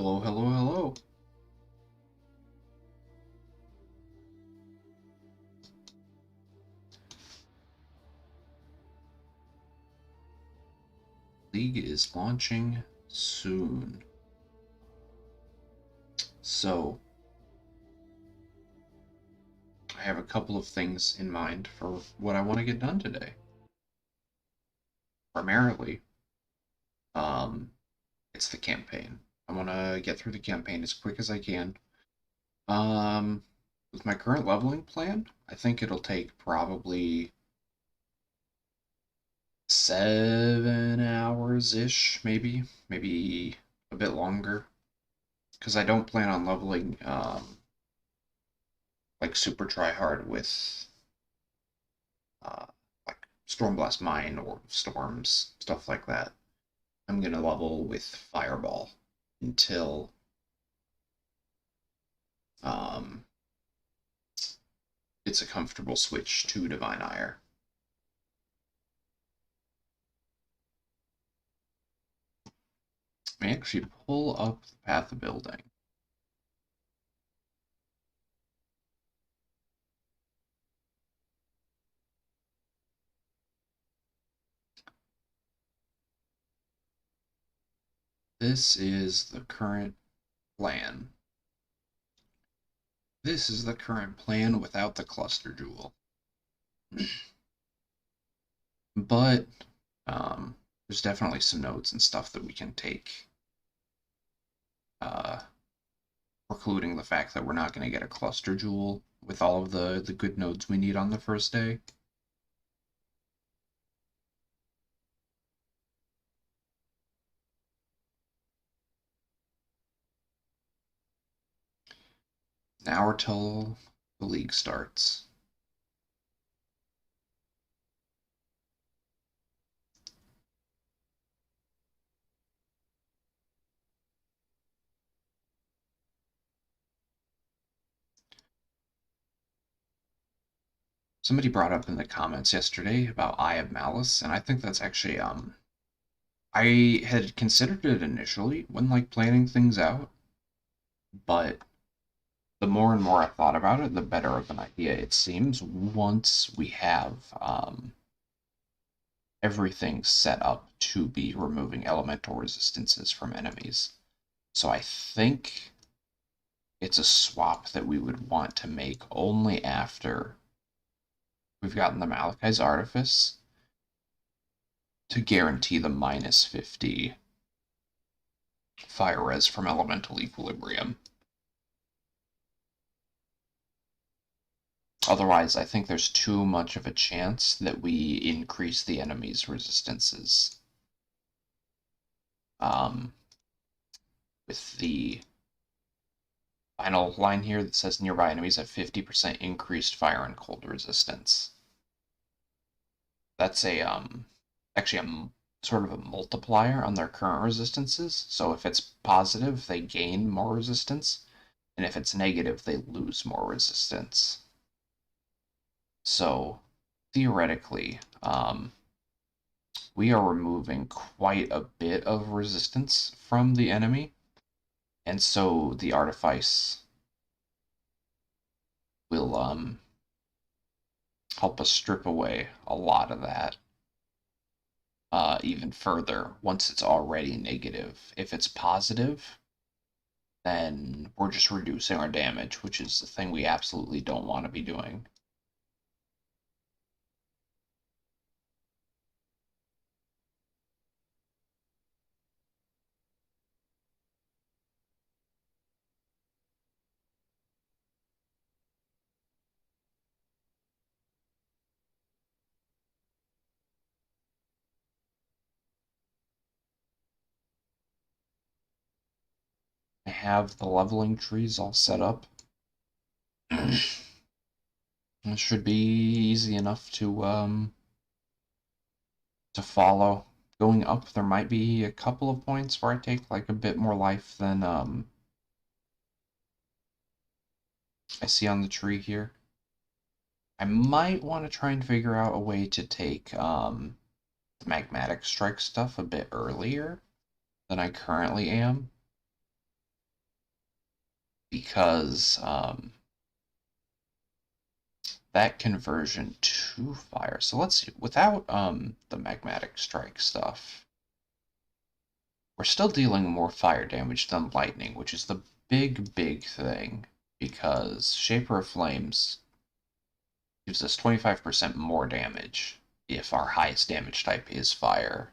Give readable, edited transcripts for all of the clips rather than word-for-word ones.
Hello, hello, hello. League is launching soon. So, I have a couple of things in mind for what I want to get done today. Primarily, um, it's the campaign. I want to get through the campaign as quick as I can. Um, with my current leveling plan, I think it'll take probably 7 hours-ish, maybe a bit longer. Because I don't plan on leveling, like super try hard with uh, like Stormblast Mine or Storms, stuff like that. I'm gonna level with Fireball until um, it's a comfortable switch to Divine Ire. I actually pull up the path of building. This is the current plan. This is the current plan without the cluster jewel. But there's definitely some nodes and stuff that we can take, precluding the fact that we're not going to get a cluster jewel with all of the good nodes we need on the first day. An hour till the league starts. Somebody brought up in the comments yesterday about Eye of Malice, and I think that's actually I had considered it initially when like planning things out, but the more and more I thought about it, the better of an idea it seems once we have everything set up to be removing elemental resistances from enemies. So I think it's a swap that we would want to make only after we've gotten the Malachai's Artifice to guarantee the minus 50 fire res from elemental equilibrium. Otherwise, I think there's too much of a chance that we increase the enemy's resistances. With the final line here that says nearby enemies have 50% increased fire and cold resistance. That's actually a sort of a multiplier on their current resistances. So if it's positive, they gain more resistance, and if it's negative, they lose more resistance. So theoretically, we are removing quite a bit of resistance from the enemy, and so the Artifice will help us strip away a lot of that even further once it's already negative. If it's positive, then we're just reducing our damage, which is the thing we absolutely don't want to be doing. I have the leveling trees all set up. It should be easy enough to follow. Going up, there might be a couple of points where I take like a bit more life than I see on the tree here. I might want to try and figure out a way to take the magmatic strike stuff a bit earlier than I currently am. because that conversion to fire. So let's see, without the magmatic strike stuff, we're still dealing more fire damage than lightning, which is the big thing, because Shaper of Flames gives us 25% more damage if our highest damage type is fire.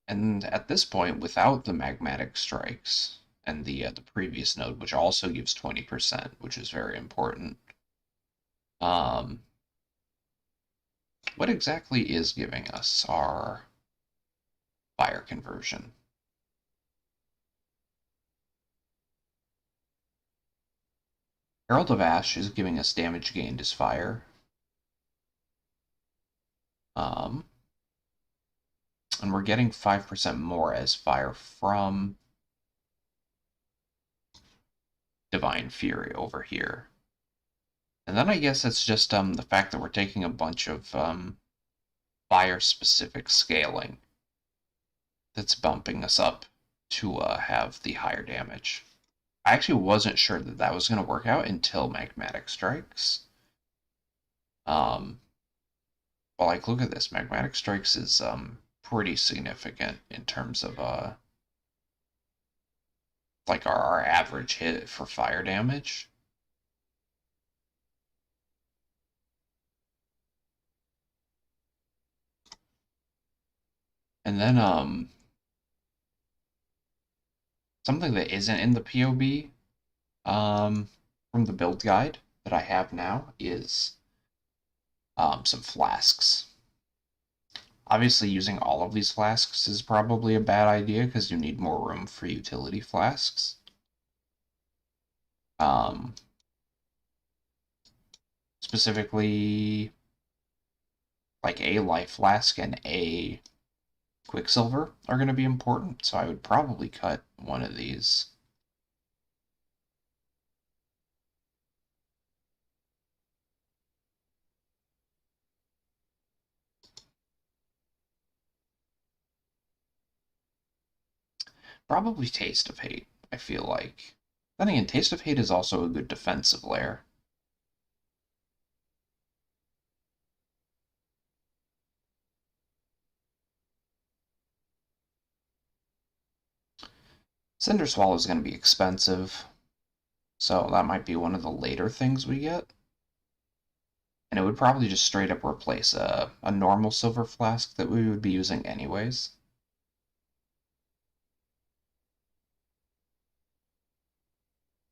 And at this point, without the magmatic strikes and the previous node, which also gives 20%, which is very important. What exactly is giving us our fire conversion? Herald of Ash is giving us damage gained as fire. And we're getting 5% more as fire from Divine Fury over here. And then I guess it's just the fact that we're taking a bunch of fire-specific scaling that's bumping us up to have the higher damage. I actually wasn't sure that that was going to work out until Magmatic Strikes. Well, like, look at this. Magmatic Strikes is pretty significant in terms of like our average hit for fire damage. And then something that isn't in the POB from the build guide that I have now is some flasks. Obviously, using all of these flasks is probably a bad idea because you need more room for utility flasks. Specifically, like a life flask and a quicksilver are going to be important, so I would probably cut one of these. Probably Taste of Hate, I feel like. Then again, Taste of Hate is also a good defensive layer. Cinder Swallow is going to be expensive, so that might be one of the later things we get. And it would probably just straight up replace a normal silver flask that we would be using anyways.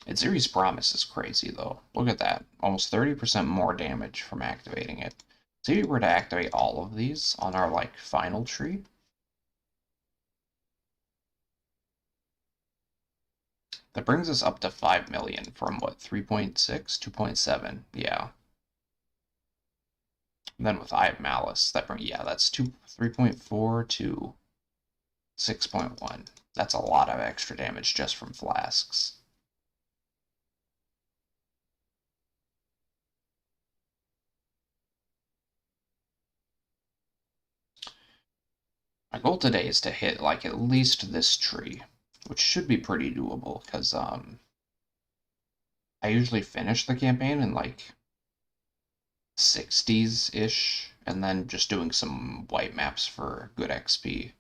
Its Series Promise is crazy, though. Look at that. Almost 30% more damage from activating it. Say we were to activate all of these on our, like, final tree. That brings us up to 5 million from, what, 3.6? 2.7? Yeah. And then with Eye of Malice, that's 3.4 to 6.1. That's a lot of extra damage just from flasks. My goal today is to hit, like, at least this tree, which should be pretty doable, because, I usually finish the campaign in, like, 60s-ish, and then just doing some white maps for good XP.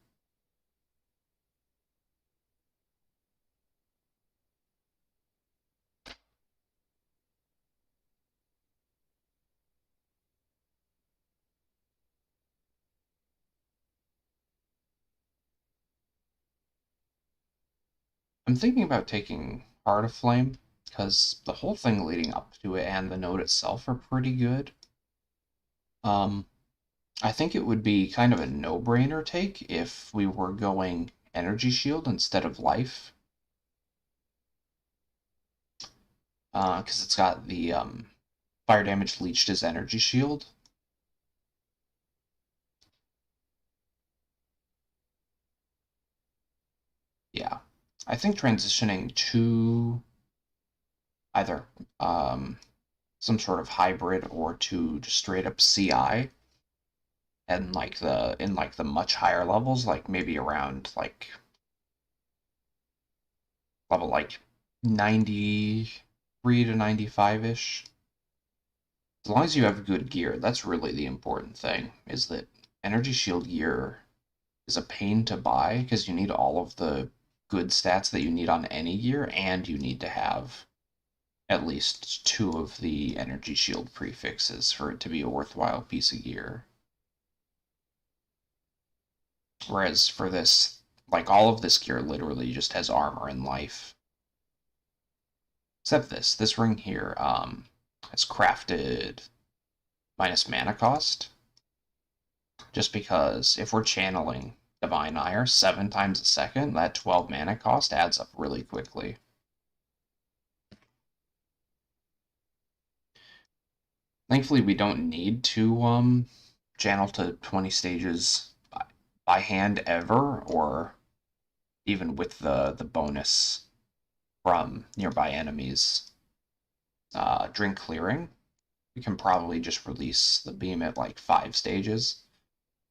I'm thinking about taking Heart of Flame, because the whole thing leading up to it and the node itself are pretty good. I think it would be kind of a no-brainer take if we were going Energy Shield instead of Life. Because it's got the fire damage leached as Energy Shield. Yeah. I think transitioning to either some sort of hybrid or to just straight up CI and like the much higher levels, like maybe around like level like 93 to 95-ish. As long as you have good gear, that's really the important thing, is that energy shield gear is a pain to buy because you need all of the good stats that you need on any gear, and you need to have at least 2 of the energy shield prefixes for it to be a worthwhile piece of gear. Whereas for this, like all of this gear literally just has armor and life. Except this ring here, is crafted minus mana cost. Just because if we're channeling Divine Ire 7 times a second, that 12 mana cost adds up really quickly. Thankfully, we don't need to channel to 20 stages by hand ever, or even with the bonus from nearby enemies. Drink clearing, we can probably just release the beam at like 5 stages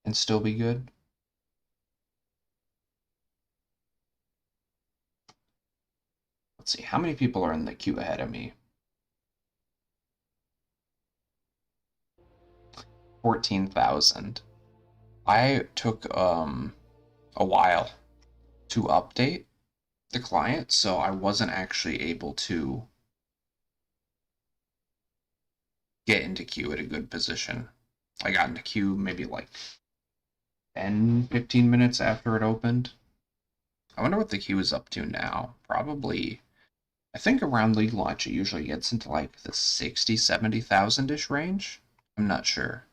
and still be good. Let's see, how many people are in the queue ahead of me? 14,000. I took a while to update the client, so I wasn't actually able to get into queue at a good position. I got into queue maybe like 10, 15 minutes after it opened. I wonder what the queue is up to now. Probably, I think around League launch it usually gets into like the 60, 70,000-ish range. I'm not sure.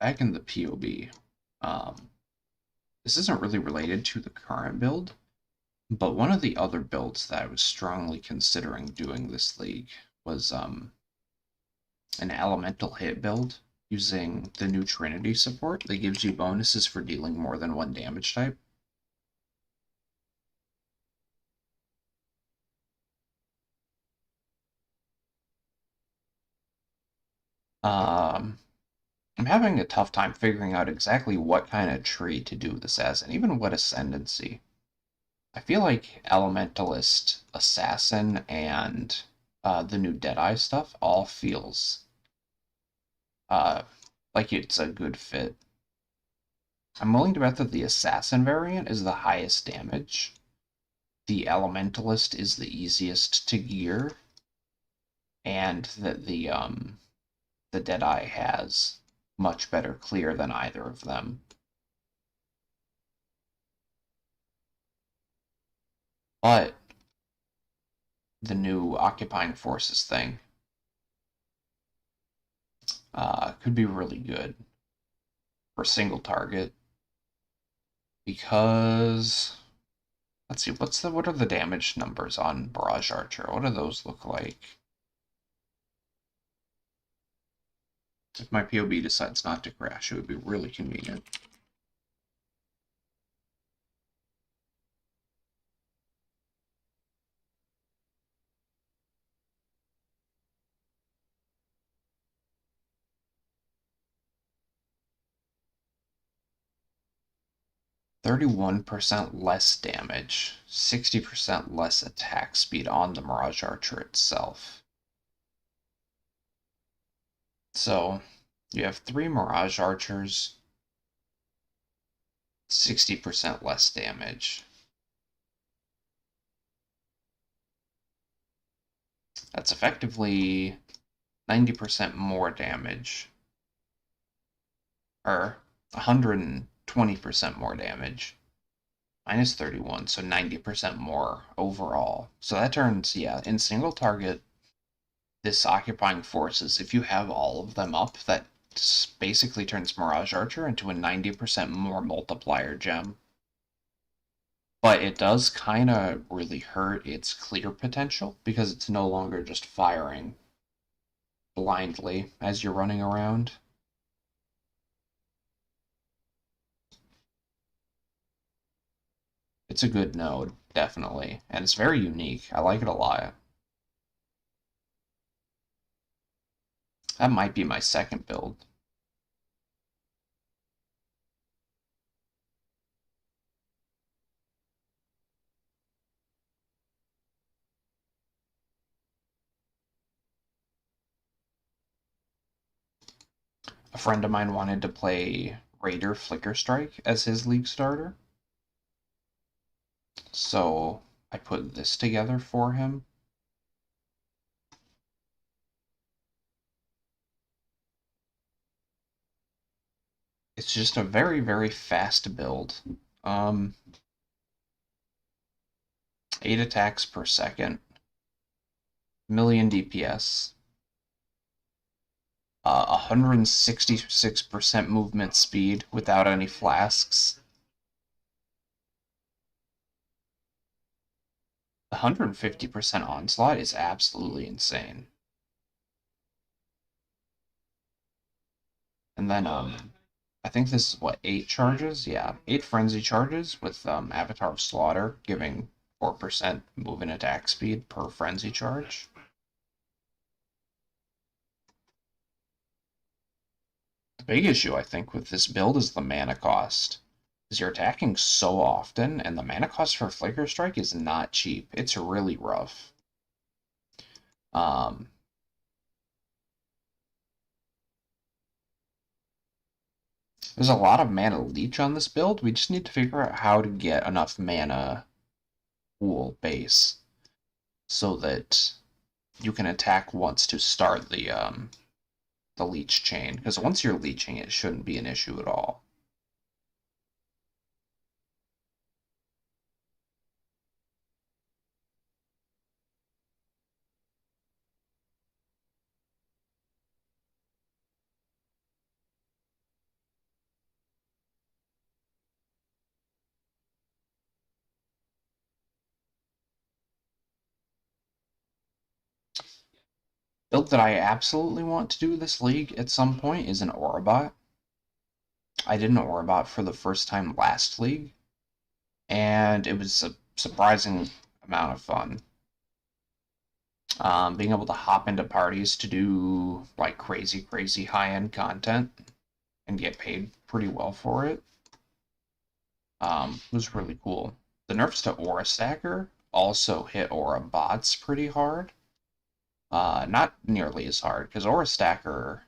Back in the POB, this isn't really related to the current build, but one of the other builds that I was strongly considering doing this league was an elemental hit build using the new Trinity support that gives you bonuses for dealing more than one damage type. I'm having a tough time figuring out exactly what kind of tree to do this as, and even what ascendancy. I feel like Elementalist Assassin and the new Deadeye stuff all feels uh, like it's a good fit. I'm willing to bet that the Assassin variant is the highest damage. The Elementalist is the easiest to gear, and that the Deadeye has much better clear than either of them. But the new Occupying Forces thing could be really good for single target, because let's see, what are the damage numbers on Barrage Archer? What do those look like? If my POB decides not to crash, it would be really convenient. %31 less damage, 60% less attack speed on the Mirage Archer itself. So you have 3 Mirage Archers, 60% less damage. That's effectively 90% more damage, or 120% more damage, minus 31, so 90% more overall. So that turns, yeah, in single target, this Occupying Forces, if you have all of them up, that basically turns Mirage Archer into a 90% more multiplier gem. But it does kind of really hurt its clear potential, because it's no longer just firing blindly as you're running around. It's a good node, definitely. And it's very unique. I like it a lot. That might be my second build. A friend of mine wanted to play Raider Flicker Strike as his league starter. So I put this together for him. It's just a very, very fast build. 8 attacks per second, million DPS, 166% movement speed without any flasks. 150% onslaught is absolutely insane. And then I think this is what, 8 charges? Yeah, 8 frenzy charges with Avatar of Slaughter giving 4% move and attack speed per frenzy charge. The big issue, I think, with this build is the mana cost. Because you're attacking so often, and the mana cost for Flicker Strike is not cheap. It's really rough. Um, there's a lot of mana leech on this build. We just need to figure out how to get enough mana pool base so that you can attack once to start the leech chain. Because once you're leeching, it shouldn't be an issue at all. Build that I absolutely want to do this league at some point is an Aurabot. I did an Aurabot for the first time last league, and it was a surprising amount of fun. Being able to hop into parties to do like crazy, crazy high-end content and get paid pretty well for it was really cool. The nerfs to Aura Stacker also hit Aura bots pretty hard. Not nearly as hard because Aura Stacker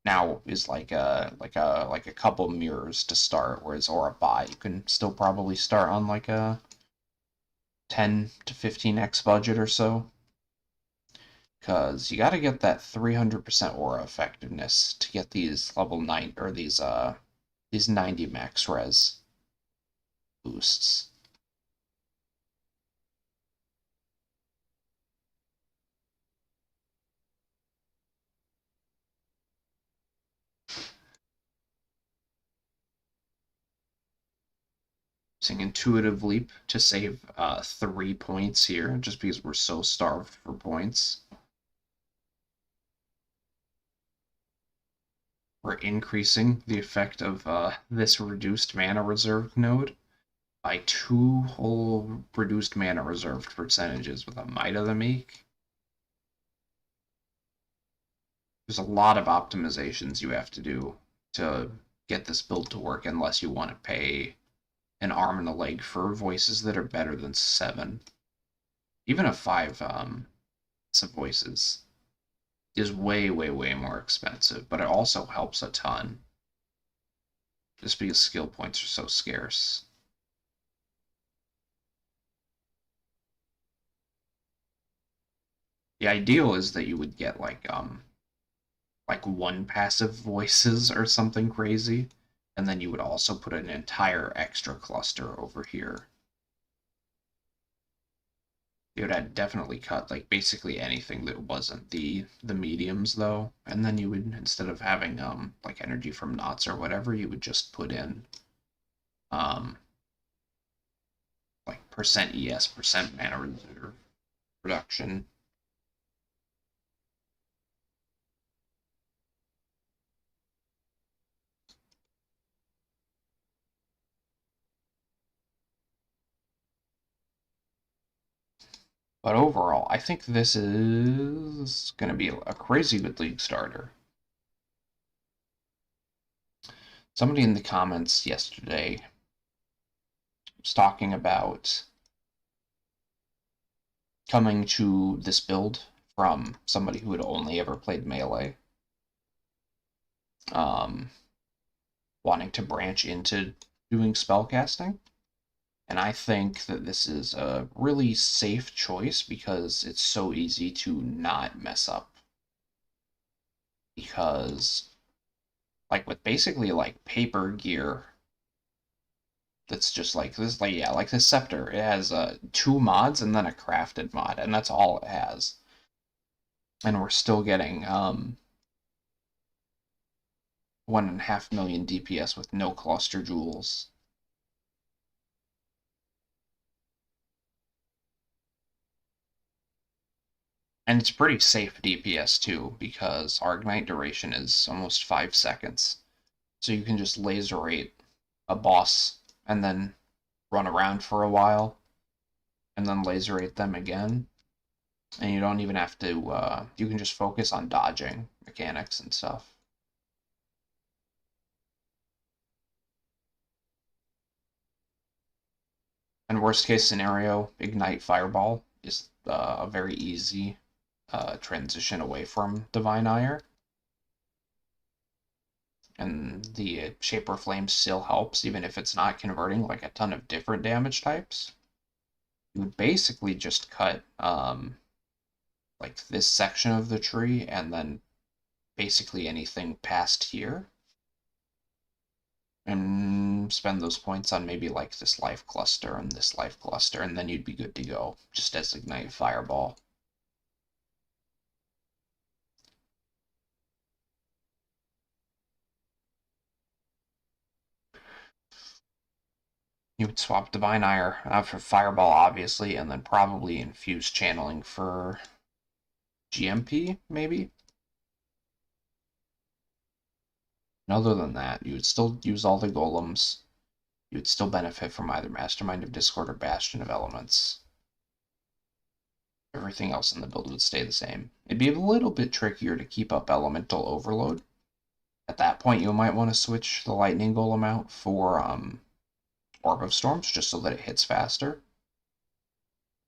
now is like a couple mirrors to start, whereas Aura Bot you can still probably start on like a 10 to 15x budget or so. Because you got to get that 300% aura effectiveness to get these level 9 or these 90 max res boosts. Using Intuitive Leap to save 3 points here, just because we're so starved for points. We're increasing the effect of this reduced mana reserved node by 2 whole reduced mana reserved percentages with a Might of the Meek. There's a lot of optimizations you have to do to get this build to work unless you want to pay an arm and a leg for voices that are better than 7. Even a 5 some voices is way, way, way more expensive, but it also helps a ton. Just because skill points are so scarce. The ideal is that you would get like 1 passive voices or something crazy, and then you would also put an entire extra cluster over here. You would definitely cut like basically anything that wasn't the mediums though, and then you would, instead of having like energy from knots or whatever, you would just put in like percent ES, percent mana reserve reduction. But overall, I think this is going to be a crazy good league starter. Somebody in the comments yesterday was talking about coming to this build from somebody who had only ever played melee, um, wanting to branch into doing spellcasting. And I think that this is a really safe choice because it's so easy to not mess up. Because, like, with basically, like, paper gear that's just like this, like, yeah, like this scepter, it has 2 mods and then a crafted mod, and that's all it has. And we're still getting 1.5 million DPS with no cluster jewels. And it's pretty safe DPS too, because our ignite duration is almost 5 seconds. So you can just laser rate a boss and then run around for a while and then laser rate them again. And you don't even have to, you can just focus on dodging mechanics and stuff. And worst case scenario, Ignite Fireball is a very easy transition away from Divine Ire. And the Shaper Flame still helps, even if it's not converting like a ton of different damage types. You would basically just cut like this section of the tree and then basically anything past here. And spend those points on maybe like this life cluster and this life cluster, and then you'd be good to go. Just as Ignite Fireball. You would swap Divine Ire out for Fireball, obviously, and then probably infuse Channeling for GMP, maybe? And other than that, you would still use all the golems. You would still benefit from either Mastermind of Discord or Bastion of Elements. Everything else in the build would stay the same. It'd be a little bit trickier to keep up Elemental Overload. At that point, you might want to switch the Lightning Golem out for Orb of Storms, just so that it hits faster.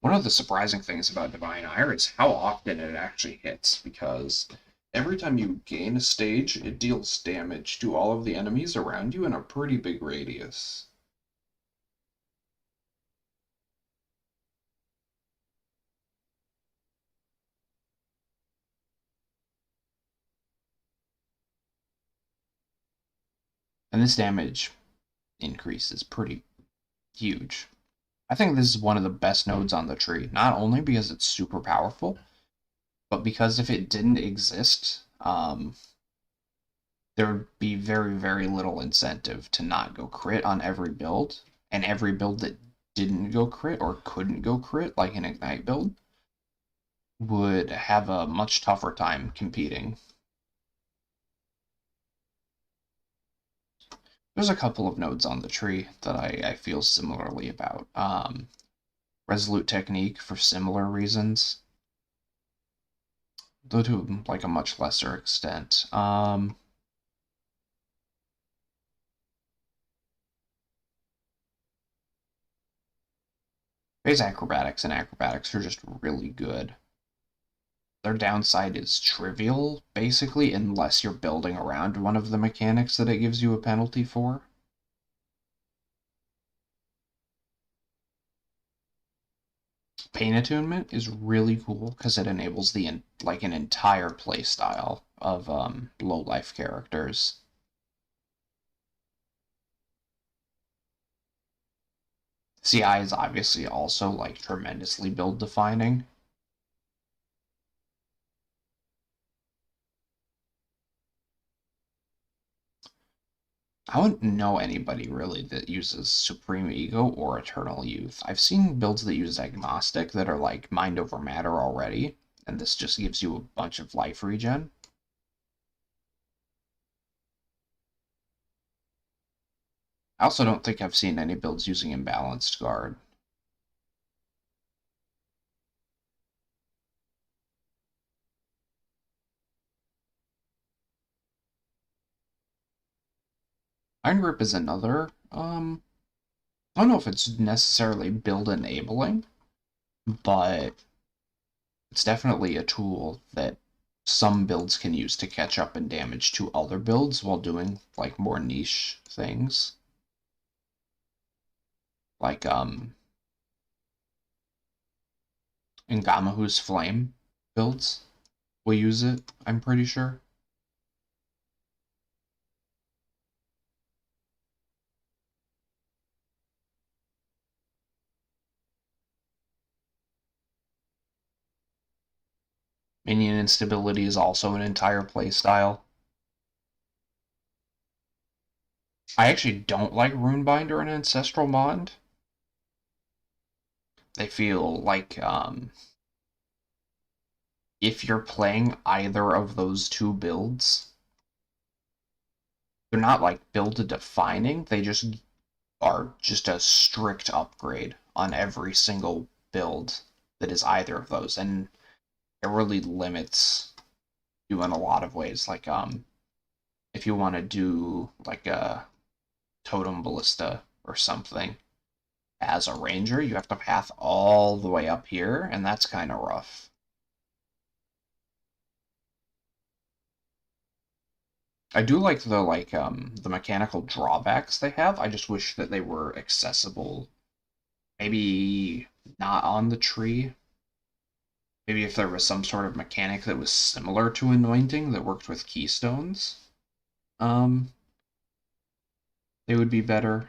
One of the surprising things about Divine Ire is how often it actually hits, because every time you gain a stage, it deals damage to all of the enemies around you in a pretty big radius. And this damage increase is pretty huge. I think this is one of the best nodes on the tree, not only because it's super powerful, but because if it didn't exist, there would be very, very little incentive to not go crit on every build, and every build that didn't go crit or couldn't go crit, like an Ignite build, would have a much tougher time competing. There's a couple of nodes on the tree that I feel similarly about. Resolute Technique for similar reasons, though to like a much lesser extent. Phase Acrobatics and Acrobatics are just really good. Their downside is trivial, basically, unless you're building around one of the mechanics that it gives you a penalty for. Pain Attunement is really cool because it enables the like an entire playstyle of low life characters. CI is obviously also like tremendously build defining. I wouldn't know anybody really that uses Supreme Ego or Eternal Youth. I've seen builds that use Agnostic that are like Mind Over Matter already, and this just gives you a bunch of life regen. I also don't think I've seen any builds using Imbalanced Guard. Iron Grip is another. I don't know if it's necessarily build enabling, but it's definitely a tool that some builds can use to catch up in damage to other builds while doing like more niche things. Like Ngamahu's Flame builds will use it, I'm pretty sure. Minion instability is also an entire playstyle. I actually don't like Runebinder and Ancestral Bond. They feel like if you're playing either of those two builds, they're not like build defining, they just are just a strict upgrade on every single build that is either of those, and it really limits you in a lot of ways. Like if you want to do like a totem ballista or something as a ranger, you have to path all the way up here, and that's kind of rough. I do like the mechanical drawbacks they have. I just wish that they were accessible. Maybe not on the tree. Maybe if there was some sort of mechanic that was similar to anointing that worked with keystones, um, they would be better.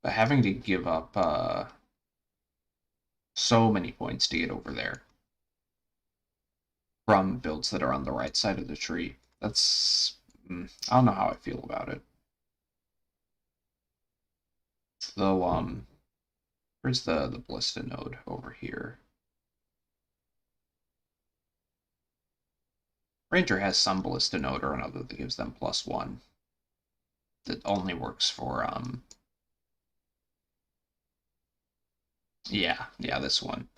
But having to give up so many points to get over there from builds that are on the right side of the tree, that's I don't know how I feel about it. Though where's the Ballista node over here? Ranger has some Ballista node or another that gives them +1. That only works for yeah, this one.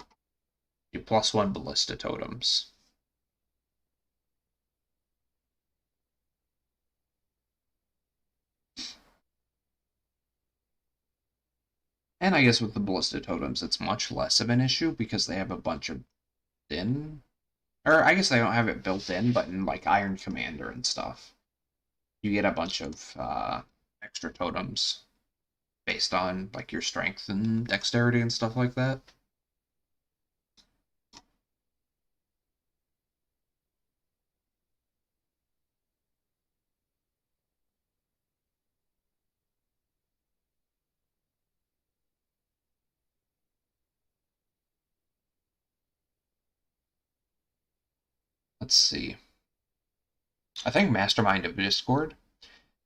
You +1 Ballista totems. And I guess with the Ballista totems, it's much less of an issue because they have a bunch of in. Or I guess they don't have it built in, but in like Iron Commander and stuff, you get a bunch of extra totems based on like your strength and dexterity and stuff like that. Let's see. I think Mastermind of Discord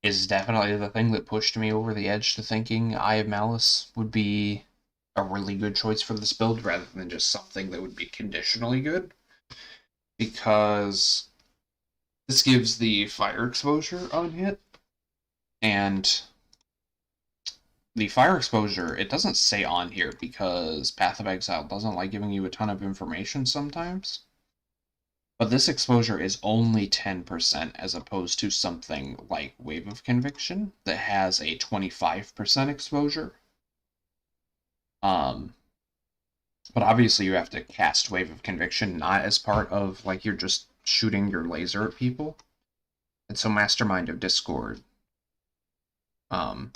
is definitely the thing that pushed me over the edge to thinking Eye of Malice would be a really good choice for this build rather than just something that would be conditionally good. Because this gives the fire exposure on hit, and the fire exposure, it doesn't say on here because Path of Exile doesn't like giving you a ton of information sometimes. But this exposure is only 10% as opposed to something like Wave of Conviction that has a 25% exposure. Um, but obviously you have to cast Wave of Conviction not as part of like you're just shooting your laser at people. And so Mastermind of Discord um,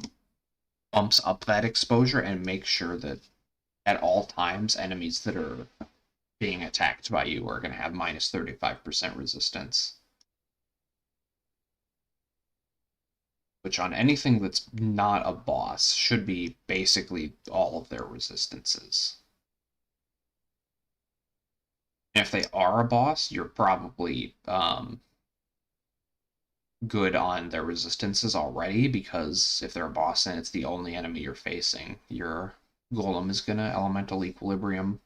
bumps up that exposure and makes sure that at all times enemies that are being attacked by you are going to have minus 35% resistance. Which on anything that's not a boss should be basically all of their resistances. And if they are a boss, you're probably good on their resistances already, because if they're a boss and it's the only enemy you're facing, your golem is going to elemental equilibrium.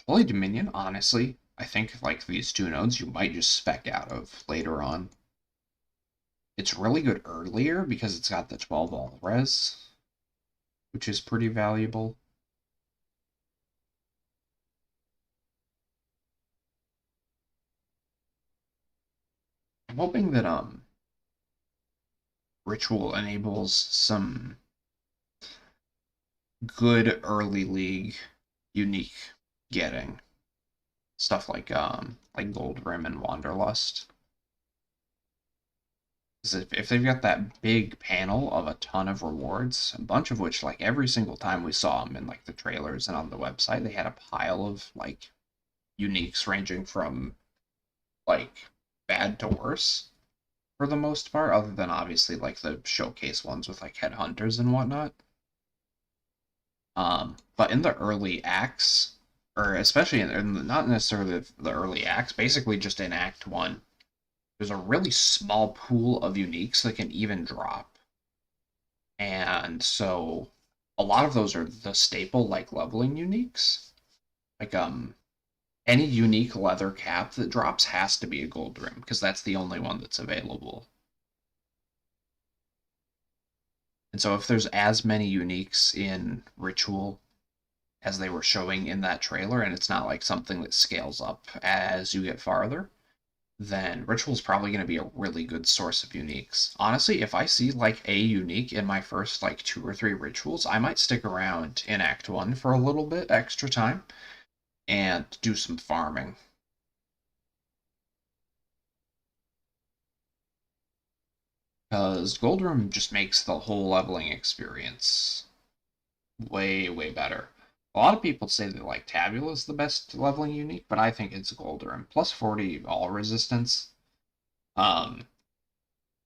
Holy Dominion, honestly, I think like these two nodes you might just spec out of later on. It's really good earlier because it's got the 12 all res, which is pretty valuable. I'm hoping that Ritual enables some good early league unique getting. Stuff like Gold Rim and Wanderlust. If they've got that big panel of a ton of rewards, a bunch of which, like every single time we saw them in like the trailers and on the website, they had a pile of like uniques ranging from like bad to worse for the most part, other than obviously like the showcase ones with like headhunters and whatnot. But in the early acts, or especially not necessarily the early acts, basically just in Act 1, there's a really small pool of uniques that can even drop. And so a lot of those are the staple like leveling uniques. Like any unique leather cap that drops has to be a gold rim because that's the only one that's available. And so if there's as many uniques in Ritual as they were showing in that trailer, and it's not like something that scales up as you get farther, then Ritual's probably going to be a really good source of uniques. Honestly, if I see like a unique in my first like 2 or 3 rituals, I might stick around in Act 1 for a little bit extra time and do some farming. Because Gold Room just makes the whole leveling experience way, way better. A lot of people say that like Tabula is the best leveling unique, but I think it's Gold Room. Plus 40 all resistance. Um,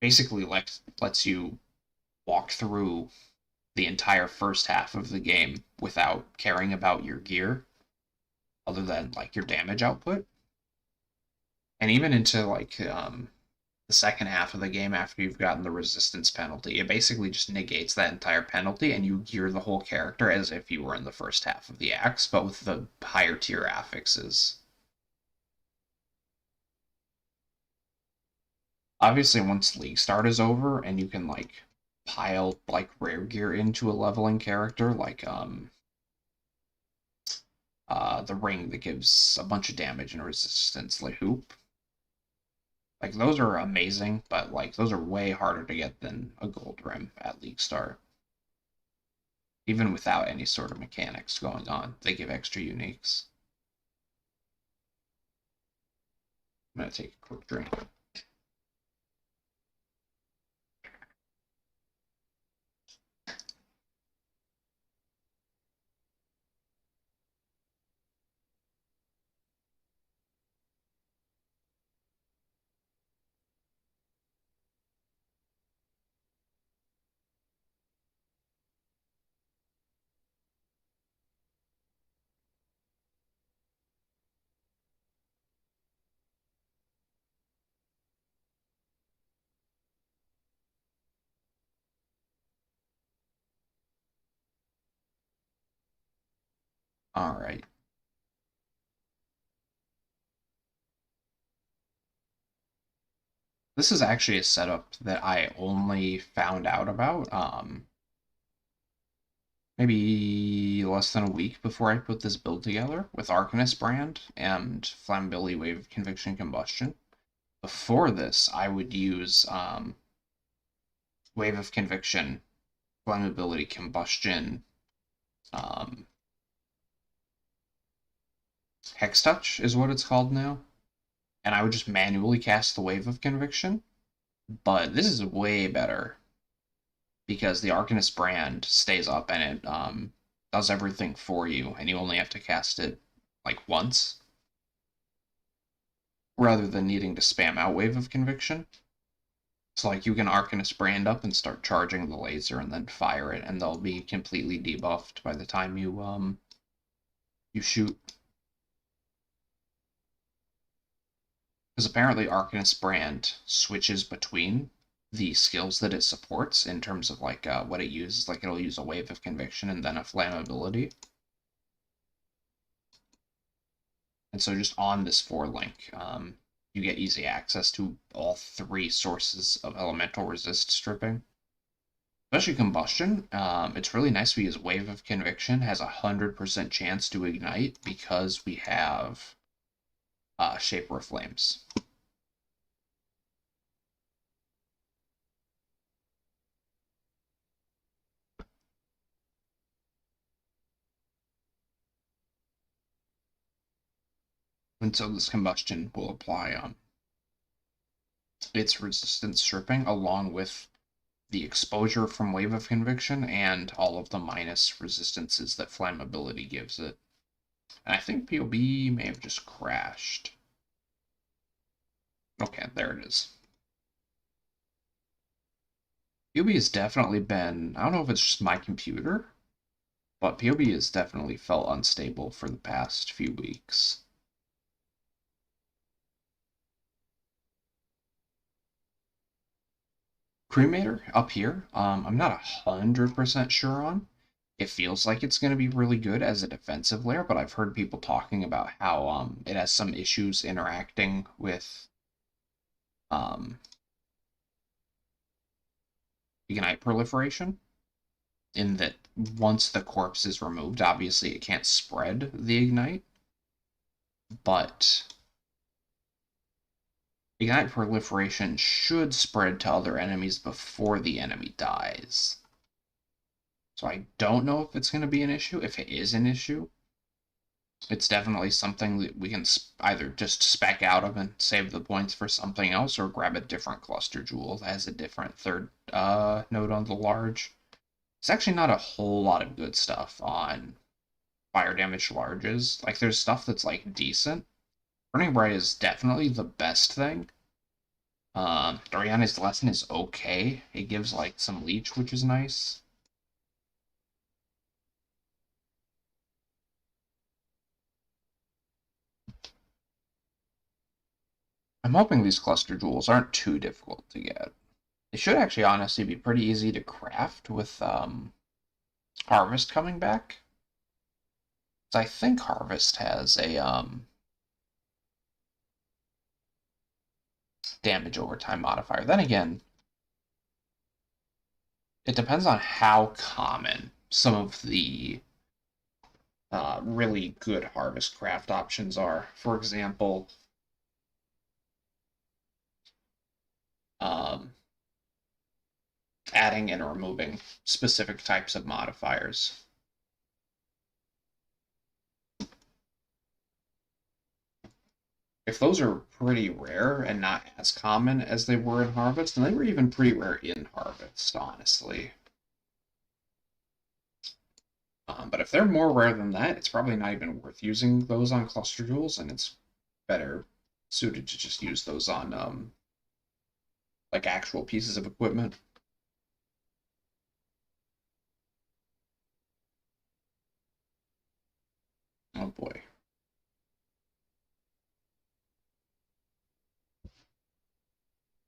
basically lets you walk through the entire first half of the game without caring about your gear other than like your damage output. And even into like the second half of the game after you've gotten the resistance penalty, it basically just negates that entire penalty and you gear the whole character as if you were in the first half of the acts, but with the higher tier affixes. Obviously, once League Start is over and you can like pile like rare gear into a leveling character, like the ring that gives a bunch of damage and resistance, like Hoop. Like those are amazing, but like those are way harder to get than a gold rim at League Start. Even without any sort of mechanics going on, they give extra uniques. I'm gonna take a quick drink. All right. This is actually a setup that I only found out about maybe less than a week before I put this build together with Arcanist Brand and Flammability Wave of Conviction Combustion. Before this, I would use Wave of Conviction, Flammability Combustion, um, Hex Touch is what it's called now. And I would just manually cast the Wave of Conviction. But this is way better because the Arcanist Brand stays up and it does everything for you, and you only have to cast it like once rather than needing to spam out Wave of Conviction. So like you can Arcanist Brand up and start charging the laser and then fire it, and they'll be completely debuffed by the time you shoot. Because apparently Arcanist Brand switches between the skills that it supports in terms of like what it uses. Like it'll use a Wave of Conviction and then a Flammability. And so just on this 4 link, you get easy access to all 3 sources of elemental resist stripping. Especially combustion. It's really nice we use Wave of Conviction, has a 100% chance to ignite because we have Shaper of Flames. And so this combustion will apply its resistance stripping along with the exposure from Wave of Conviction and all of the minus resistances that flammability gives it. And I think POB may have just crashed. Okay, there it is. POB has definitely been, I don't know if it's just my computer, but POB has definitely felt unstable for the past few weeks. Cremator up here, I'm not 100% sure on. It feels like it's going to be really good as a defensive layer, but I've heard people talking about how it has some issues interacting with Ignite proliferation. In that once the corpse is removed, obviously it can't spread the Ignite, but Ignite proliferation should spread to other enemies before the enemy dies. So I don't know if it's going to be an issue. If it is an issue, it's definitely something that we can either just spec out of and save the points for something else, or grab a different cluster jewel that has a different third node on the large. It's actually not a whole lot of good stuff on fire damage larges. Like, there's stuff that's like decent. Burning Bright is definitely the best thing. Doriana's Lesson is okay. It gives like some leech, which is nice. I'm hoping these cluster jewels aren't too difficult to get. They should actually honestly be pretty easy to craft with Harvest coming back. So I think Harvest has a damage over time modifier. Then again, it depends on how common some of the really good harvest craft options are. For example, um, adding and removing specific types of modifiers. If those are pretty rare and not as common as they were in Harvest, and they were even pretty rare in Harvest, honestly. But if they're more rare than that, it's probably not even worth using those on cluster jewels, and it's better suited to just use those on like actual pieces of equipment. Oh boy.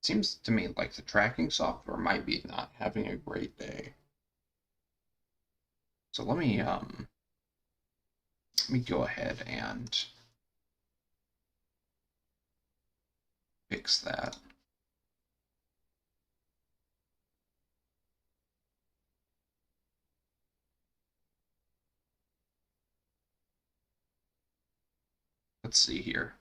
Seems to me like the tracking software might be not having a great day. So let me go ahead and fix that. Let's see here.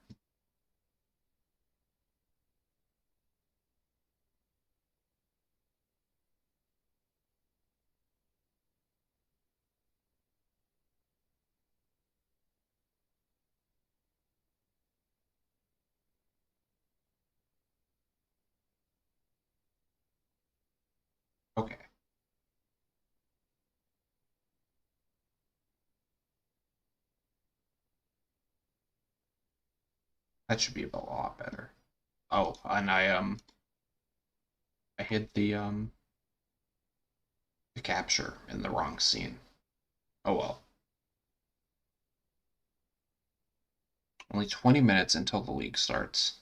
Okay. That should be a lot better. Oh, and I hid the capture in the wrong scene. Oh well. Only 20 minutes until the league starts.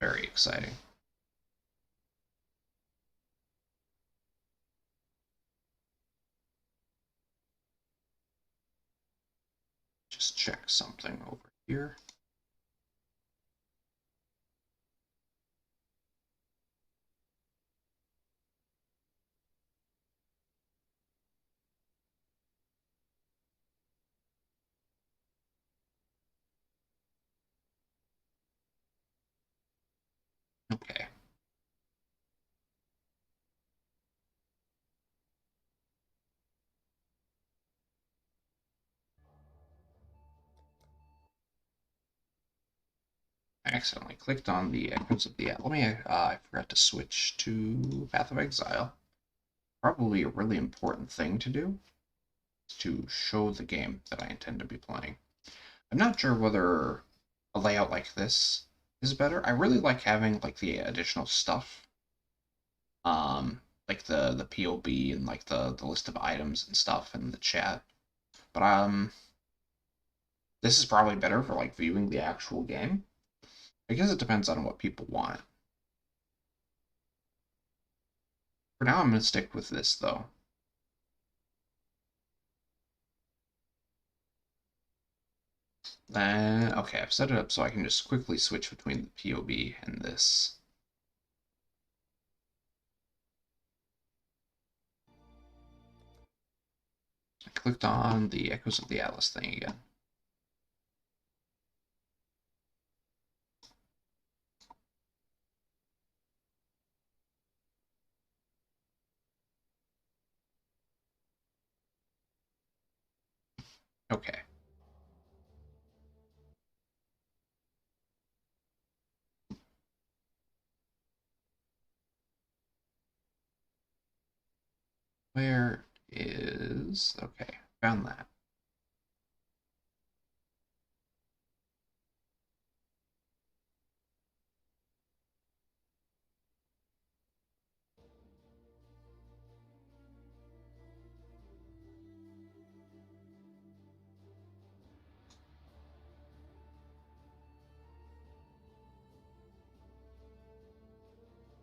Very exciting. just check something over here. Okay. I accidentally clicked on the Echoes of the Let I forgot to switch to Path of Exile. Probably a really important thing to do is to show the game that I intend to be playing. I'm not sure whether a layout like this is better. I really like having like the additional stuff, like the POB and like the list of items and stuff in the chat. But this is probably better for like viewing the actual game. I guess it depends on what people want. For now, I'm gonna stick with this though. Then okay, I've set it up so I can just quickly switch between the POB and this. I clicked on the Echoes of the Atlas thing again. Okay. Where is... Okay, found that.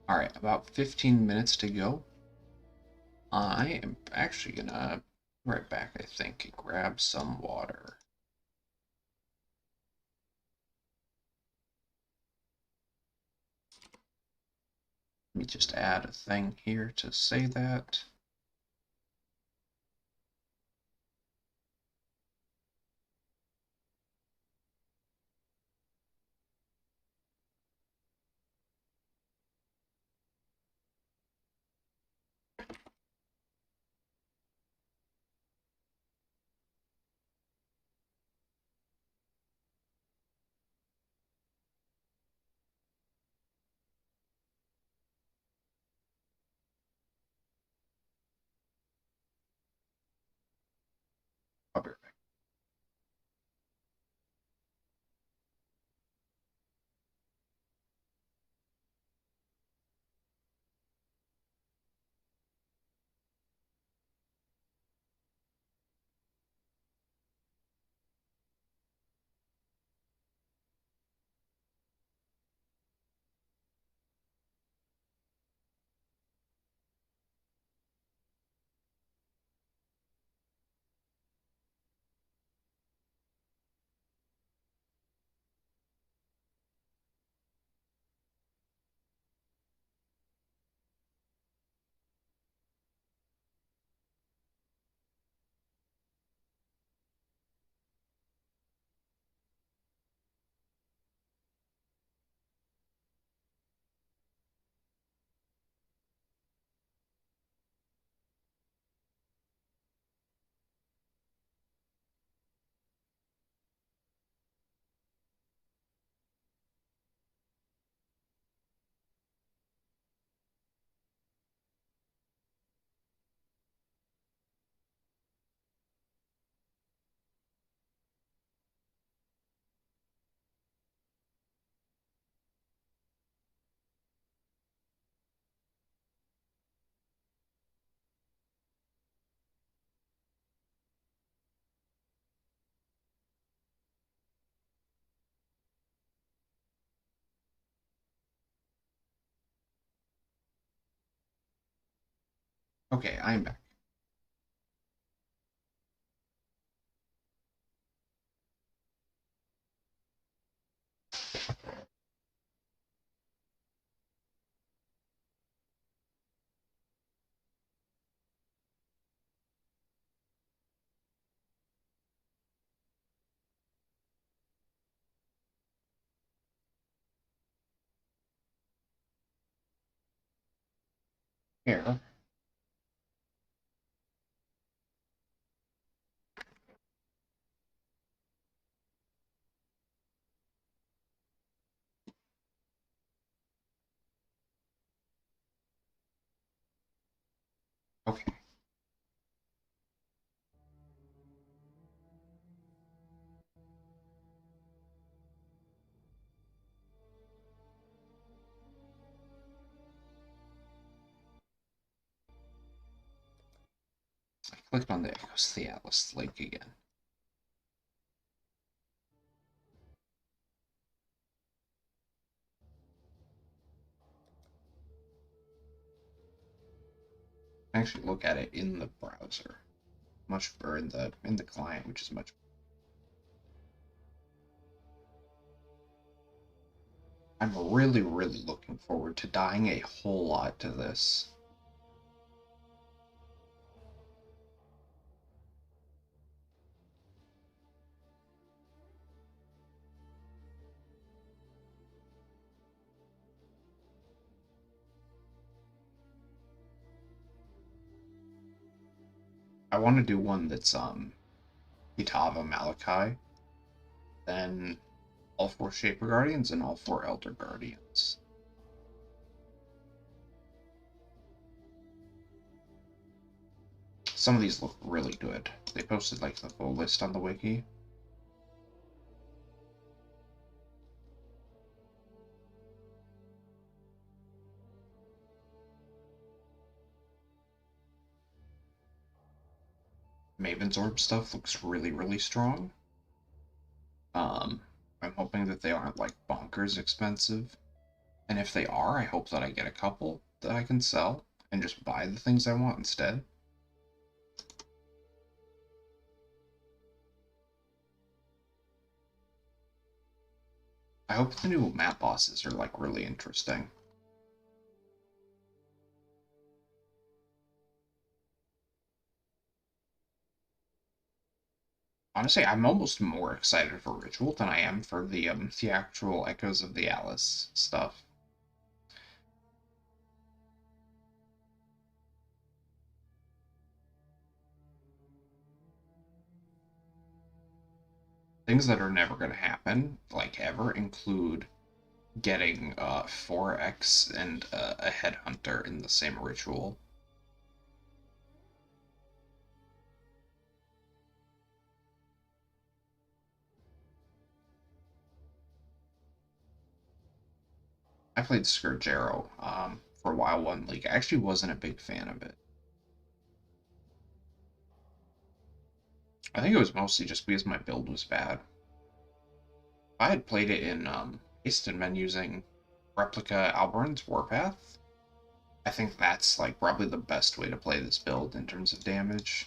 Alright, about 15 minutes to go. I am actually gonna be right back, I think, and grab some water. Let me just add a thing here to say that. I'll be right back. Okay, I'm back. Here. Okay. I clicked on the Echoes the Atlas link again. I actually look at it in the browser, or in the client, which is much. I'm really, really looking forward to dying a whole lot to this. I want to do one that's Kitava Malachi, then all 4 Shaper Guardians and all 4 Elder Guardians. Some of these look really good. They posted like the full list on the wiki. Maven's Orb stuff looks really, really strong. I'm hoping that they aren't like bonkers expensive. And if they are, I hope that I get a couple that I can sell and just buy the things I want instead. I hope the new map bosses are like really interesting. Honestly, I'm almost more excited for Ritual than I am for the actual Echoes of the Atlas stuff. Things that are never going to happen, like ever, include getting 4x and a Headhunter in the same Ritual. I played Scourgero for a while one league. I actually wasn't a big fan of it. I think it was mostly just because my build was bad. I had played it in Haste and been using Replica Albern's Warpath. I think that's like probably the best way to play this build in terms of damage.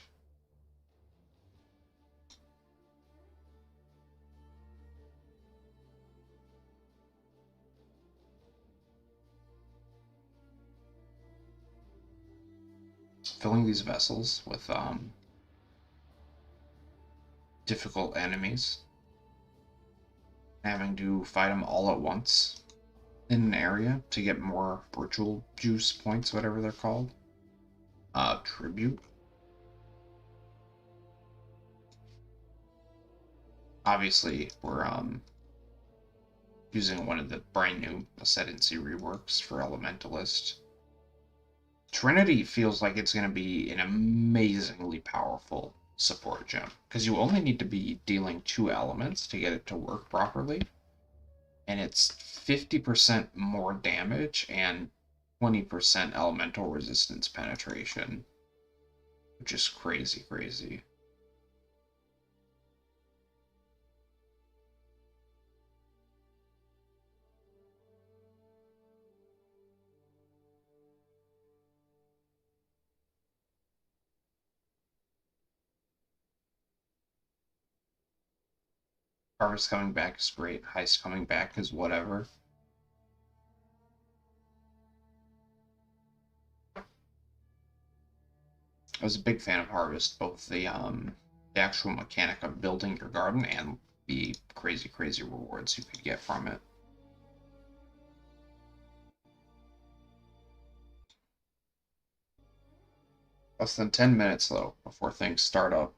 Filling these vessels with difficult enemies, having to fight them all at once in an area to get more ritual juice points, whatever they're called. Tribute. Obviously, we're using one of the brand new Ascendancy reworks for Elementalist. Trinity feels like it's going to be an amazingly powerful support gem because you only need to be dealing 2 elements to get it to work properly, and it's 50% more damage and 20% elemental resistance penetration, which is crazy, crazy. Harvest coming back is great. Heist coming back is whatever. I was a big fan of Harvest, both the actual mechanic of building your garden and the crazy, crazy rewards you could get from it. Less than 10 minutes, though, before things start up.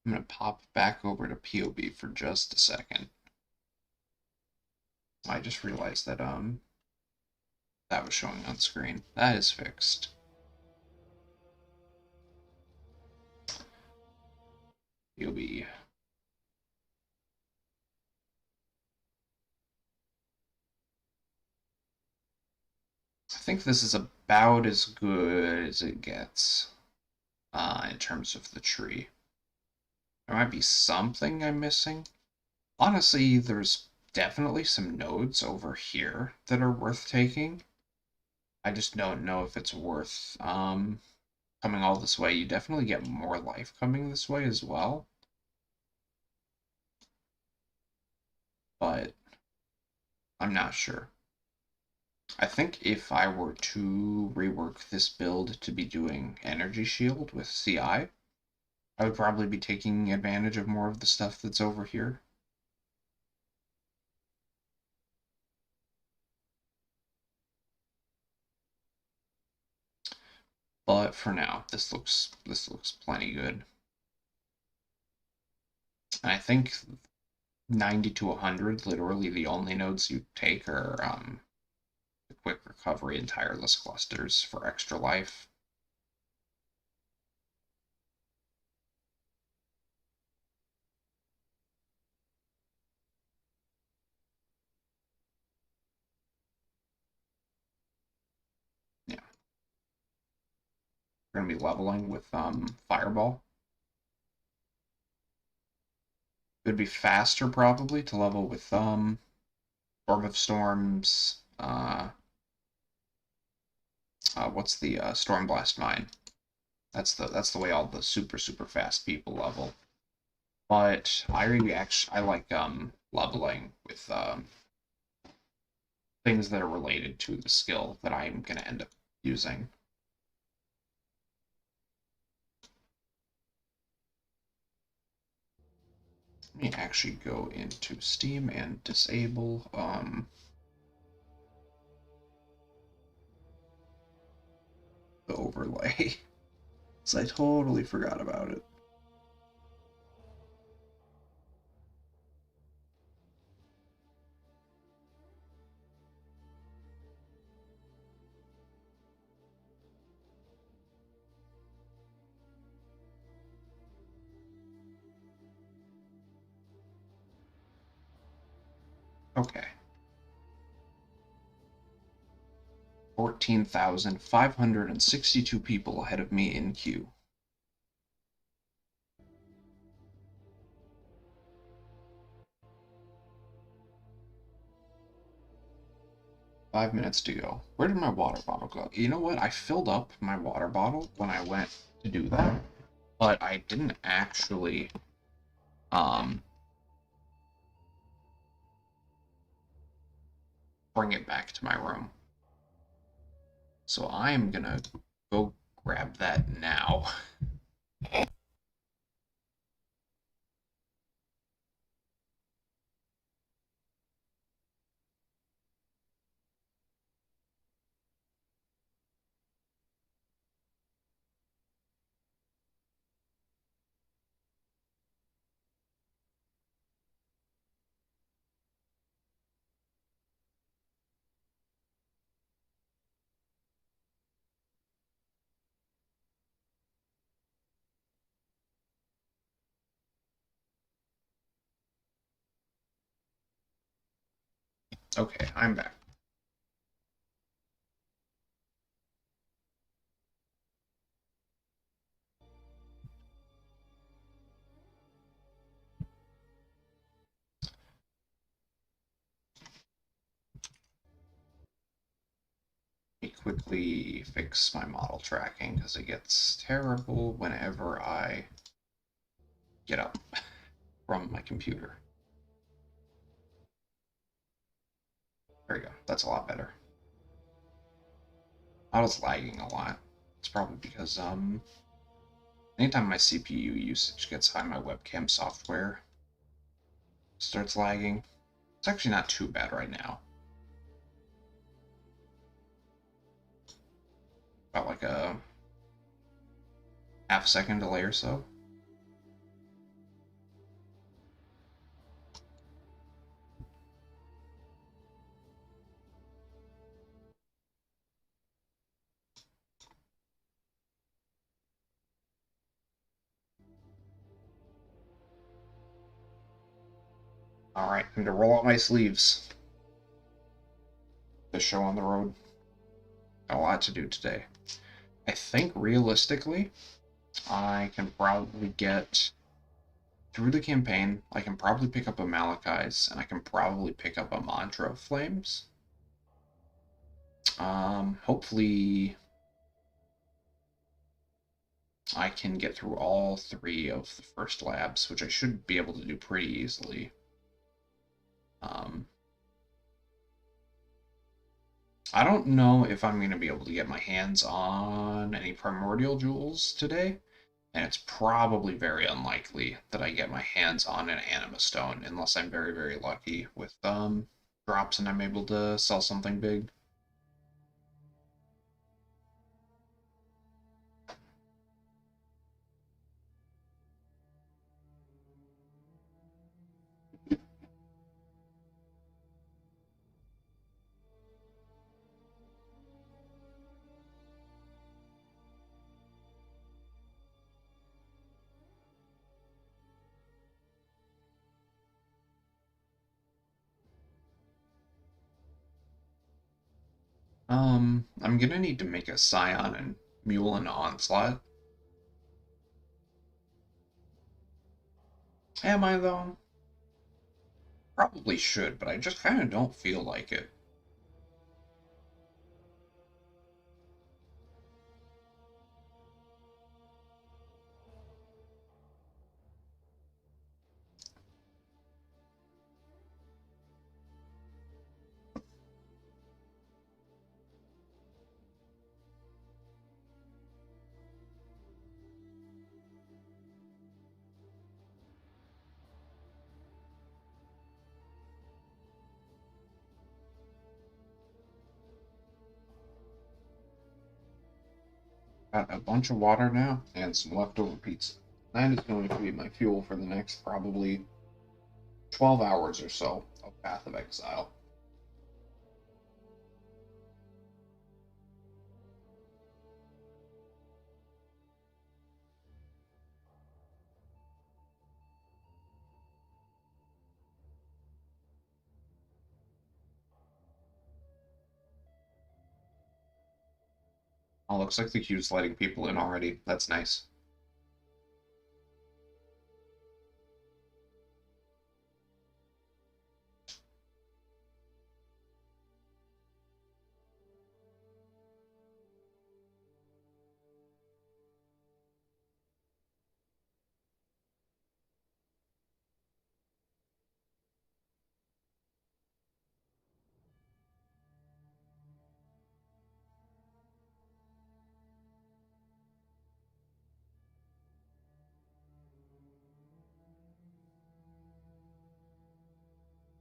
I'm going to pop back over to POB for just a second. I just realized that that was showing on screen. That is fixed. POB. I think this is about as good as it gets in terms of the tree. There might be something I'm missing. Honestly, there's definitely some nodes over here that are worth taking. I just don't know if it's worth coming all this way. You definitely get more life coming this way as well. But I'm not sure. I think if I were to rework this build to be doing Energy Shield with CI, I would probably be taking advantage of more of the stuff that's over here. But for now, this looks plenty good. And I think 90 to 100, literally the only nodes you take are the quick recovery and tireless clusters for extra life. Yeah. We're going to be leveling with Fireball. It would be faster probably to level with Storm of Storms. What's the Stormblast Mine? That's the way all the super fast people level. But I like leveling with things that are related to the skill that I'm gonna end up using. Let me actually go into Steam and disable the overlay. So I totally forgot about it. Okay. 14,562 people ahead of me in queue. Five minutes to go. Where did my water bottle go? You know what? I filled up my water bottle when I went to do that, but I didn't actually bring it back to my room. So I'm gonna go grab that now. Okay, I'm back. Let me quickly fix my model tracking because it gets terrible whenever I get up from my computer. There we go. That's a lot better. I was lagging a lot. It's probably because anytime my CPU usage gets high, my webcam software starts lagging. It's actually not too bad right now. About like a half-second delay or so. Alright, time to roll out my sleeves. The show on the road. Got a lot to do today. I think realistically, I can probably get through the campaign. I can probably pick up a Malachi's, and I can probably pick up a Mantra of Flames. Hopefully I can get through all 3 of the first labs, which I should be able to do pretty easily. I don't know if I'm going to be able to get my hands on any Primordial Jewels today, and it's probably very unlikely that I get my hands on an Anima Stone unless I'm very, very lucky with drops and I'm able to sell something big. I'm gonna need to make a Scion and Mule and Onslaught. Am I, though? Probably should, but I just kind of don't feel like it. Got a bunch of water now and some leftover pizza. That is going to be my fuel for the next probably 12 hours or so of Path of Exile. Oh, looks like the queue's letting people in already. That's nice.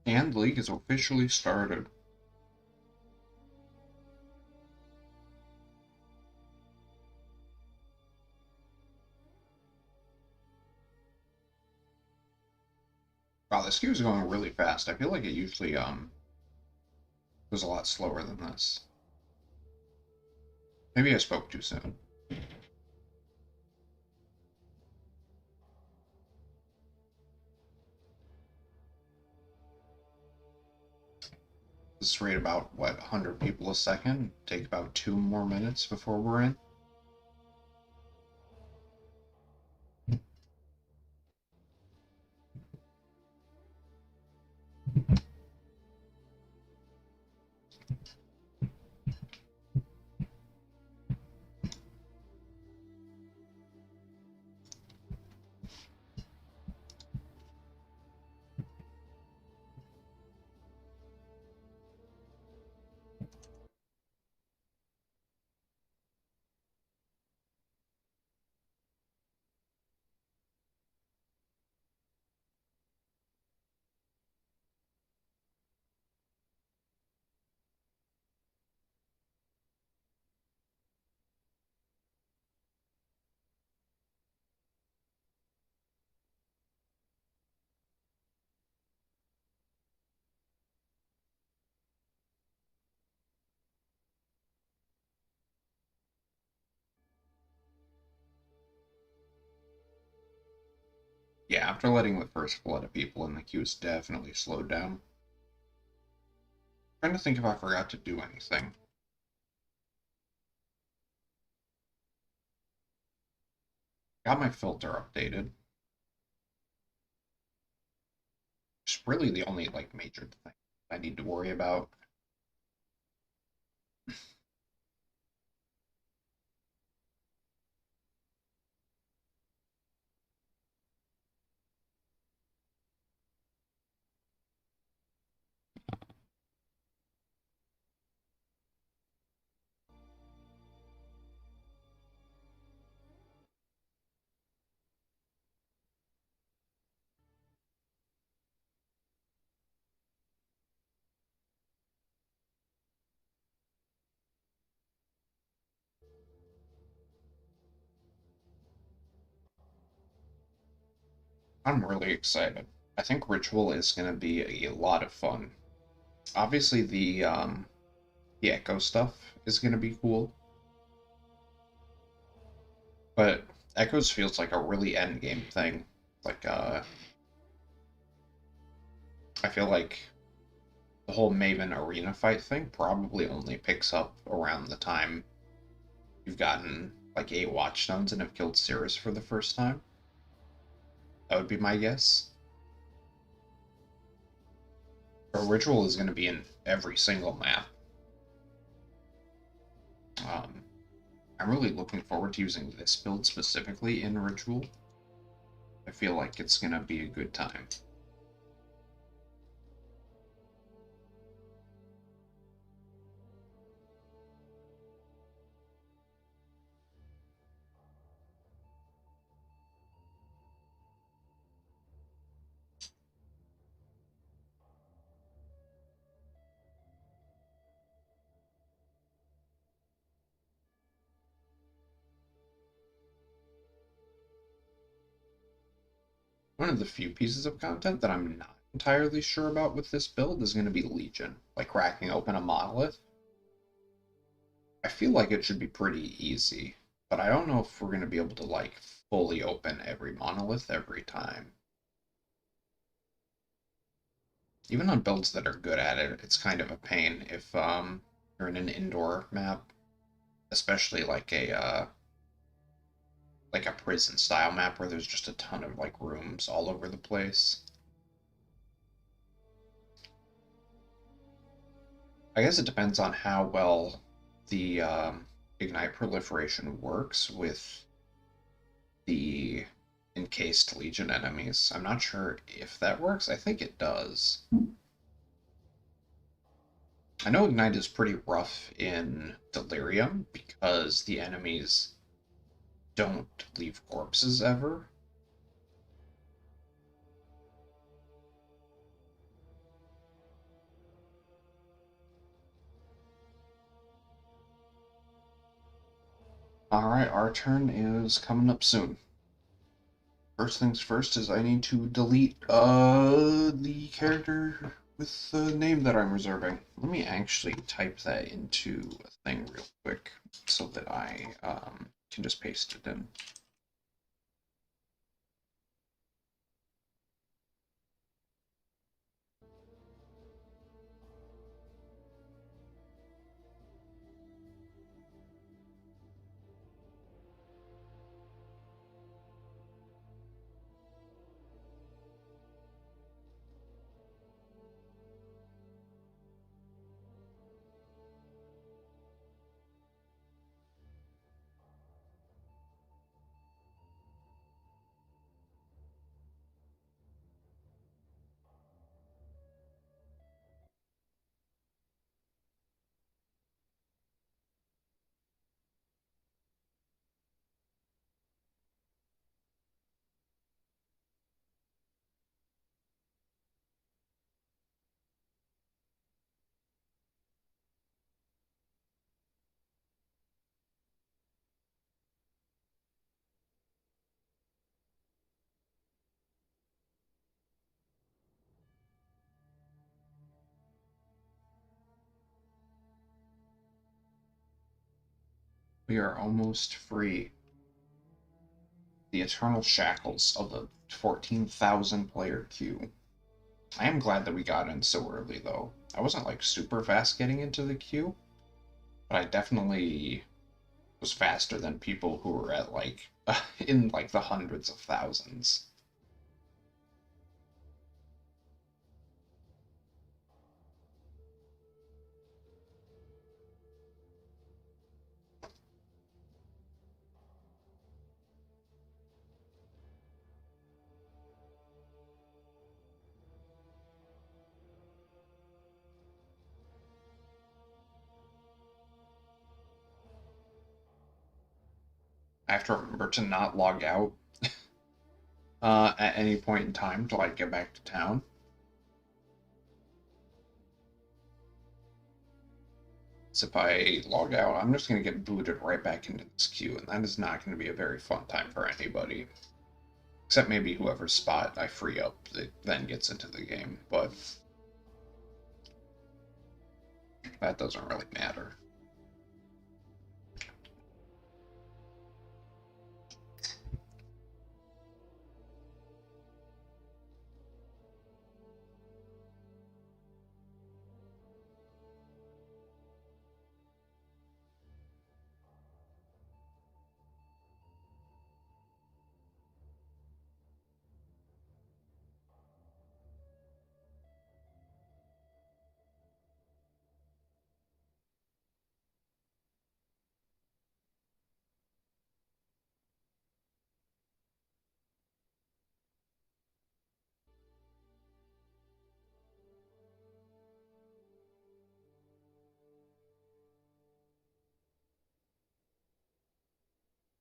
And League is officially started. Wow, this queue is going really fast. I feel like it usually goes a lot slower than this. Maybe I spoke too soon. This rate about, what, 100 people a second? Take about 2 more minutes before we're in. Yeah, after letting the first flood of people in the queue, it's definitely slowed down. Trying to think if I forgot to do anything. Got my filter updated. It's really the only like major thing I need to worry about. I'm really excited. I think Ritual is going to be a lot of fun. Obviously, the Echo stuff is going to be cool, but Echoes feels like a really end game thing. Like, I feel like the whole Maven arena fight thing probably only picks up around the time you've gotten like 8 Watchstones and have killed Cirrus for the first time. That would be my guess. But Ritual is going to be in every single map. Um, I'm really looking forward to using this build specifically in Ritual. I feel like it's going to be a good time. One of the few pieces of content that I'm not entirely sure about with this build is going to be Legion, like cracking open a monolith. I feel like it should be pretty easy, but I don't know if we're going to be able to like fully open every monolith every time. Even on builds that are good at it, it's kind of a pain if you're in an indoor map, especially like a prison style map where there's just a ton of like rooms all over the place. I guess it depends on how well the Ignite proliferation works with the encased Legion enemies. I'm not sure if that works. I think it does. I know Ignite is pretty rough in Delirium because the enemies don't leave corpses ever. Alright, our turn is coming up soon. First things first is I need to delete the character with the name that I'm reserving. Let me actually type that into a thing real quick so that I can just paste it in. We are almost free. the eternal shackles of the 14,000 player queue. I am glad that we got in so early, though. I wasn't like super fast getting into the queue, but I definitely was faster than people who were at like in like the hundreds of thousands. I have to remember to not log out at any point in time to like get back to town. So if I log out, I'm just going to get booted right back into this queue, and that is not going to be a very fun time for anybody. Except maybe whoever's spot I free up that then gets into the game, but that doesn't really matter.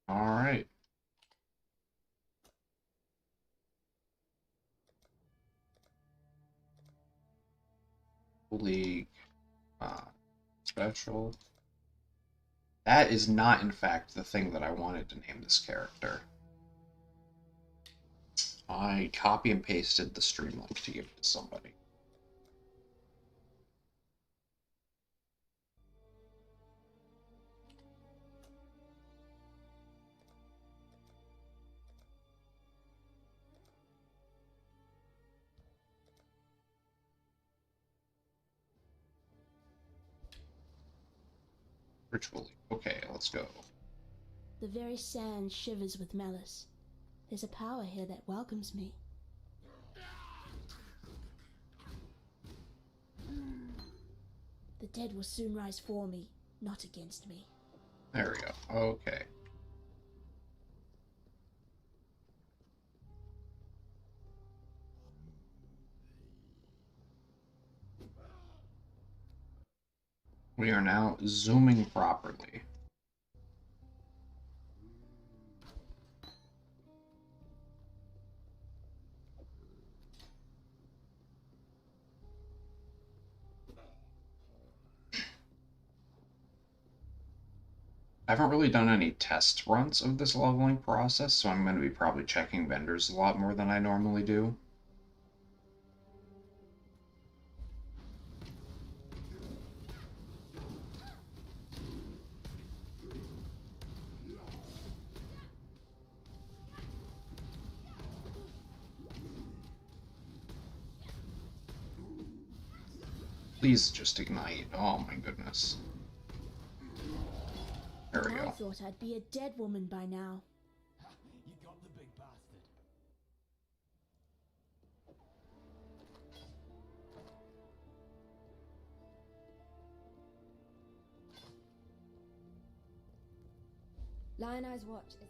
Alright. League special. That is not, in fact, the thing that I wanted to name this character. I copy and pasted the stream link to give it to somebody. Ritually. Okay, let's go. The very sand shivers with malice. There's a power here that welcomes me. The dead will soon rise for me, not against me. There we go. Okay. We are now zooming properly. I haven't really done any test runs of this leveling process, so I'm going to be probably checking vendors a lot more than I normally do. Please just ignite. Oh my goodness. There we go. I thought I'd be a dead woman by now. You got the big bastard. Lion Eye's watch is...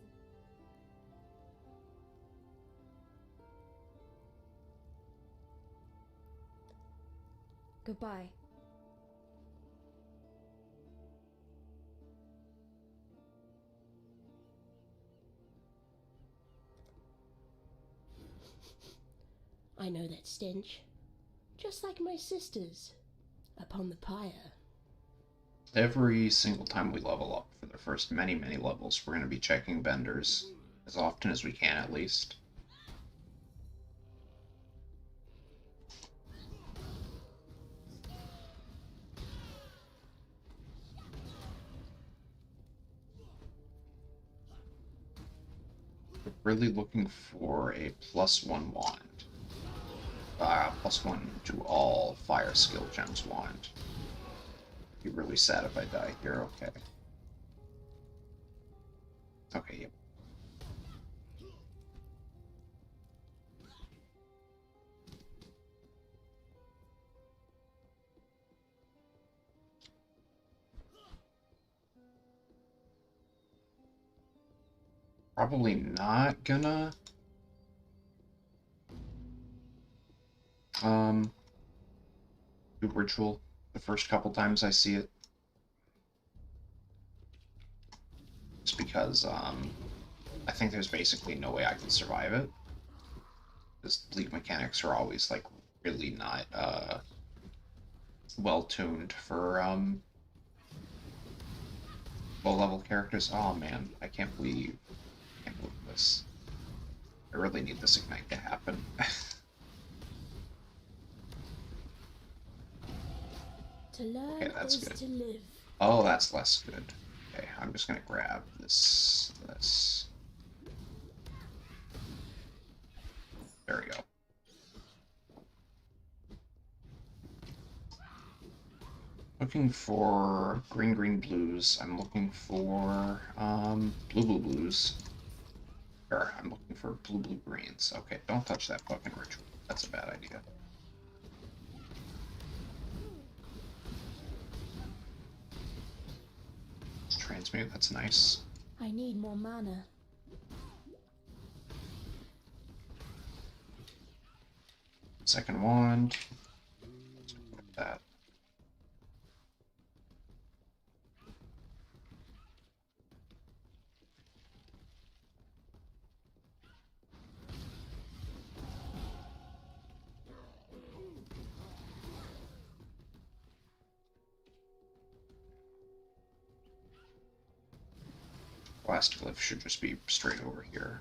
Goodbye. I know that stench. Just like my sisters. Upon the pyre. Every single time we level up for the first many, many levels, we're going to be checking vendors. As often as we can, at least. really looking for a +1 wand. +1 to all fire skill gems wand. Be really sad if I die here. Okay. Okay, yep. Probably not gonna do ritual the first couple times I see it. Just because I think there's basically no way I can survive it. Because league mechanics are always like really not well tuned for low level characters. Oh man, I can't believe this. I really need this ignite to happen. To learn Okay, that's is good. to live. Oh, that's less good. Okay, I'm just gonna grab this. There we go. Looking for green blues. I'm looking for blue blues. Or I'm looking for blue greens. Okay, don't touch that fucking ritual. That's a bad idea. Transmute, that's nice. I need more mana. Second wand. Like that. Last glyph should just be straight over here.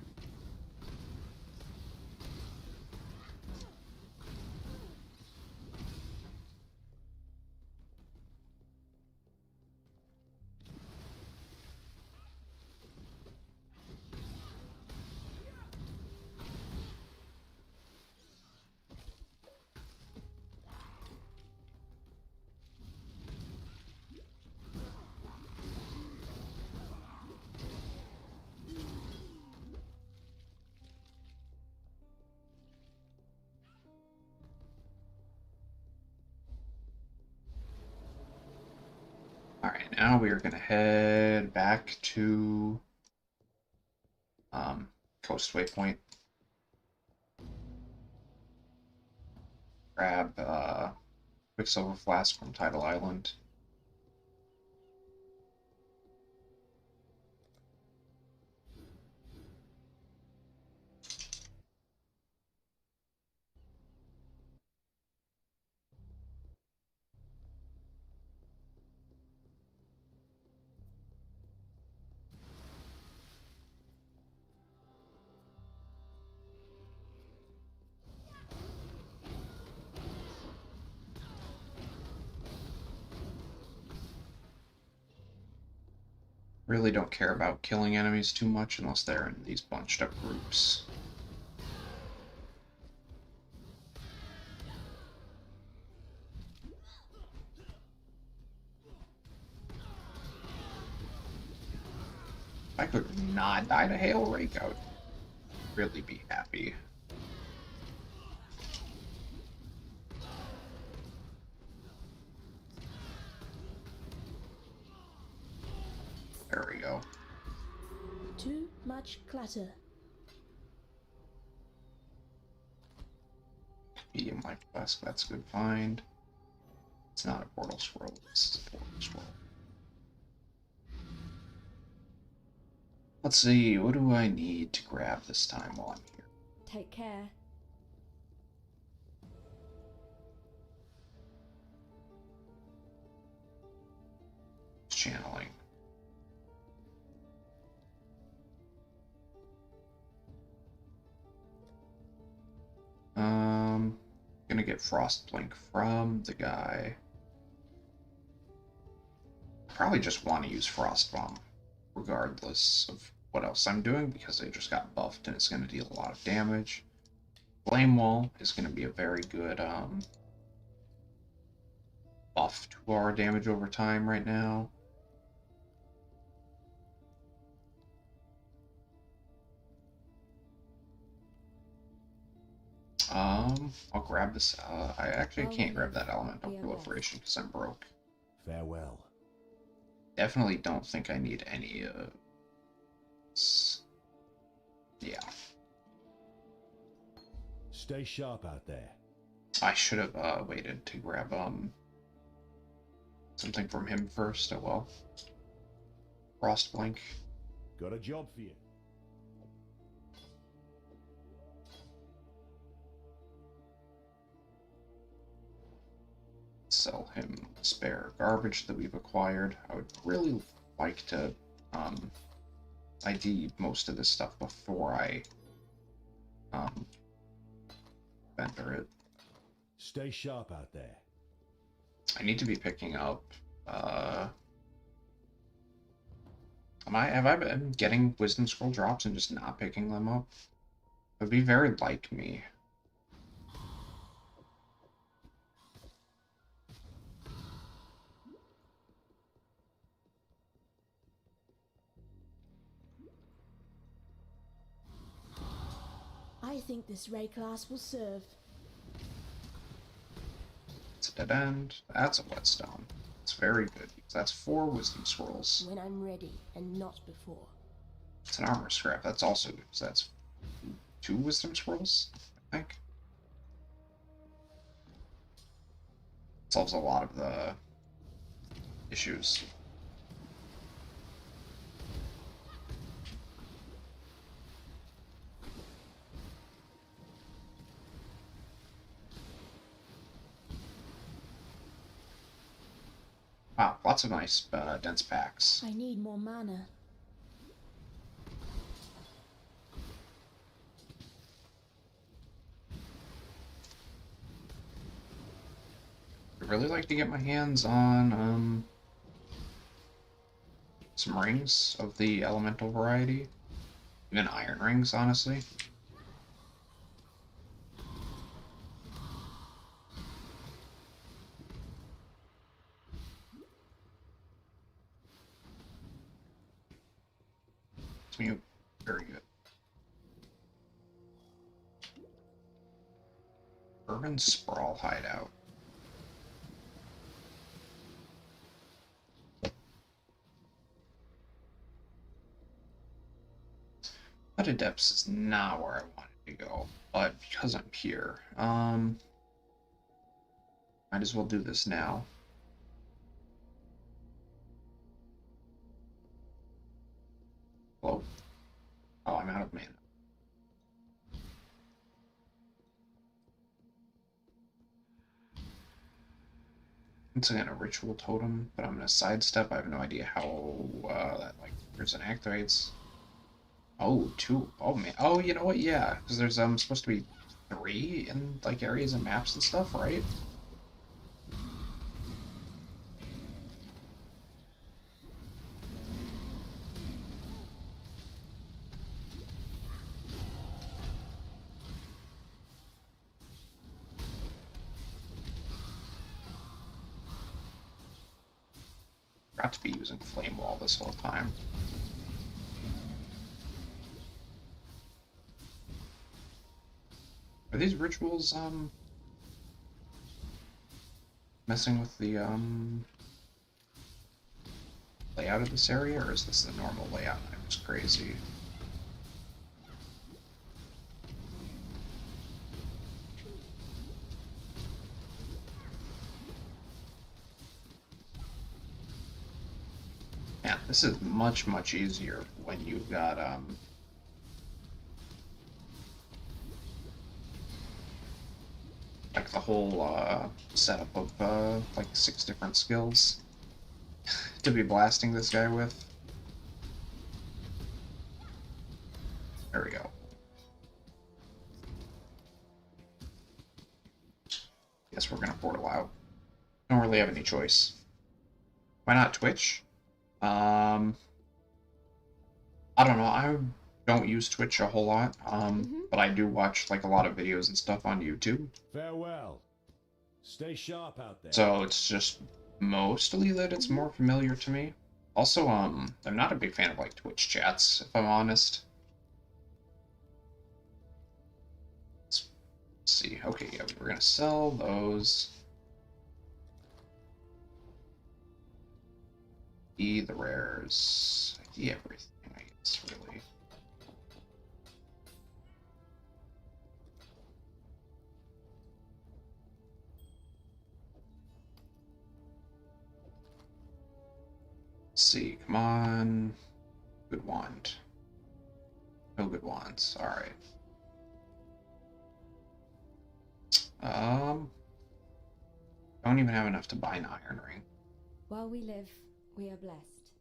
Alright, now we are going to head back to Coast Waypoint. Grab Quicksilver Flask from Tidal Island. Really don't care about killing enemies too much unless they're in these bunched up groups. If I could not die to Hail Rake, I would really be happy. There we go. Too much clutter. Medium life flask, that's a good find. It's not a portal scroll, it's a portal scroll. Let's see, what do I need to grab this time while I'm here? Take care. Channeling. Gonna get Frostblink from the guy. Probably just want to use Frost Bomb, regardless of what else I'm doing because they just got buffed and it's going to deal a lot of damage. Flame Wall is going to be a very good buff to our damage over time right now. I'll grab this. I actually can't grab that Elemental Proliferation because I'm broke. Farewell. Definitely don't think I need any, yeah. Stay sharp out there. I should have, waited to grab, something from him first. Oh well. Frostblink. Got a job for you. Sell him spare garbage that we've acquired. I would really like to ID most of this stuff before I vendor it. Stay sharp out there. I need to be picking up have I been getting wisdom scroll drops and just not picking them up? It would be very like me. I think this ray class will serve. It's a dead end. That's a whetstone. It's very good because that's 4 wisdom scrolls. When I'm ready, and not before. It's an armor scrap. That's also good because that's 2 wisdom scrolls, I think. Solves a lot of the issues. Wow, lots of nice dense packs. I need more mana. I'd really like to get my hands on some rings of the elemental variety. Even iron rings, honestly. Very good. Urban Sprawl Hideout. Flooded Depths is not where I wanted to go, but because I'm here, might as well do this now. Hello? Oh, I'm out of mana. Once again, a ritual totem, but I'm gonna sidestep. I have no idea how that like triggers and activates. Oh, 2. Oh man. Oh, you know what? Yeah, because there's supposed to be 3 in like areas and maps and stuff, right? Got to be using Flame Wall this whole time. Are these rituals messing with the layout of this area, or is this the normal layout? I'm just crazy. Yeah, this is much, much easier when you've got like the whole setup of like 6 different skills to be blasting this guy with. There we go. Guess we're gonna portal out. Don't really have any choice. Why not Twitch? I don't know. I don't use Twitch a whole lot, Mm-hmm. but I do watch like a lot of videos and stuff on YouTube. Farewell. Stay sharp out there. So it's just mostly that it's more familiar to me. Also, I'm not a big fan of like Twitch chats, if I'm honest. Let's see. Okay, yeah, we're gonna sell those. The rares. Everything, I guess, really. Let's see, come on. Good wand. No good wands. Alright. Don't even have enough to buy an iron ring. While we live, we are blessed.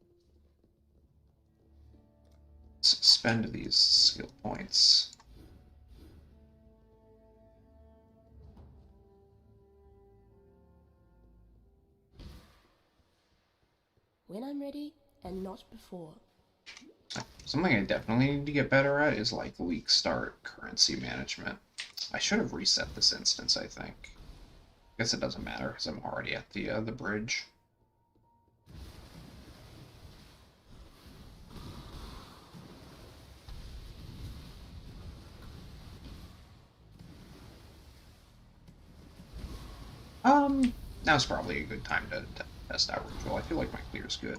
Let's spend these skill points. When I'm ready, and not before. Something I definitely need to get better at is like leak start currency management. I should have reset this instance, I think. Guess it doesn't matter because I'm already at the bridge. Now's probably a good time to test out ritual. I feel like my clear's good.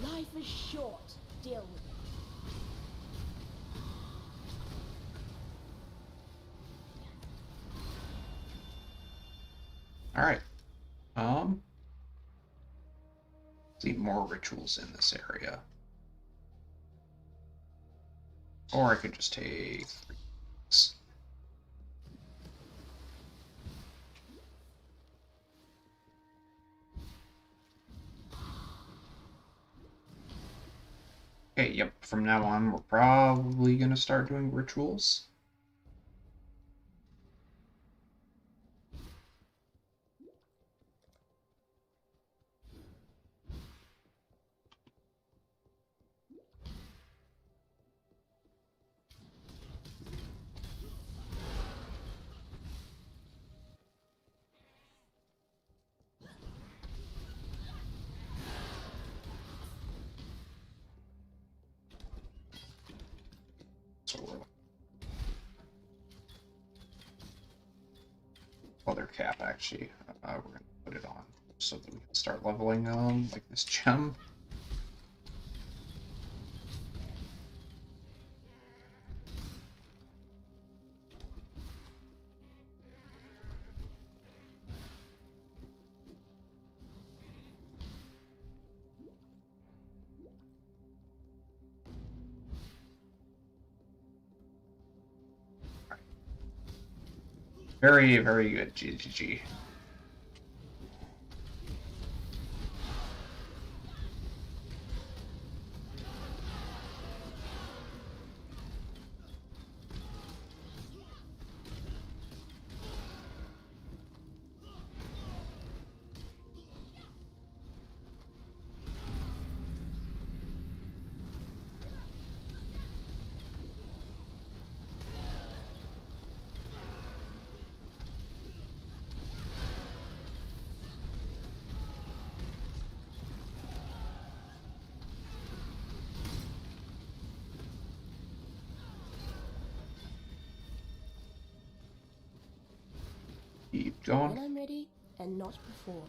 Life is short. Deal with it. Alright. See more rituals in this area. Or I could just take 3 weeks. Okay, yep, from now on we're probably gonna start doing rituals. So we're other cap actually. We're gonna put it on so that we can start leveling like this gem. Very, very good, GGG. Keep going. When I'm ready, and not before.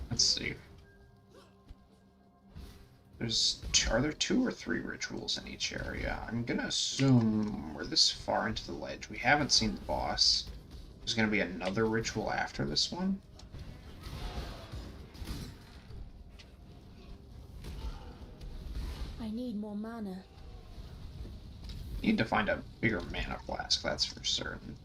Let's see. Are there 2 or 3 rituals in each area? I'm gonna assume we're this far into the ledge. We haven't seen the boss. There's gonna be another ritual after this one. I need more mana. Need to find a bigger mana flask, that's for certain.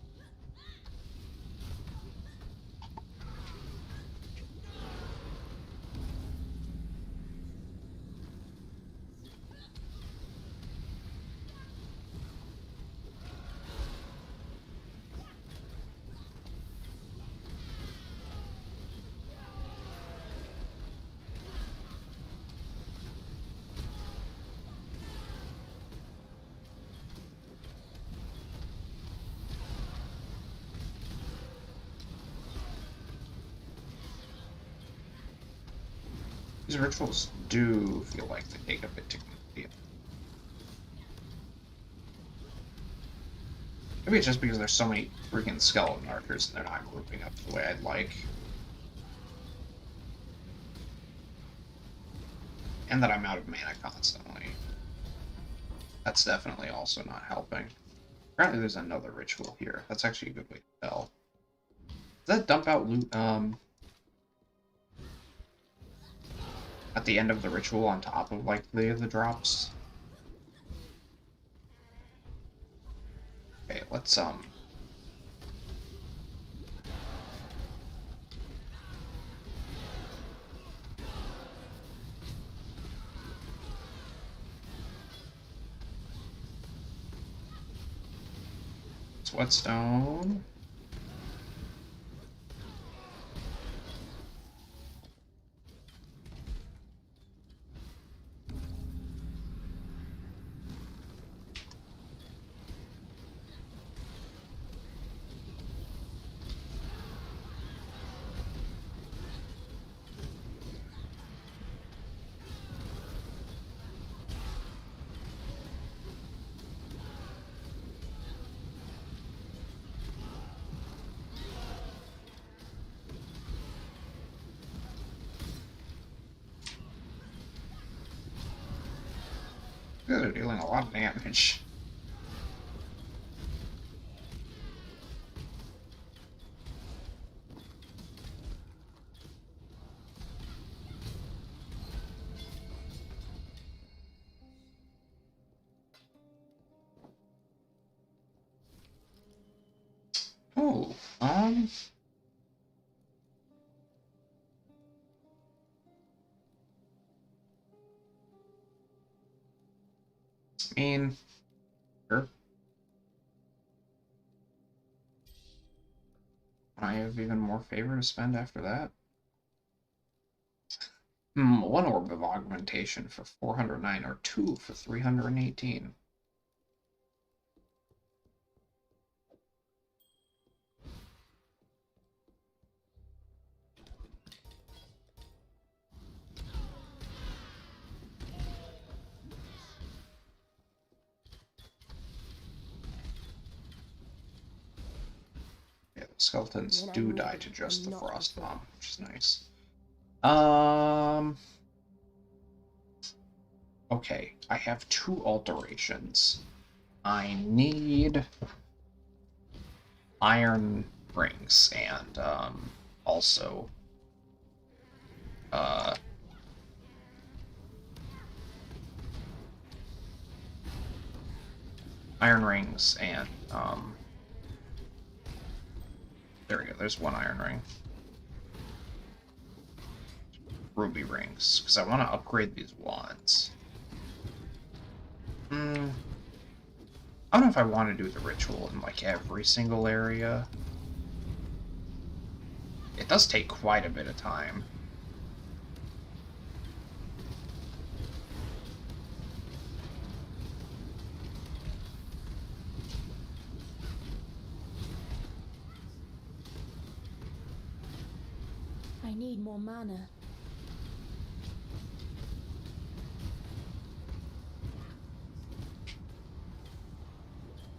These rituals do feel like they take a bit to complete. Maybe it's just because there's so many freaking skeleton markers and they're not grouping up the way I'd like. And that I'm out of mana constantly. That's definitely also not helping. Apparently there's another ritual here. That's actually a good way to tell. Does that dump out loot, at the end of the ritual on top of, like, the drops? Okay, let's, Whetstone. They're dealing a lot of damage. Oh, I mean, sure. I have even more favor to spend after that. One orb of augmentation for 409, or two for 318. Yeah, the skeletons do die to just the frost bomb, which is nice. Okay, I have two alterations. I need iron rings and also iron rings and there we go, there's one iron ring. Ruby rings, because I want to upgrade these wands. I don't know if I want to do the ritual in like every single area. It does take quite a bit of time. I need more mana.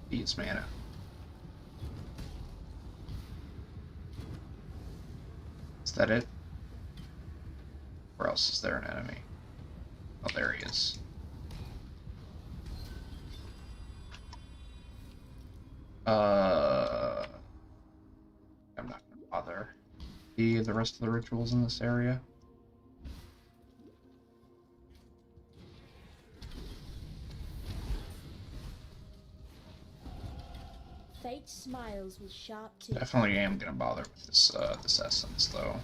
Needs mana. Is that it? Where else is there an enemy? Oh, there he is. I'm not gonna bother. The rest of the rituals in this area. Fate smiles with sharp teeth. Definitely am gonna bother with this this essence though.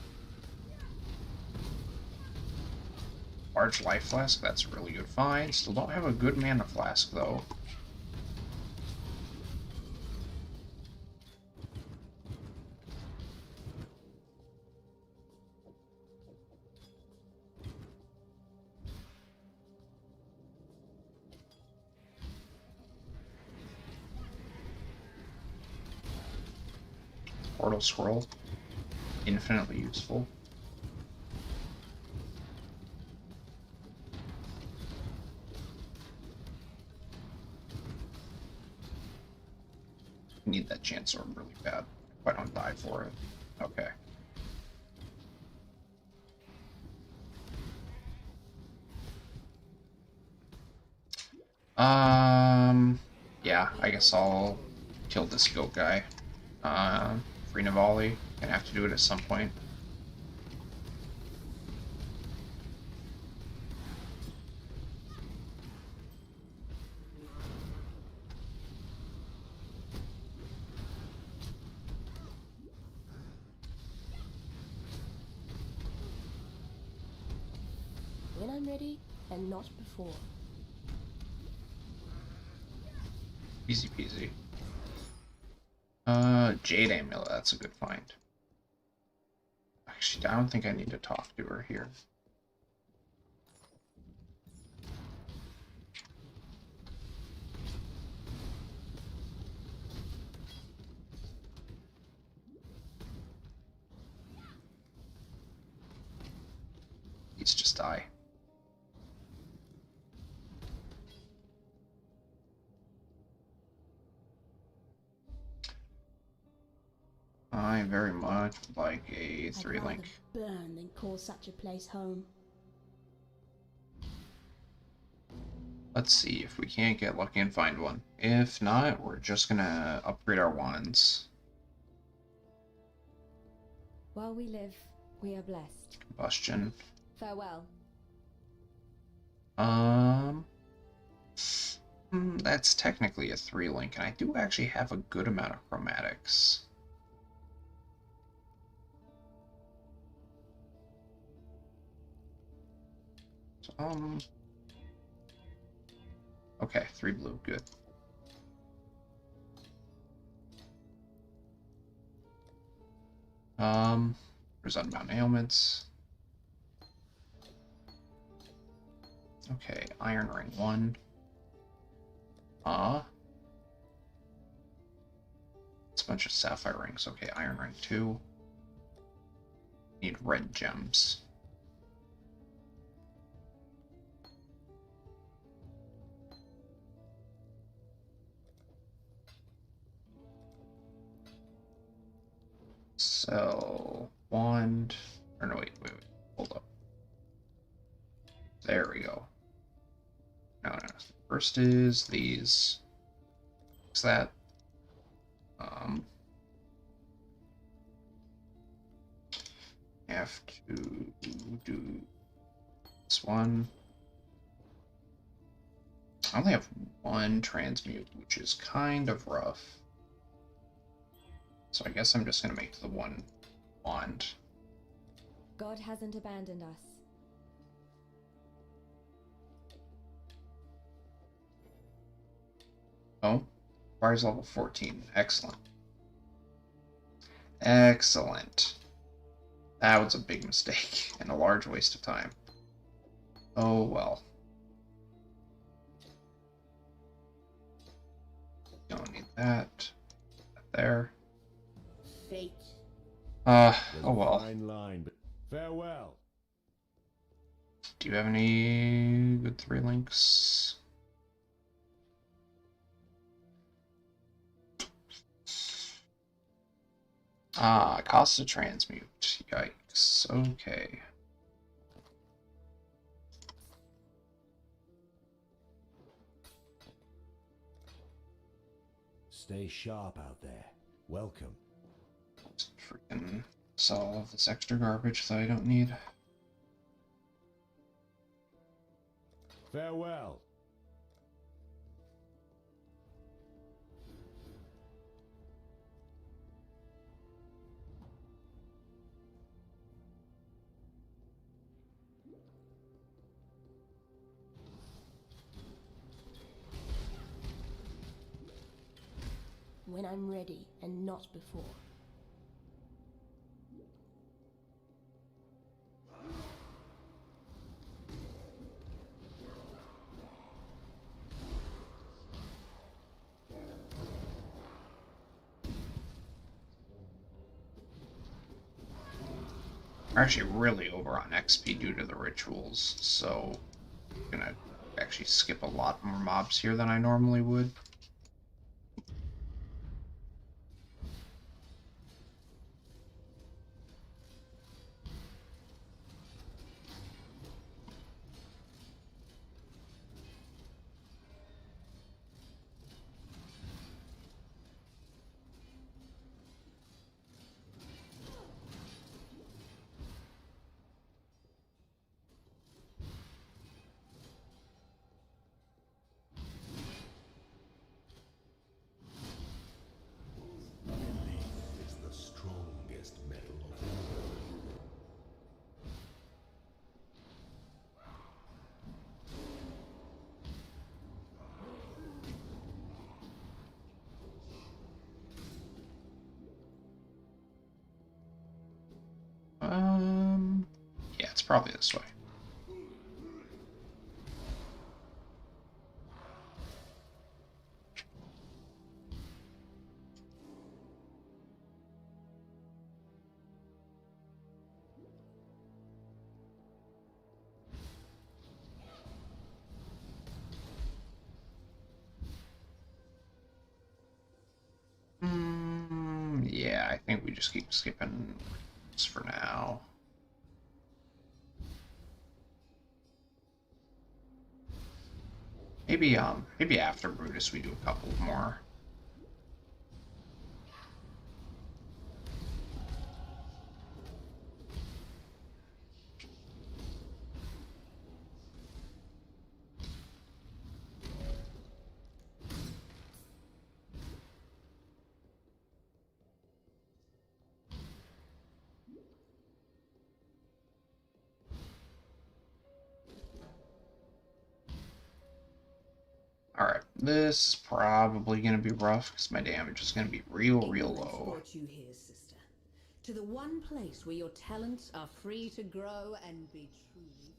Large life flask, that's a really good find. Still don't have a good mana flask though. Portal scroll, infinitely useful. Need that chance sword really bad. If I don't die for it. Okay. Yeah, I guess I'll kill this goat guy. Free Navali. Gonna have to do it at some point. When I'm ready, and not before. Easy peasy. Jade Amulet, that's a good find. Actually, I don't think I need to talk to her here. Please just die. I very much would like a I'd 3-link. rather burn than call such a place home. Let's see if we can't get lucky and find one. If not, we're just gonna upgrade our wands. While we live, we are blessed. Combustion. Farewell. That's technically a 3-link, and I do actually have a good amount of chromatics. So, okay, 3 blue, good. There's unbound ailments. Okay, Iron Ring 1. It's a bunch of sapphire rings. Okay, Iron Ring 2. Need red gems. So, wand. Or no, wait. Hold up. There we go. No. First is these. What's that? Have to do this one. I only have one transmute, which is kind of rough. So I guess I'm just gonna make the one wand. God hasn't abandoned us. Oh, requires level 14. Excellent. Excellent. That was a big mistake and a large waste of time. Oh well. Don't need that. There. Fate. Oh There's a well. fine line, but farewell. Do you have any good 3-links? Cost to transmute. Yikes. Okay. Stay sharp out there. Welcome. Let's freaking solve this extra garbage that I don't need. Farewell. When I'm ready and not before. We're actually really over on XP due to the rituals, so I'm gonna actually skip a lot more mobs here than I normally would. Belief is the strongest metal of all. Yeah, it's probably this way. Yeah, I think we just keep skipping this for now. Maybe after Brutus we do a couple more. Alright, this is probably going to be rough because my damage is going to be real low. Brought you here, sister, to the one place where your talents are free to grow and be truly.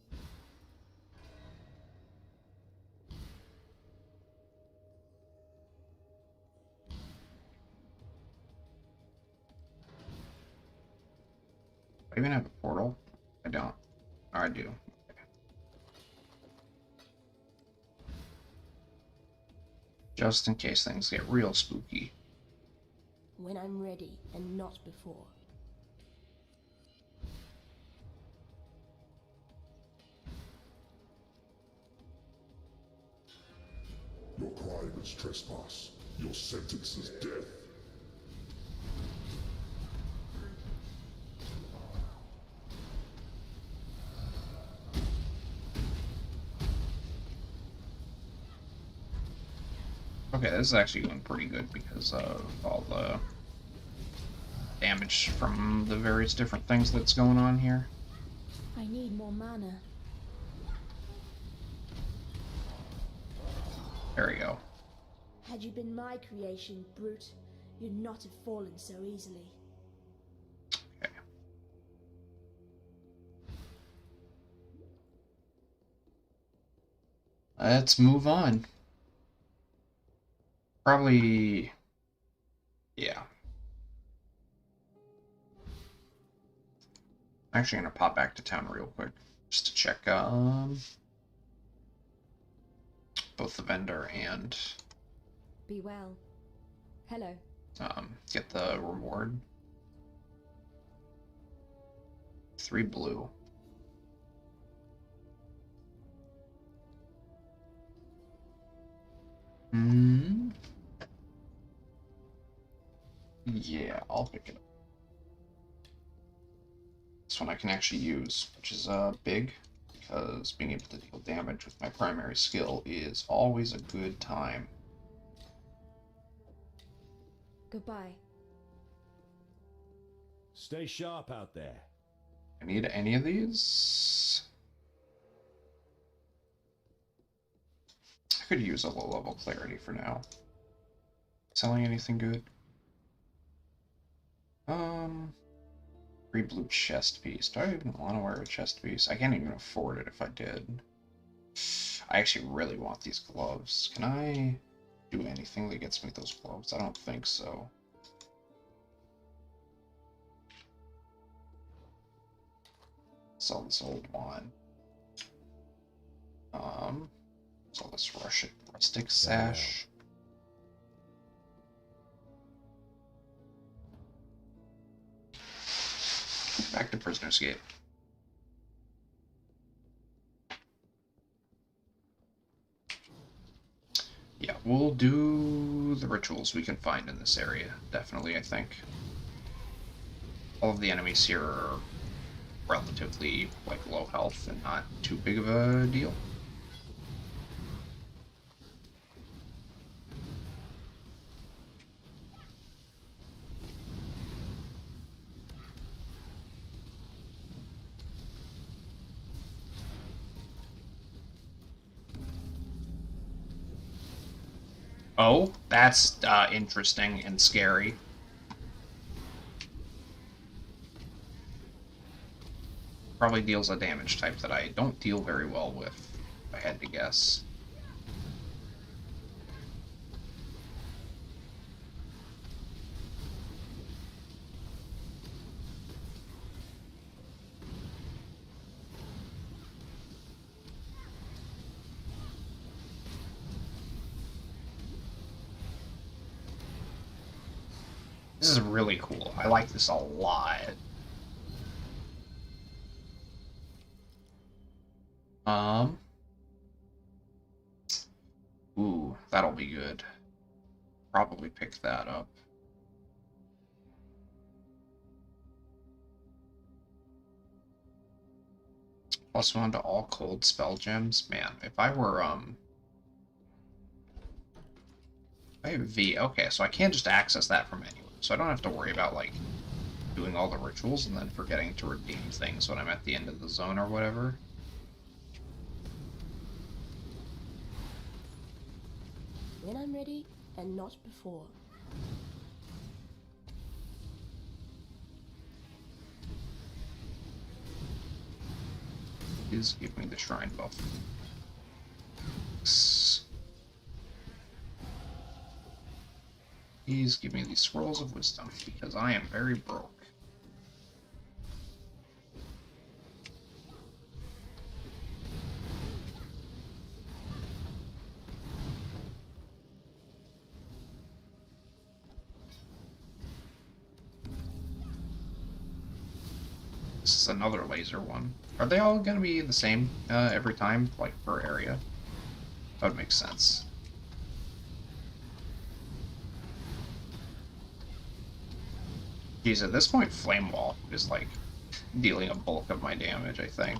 Do I even have a portal? I don't. Or I do. Just in case things get real spooky. When I'm ready and not before. Your crime is trespass. Your sentence is death. Okay, this is actually going pretty good because of all the damage from the various different things that's going on here. I need more mana. There we go. Had you been my creation, Brute, you'd not have fallen so easily. Okay. Let's move on. Probably... yeah. I'm actually going to pop back to town real quick just to check both the vendor and Be well. Hello. get the reward. 3 blue. Yeah, I'll pick it up. This one I can actually use, which is big, because being able to deal damage with my primary skill is always a good time. Goodbye. Stay sharp out there. I need any of these. I could use a low-level clarity for now. Selling anything good? Free blue chest piece. Do I even want to wear a chest piece? I can't even afford it if I did. I actually really want these gloves. Can I do anything that gets me those gloves? I don't think so. Sell this old one. Sell this rustic sash. Back to Prisoner's Gate. Yeah, we'll do the rituals we can find in this area. Definitely, I think. All of the enemies here are relatively, like, low health and not too big of a deal. Oh, that's interesting and scary. Probably deals a damage type that I don't deal very well with, if I had to guess. This is really cool. I like this a lot. Ooh, that'll be good. Probably pick that up. +1 to all cold spell gems. Man, if I were, I have V. Okay, so I can just access that from anywhere. So I don't have to worry about, like, doing all the rituals and then forgetting to redeem things when I'm at the end of the zone or whatever. When I'm ready, and not before. Please give me the shrine buff. Please give me these scrolls of wisdom, because I am very broke. This is another laser one. Are they all going to be the same every time, like per area? That would make sense. Geez, at this point, Flame Wall is like dealing a bulk of my damage, I think.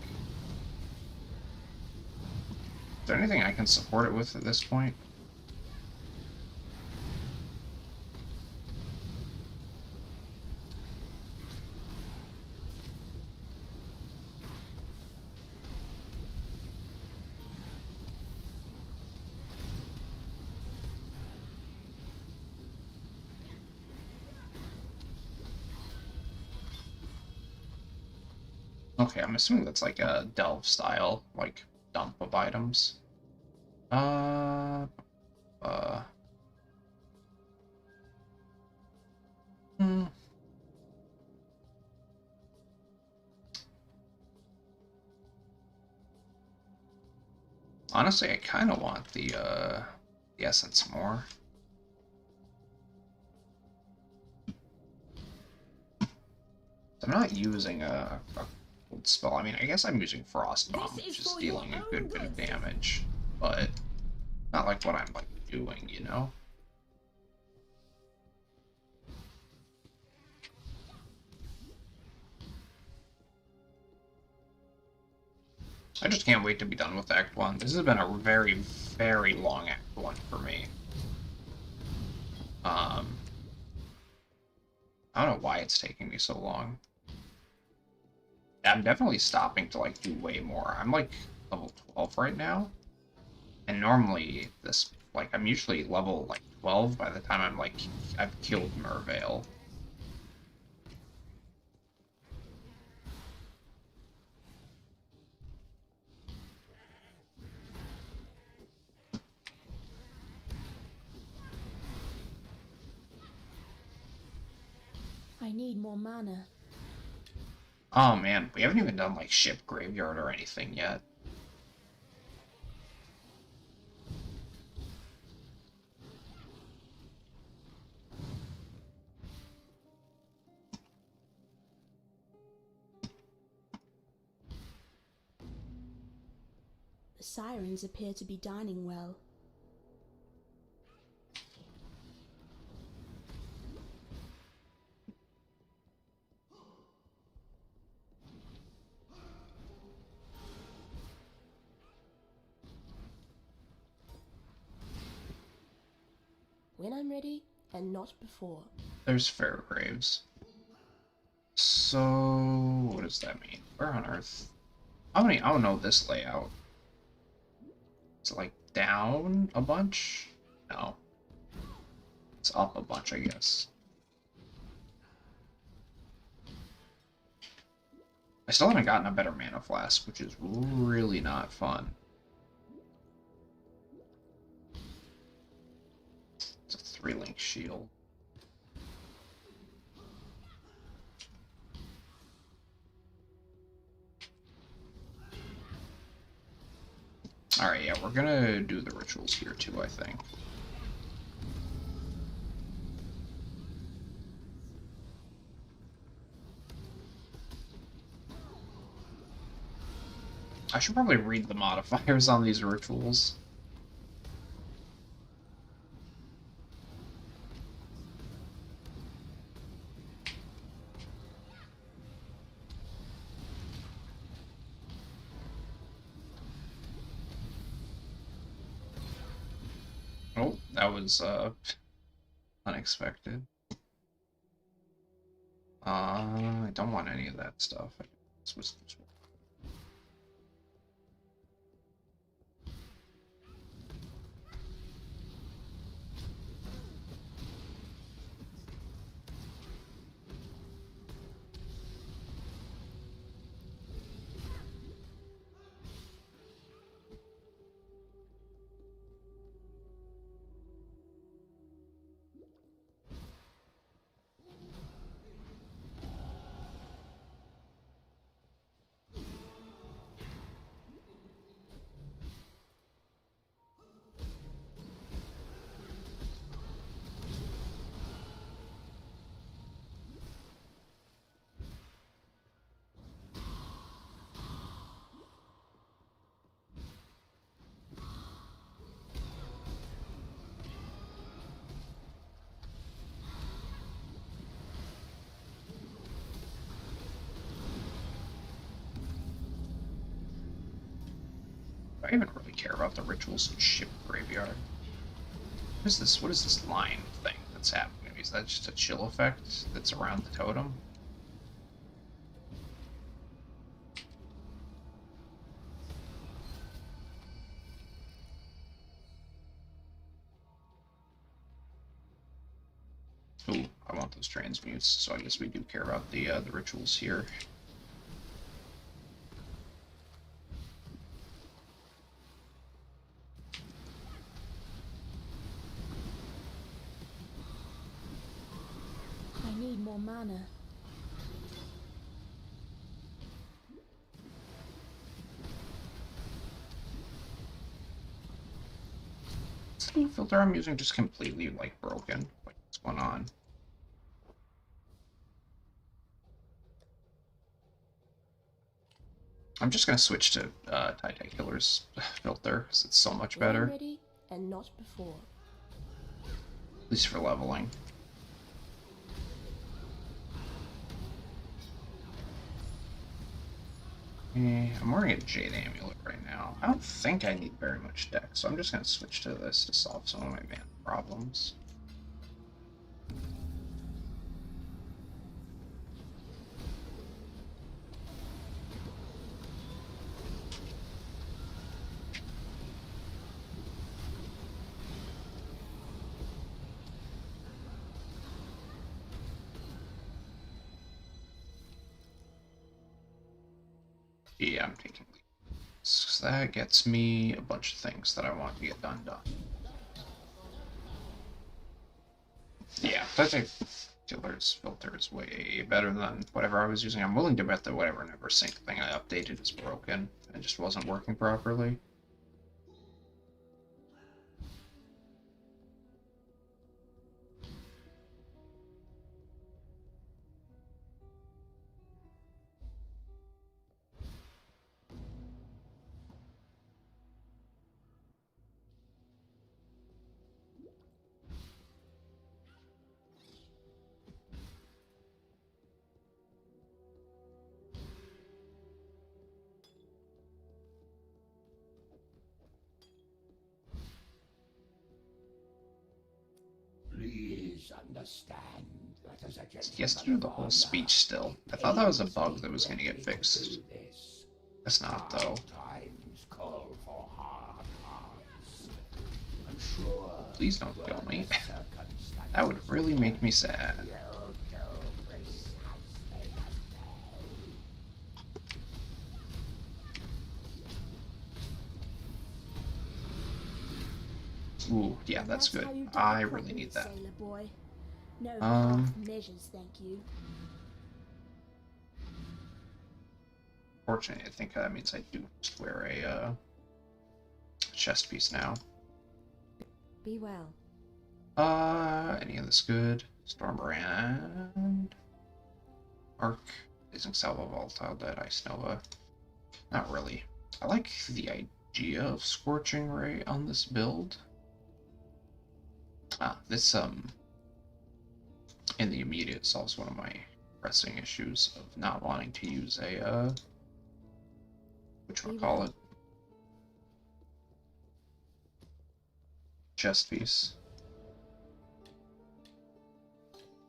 Is there anything I can support it with at this point? Okay, I'm assuming that's like a delve style, like dump of items. Uh, hmm. Honestly, I kind of want the essence more. I'm not using a cold spell. I mean, I guess I'm using Frost Bomb, which is dealing a good bit of damage, but not like what I'm like doing, you know? I just can't wait to be done with Act 1. This has been a very, very long Act 1 for me. I don't know why it's taking me so long. I'm definitely stopping to, like, do way more. I'm, like, level 12 right now. And normally, this like, I'm usually level, like, 12 by the time I'm, like, I've killed Merveil. I need more mana. Oh man, we haven't even done like ship graveyard or anything yet. The sirens appear to be dining well. When I'm ready, and not before. There's Fairgraves. So what does that mean? Where on earth? I don't know this layout. Is it like down a bunch? No. It's up a bunch, I guess. I still haven't gotten a better mana flask, which is really not fun. It's a 3-link shield. Alright, yeah, we're gonna do the rituals here too, I think. I should probably read the modifiers on these rituals. Oh, that was unexpected. I don't want any of that stuff. This was I even really care about the rituals and ship graveyard. What is this? What is this line thing that's happening? Is that just a chill effect that's around the totem? Ooh, I want those transmutes, so I guess we do care about the rituals here. I need more mana. Is the filter I'm using just completely, like, broken? Like, what's going on? I'm just gonna switch to TIE Killer's filter, because it's so much When I'm better. ready, and not before. At least for leveling. I'm wearing a Jade Amulet right now. I don't think I need very much deck, so I'm just going to switch to this to solve some of my mana problems. Yeah, I'm taking leave. So that gets me a bunch of things that I want to get done. Yeah, I think Killer's filter is way better than whatever I was using. I'm willing to bet that whatever never sync thing I updated is broken. It just wasn't working properly. Please understand that as a He has to gentleman do the of whole honor, speech still. I it thought that was a pains bug me that was going to get greatly fixed. do this. That's not, though. Hard times call for hard hearts. I'm sure Please don't kill me. circumstances That would really make me sad. will do precisely as Ooh, yeah, And that's how good. you do I it really properly, need that. Sailor boy. No Um, half measures, thank you. Fortunately, I think that means I do just wear a chest piece now. Be well. Any of this good? Stormbrand, Arc, Blazing Salvo, Volatile Dead, Ice Nova. Not really. I like the idea of Scorching Ray on this build. This in the immediate solves one of my pressing issues of not wanting to use a whatchamacallit, chest piece.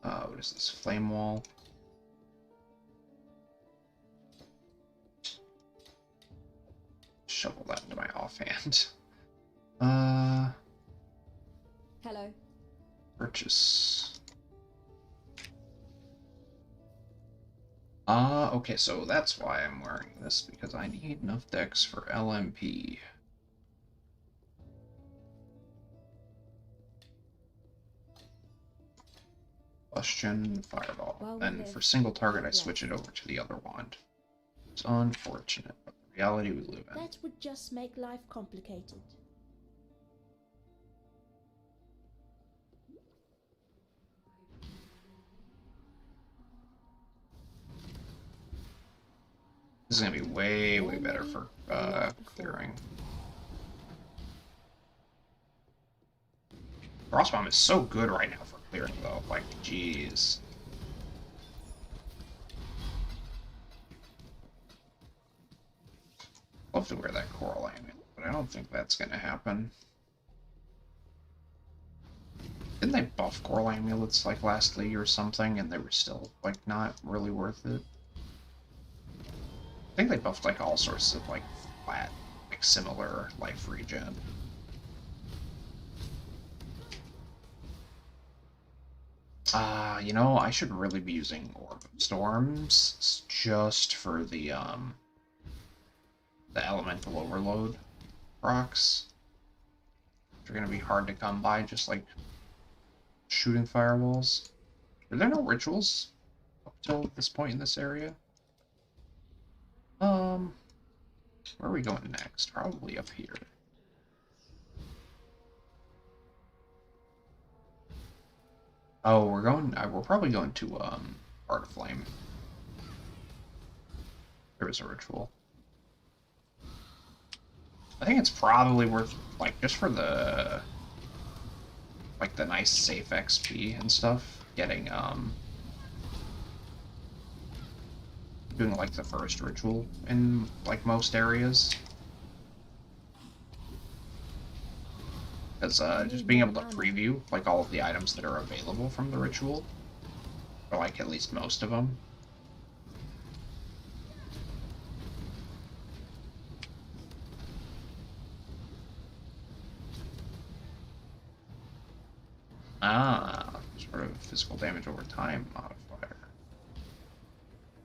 What is this? Flame Wall. Shovel that into my offhand. Hello. Purchase. Okay, so that's why I'm wearing this, because I need enough decks for LMP. Question, Fireball. Well, Then live. for single target, I Yes. switch it over to the other wand. It's unfortunate, but the reality we live in. That would just make life complicated. This is gonna be way, way better for clearing. Frostbomb is so good right now for clearing, though. Like, jeez. Love to wear that coral amulet, but I don't think that's gonna happen. Didn't they buff coral amulets like last league or something, and they were still like not really worth it? I think they buffed like all sorts of like flat, like similar life regen. You know, I should really be using Orb of Storms just for the Elemental Overload procs. They're gonna be hard to come by, just like shooting fireballs. Are there no rituals up till this point in this area? Where are we going next? Probably up here. Oh, we're probably going to, Art of Flame. There was a ritual. I think it's probably worth, like, just for the, like, the nice safe XP and stuff, getting, doing, like, the first ritual in, like, most areas. Because, just being able to preview, like, all of the items that are available from the ritual, or, like, at least most of them. Sort of physical damage over time modifier.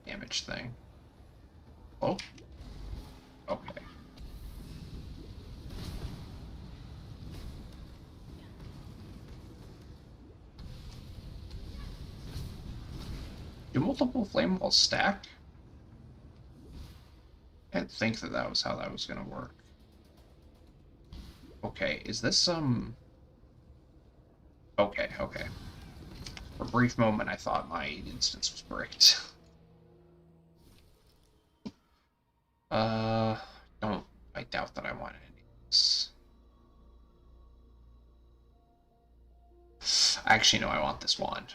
Damage thing. Oh. Okay. Do multiple flame walls stack? I didn't think that that was how that was gonna work. Okay, is this some... Okay, okay. For a brief moment, I thought my instance was bricked. Don't... I doubt that I want any of this. Actually, no, I want this wand.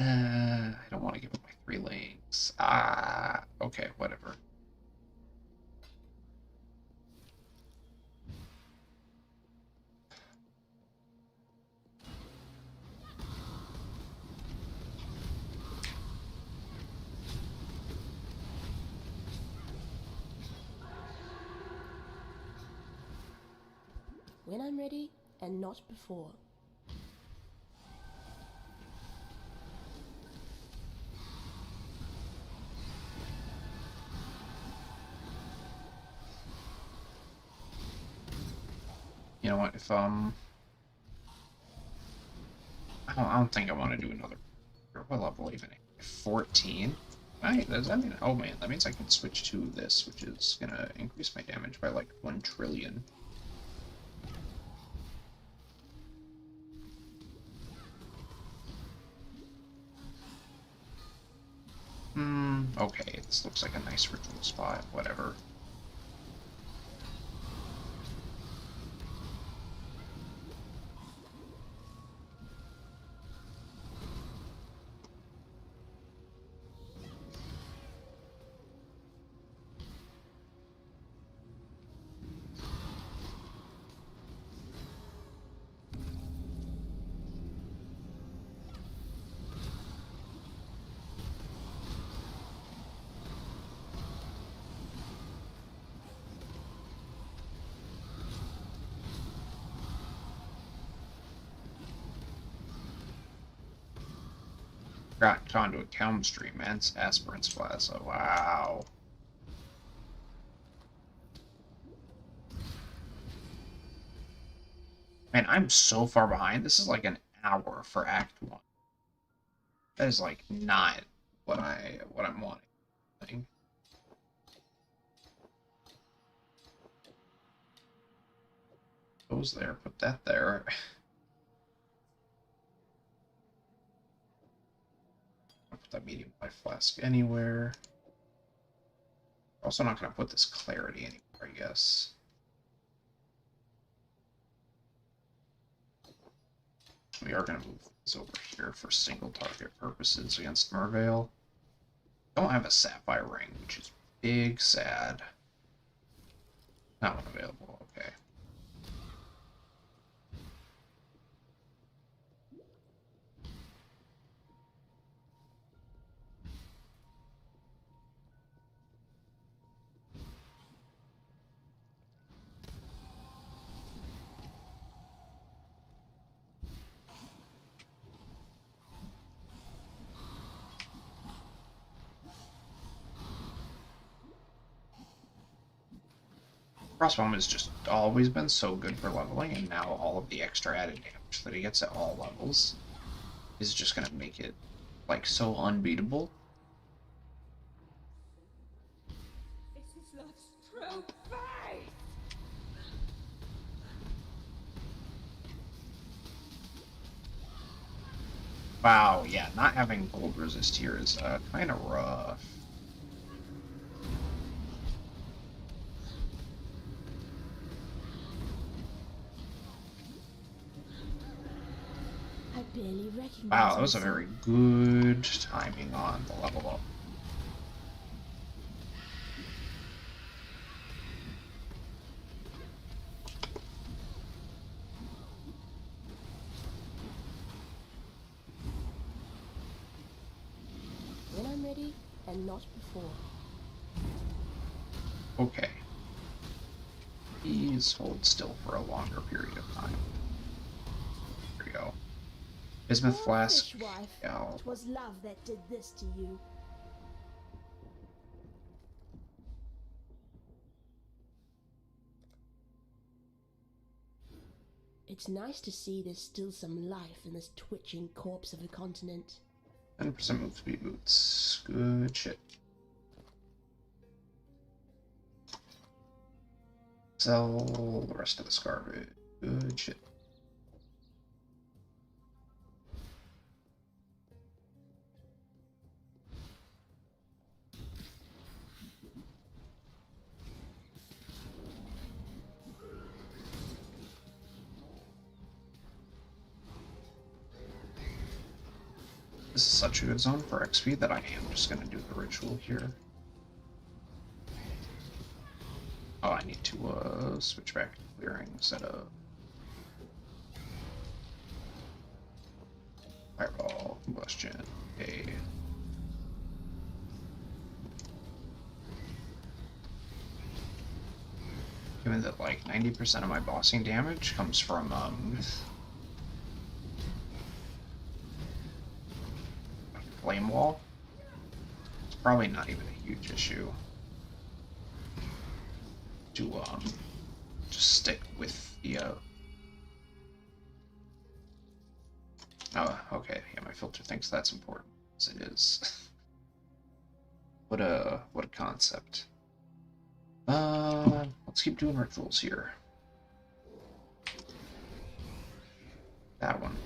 I don't want to give up my 3 lanes. Ah, okay, whatever. When I'm ready, and not before. You know what, if, I don't think I want to do another... What level even? 14? Right, does that mean... Oh man, that means I can switch to this, which is gonna increase my damage by like 1 trillion. Okay, this looks like a nice ritual spot, whatever. Got Conduit Calm Stream and Aspirant's Plaza. Wow. Man, I'm so far behind. This is like an hour for Act 1. That is like not what I'm wanting. Goes there, put that there. I'll put that medium life flask anywhere. Also not gonna put this clarity anywhere, I guess. We are gonna move this over here for single target purposes against Merveil. Don't have a sapphire ring, which is big sad. Not one available, okay. Crossbowman has just always been so good for leveling, and now all of the extra added damage that he gets at all levels is just gonna make it, like, so unbeatable. It is not true faith! Wow, yeah, not having gold resist here is kind of rough. I barely recognize Wow, that was a myself. very good timing on the level up. When I'm ready, and not before. Okay. Please hold still for a longer period of time. There we go. Bismuth Poor flask. fishwife. Yeah, It was love that did this to you. It's nice to see there's still some life in this twitching corpse of a continent. 10% move speed boots. Good shit. Sell the rest of this garbage. Good shit. This is such a good zone for XP that I am just going to do the ritual here. Oh, I need to switch back to clearing instead of fireball, combustion. Okay. Given that like 90% of my bossing damage comes from flame wall, it's probably not even a huge issue to just stick with the oh, okay, yeah, my filter thinks that's important, as it is. What a concept. Let's keep doing rituals here. That one.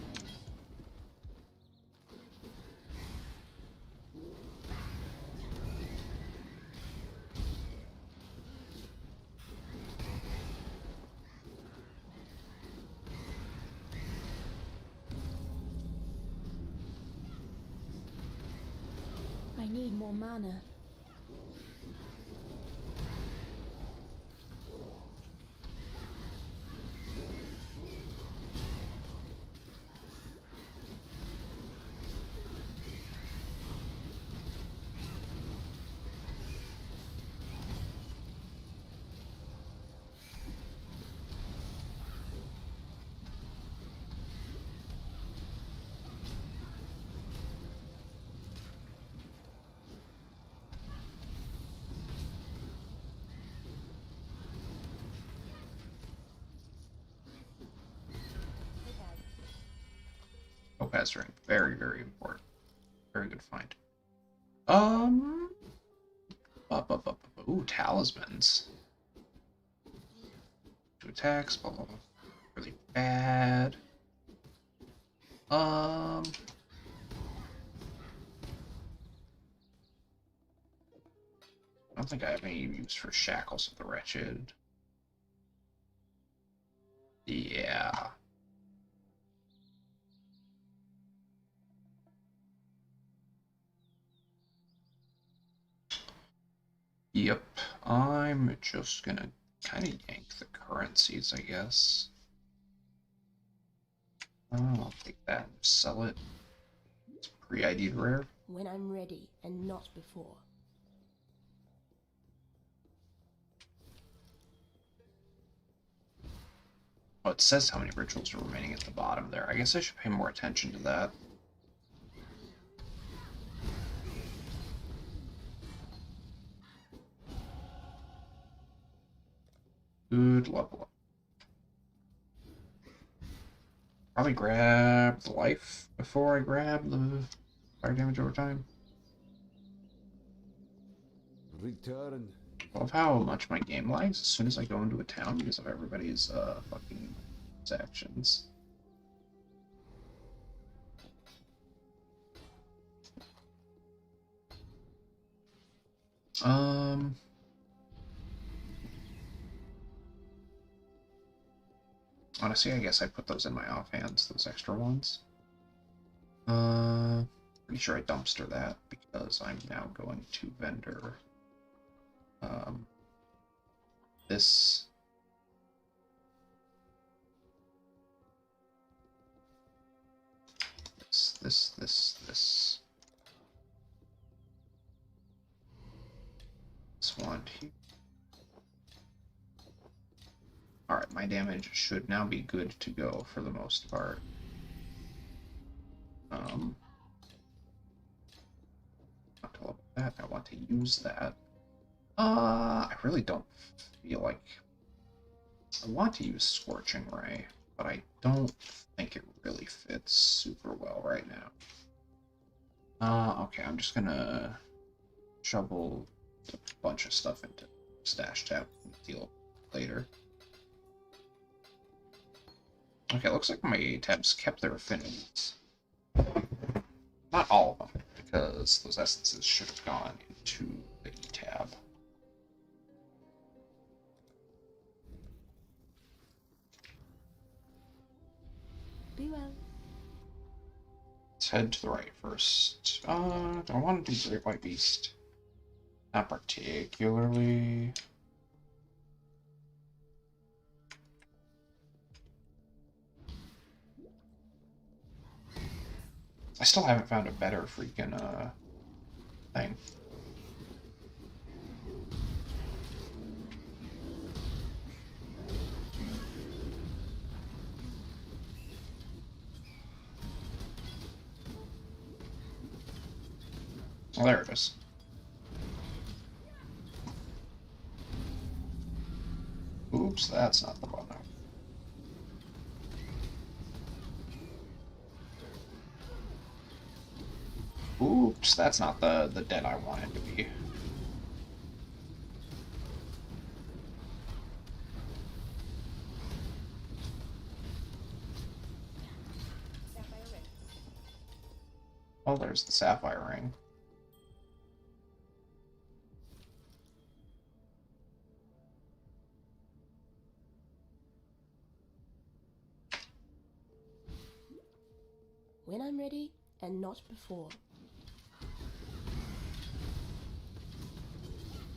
I need more mana. Topaz ring, very, very important. Very good find. Ooh, talismans. 2 attacks, blah, blah, blah. Really bad. I don't think I have any use for Shackles of the Wretched. Yeah. Yep, I'm just gonna kind of yank the currencies, I guess. I'll take that and sell it. It's pre-ID'd rare. When I'm ready, and not before. Oh, it says how many rituals are remaining at the bottom there. I guess I should pay more attention to that. Good level up. Probably grab the life before I grab the fire damage over time. Return. I love how much my game lags as soon as I go into a town because of everybody's fucking actions. Honestly, I guess I put those in my offhands, those extra ones. Pretty sure I dumpster that because I'm now going to vendor this. This one here. Alright, my damage should now be good to go for the most part. Not to level that, I want to use that. I really don't feel like I want to use Scorching Ray, but I don't think it really fits super well right now. Okay, I'm just gonna shovel a bunch of stuff into stash tab and deal later. Okay, looks like my tabs kept their affinities. Not all of them, because those essences should have gone into the E tab. Be well. Let's head to the right first. Do I want to do Great White Beast? Not particularly. I still haven't found a better freaking thing. Oh, there it is. Oops, that's not the one. Oops, that's not the dead I wanted to be. Oh, there's the sapphire ring. When I'm ready, and not before.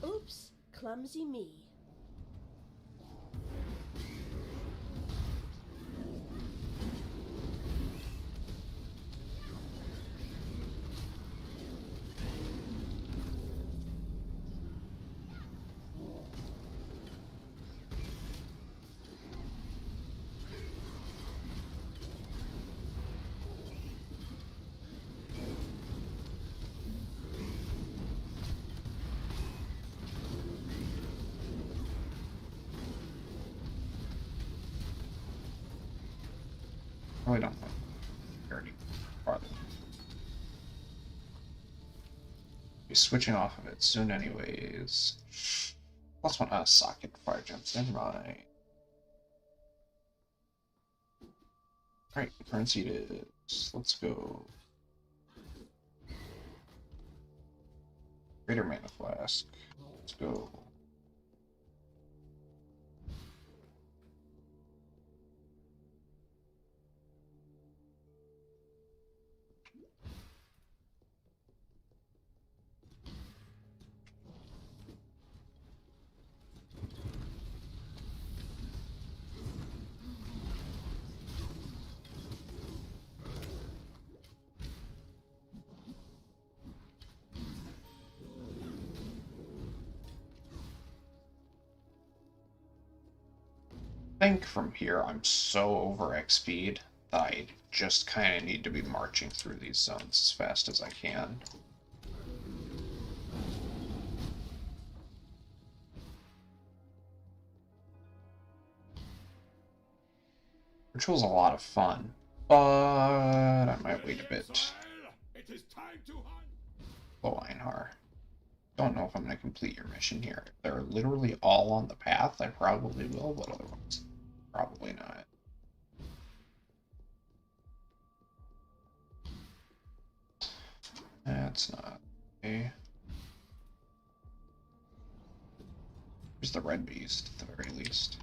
Oops, clumsy me. Really don't want to any farther. Be switching off of it soon anyways. Plus one socket fire gems in my. Alright, currency it is. Let's go. Greater mana flask. Let's go. I think from here I'm so over XP'd that I just kind of need to be marching through these zones as fast as I can. Ritual's a lot of fun, but I might wait a bit. It is time to hunt. Oh, Einhar. Don't know if I'm going to complete your mission here. If they're literally all on the path, I probably will, but otherwise, probably not. That's not okay. Here's the red beast, at the very least.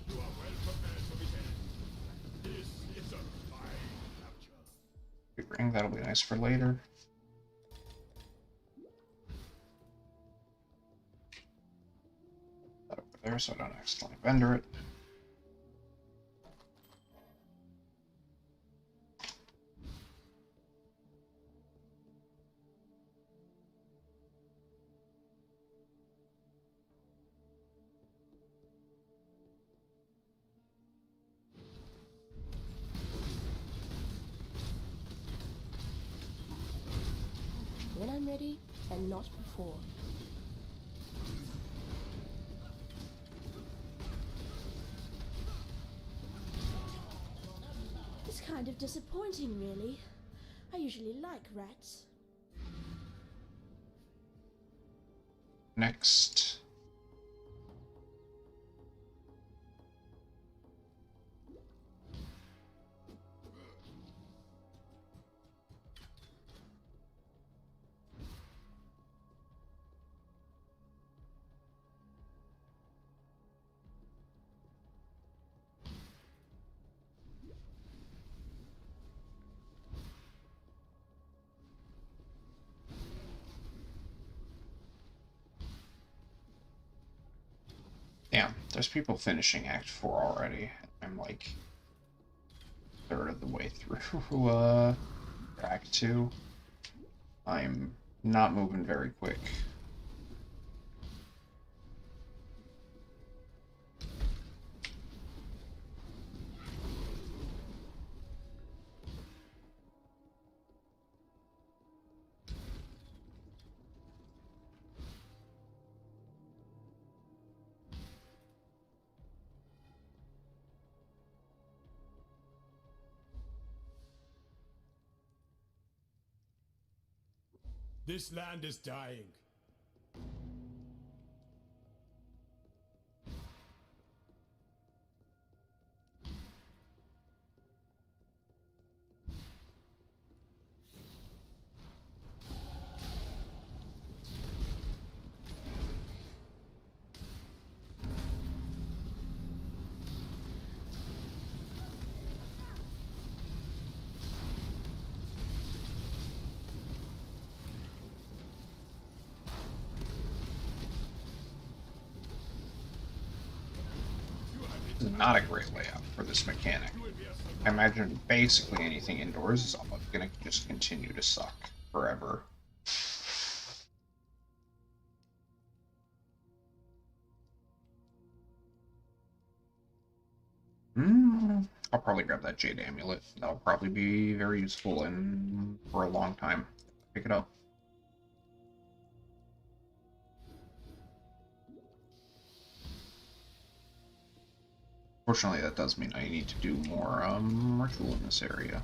You are well prepared to be dead. This is a fine capture. Big ring, that'll be nice for later. That over there so I don't accidentally vendor it. not before. It's kind of disappointing, really. I usually like rats. Next. Damn, there's people finishing Act 4 already. I'm like a third of the way through Act 2. I'm not moving very quick. This land is dying. This is not a great layout for this mechanic. I imagine basically anything indoors is going to just continue to suck forever. I'll probably grab that Jade Amulet. That'll probably be very useful for a long time. Pick it up. Fortunately, that does mean I need to do more ritual in this area.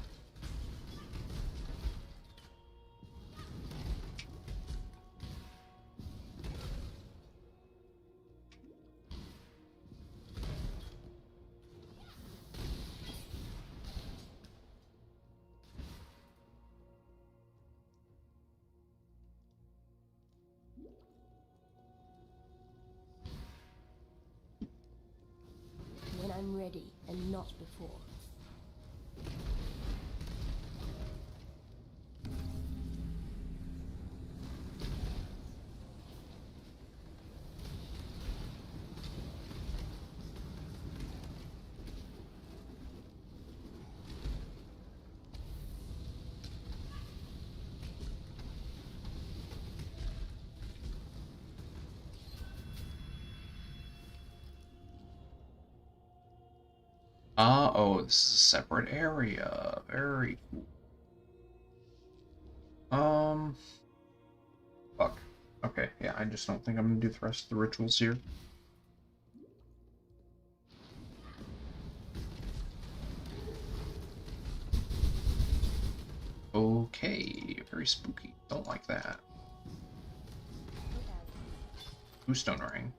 When I'm ready, and not before. Oh, this is a separate area. Very cool. Fuck. Okay, yeah, I just don't think I'm gonna do the rest of the rituals here. Okay, very spooky. Don't like that. Two-stone ring.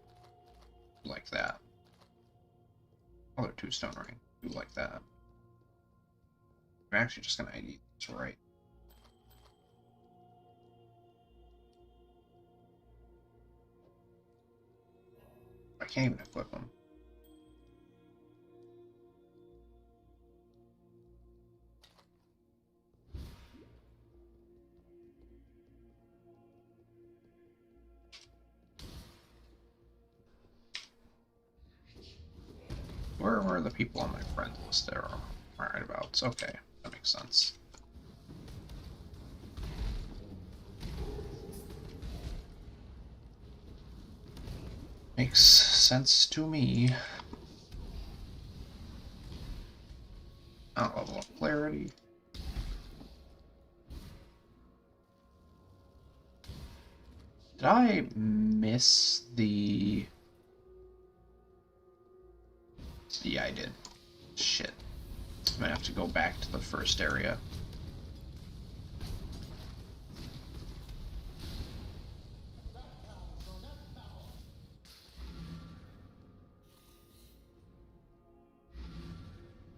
Like that. Other two-stone ring. Do like that. I'm actually just gonna ID this right. I can't even equip them. Where are the people on my friend list? There are right abouts. Okay, that makes sense. Makes sense to me. I'll level up clarity. Did I miss the... Yeah, I did. Shit. I'm gonna have to go back to the first area.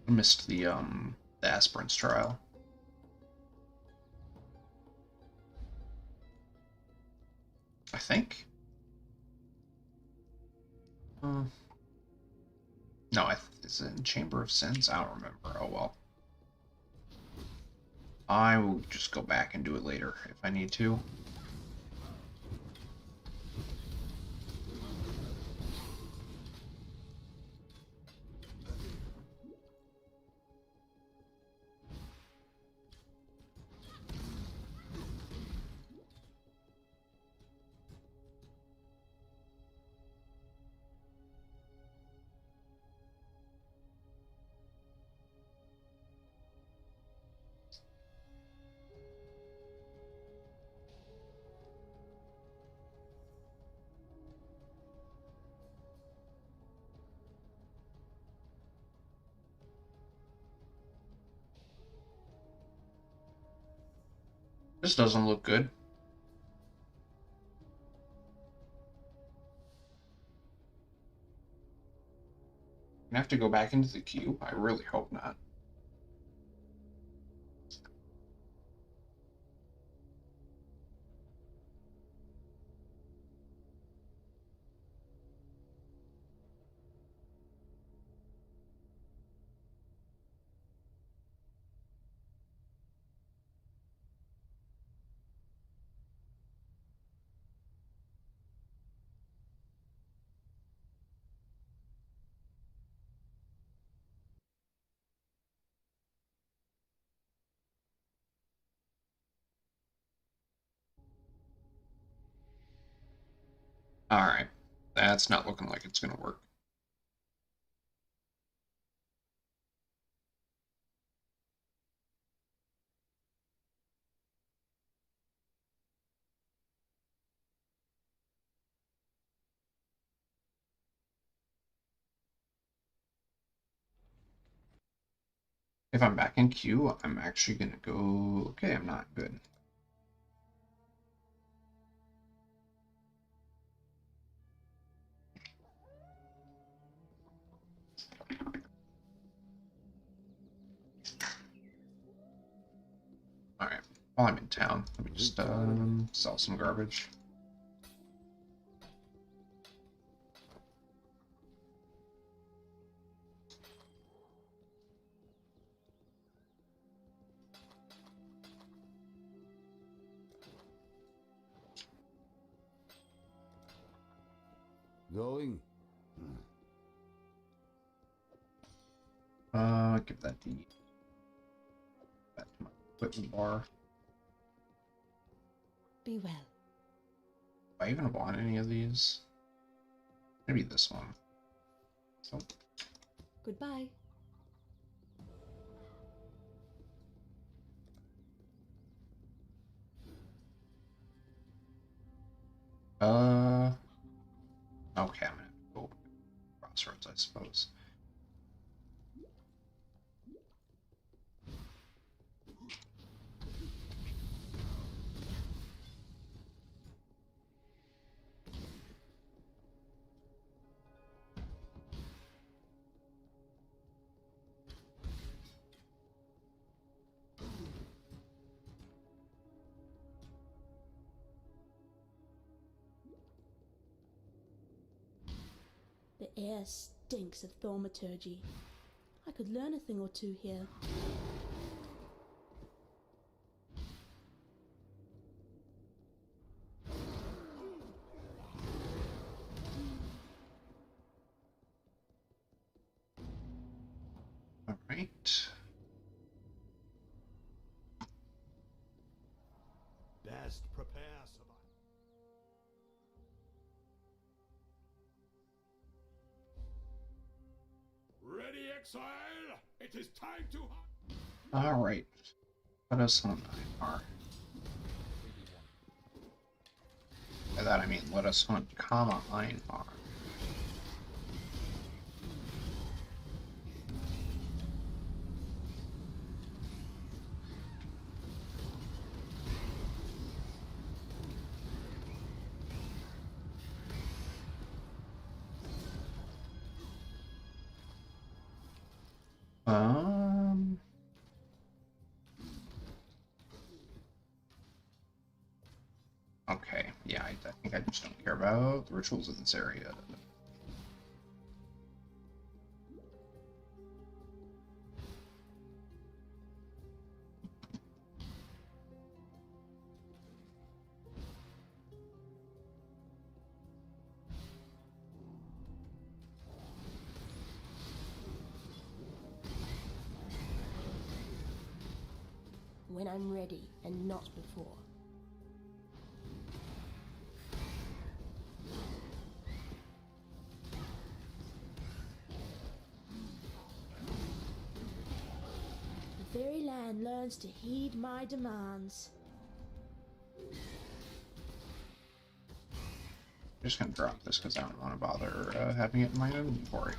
I missed the aspirants trial. I think. No, is it in Chamber of Sins? I don't remember. Oh well. I will just go back and do it later if I need to. This doesn't look good. I have to go back into the queue? I really hope not. Alright. That's not looking like it's gonna work. If I'm back in queue, I'm actually gonna go... Okay, I'm not good. Alright, while I'm in town, let me just sell some garbage. Going? Give that to my equipment bar. Be well. Do I even want any of these? Maybe this one. So, Goodbye. okay, I'm gonna go crossroads, I suppose. The air stinks of thaumaturgy. I could learn a thing or two here. Alright. Best prepare, Savant. Ready, Exile? It is time to hunt. Alright. Let us on are. By that I mean, let us hunt Kama Einhar. Okay, yeah, I think I just don't care about the rituals in this area. When I'm ready, and not before. The very land learns to heed my demands. I'm just gonna drop this because I don't want to bother having it in my inventory.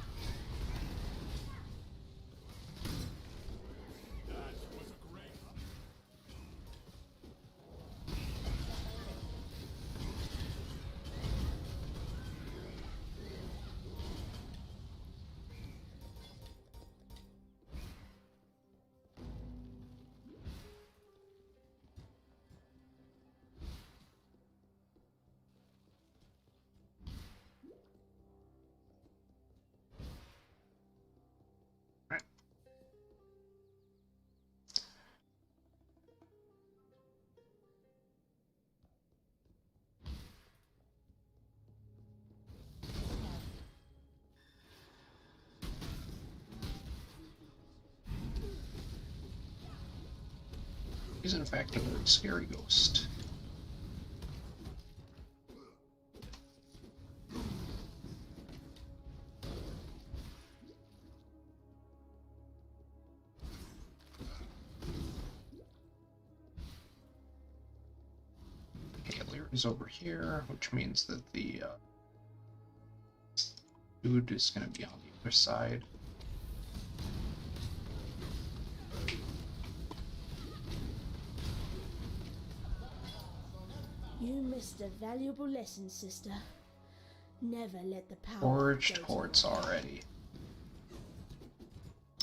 He's in fact a very scary ghost. Okay, Lear is over here, which means that the food is going to be on the other side. You missed a valuable lesson, sister. Never let the power Forged go to hordes your head. already.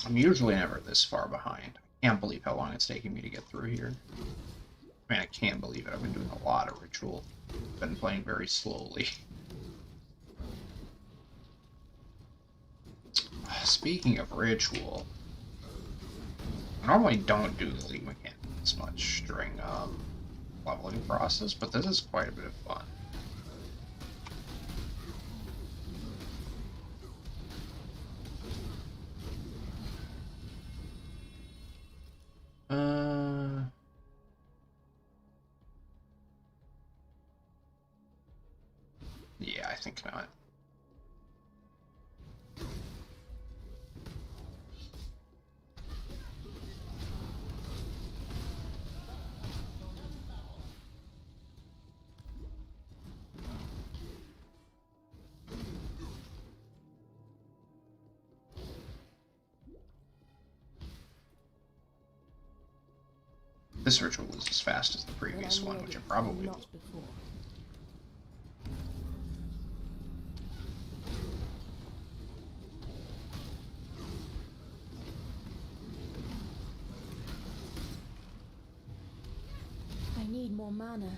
I'm usually never this far behind. I can't believe how long it's taking me to get through here. I mean, I can't believe it. I've been doing a lot of ritual. Been playing very slowly. Speaking of ritual, I normally don't do the league mechanics much during leveling process, but this is quite a bit of fun. Yeah, I think not. This ritual is as fast as the When previous I'm one, ready, which it and probably not will. before. I need more mana.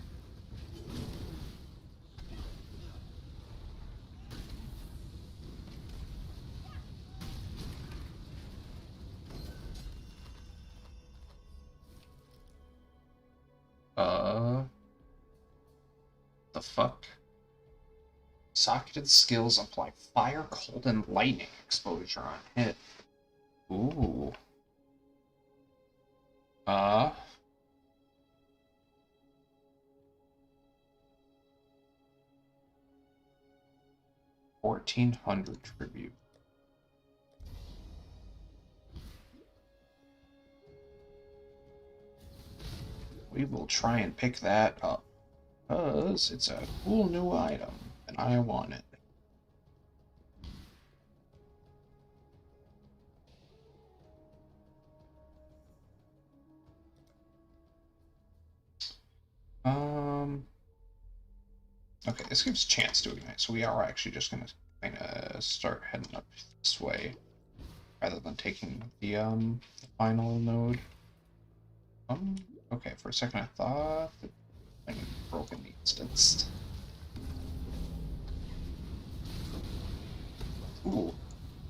The fuck? Socketed skills apply fire, cold, and lightning exposure on hit. Ooh. 1400 tribute. We will try and pick that up. Because it's a cool new item, and I want it. Okay, this gives chance to ignite, so we are actually just gonna kind of start heading up this way, rather than taking the final node. Okay, for a second I thought that I had broken the instance. Ooh,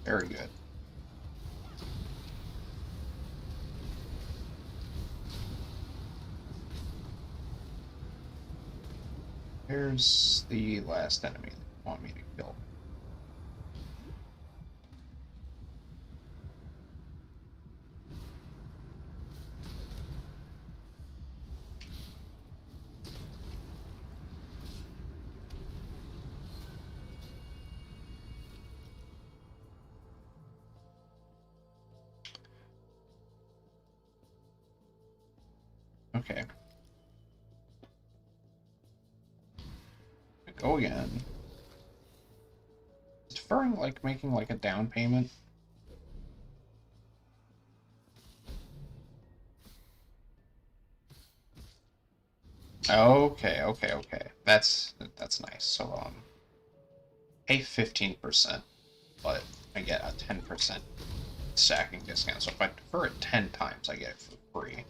very good. Here's the last enemy that you want me to kill. Okay. Go again. Deferring, like, making, like, a down payment? Okay. That's nice. So, pay 15%, but I get a 10% stacking discount. So if I defer it 10 times, I get it for free.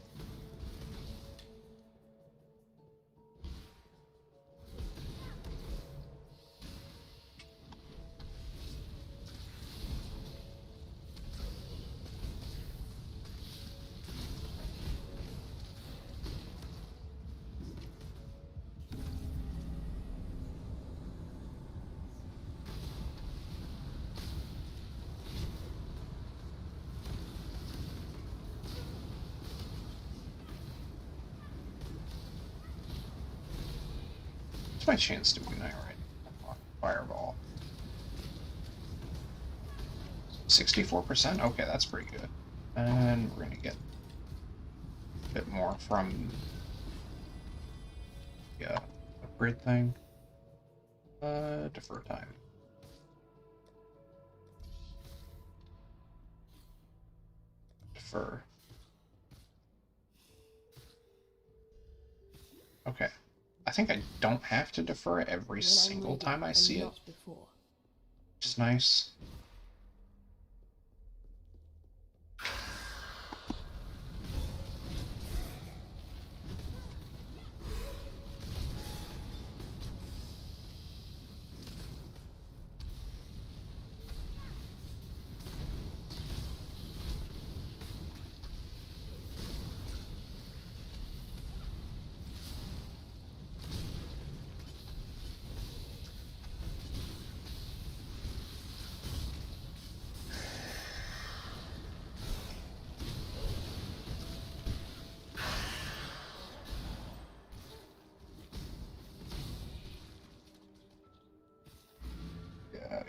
It's my chance to ignite right. Fireball. 64%? Okay, that's pretty good. And we're gonna get a bit more from the upgrade thing. Defer time. Defer. Okay. I think I don't have to defer it every single time I see it. Which is nice.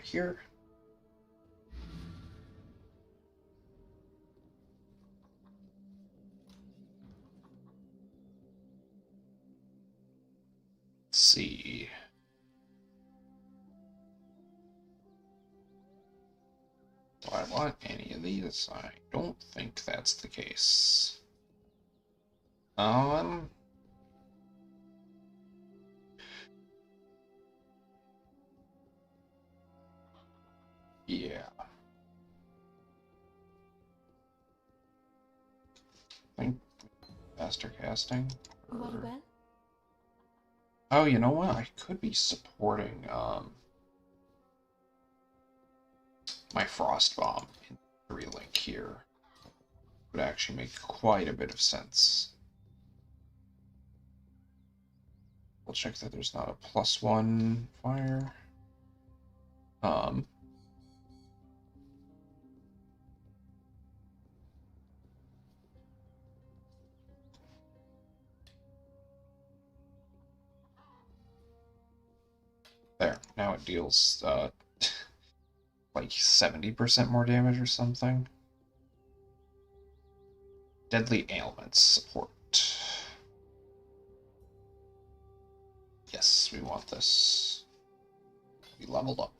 Here. Let's see. Do I want any of these? I don't think that's the case. Yeah. I think faster casting. Well? Oh, you know what? I could be supporting my Frost Bomb in 3-link here. Would actually make quite a bit of sense. We'll check that there's not a +1 fire. There. Now it deals like 70% more damage or something. Deadly ailments support. Yes, we want this. We leveled up.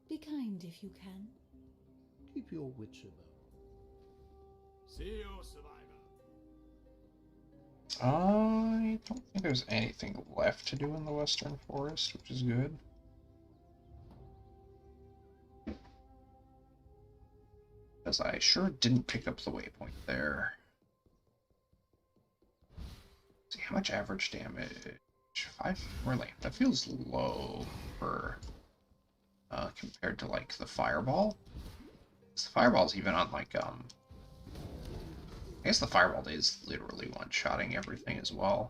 Be kind if you can. Keep your wits about. See you, survivor. I don't think there's anything left to do in the Western Forest, which is good. Because I sure didn't pick up the waypoint there. See how much average damage? 5 really. That feels low for compared to like the fireball. The fireball's even on like I guess the fireball is literally one-shotting everything as well.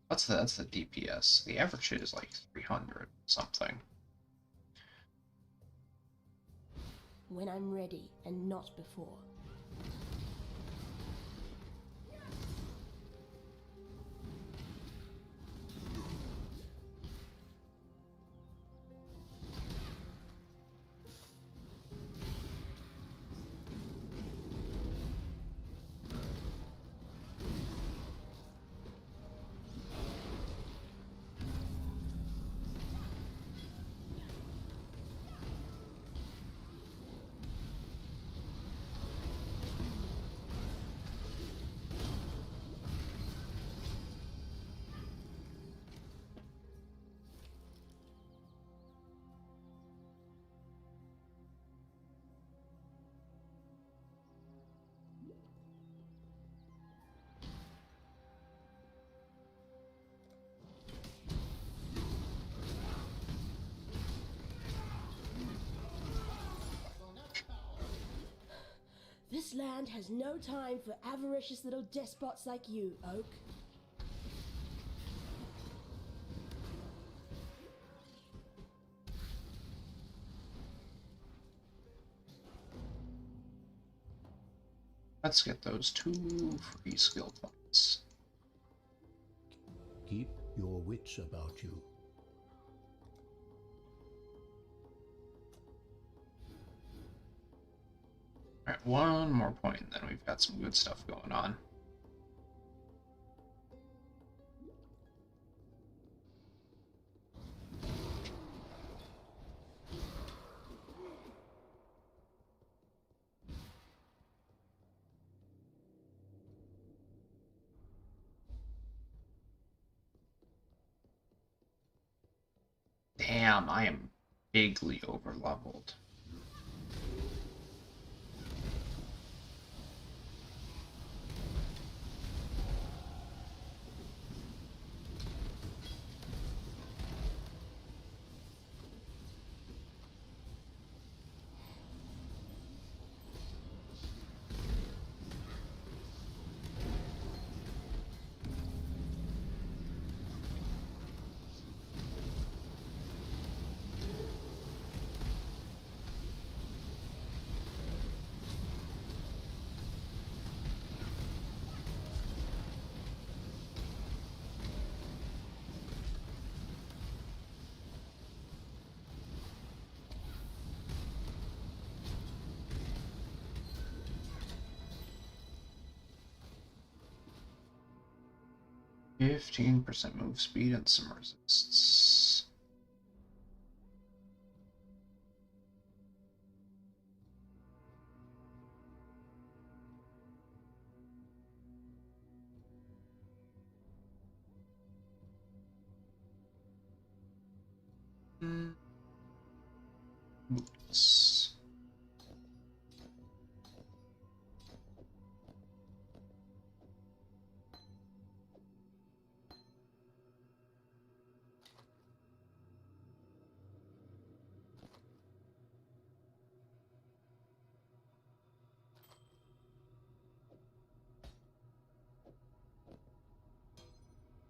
That's the DPS. The average hit is like 300 something. When I'm ready and not before. This land has no time for avaricious little despots like you, Oak. Let's get those 2 free skill points. Keep your wits about you. Alright, 1 more point, and then we've got some good stuff going on. Damn, I am bigly overleveled. %, move speed and some resists. Oops.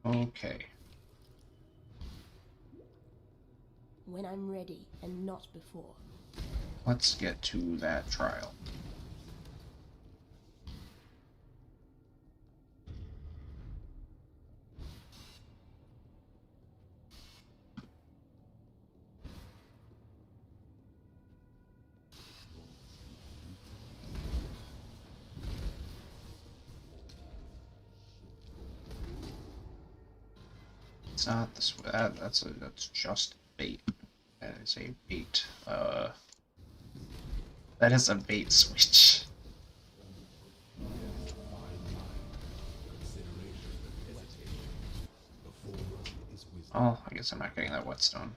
Okay. When I'm ready and not before. Let's get to that trial. It's not this. That's just bait. That is a bait. That is a bait switch. Oh, I guess I'm not getting that whetstone.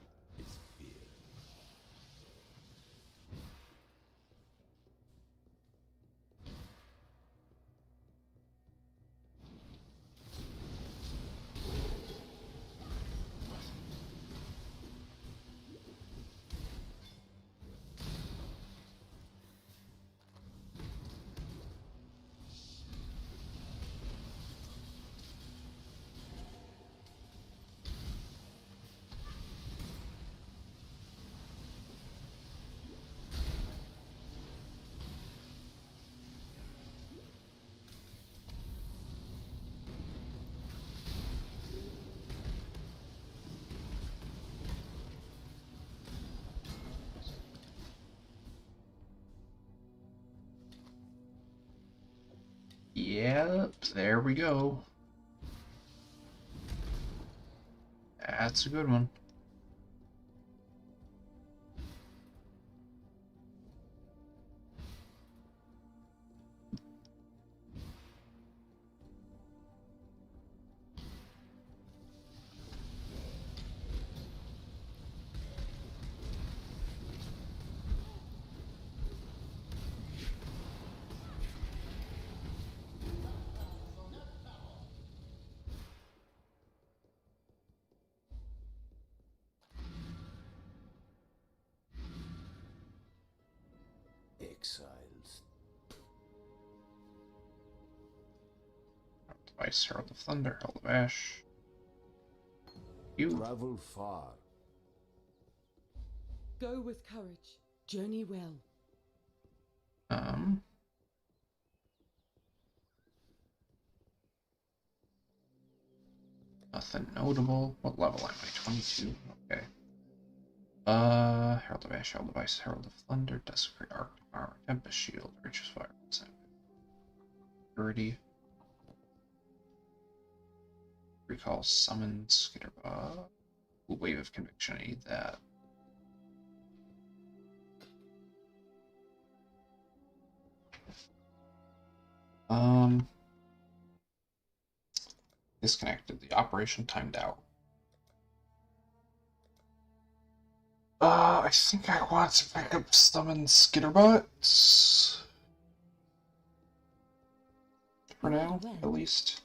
Yep, there we go. That's a good one. Exiles. Device, Herald of Thunder, Herald of Ash. You. Travel far. Go with courage. Journey well. Nothing notable. What level am I? 22. Okay. Herald of Ash, Herald of Ice, Herald of Thunder, Desecrate Arc Armor, Tempest Shield, Righteous Fire, Purity. Recall Summon, Skitterbug. Wave of Conviction, I need that. Disconnected. The operation timed out. I think I want to pick up Summon Skitterbutts. For now, at least.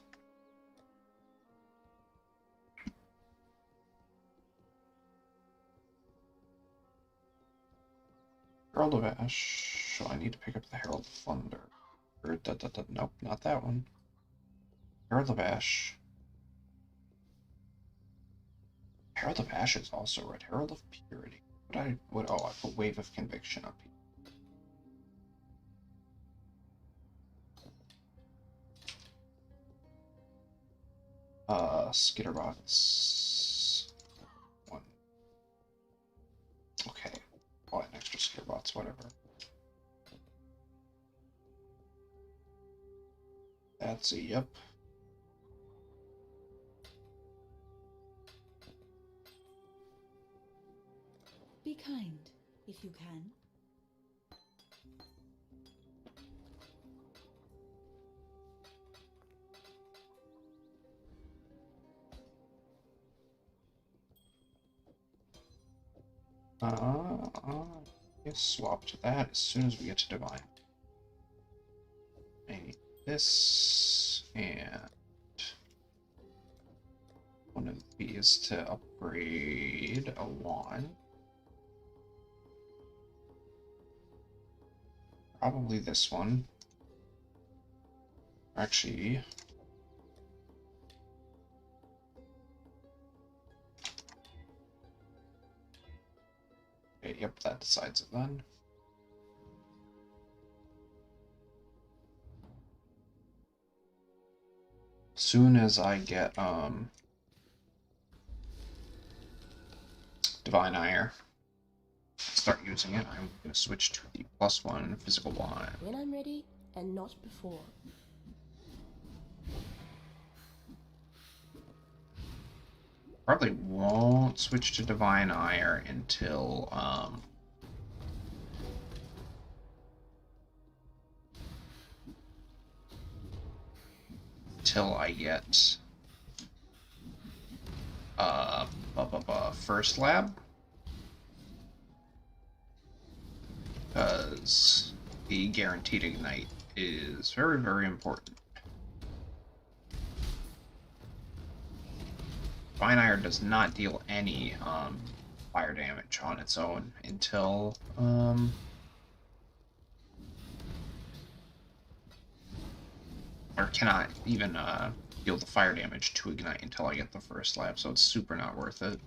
Herald of Ash. So I need to pick up the Herald of Thunder. Nope, not that one. Herald of Ash. Herald of Ash is also red. Herald of Purity. I put Wave of Conviction up here. Skitterbots. One. Okay. Oh, an extra Skitterbots, whatever. That's a yep. Be kind, if you can. Yes, swap to that as soon as we get to Divine. I need this and one of these to upgrade a wand. Probably this one. Actually, okay, yep, that decides it then. Soon as I get Divine Ire, start using it, I'm gonna switch to the +1 physical wand. When I'm ready, and not before. Probably won't switch to Divine Ire until I get first lab, because the guaranteed ignite is very, very important. Divine Ire does not deal any fire damage on its own until or cannot even deal the fire damage to ignite until I get the first lab, so it's super not worth it.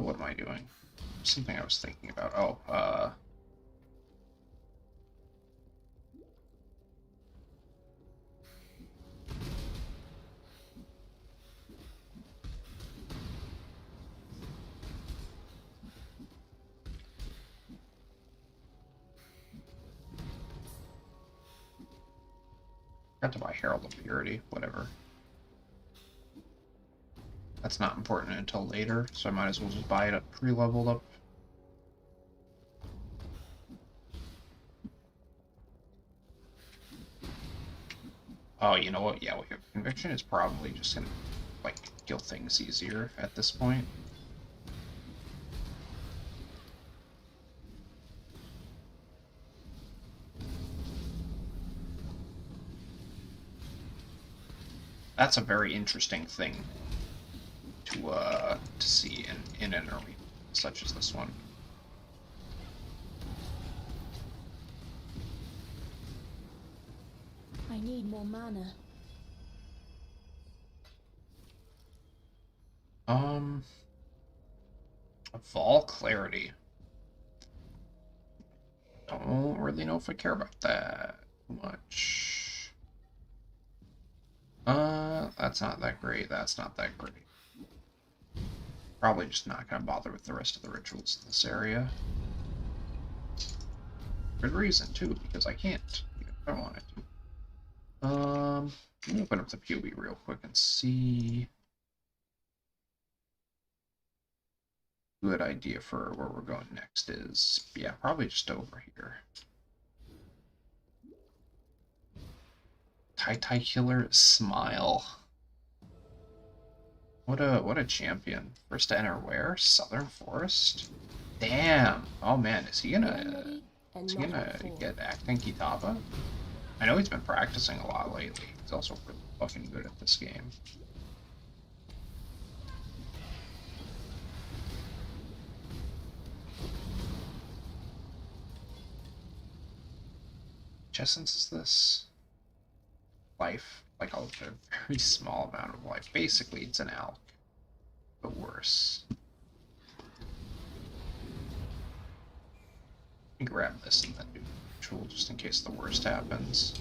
What am I doing? Something I was thinking about. Oh, got to buy Herald of Purity, whatever. That's not important until later, so I might as well just buy it up pre-leveled up. Oh, you know what? Yeah, well, Conviction is probably just gonna, like, kill things easier at this point. That's a very interesting thing to see in an arena such as this one. I need more mana. Vol Clarity. Don't really know if I care about that much. That's not that great. That's not that great. Probably just not gonna bother with the rest of the rituals in this area. Good reason, too, because I can't, even if I wanted to. Let me open up the POE real quick and see. Good idea for where we're going next is, yeah, probably just over here. Tai Killer Smile. What a champion. First to enter where? Southern Forest? Damn. Oh man, is he gonna get acting Kitaba? I know he's been practicing a lot lately. He's also really fucking good at this game. Which essence is this? Life. Like a very small amount of life. Basically, it's an alk, but worse. Let me grab this and then do ritual just in case the worst happens.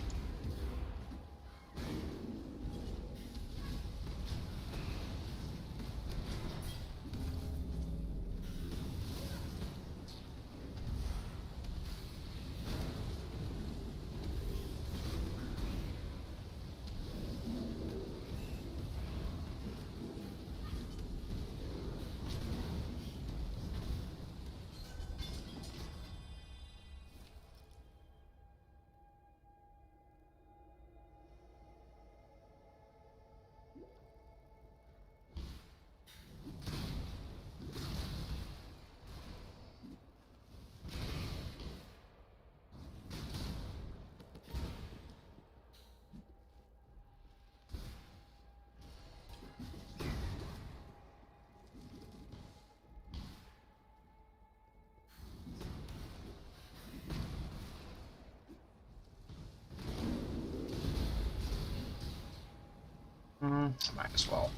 I might as well.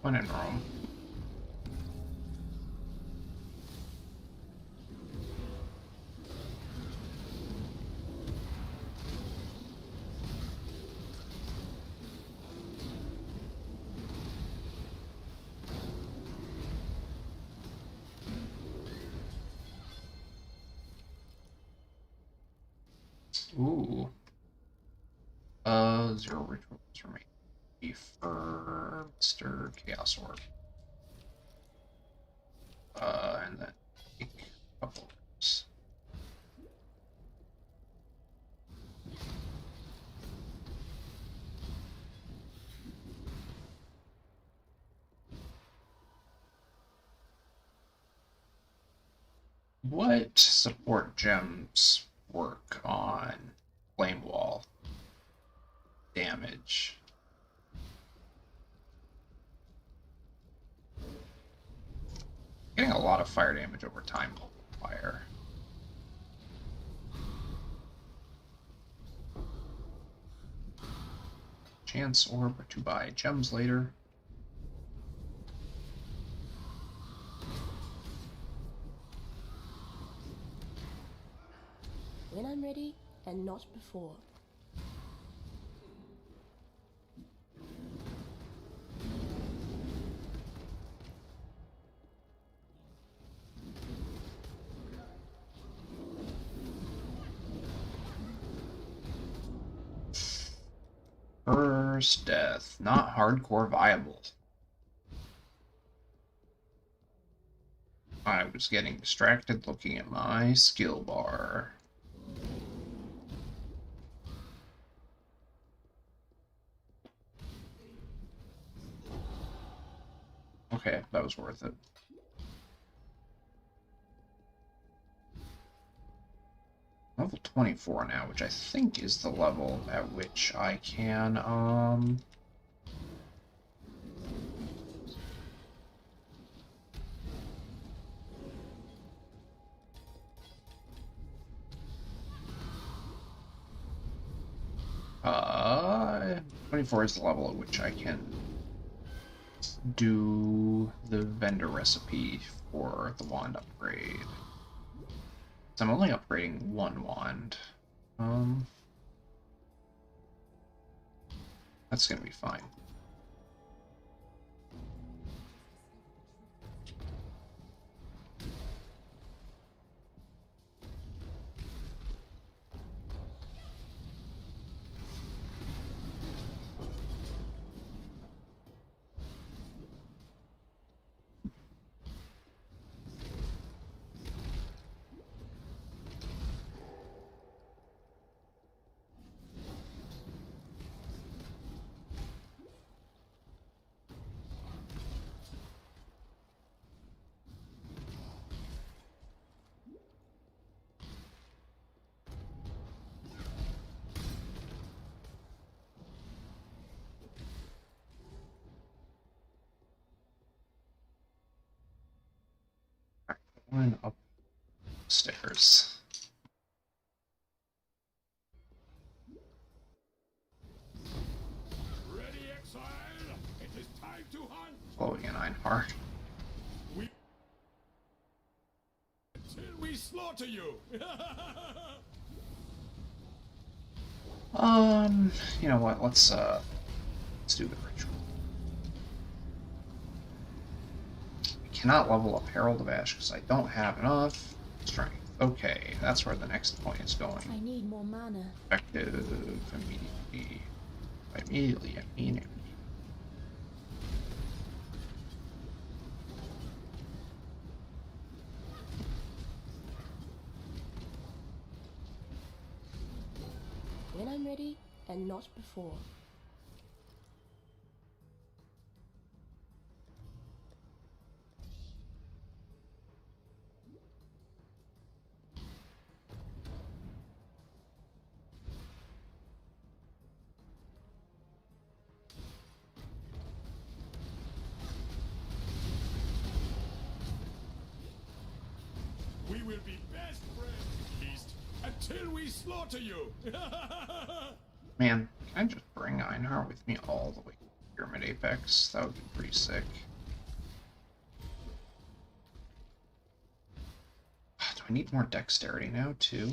When in Rome. Ooh. 0 rituals remain. Mr. Chaos Orb. And then take a couple orbs. What support gems work on Flame Wall damage? Getting a lot of fire damage over time. Fire. Chance orb to buy gems later. When I'm ready, and not before. First death, not hardcore viable. I was getting distracted looking at my skill bar. Okay, that was worth it. Level 24 now, which I think is the level at which I can, uh, 24 is the level at which I can do the vendor recipe for the wand upgrade. So I'm only upgrading one wand. That's gonna be fine. One upstairs. Ready, Exile? It is time to hunt. Flowing in Einhard. Till we slaughter you. You know what? Let's do the ritual. I cannot level up Herald of Ash because I don't have enough strength. Okay, that's where the next point is going. I need more mana. Effective immediately. By immediately, I mean it. When I'm ready, and not before. We will be best friends, Beast, until we slaughter you. Man, can I just bring Einhar with me all the way to Pyramid Apex? That would be pretty sick. Do I need more dexterity now, too?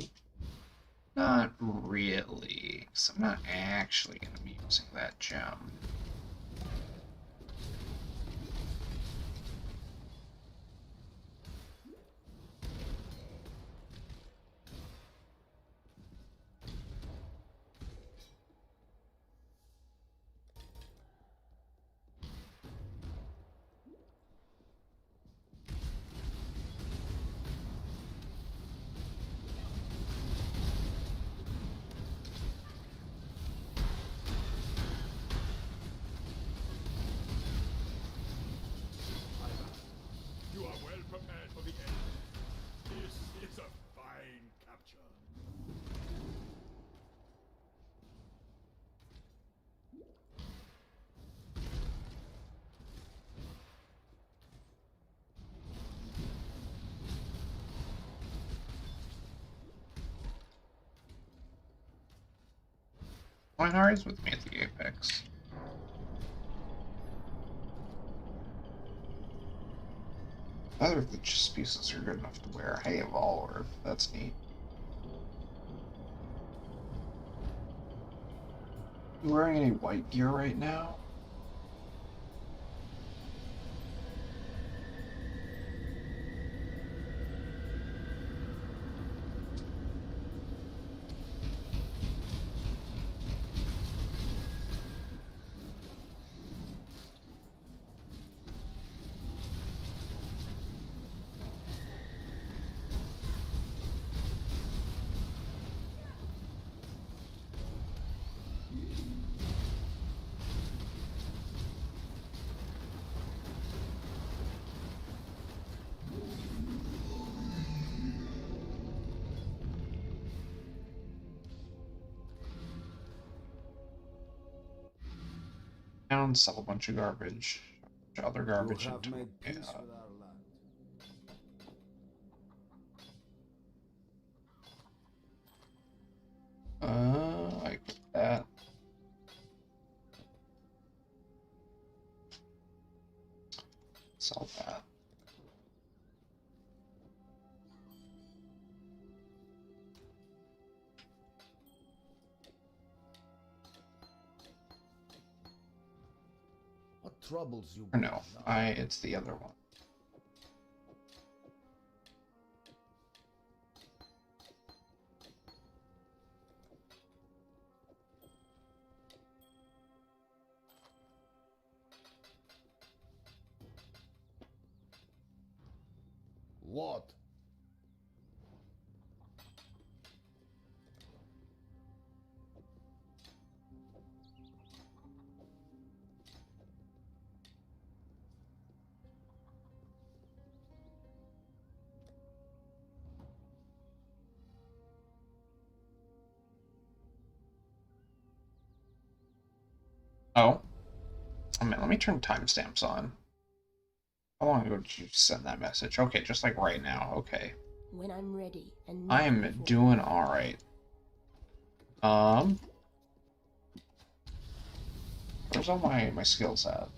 Not really, because I'm not actually going to be using that gem. Divine Ire is with me at the Apex. Other of the chess pieces are good enough to wear. Hey, Evolver. That's neat. You wearing any white gear right now? Down, sell a bunch of garbage. A bunch of other garbage You have into made peace with our land. I equip that. Sell that. What troubles you? Or no, it's the other one. What? Oh. Oh man, let me turn timestamps on. How long ago did you send that message? Okay, just like right now. Okay. When I'm ready and I am before. doing alright. Where's all my skills at?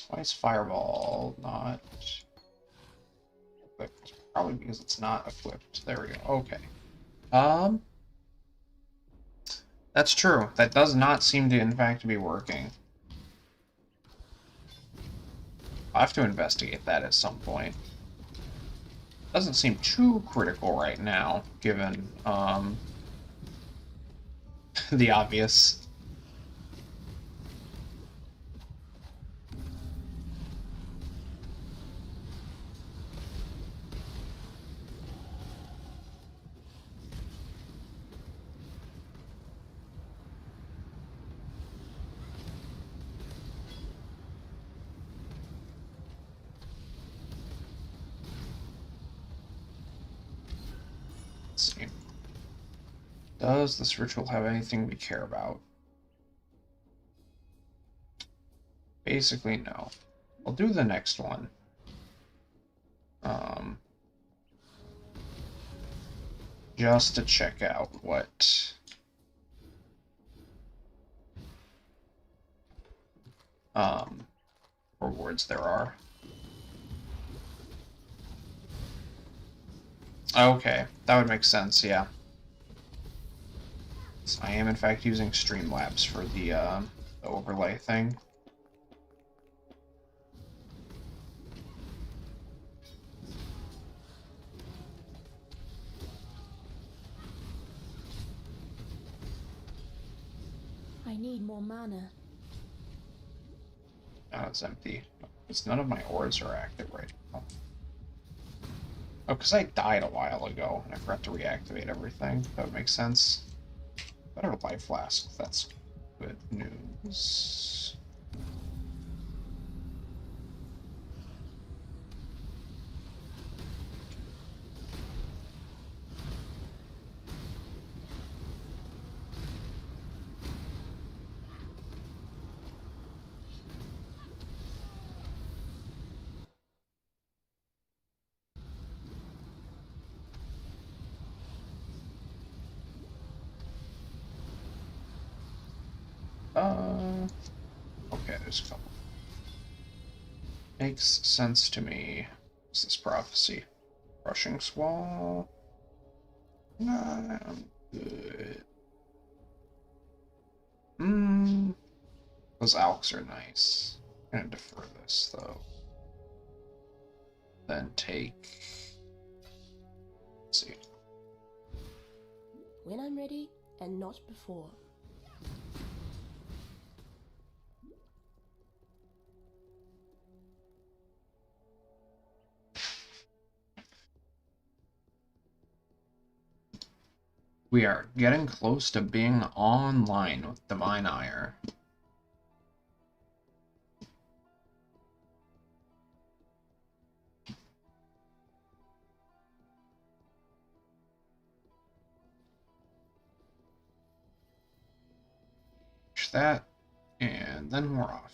Why is Fireball not equipped? Probably because it's not equipped. There we go. Okay. That's true. That does not seem to, in fact, be working. I'll have to investigate that at some point. Doesn't seem too critical right now, given, the obvious. Let's see. Does this ritual have anything we care about? Basically, no. I'll do the next one. Just to check out what rewards there are. Okay, that would make sense, yeah. So I am in fact using Streamlabs for the overlay thing. I need more mana. Now it's empty. Because none of my ores are active right now. Oh, because I died a while ago, and I forgot to reactivate everything. That would make sense. Better life flask. That's good news. Okay, there's a couple. Makes sense to me. What's this prophecy? Rushing Squall? Nah, I'm good. Those Alks are nice. I'm gonna defer this, though. Then take... Let's see. When I'm ready, and not before. We are getting close to being online with Divine Ire. Push that, and then we're off.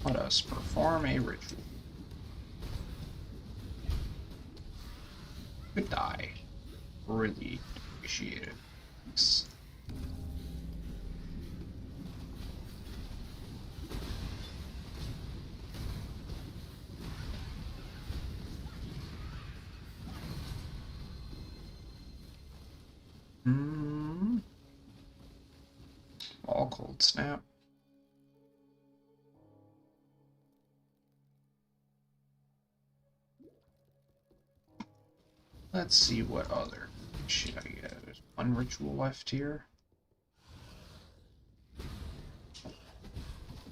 Let us perform a ritual. Good die. Really appreciate it. Thanks. All cold snap. Let's see what other shit I get. There's one ritual left here.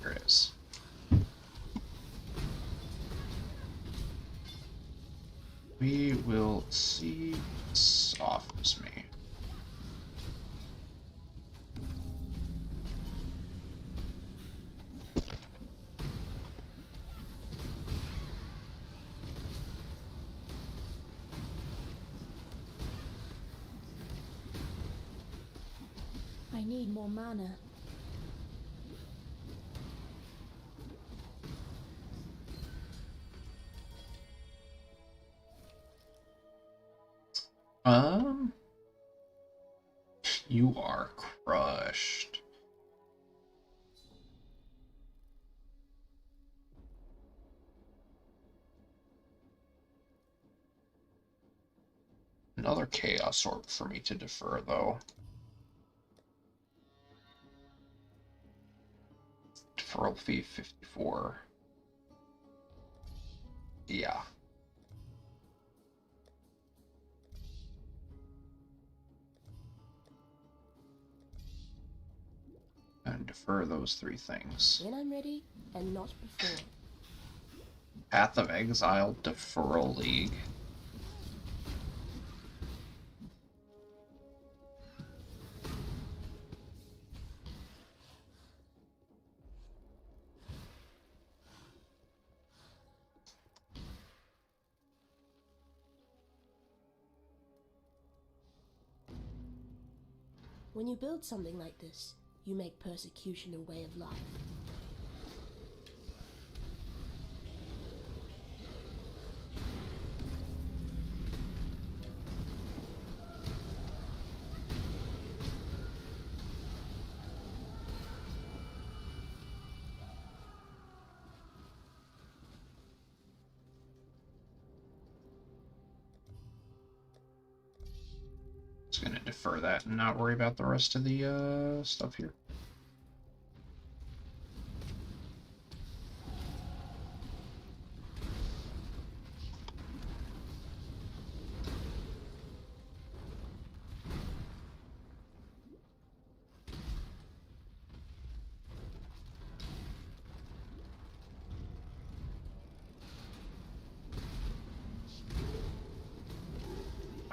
There it is. We will see what softens me. I need more mana. You are crushed. Another Chaos Orb for me to defer, though. Deferral fee 54. Yeah. And defer those three things. When I'm ready, and not before. Path of Exile Deferral League. When you build something like this, you make persecution a way of life. Just gonna defer that and not worry about the rest of the stuff here.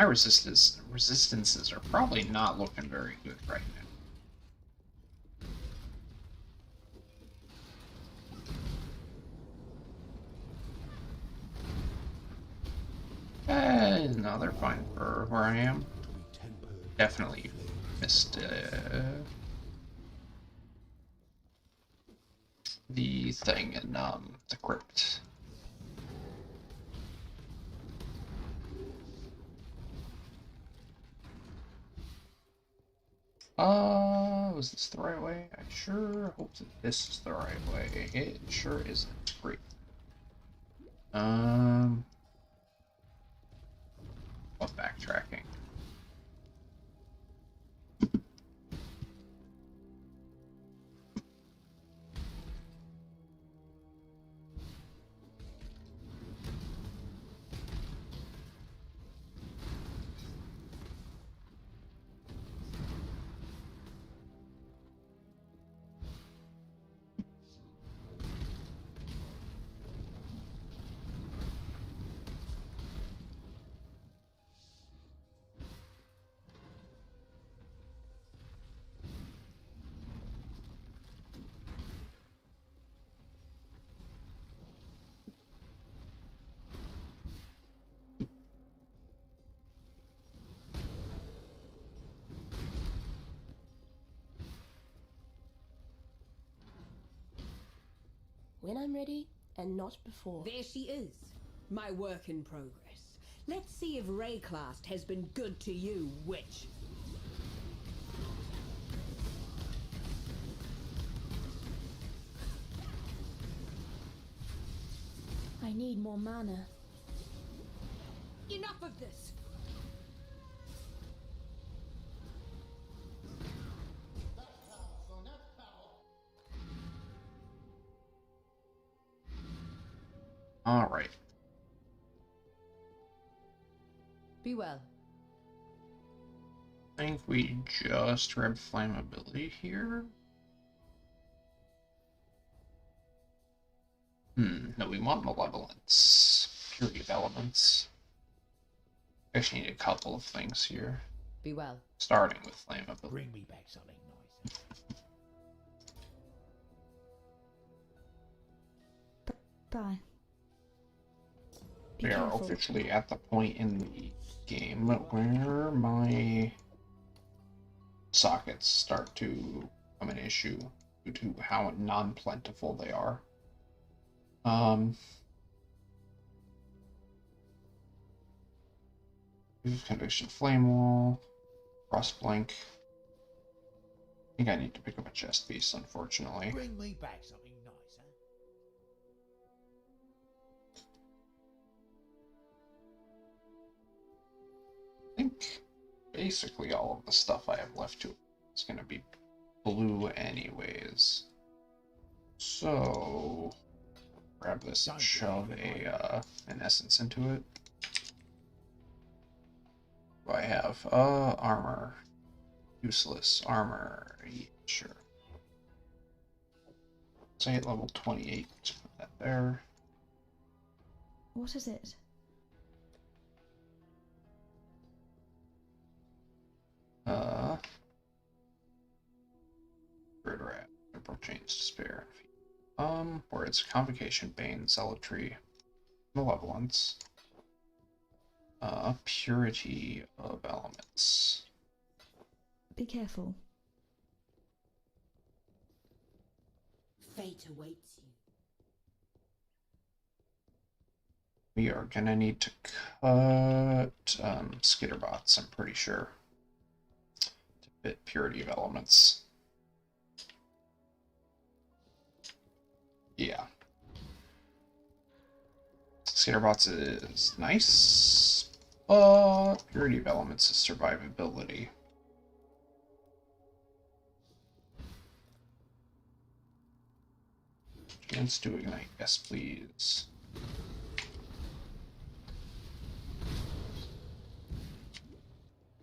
My resistances are probably not looking very good right now. No, they're fine for where I am. Definitely missed the thing in the crypt. Was this the right way? I sure hope that this is the right way. It sure isn't. Great. What backtracking? When I'm ready, and not before. There she is, my work in progress. Let's see if Rayclast has been good to you, witch. I need more mana. Enough of this! All right. Be well. I think we just grabbed flammability here. No, we want malevolence. Purity of elements. Actually need a couple of things here. Be well. Starting with flammability. Bring me back something nice. Bye. Be We are careful. officially at the point in the game where my sockets start to become an issue due to how non-plentiful they are. Conviction Flame Wall, Cross Blink. I think I need to pick up a chest piece, unfortunately. Bring me back something nice, huh? I think basically all of the stuff I have left to is going to be blue anyways. So grab this and shove an essence into it. What do I have? Armor. Useless. Armor. Yeah, sure. Say at level 28. Put that there. What is it? Bird rat. Temporal chains to spare. Words. Convocation, Bane, Zealotry, Malevolence. Purity of elements. Be careful. Fate awaits you. We are gonna need to cut skitterbots, I'm pretty sure, to fit purity of elements. Yeah. Skitterbots is nice, but purity of elements is survivability. Chance to ignite, yes please.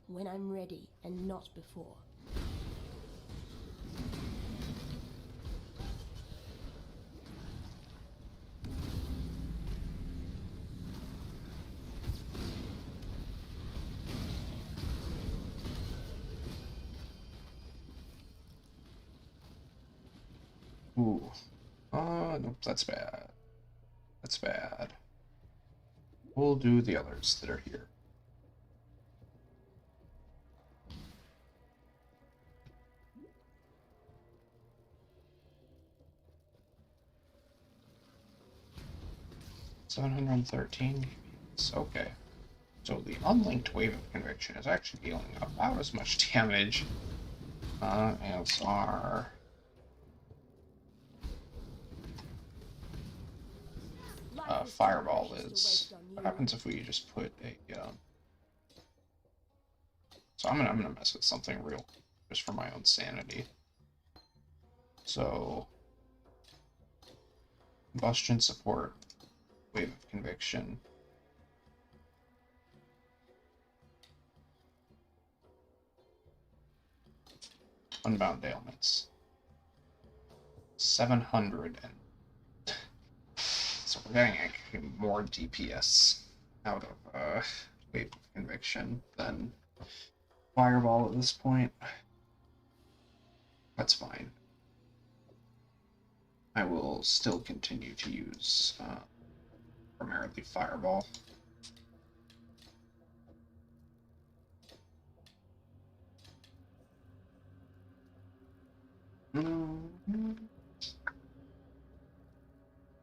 When I'm ready, and not before. Ooh. Nope, that's bad. That's bad. We'll do the others that are here. $713. Okay. So the unlinked wave of conviction is actually dealing about as much damage as our fireball is. What happens if we just put a so I'm gonna mess with something real just for my own sanity. So combustion support, wave of conviction. Unbound ailments. 700 and so we're getting actually more DPS out of wave of conviction than fireball at this point. That's fine. I will still continue to use primarily fireball.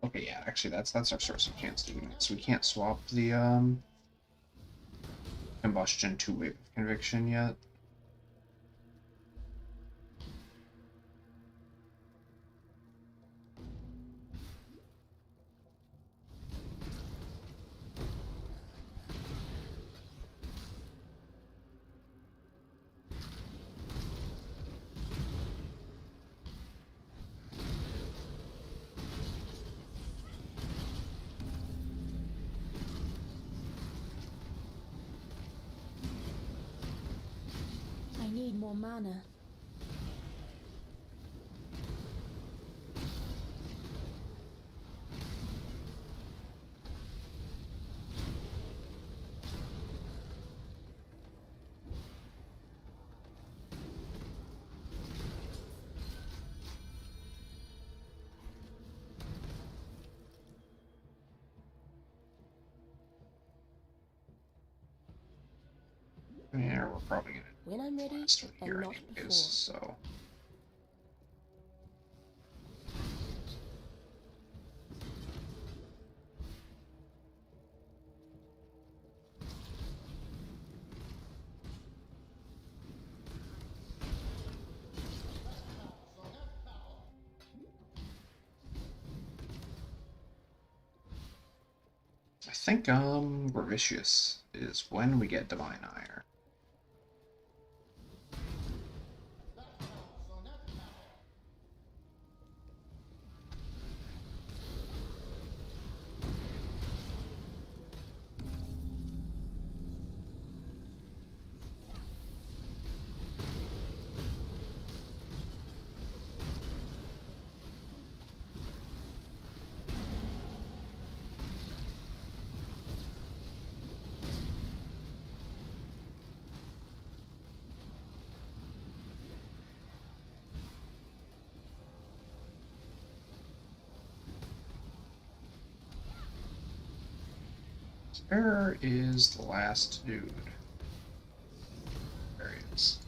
Okay, yeah, actually that's our source of chance to do it. So we can't swap the combustion to wave of conviction yet. I need more mana. Yeah, we're probably gonna When I'm ready, start and here not anyways, before. so. I think Gravicious is when we get Divine Ire. Where is the last dude? There he is.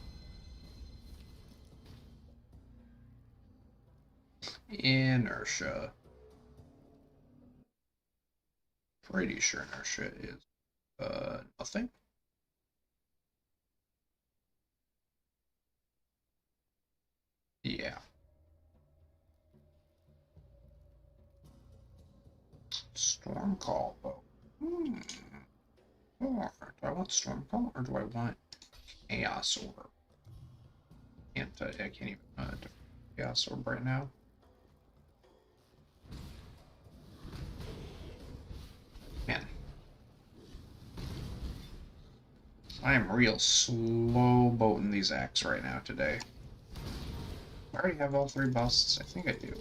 Inertia. Pretty sure inertia is nothing. Yeah. Storm Call though. Or do I want Storm Call or do I want Chaos Orb? I can't even Chaos Orb right now. Man. I am real slow boating these acts right now today. I already have all 3 busts. I think I do.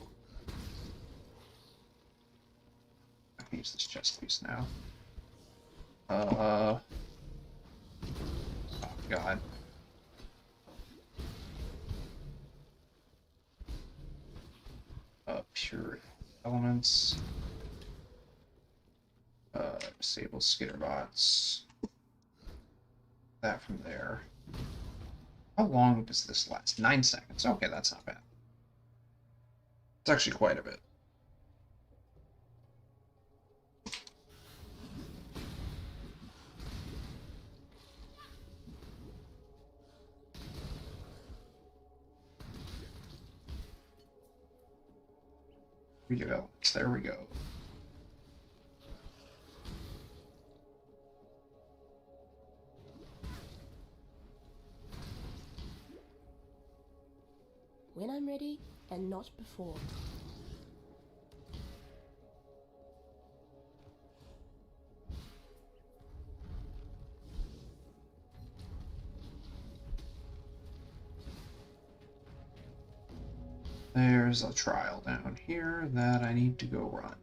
I can use this chest piece now. Oh god. Material elements. Disable skitterbots. That from there. How long does this last? 9 seconds. Okay, that's not bad. It's actually quite a bit. Redevelopments. There we go. When I'm ready, and not before. There's a trial down here that I need to go run.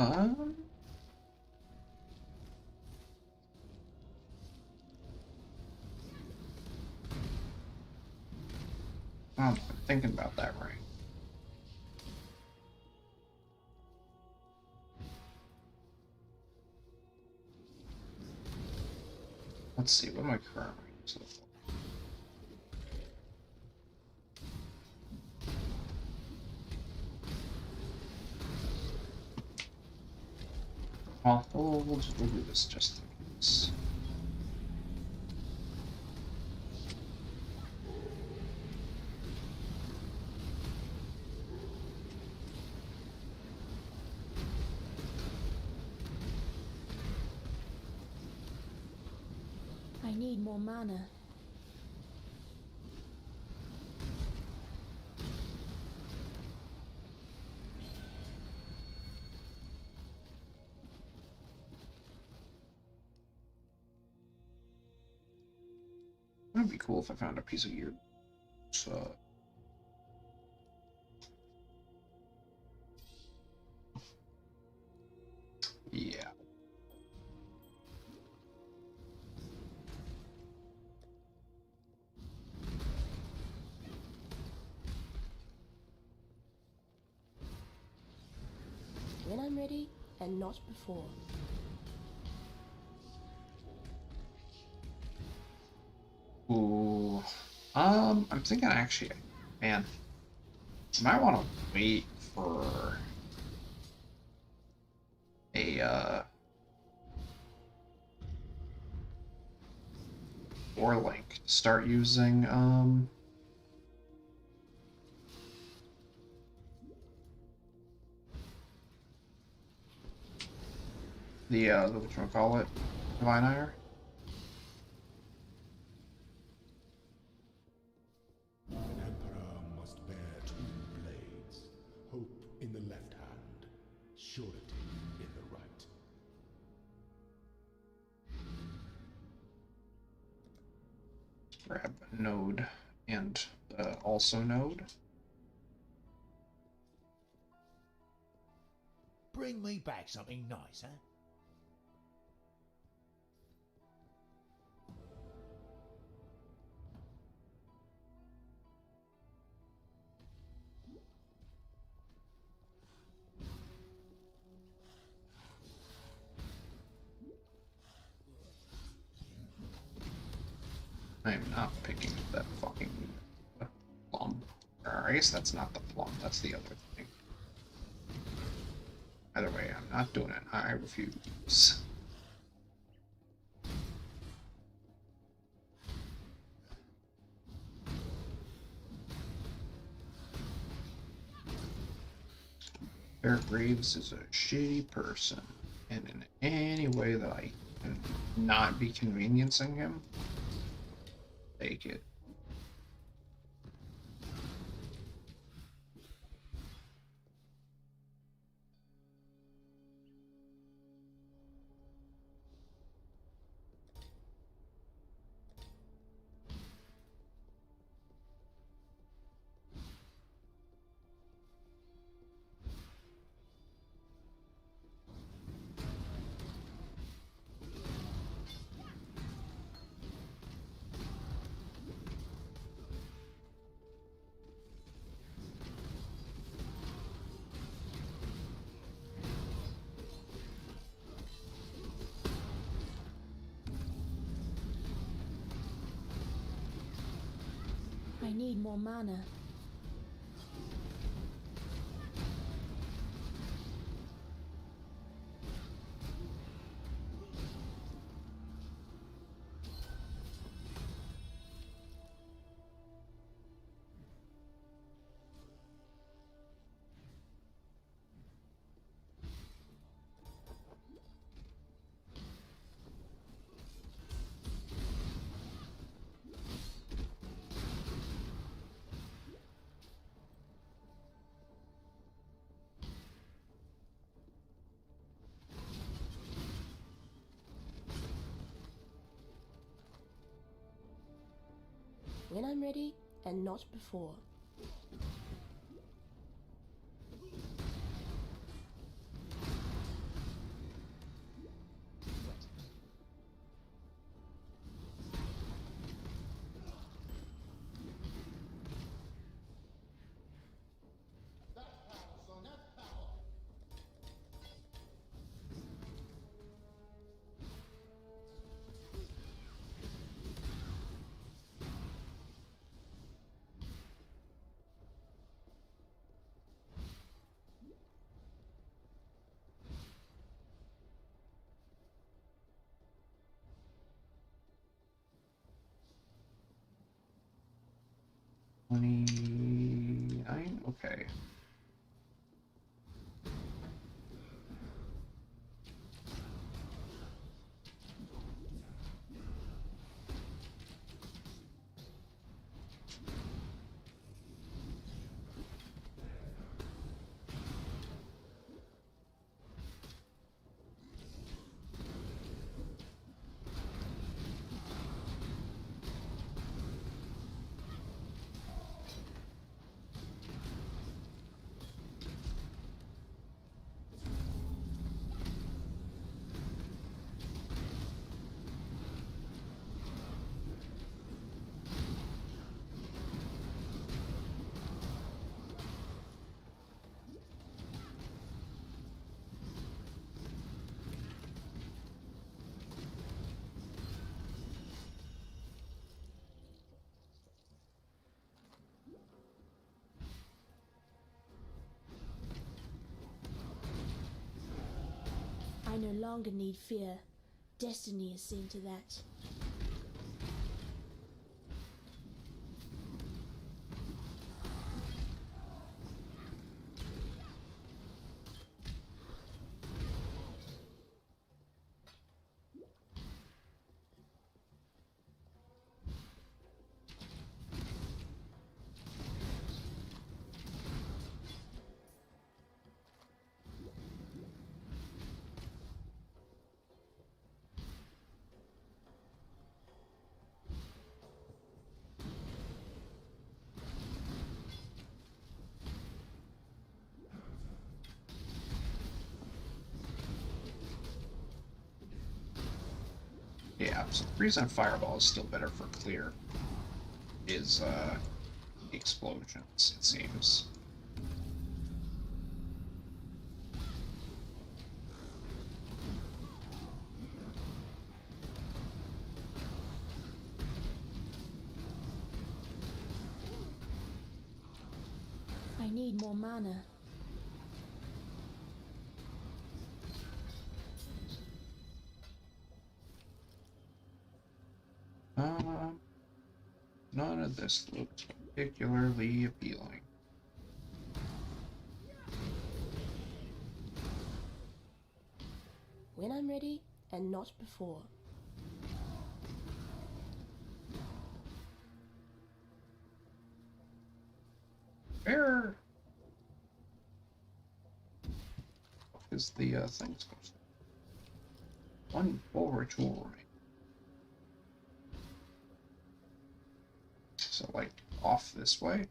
Um, I'm thinking about that right. Let's see, what am I current ratings look like? Well, we'll do this just in case. I need more mana. It'd be cool if I found a piece of gear. So, yeah. When I'm ready, and not before. Ooh. I'm thinking actually, man, I might want to wait for a, or Link to start using, the whatchamacallit, Divine Ire. An emperor must bear 2 blades, hope in the left hand, surety in the right. Grab a node and also node. Bring me back something nice, huh? I am not picking that fucking plum. Or I guess that's not the plum, that's the other thing. Either way, I'm not doing it. I refuse. Bear Graves is a shitty person, and in any way that I can not be conveniencing him, take it. I need more mana. When I'm ready, and not before. $29? Okay. I no longer need fear. Destiny has seen to that. Yeah, so the reason Fireball is still better for clear is explosions, it seems. I need more mana. None of this looks particularly appealing. When I'm ready, and not before. Where is the thing supposed to? One full ritual remaining. So, like, off this way?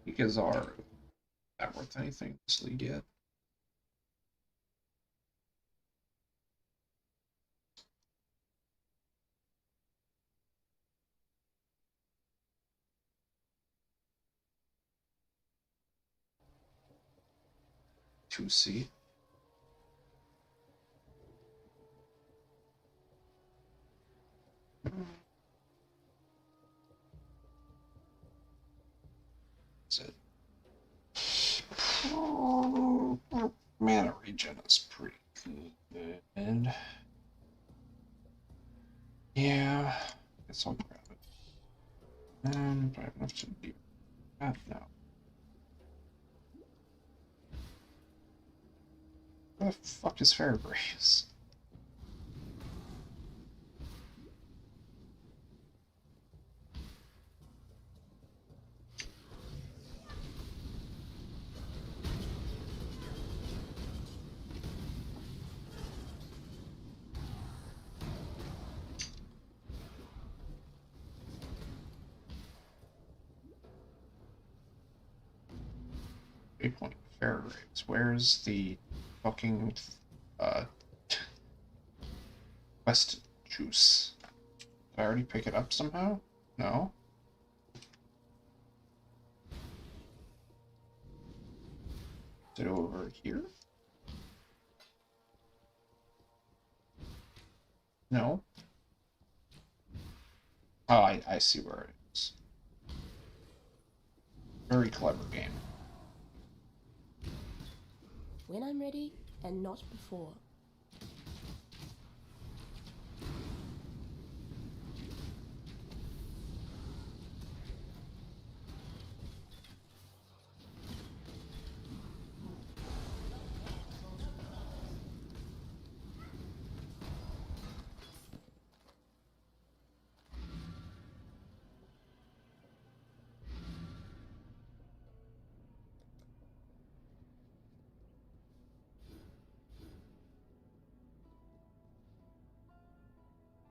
Because are that worth anything this league yet? To see. That's it. Oh, mana regen is pretty good. Yeah, guess I'll grab it. And do I have enough to do that? No. Where the fuck is Fairbrace? 8-point Fairbrace. Where's the fucking quest juice? Did I already pick it up somehow? No? Is it over here? No? Oh, I see where it is. Very clever game. When I'm ready, and not before.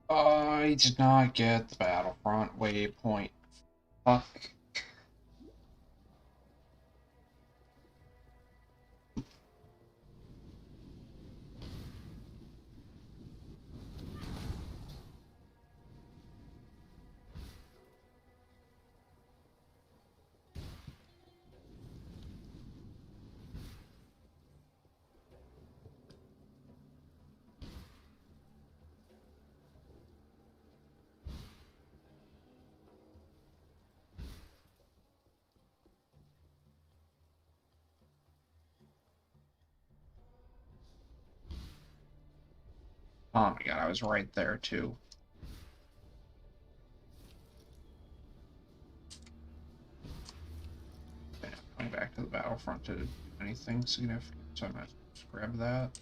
I did not get the Battlefront waypoint. Fuck. Oh my god, I was right there too. Okay, going back to the Battlefront to do anything significant, so I'm gonna just grab that.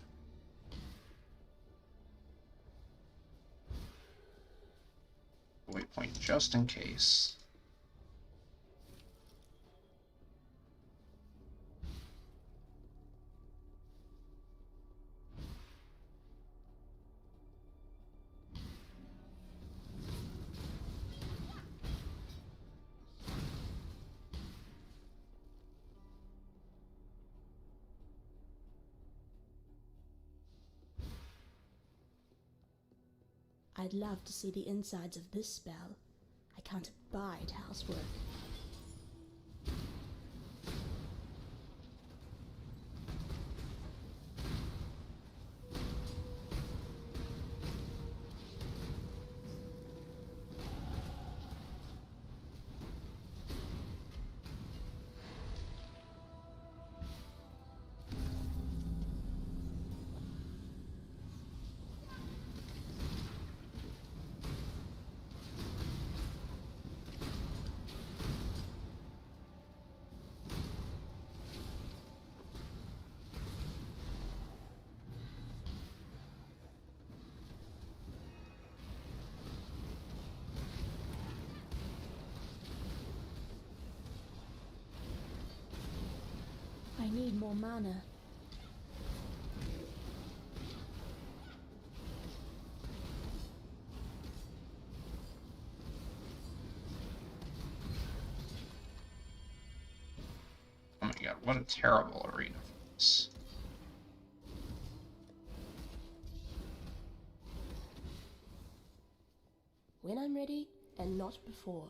Waypoint just in case. I'd love to see the insides of this spell. I can't abide housework. I need more mana. Oh my god, what a terrible arena for this. When I'm ready, and not before.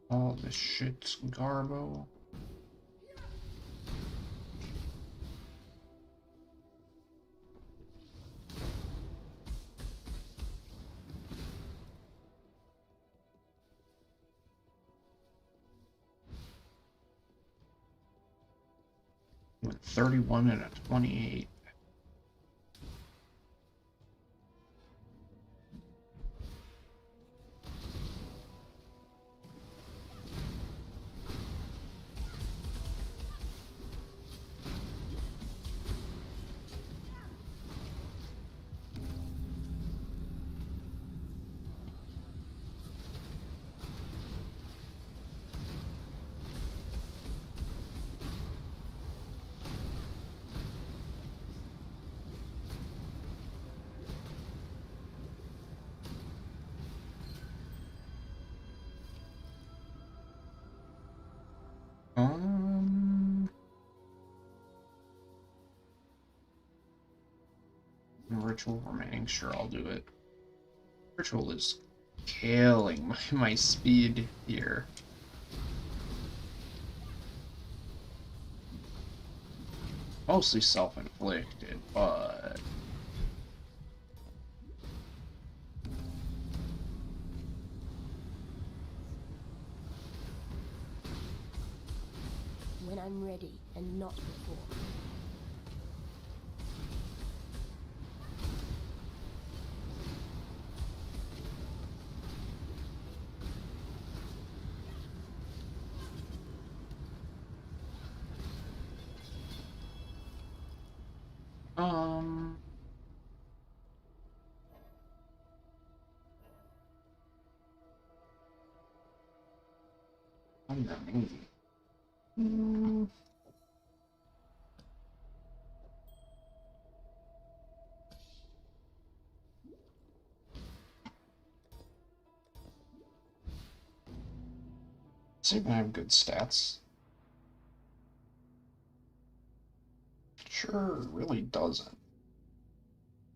All this shit's garbo. With 31 and a 28. Ritual remaining, sure, I'll do it. Ritual is killing my speed here. Mostly self-inflicted, but When I'm ready, and not before. I'm running. Doesn't even have good stats. Sure, really doesn't.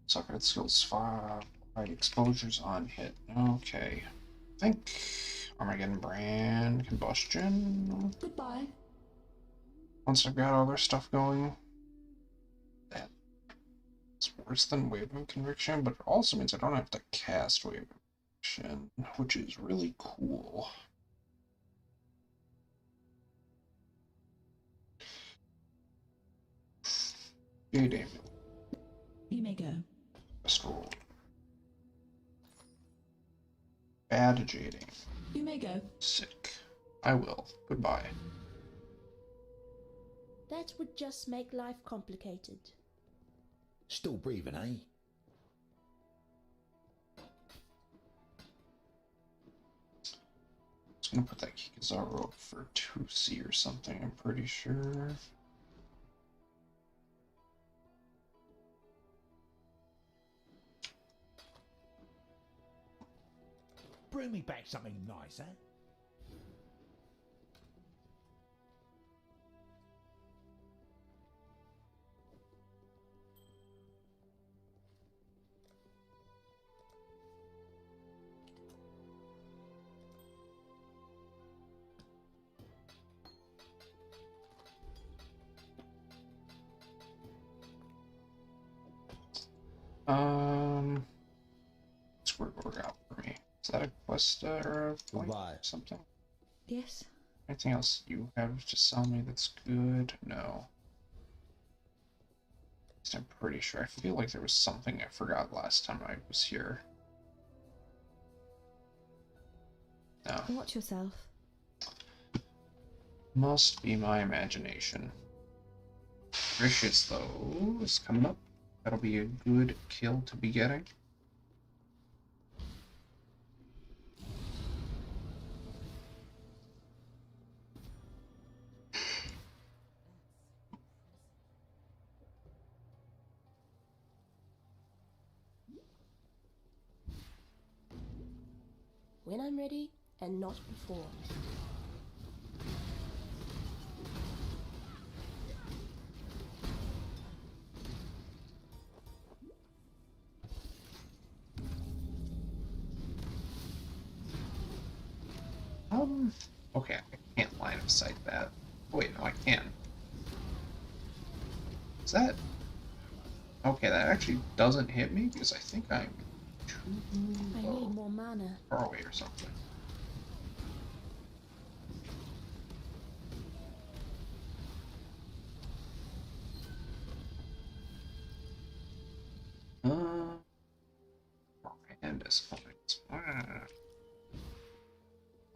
Sucker skills 5, exposures on hit. Okay. I think Armageddon Brand, Combustion. Goodbye. Once I've got all their stuff going. That's worse than Wave of Conviction, but it also means I don't have to cast Wave of Conviction, which is really cool. Jade Amulet. You may go. Best roll. Bad Jade Amulet. You may go. Sick. I will. Goodbye. That would just make life complicated. Still breathing, eh? I was gonna put that Kikazaru up for 2C or something, I'm pretty sure. Bring me back something nice, eh? Let's work out for me. Is that a quest or a point or something? Yes. Anything else you have to sell me that's good? No. I'm pretty sure. I feel like there was something I forgot last time I was here. No. Watch yourself. Must be my imagination. Vicious, though, is coming up. That'll be a good kill to be getting. When I'm ready, and not before. Okay, I can't line of sight that. Wait, no, I can. Is that... Okay, that actually doesn't hit me, because I think I'm too I need more mana. far away or something. And disappointments.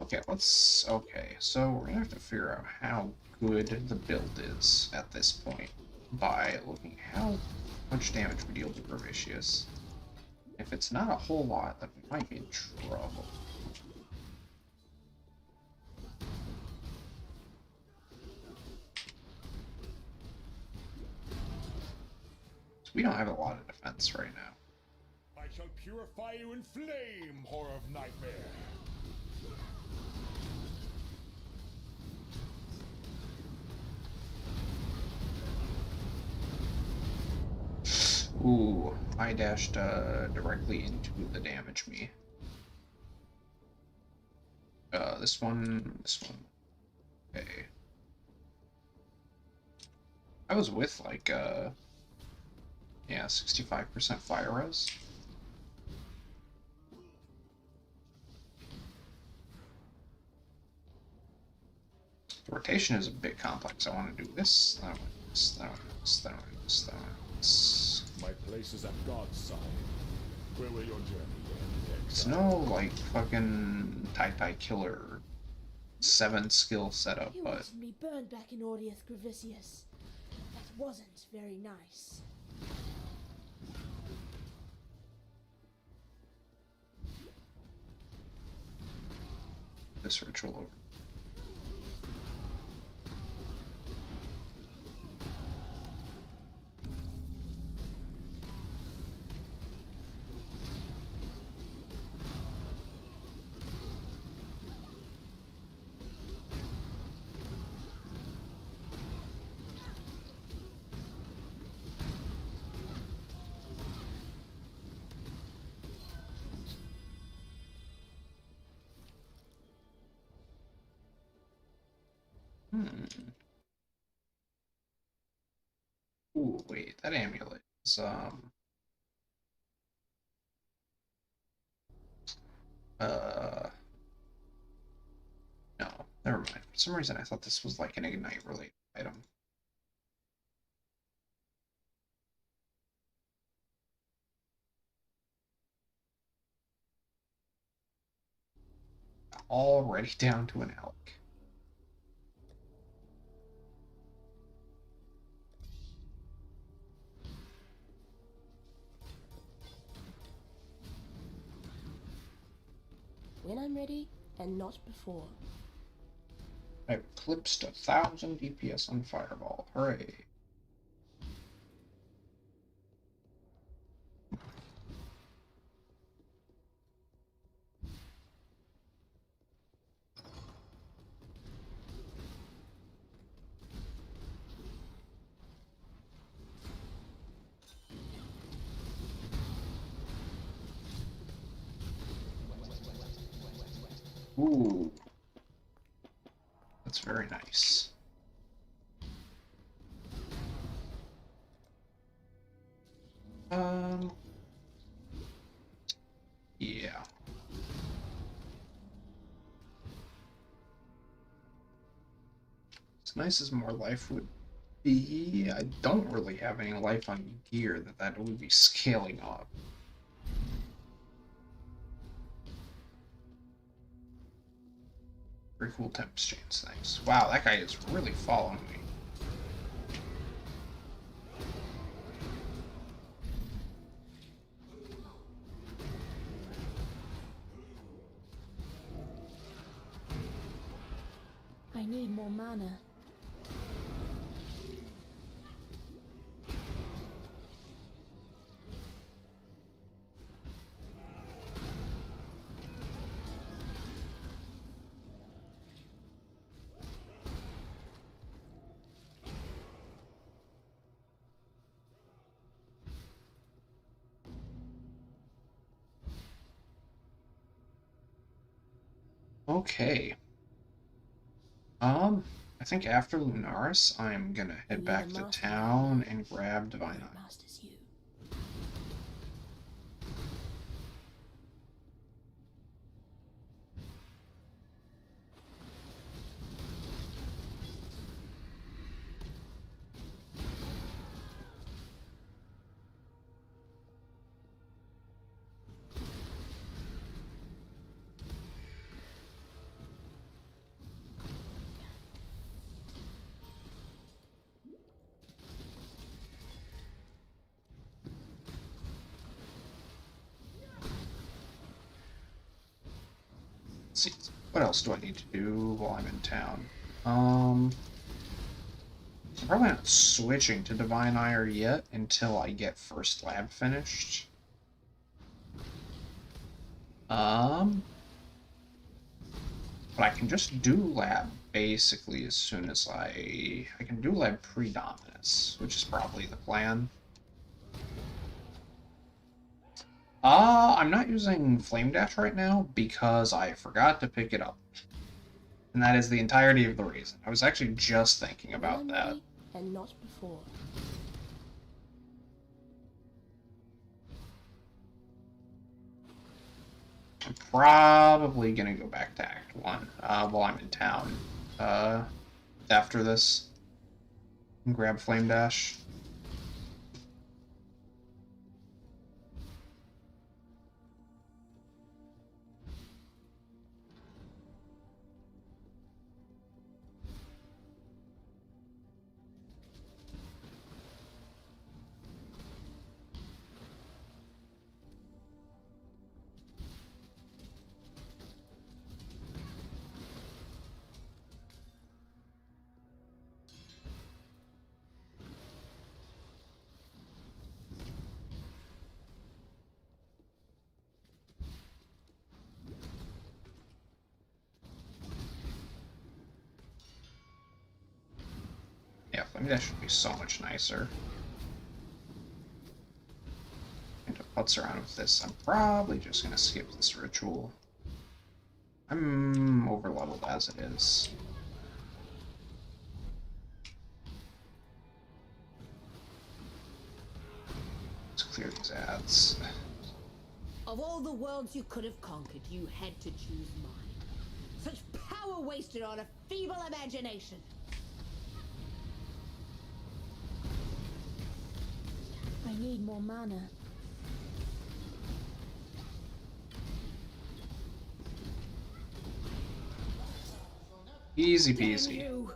Okay, let's... Okay, so we're gonna have to figure out how good the build is at this point by looking how much damage we deal to Gravicious. If it's not a whole lot, then we might be in trouble. So we don't have a lot of defense right now. I shall purify you in flame, horror of nightmare. Ooh, I dashed directly into the damage me. This one. Okay. I was with like, yeah, 65% fire res. The rotation is a bit complex. I want to do this, then I want to do this, then I want to do this, then I want to do this, then I want to do this. My place is at God's side. Where will your journey end? It's no, like, fucking Tai Killer 7 skill setup, You but... wanted me burned back in Audius Gravicius. That wasn't very nice. This ritual over. Ooh, wait, that amulet is no, never mind. For some reason I thought this was like an Ignite related item. Already down to an Alec. When I'm ready, and not before. I've eclipsed 1,000 DPS on Fireball. Hooray. Ooh. That's very nice. Yeah. As nice as more life would be, I don't really have any life on gear that would be scaling up. Very cool Tempest Chains, thanks. Wow, that guy is really following me. I need more mana. Okay. I think after Lunaris, I'm gonna head back to town and grab Divine Ire. Masters you. Let's see, what else do I need to do while I'm in town? I'm probably not switching to Divine Ire yet until I get first lab finished. But I can just do lab basically as soon as I can do lab predominance, which is probably the plan. I'm not using Flame Dash right now because I forgot to pick it up. And that is the entirety of the reason. I was actually just thinking about that. Ready and not before. I'm probably gonna go back to Act 1 while I'm in town after this and grab Flame Dash. Yeah, Flame Dash should be so much nicer. And to putz around with this, I'm probably just gonna skip this ritual. I'm over leveled as it is. clear these ads. Of all the worlds you could have conquered, you had to choose mine. Such power wasted on a feeble imagination. I need more mana. Easy peasy.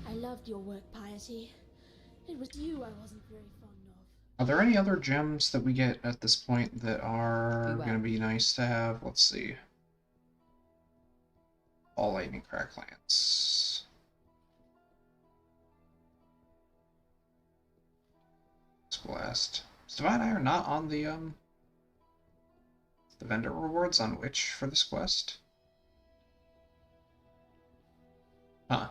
I loved your work, Piety. It was you I wasn't very fond of. Are there any other gems that we get at this point that are Well. going to be nice to have? Let's see. All lightning crack lance. Blast. Is Divine Ire not on the vendor rewards on Witch for this quest? Huh.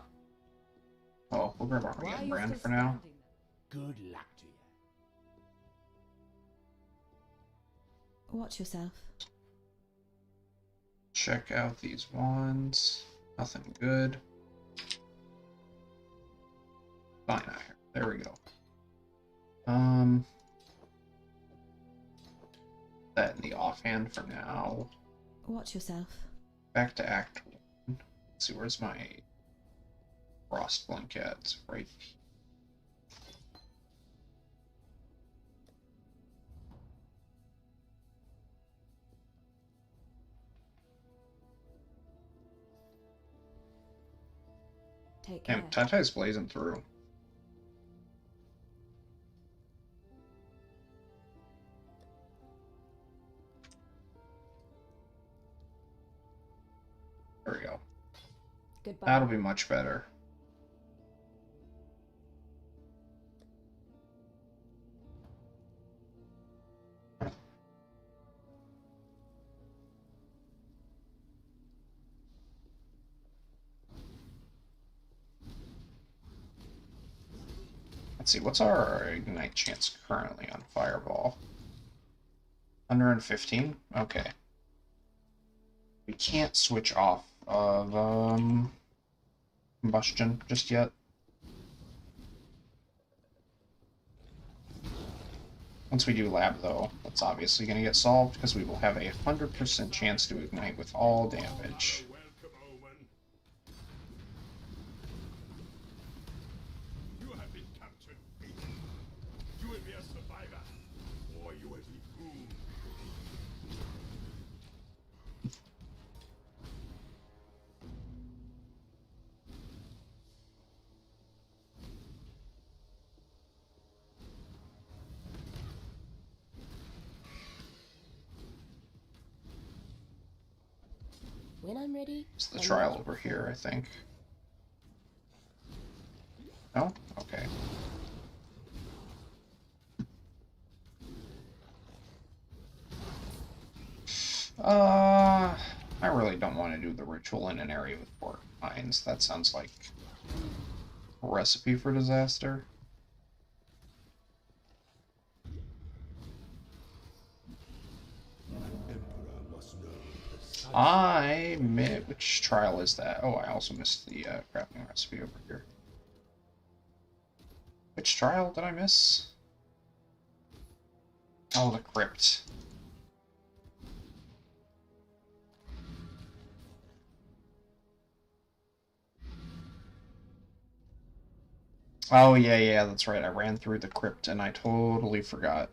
Oh, we'll grab Armageddon Brand for now. Good luck to you. Watch yourself. Check out these wands. Nothing good. Divine Ire. There we go. That in the offhand for now. Watch yourself. Back to Act 1. Let's see, where's my Frost Blink at? It's right here. Take care. Damn, Tantai's blazing through. There we go. Goodbye. That'll be much better. Let's see, what's our ignite chance currently on Fireball? 115? Okay. We can't switch off of combustion just yet. Once we do lab, though, that's obviously going to get solved because we will have a 100% chance to ignite with all damage. Welcome, Omen. You have been captured. You will be a survivor, or you will be doomed. When I'm ready. It's the trial over here, I think. No? Okay. I really don't want to do the ritual in an area with 4 mines. That sounds like a recipe for disaster. Which trial is that? Oh, I also missed the crafting recipe over here. Which trial did I miss? Oh, the crypt. Oh, yeah, that's right. I ran through the crypt and I totally forgot.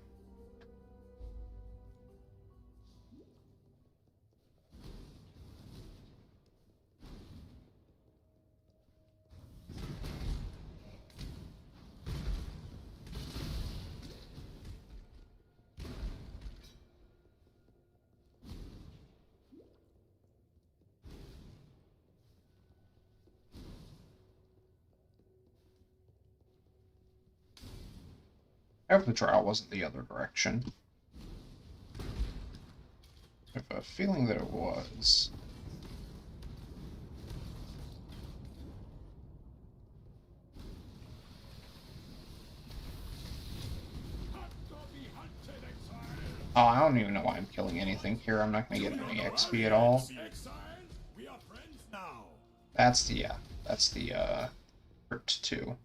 I hope the trial wasn't the other direction. I have a feeling that it was. Oh, I don't even know why I'm killing anything here. I'm not going to get any XP at all. Exile, we are friends now. That's the crypt 2.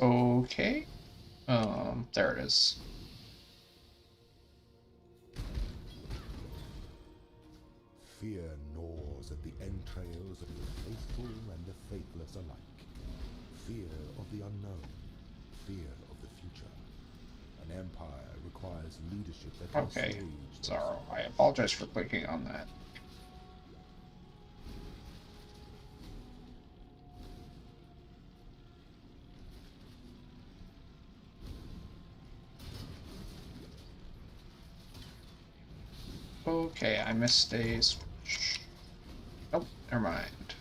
Okay. There it is. Fear gnaws at the entrails of the faithful and the faithless alike. Fear of the unknown. Fear of the future. An empire requires leadership that can Okay, assuage Zaro, I apologize for clicking on that. Okay, I missed a switch. Nope, never mind.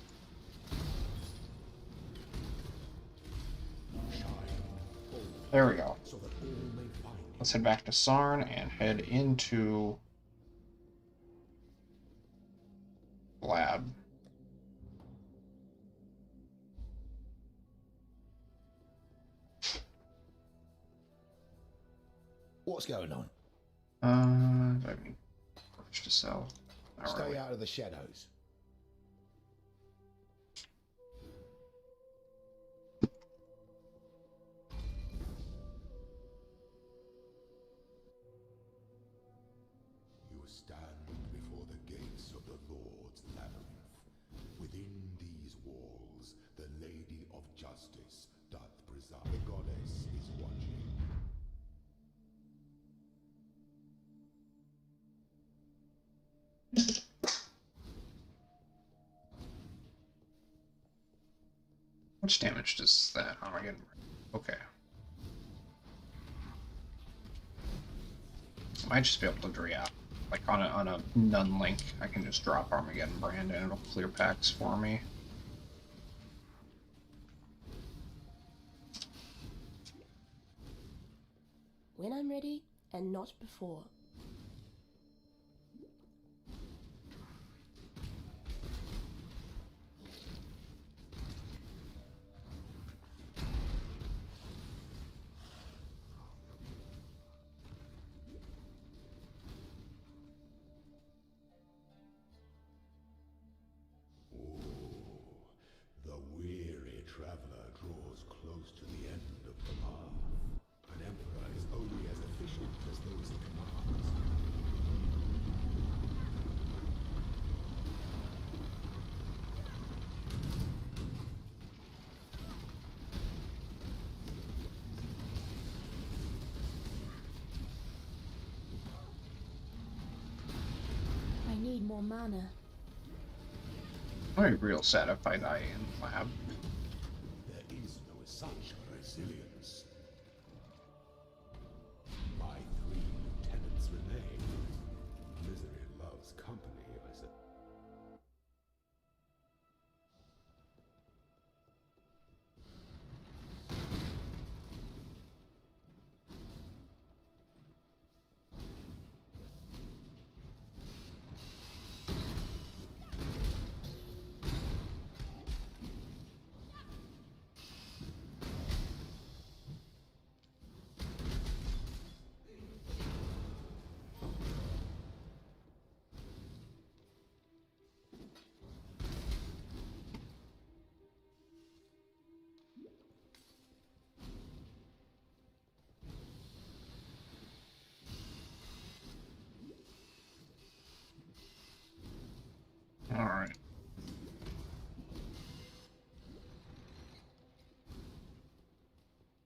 There we go. so that all may find you. Let's head back to Sarn and head into lab. What's going on? I have any merch to sell. Not Stay really. out of the shadows. You stand before the gates of the Lord's labyrinth. Within these walls, the Lady of Justice doth preside. The goddess is watching. Which damage does that Armageddon? Okay. I might just be able to drop, like on a none link, I can just drop Armageddon Brand and it'll clear packs for me. When I'm ready, and not before. The weary traveler draws close to the end of the path. An emperor is only as efficient as those he commands. I need more mana. I'd be real sad if I die in lab. There is no such resilience. My 3 lieutenants remain. Misery loves company, I said. Alright.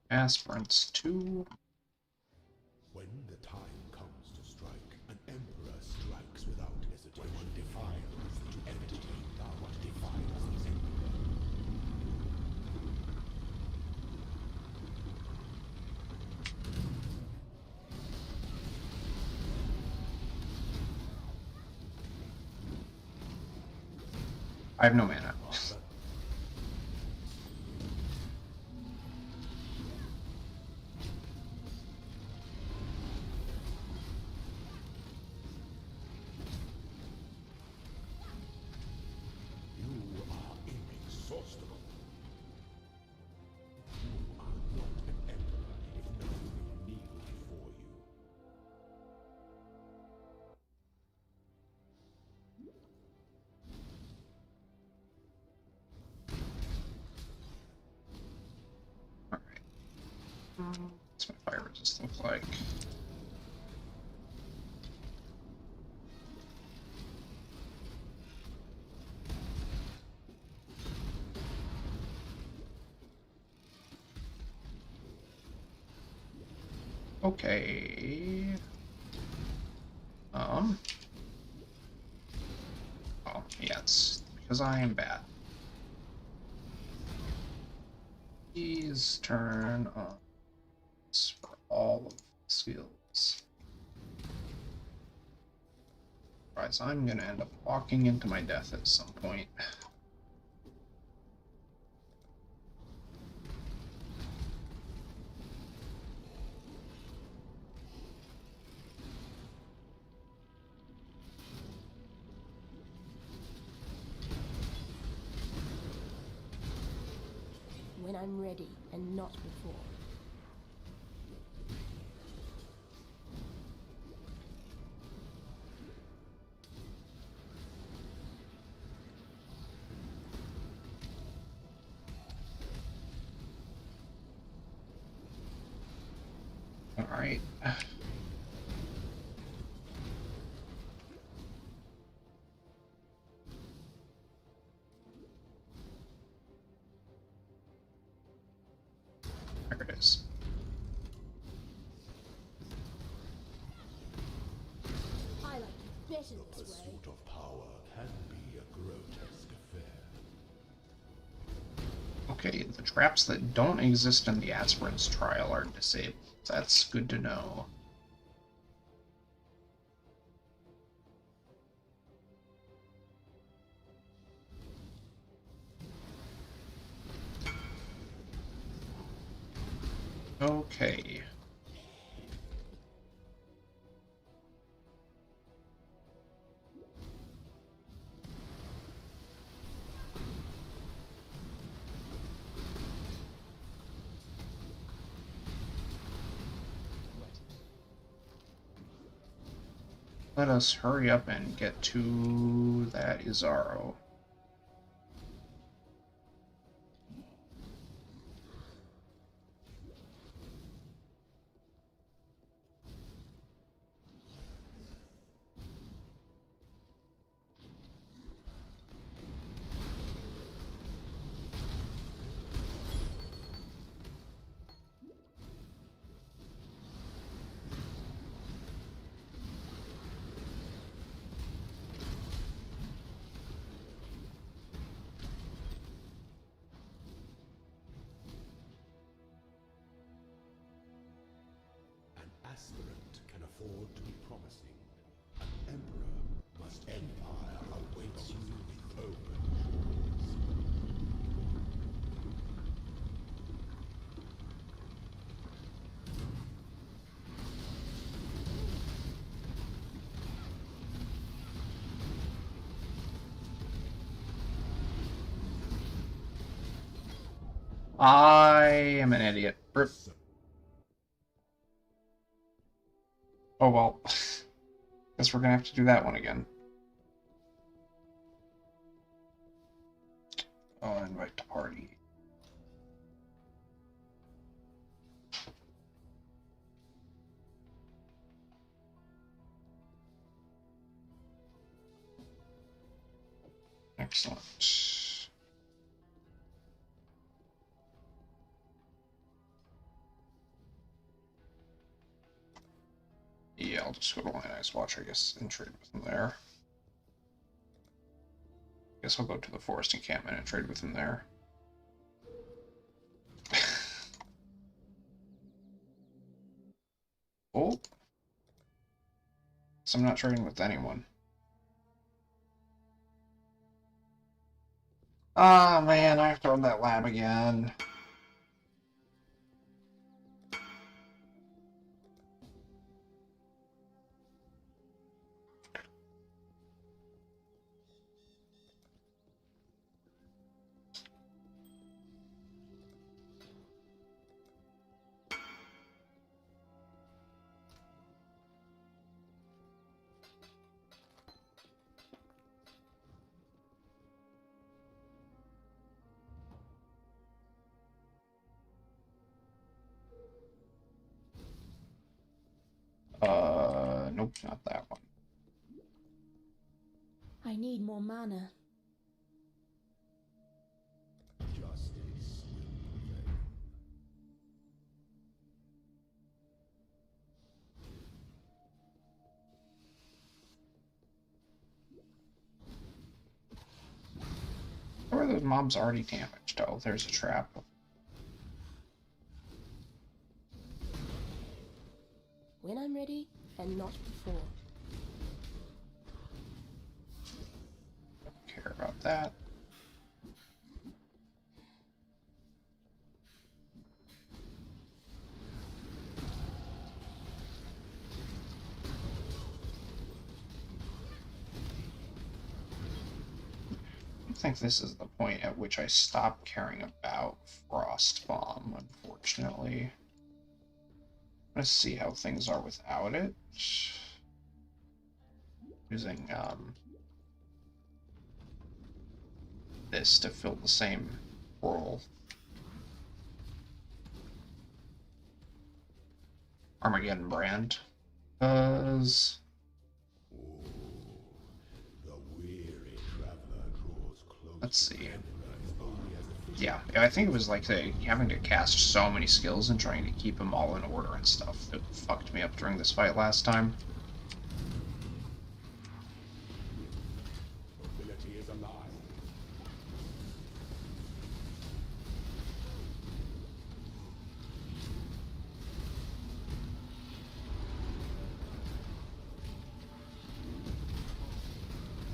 Aspirants 2. When the time comes to strike, an emperor strikes without hesitation. When one defiles to entertain, thou what defiles the emperor. I have no mana. You are inexhaustible. You are not an emperor if none will kneel before you. What's my fire resist look like? Okay. Oh, yeah, it's because I am bad. Please turn on for all of the skills. Otherwise, I'm gonna end up walking into my death at some point. When I'm ready and not before. All right. There it is. I like it better The this way. pursuit of power can be a grotesque affair. Okay, the traps that don't exist in the aspirant's trial are disabled. That's good to know. Okay. Let us hurry up and get to that Izaro. An aspirant can afford to be promising. An emperor must empire awaits you with open doors. I am an idiot. Rip. Oh well. Guess we're gonna have to do that one again. I'll invite to party. Excellent. Yeah, I'll just go to Lionized Watch, I guess, and trade with him there. Guess I'll go to the Forest Encampment and trade with him there. Oh. So I'm not trading with anyone. Ah, man, I have to run that lab again. Nope, not that one. I need more mana. Justice will prevail. Or are those mobs already damaged? Oh, there's a trap. When I'm ready, and not before. Don't care about that. I think this is the point at which I stop caring about Frost Bomb, unfortunately. Let's see how things are without it. Using this to fill the same role. Armageddon brand. Because The weary traveler draws close. let's see. Yeah, I think it was like having to cast so many skills and trying to keep them all in order and stuff that fucked me up during this fight last time. Nobility is alive.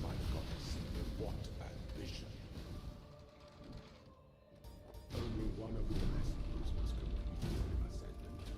My goddess, what ambition. Only one of the messengers was complete in ascendant.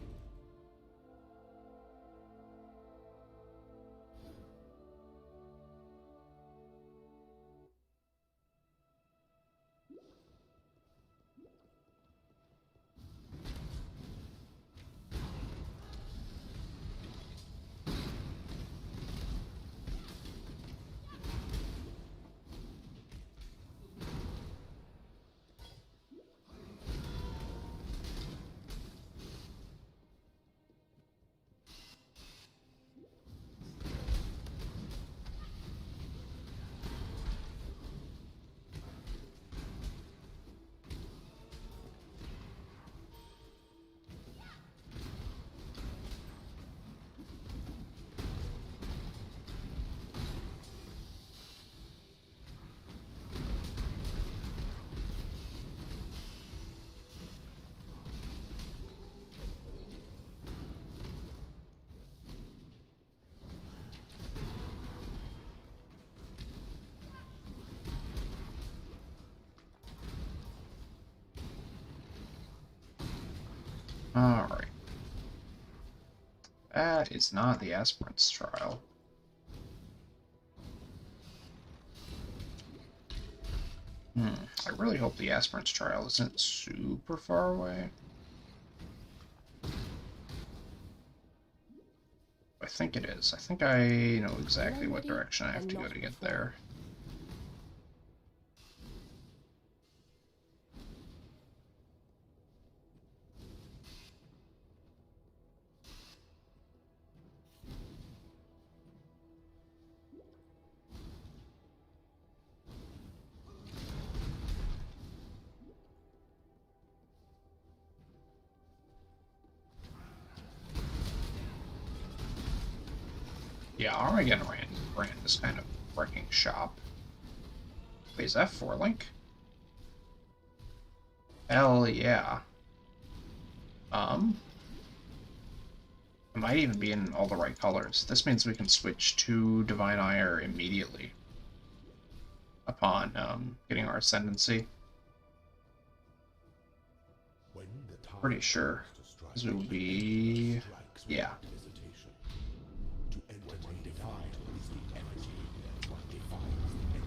Alright. That is not the Aspirant's Trial. I really hope the Aspirant's Trial isn't super far away. I think it is. I think I know exactly what direction I have to go to get there. Yeah, Armageddon brand is kind of wrecking shop. Wait, is that 4-link? Hell yeah. It might even be in all the right colors. This means we can switch to Divine Ire immediately upon getting our ascendancy. Pretty sure. This will be... yeah. To enter what defined is the energy, what defines the end.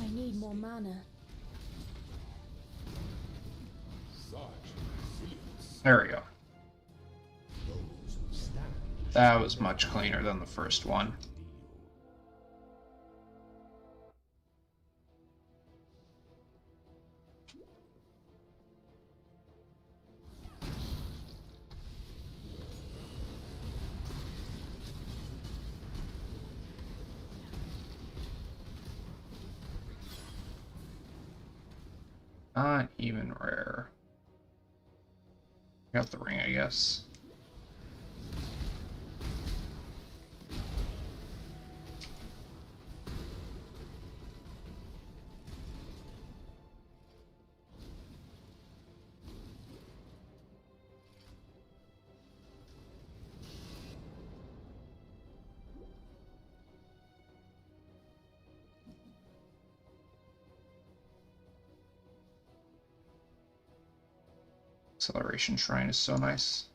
I need more mana. Such resilience. There we go. Those who stand That was much cleaner than the first one. Not even rare. Got the ring, I guess. Acceleration Shrine is so nice.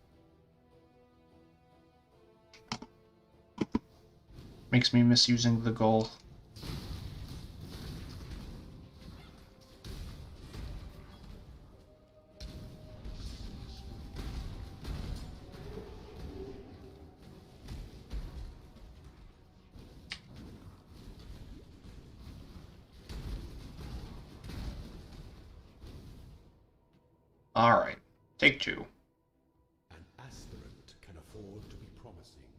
Makes me miss using the goal. Alright, take two. An aspirant can afford to be promising.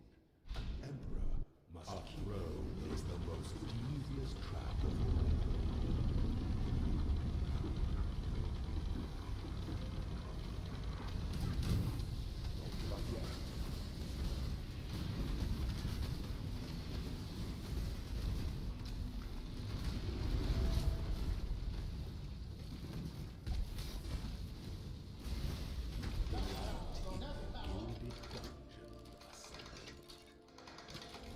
An emperor must a throne is the most devious trap of all.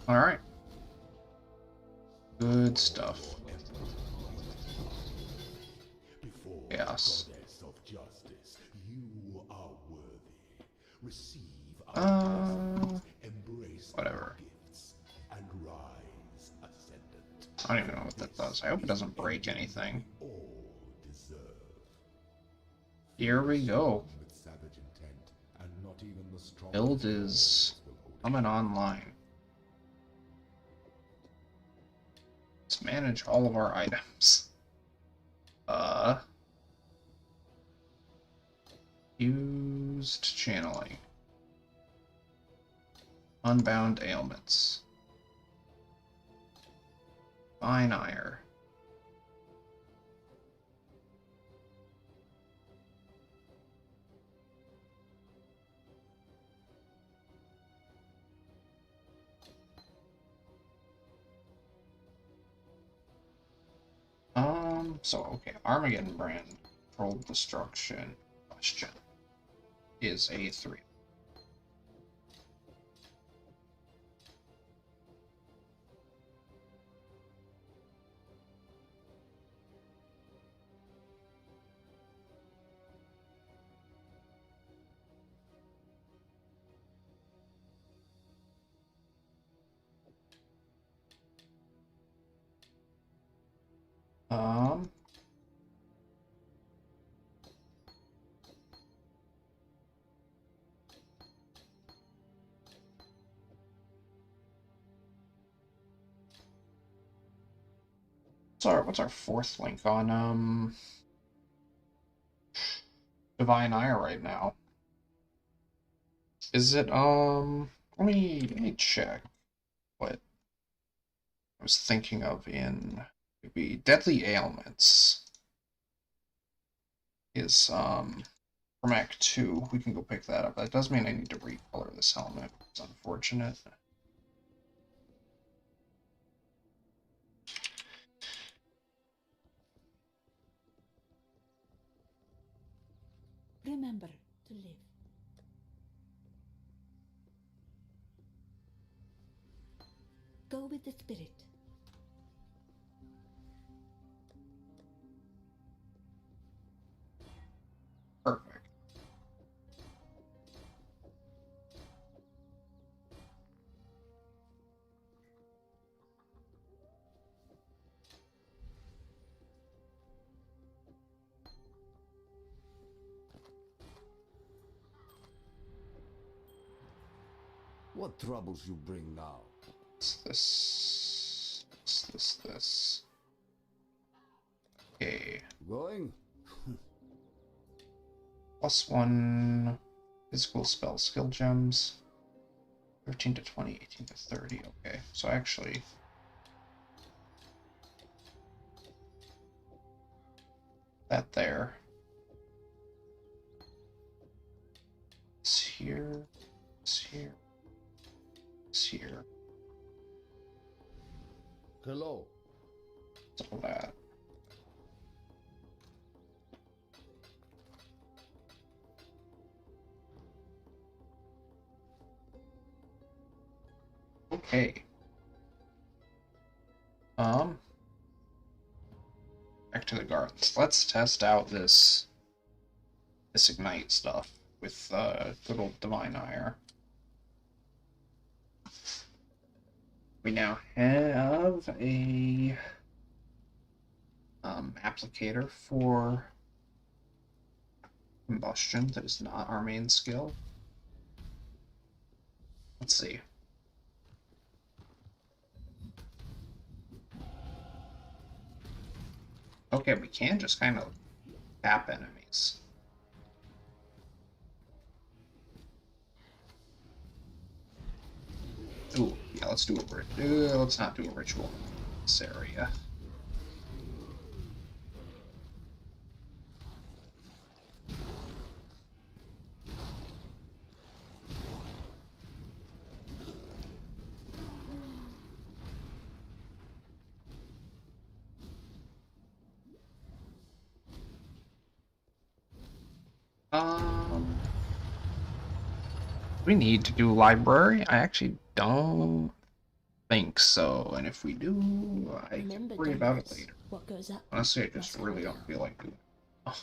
Alright. Good stuff. Before Yes. goddess of justice, you are worthy. Receive our embrace whatever. gifts, and rise ascendant. I don't even know what that does. I hope it doesn't break anything. All deserve. Here we go. With savage intent, and not even the strongest Build is will hold coming online. Let's manage all of our items. Used channeling. Unbound ailments. Divine Ire. So, okay, Armageddon Brand, Controlled Destruction, question, is a 3. What's our fourth link on Divine Ire right now? Is it let me check what I was thinking of in maybe Deadly Ailments is from Act 2. We can go pick that up. That does mean I need to recolor this helmet. It's unfortunate. Remember to live. Go with the spirit. Perfect. What troubles you bring now? This. Okay. Going? +1 physical spell skill gems. 13 to 20, 18 to 30. Okay, so actually. That there. here, this here, this here. Hello. All that. Okay. Back to the gardens. Let's test out this Ignite stuff with good old Divine Ire. We now have a applicator for combustion that is not our main skill. Let's see. Okay, we can just kind of tap enemies. Ooh, yeah, let's do a let's not do a ritual in this area. We need to do library? I actually don't think so, and if we do, I can worry about it later. What goes up? Honestly, I just really don't feel like doing it. Oh.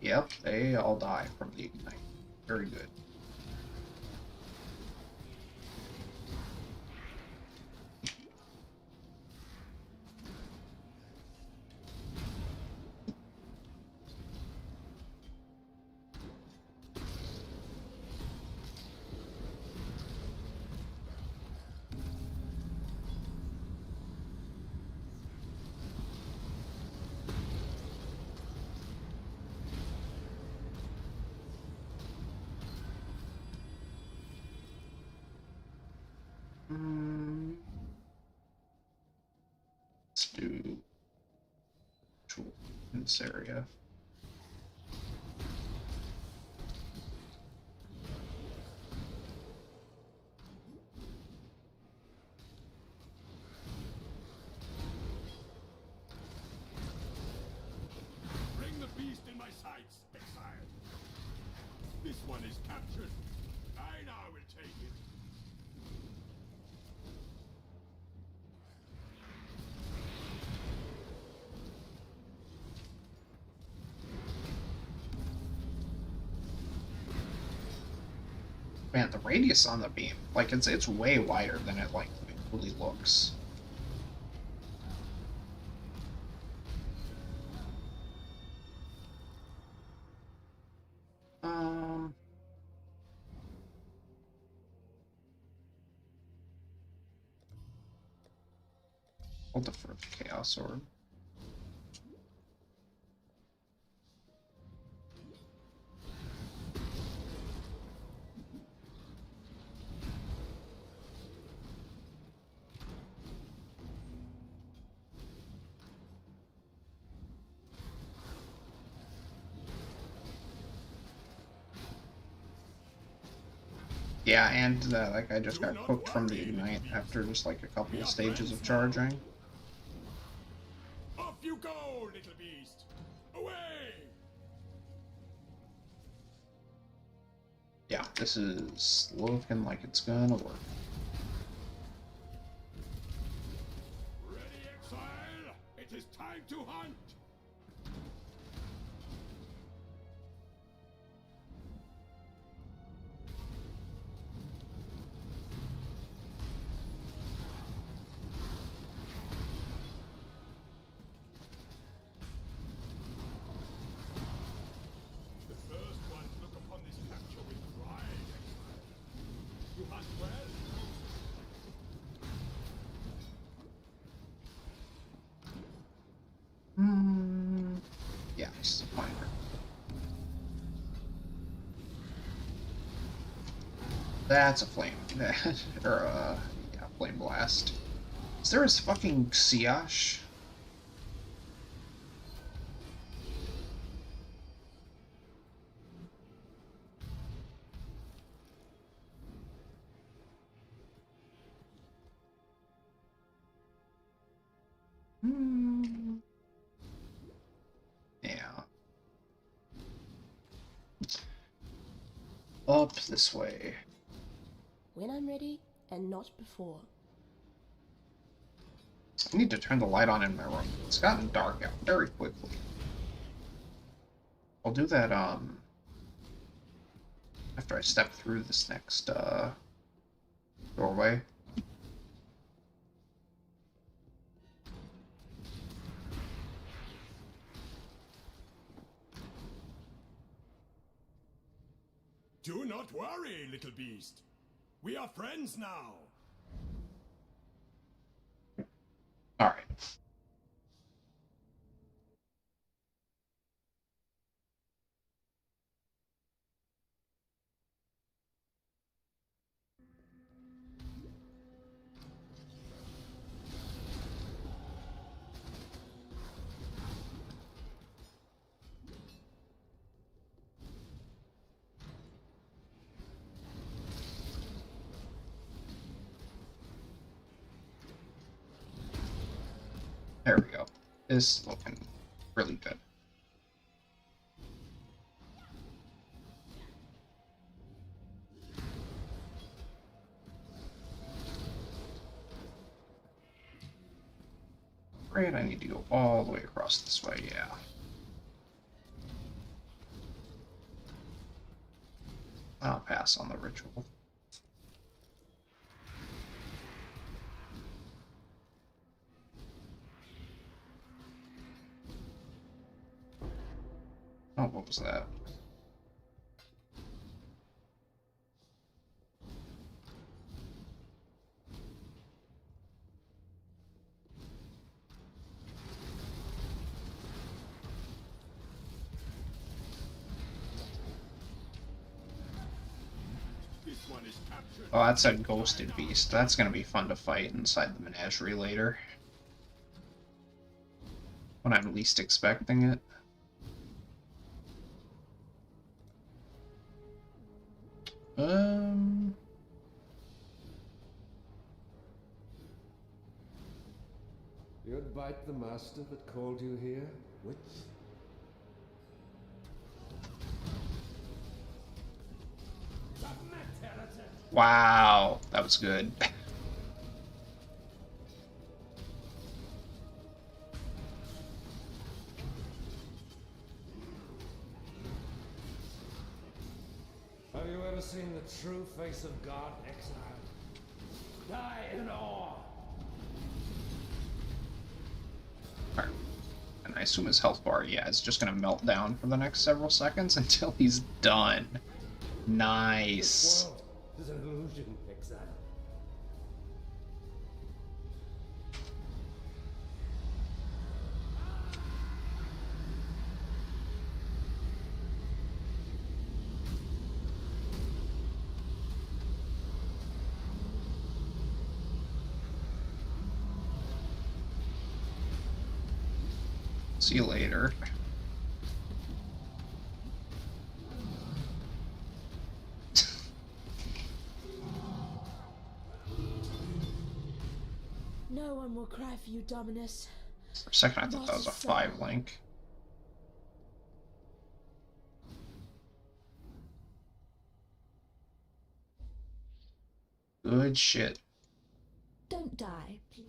Yep, they all die from the Ignite. Very good. Let's do tool in this area. Bring the beast in my sights, Exile. This one is captured. I now will take it. Man, the radius on the beam, like it's way wider than it like really looks. I'll defer the Chaos Orb. Yeah, and like I just got cooked from the Ignite after just like a couple of stages of charging. Off you go, little beast! Away! Yeah, this is looking like it's gonna work. Ready, Exile? It is time to hunt! The first ones look upon this capture with pride. That's a flame. Or, yeah, flame blast. Is there a fucking Siash? Yeah. Up this way. When I'm ready, and not before. I need to turn the light on in my room. It's gotten dark out very quickly. I'll do that, after I step through this next, doorway. Do not worry, little beast. We are friends now. Alright. There we go. This is looking really good. Great, I need to go all the way across this way, yeah. I'll pass on the ritual. Oh, what was that? This one is captured. Oh, that's a ghosted beast. That's gonna be fun to fight inside the menagerie later. When I'm least expecting it. You'd bite the master that called you here, witch? Wow, that was good. Have you ever seen the true face of God, Exile? Die in awe! And I assume his health bar, yeah, is just gonna melt down for the next several seconds until he's done. Nice. This world is an illusion, Exile. See you later. No one will cry for you, Dominus. For a second I thought that was a 5 link. Good shit. Don't die, please.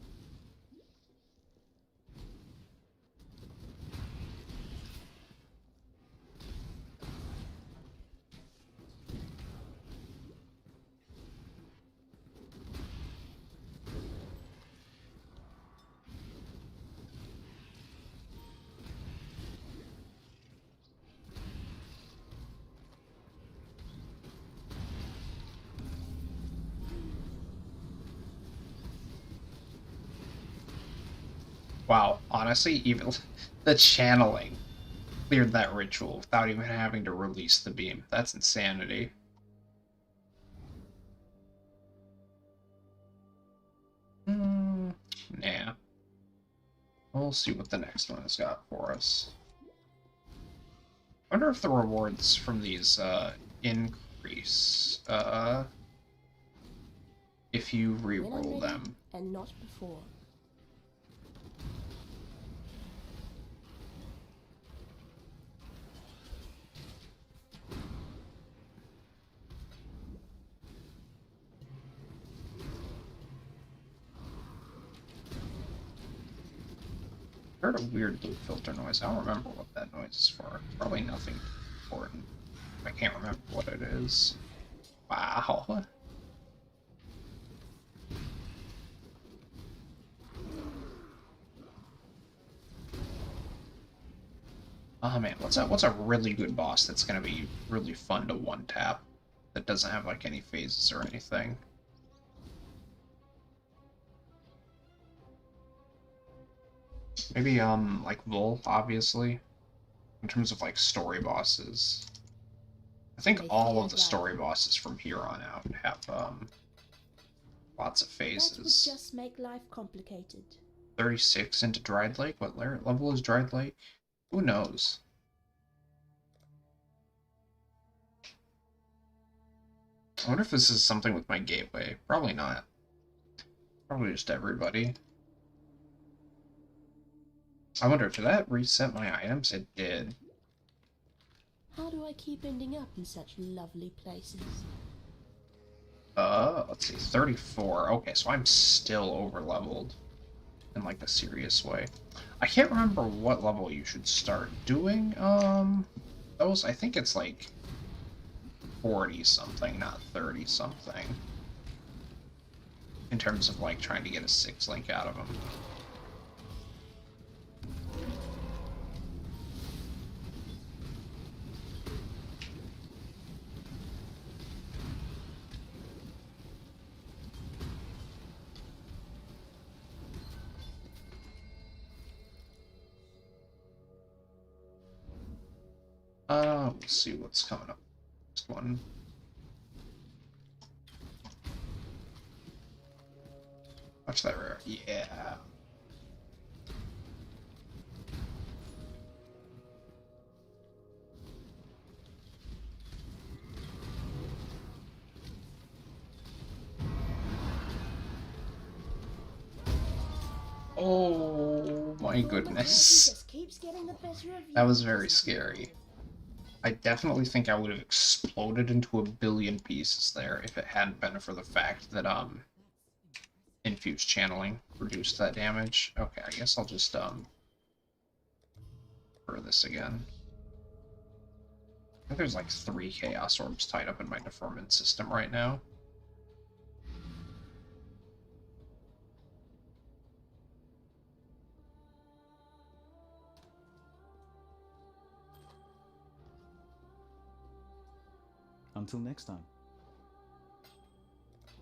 Wow, honestly, even the channeling cleared that ritual without even having to release the beam. That's insanity. Nah. We'll see what the next one has got for us. I wonder if the rewards from these increase if you When I'm re-roll ready, them. and not before. I heard a weird loop filter noise. I don't remember what that noise is for. Probably nothing important. I can't remember what it is. Wow. Oh man, what's a really good boss that's gonna be really fun to one tap that doesn't have like any phases or anything? Maybe like Vol, obviously. In terms of like story bosses. I think all of the story bosses from here on out have lots of That would phases. just make life complicated. 36 into Dried Lake? What level is Dried Lake? Who knows? I wonder if this is something with my gateway. Probably not. Probably just everybody. I wonder, did that reset my items? It did. How do I keep ending up in such lovely places? Let's see, 34. Okay, so I'm still over-leveled in, like, a serious way. I can't remember what level you should start doing, those. I think it's, like, 40-something, not 30-something. In terms of, like, trying to get a 6-link out of them. We'll see what's coming up. Next one. Watch that rare. Yeah. Oh my goodness. Just keeps getting the better of you. That was very scary. I definitely think I would have exploded into a billion pieces there if it hadn't been for the fact that infused channeling reduced that damage. Okay, I guess I'll just for this again. I think there's like 3 chaos orbs tied up in my deferment system right now. Until next time.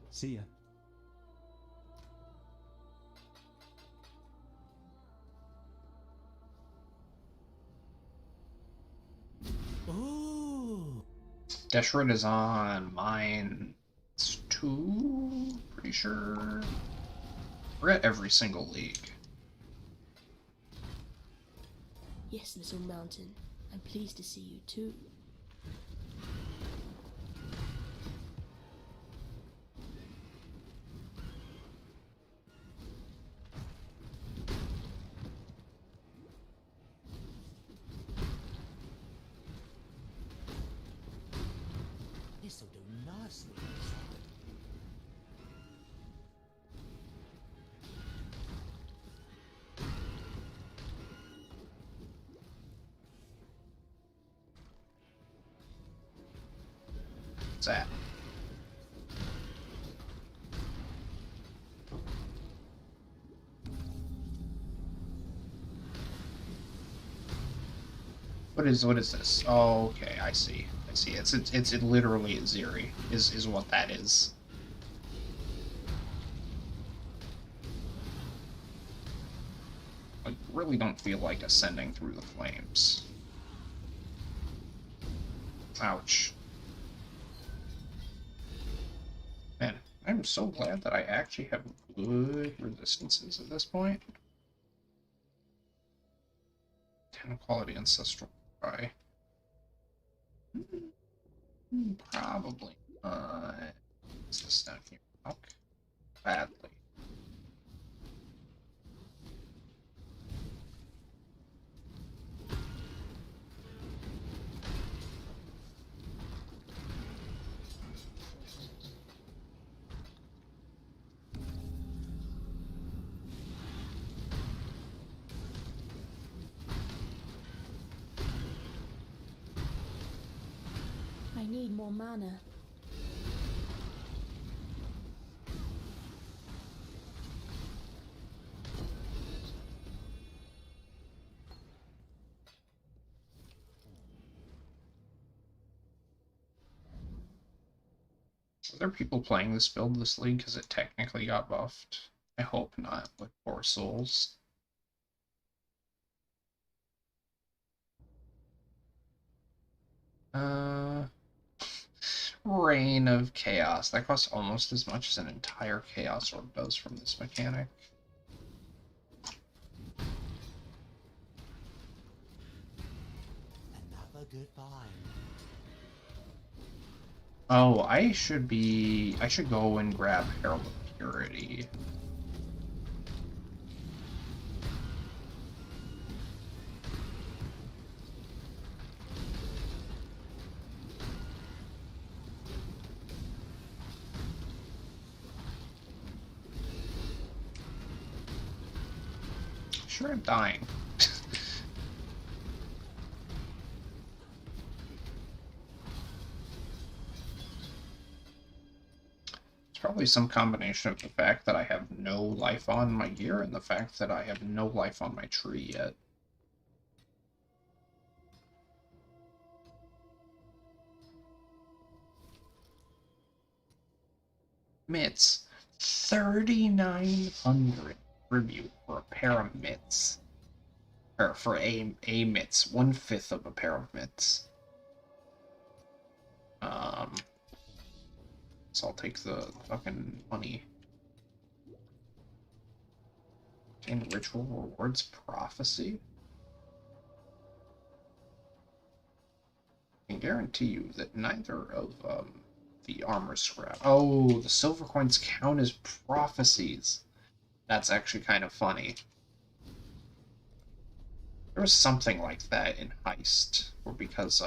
See ya. Oh. Deshret is on mine. It's 2, pretty sure. We're at every single league. Yes, little mountain. I'm pleased to see you too. This'll do nicely. What's that? What is this? Oh, okay, I see. I see. It's literally Zeri is what that is. I really don't feel like ascending through the flames. Ouch. Man, I'm so glad that I actually have good resistances at this point. 10 quality ancestral cry. Probably not. What's this down here? Fuck. Badly. I need more mana. Are there people playing this build this league because it technically got buffed? I hope not, with poor souls. Reign of Chaos. That costs almost as much as an entire Chaos Orb does from this mechanic. Another good find. Oh, I should go and grab Herald of Purity. Sure, I'm dying. It's probably some combination of the fact that I have no life on my gear and the fact that I have no life on my tree yet. Mitts. 3,900 tribute for a pair of mitts. Or for a mitts. 1/5 of a pair of mitts. So I'll take the fucking money. Gain ritual rewards prophecy. I can guarantee you that neither of the armor scrap. Oh, the silver coins count as prophecies. That's actually kind of funny. There was something like that in Heist, or because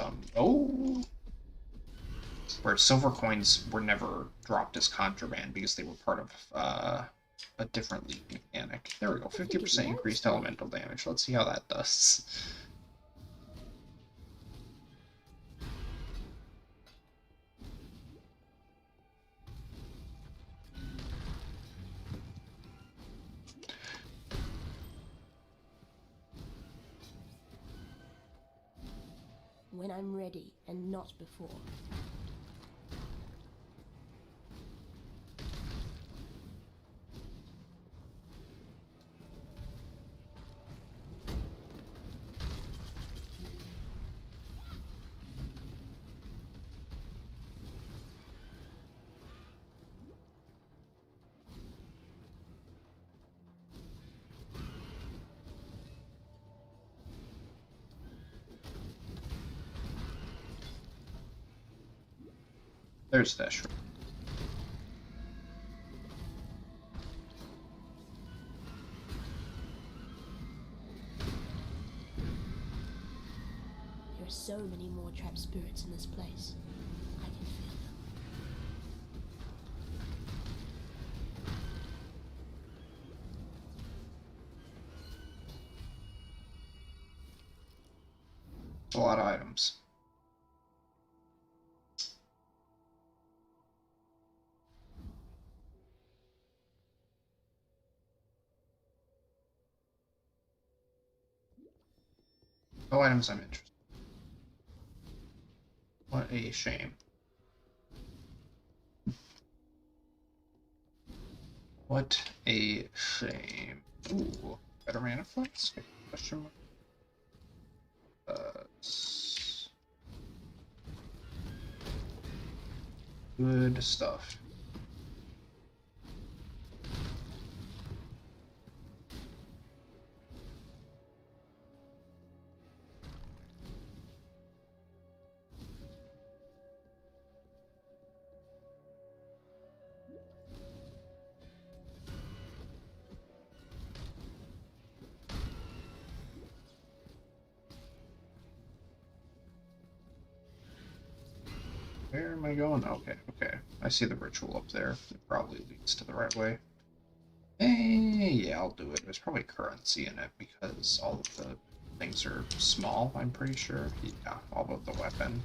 where silver coins were never dropped as contraband because they were part of a different league mechanic. There we go, 50% increased elemental damage. Let's see how that does. When I'm ready, and not before. There's that shred. There are so many more trapped spirits in this place. I can feel them. A lot of items. No items I'm interested in. What a shame. What a shame. Ooh, better mana flex? Question mark. Good stuff. Where am I going? Okay, okay. I see the ritual up there. It probably leads to the right way. Yeah, I'll do it. There's probably currency in it because all of the things are small, I'm pretty sure. Yeah, all but the weapon.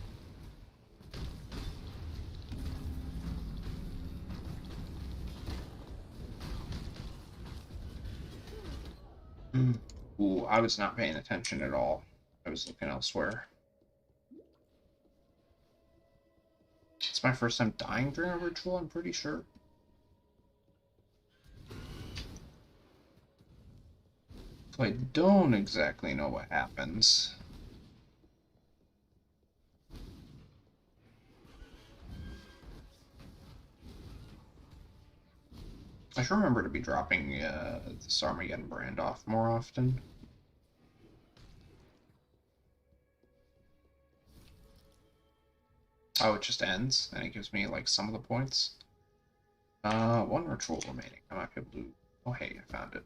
Ooh, I was not paying attention at all. I was looking elsewhere. It's my first time dying during a ritual, I'm pretty sure. So I don't exactly know what happens. I should remember to be dropping this Armageddon brand off more often. Oh, it just ends, and it gives me, like, some of the points. One ritual remaining. I might be able to... Oh, hey, I found it.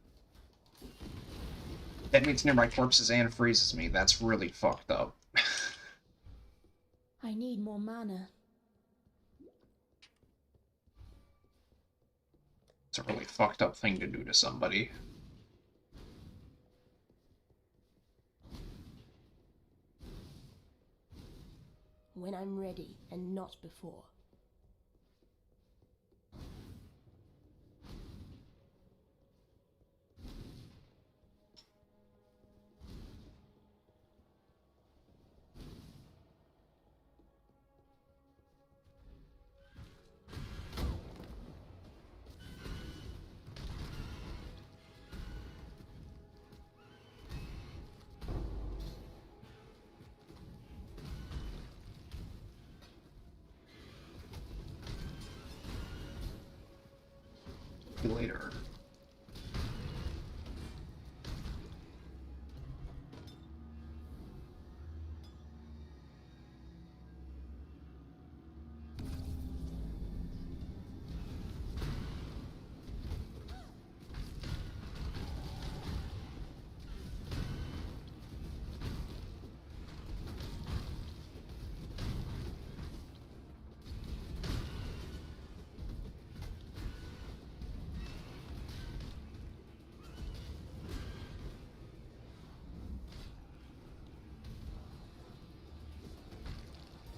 That means nearby corpses and freezes me. That's really fucked up. I need more mana. It's a really fucked up thing to do to somebody. When I'm ready, and not before. See you later.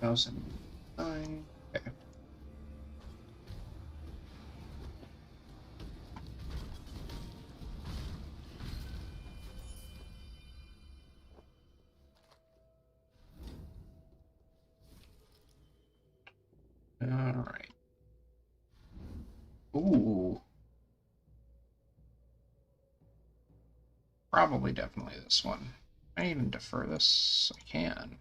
Thousand nine. Okay. Alright. Ooh. Probably definitely this one. I even defer this. I can.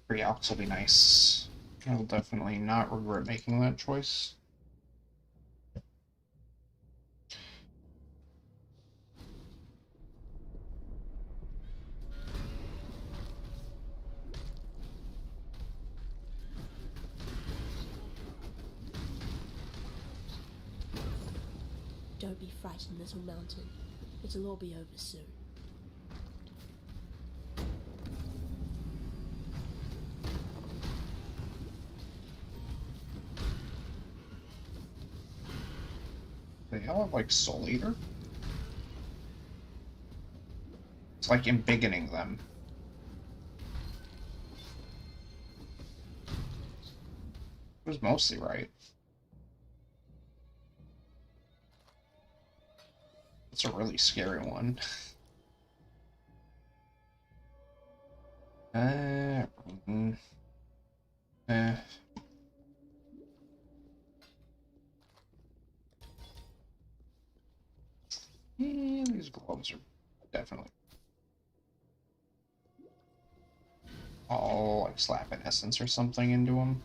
Three alks will be nice. I'll definitely not regret making that choice. Don't be frightened, little mountain. It'll all be over soon. They all have like Soul Eater? It's like embiggening them. It was mostly right. It's a really scary one. Mm, eh. Yeah, these gloves are definitely all like slap an essence or something into them.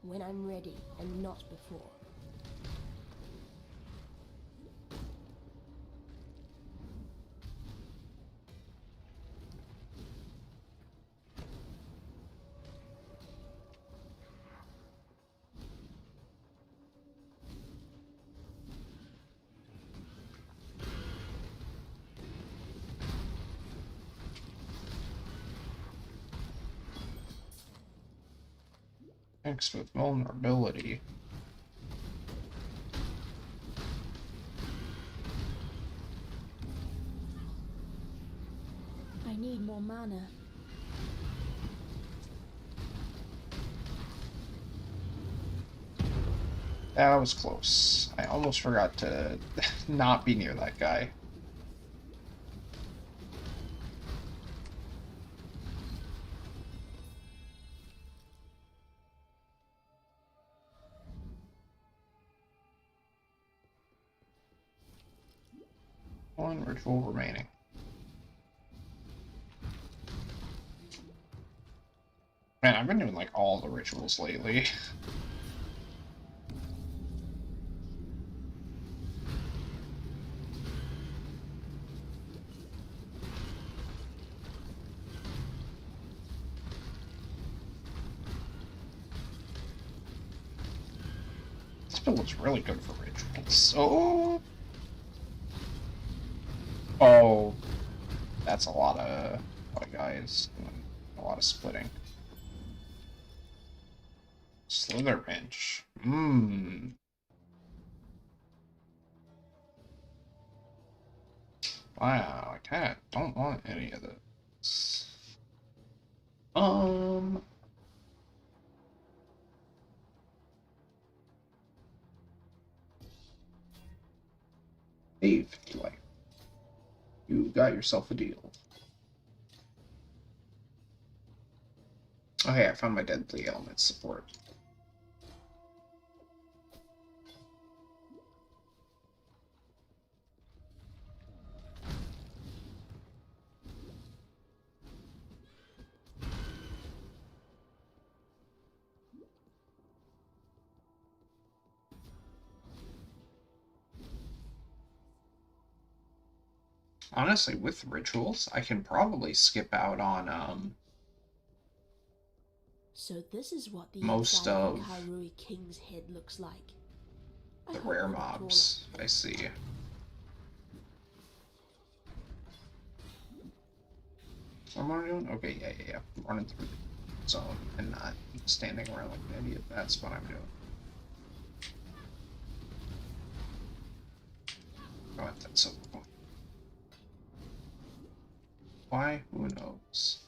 When I'm ready, and not before. Mixed with vulnerability. I need more mana. That was close. I almost forgot to not be near that guy. One ritual remaining. Man, I've been doing like all the rituals lately. This build was really good for rituals. Oh, that's a lot of guys doing a lot of splitting. Slither pinch. Wow, I kind of don't want any of this. Dave, like, you got yourself a deal. Okay, I found my deadly element support. Honestly, with rituals, I can probably skip out on So this is what the most Exile of Karui King's head looks like. the rare mobs. I see. What am I doing? Okay, yeah. Running through the zone and not standing around like an idiot. That's what I'm doing. Oh, that's so cool. Why? Who knows?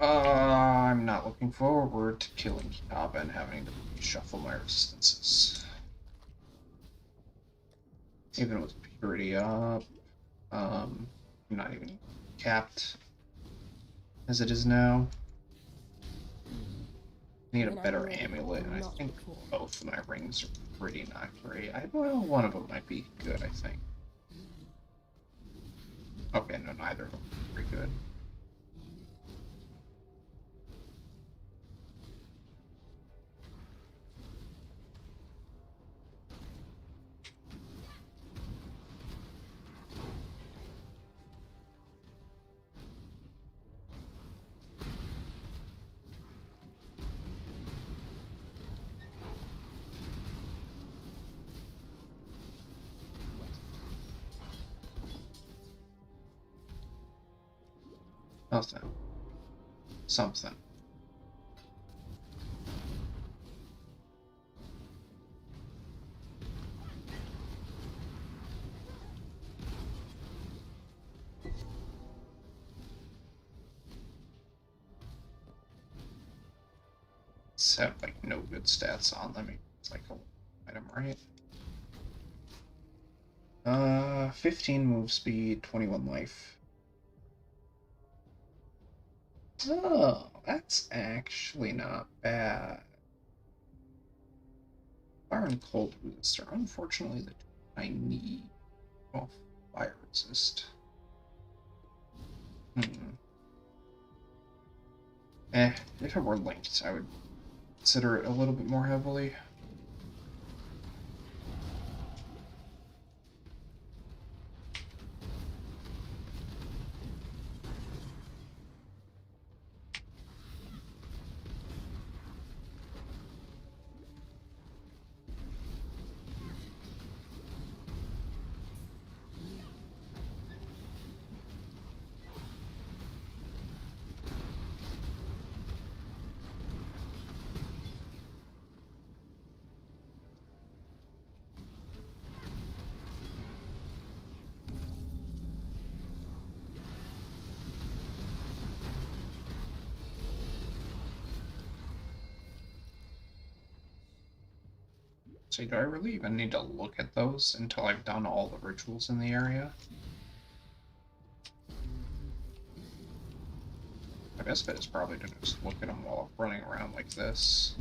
I'm not looking forward to killing Kitaba and having to shuffle my resistances. Even with purity up, I'm not even capped as it is now. I need a better amulet, and I think both of my rings are pretty not great. Well, one of them might be good, I think. Okay, no, neither of them are pretty good. Nothing. Something. Have like no good stats on them. It's like an item, right? 15 move speed, 21 life. Oh, that's actually not bad. Fire and cold resist are unfortunately the two I need. Oh, fire resist. If it were linked, I would consider it a little bit more heavily. say, do I really even need to look at those until I've done all the rituals in the area? My best bet is probably to just look at them while I'm running around like this.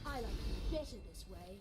I like it better this way.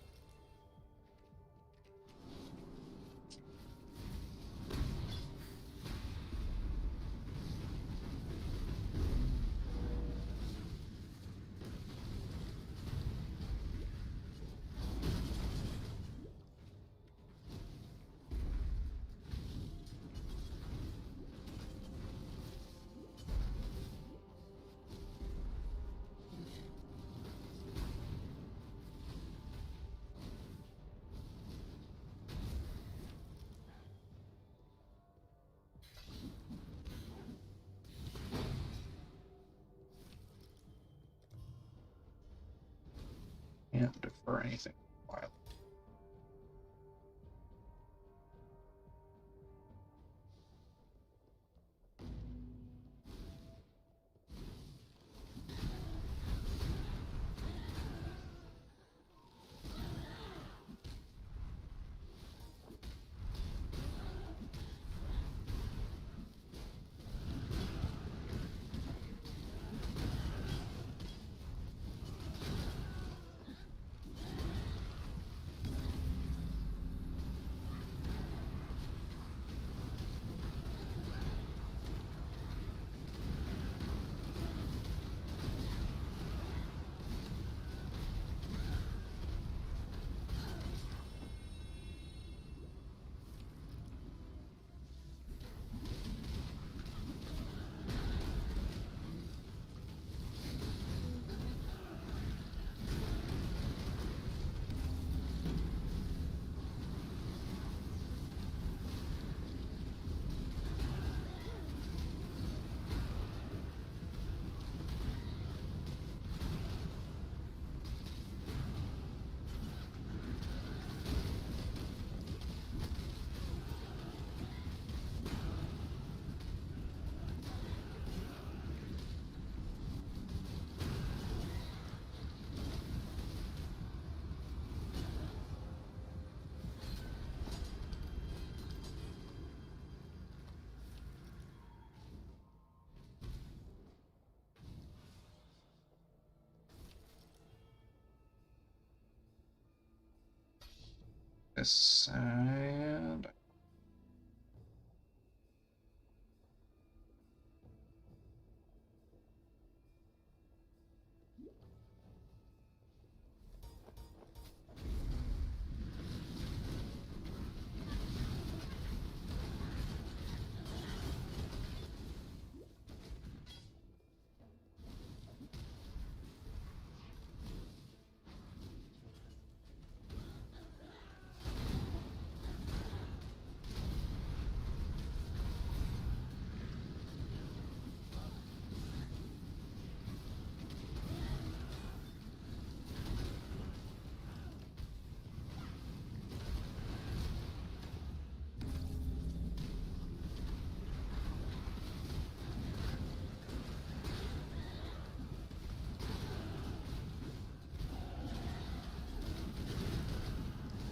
Can't defer anything. Wild. This and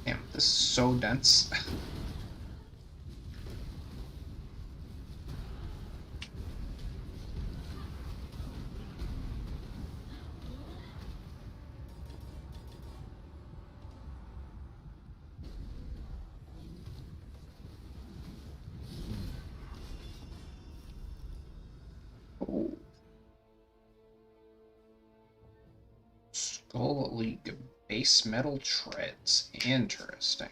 damn, this is so dense. Oh. Skull League base metal treads. Interesting.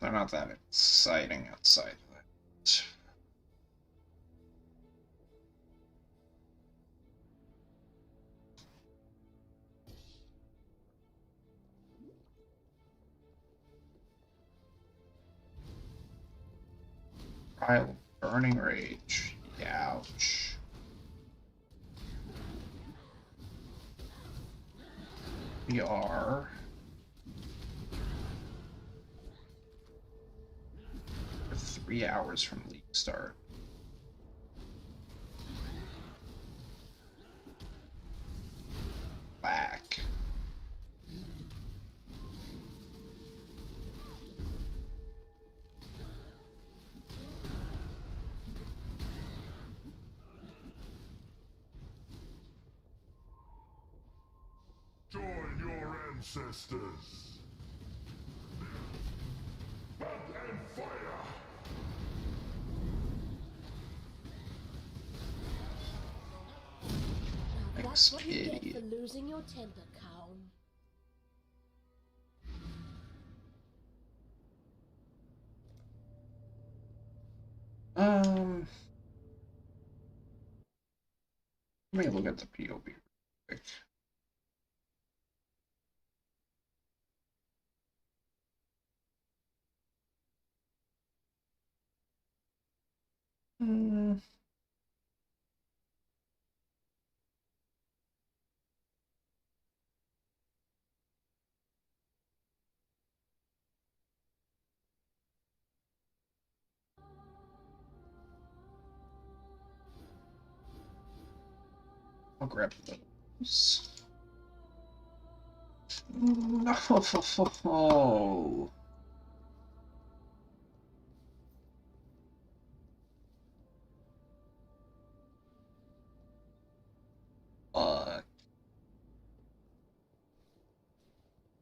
They're not that exciting outside of that. Pile of burning rage. Ouch. We are 3 hours from league start. Back. Join your ancestors. Blood and fire. That's what you get for losing your temper, Colm. Let me look at the POB real quick. I'll grab those. No.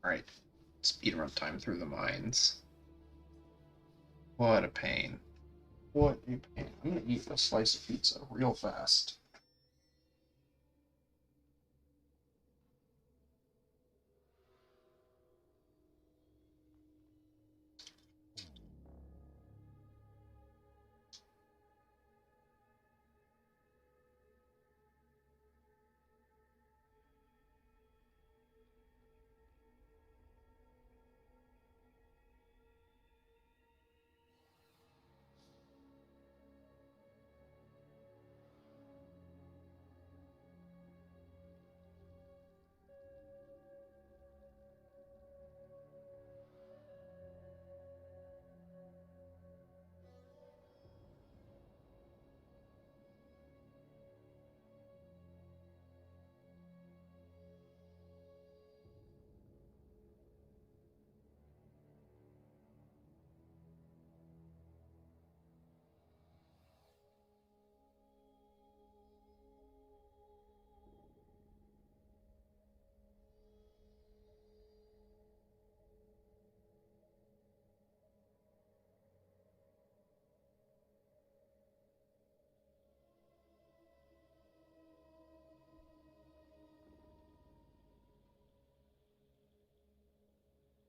Alright. Speedrun time through the mines. What a pain. What a pain. I'm gonna eat a slice of pizza real fast.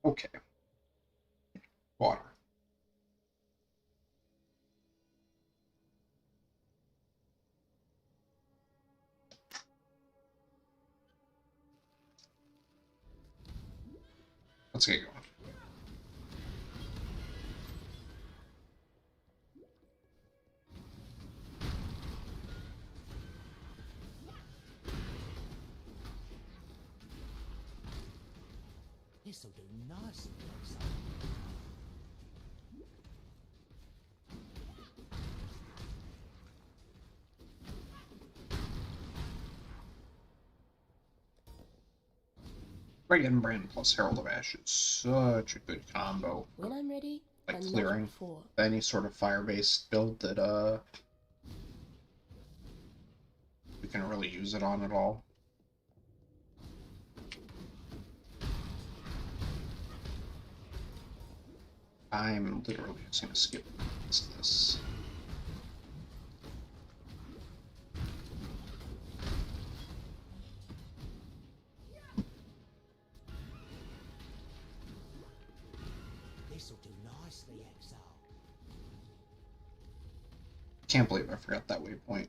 Okay. Water. Let's get going. This'll do nicely, Exile. Radiant Brand plus Herald of Ashes. Such a good combo. When I'm ready, Like and clearing not before. any sort of fire-based build that you can really use it on at all. I'm literally just gonna skip this. This'll do nicely, Exile. Can't believe I forgot that waypoint.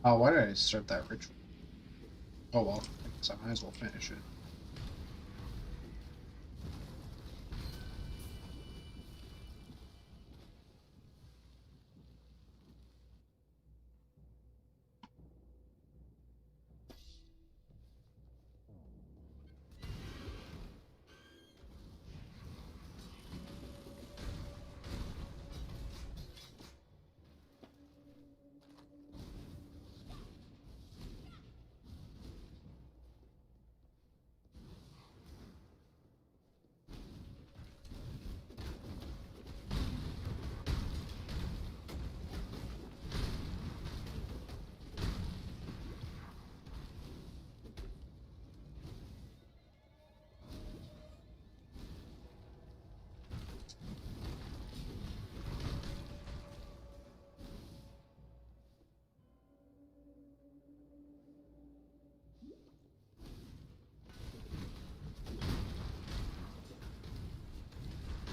Oh, why did I start that ritual? Oh well, I guess I might as well finish it.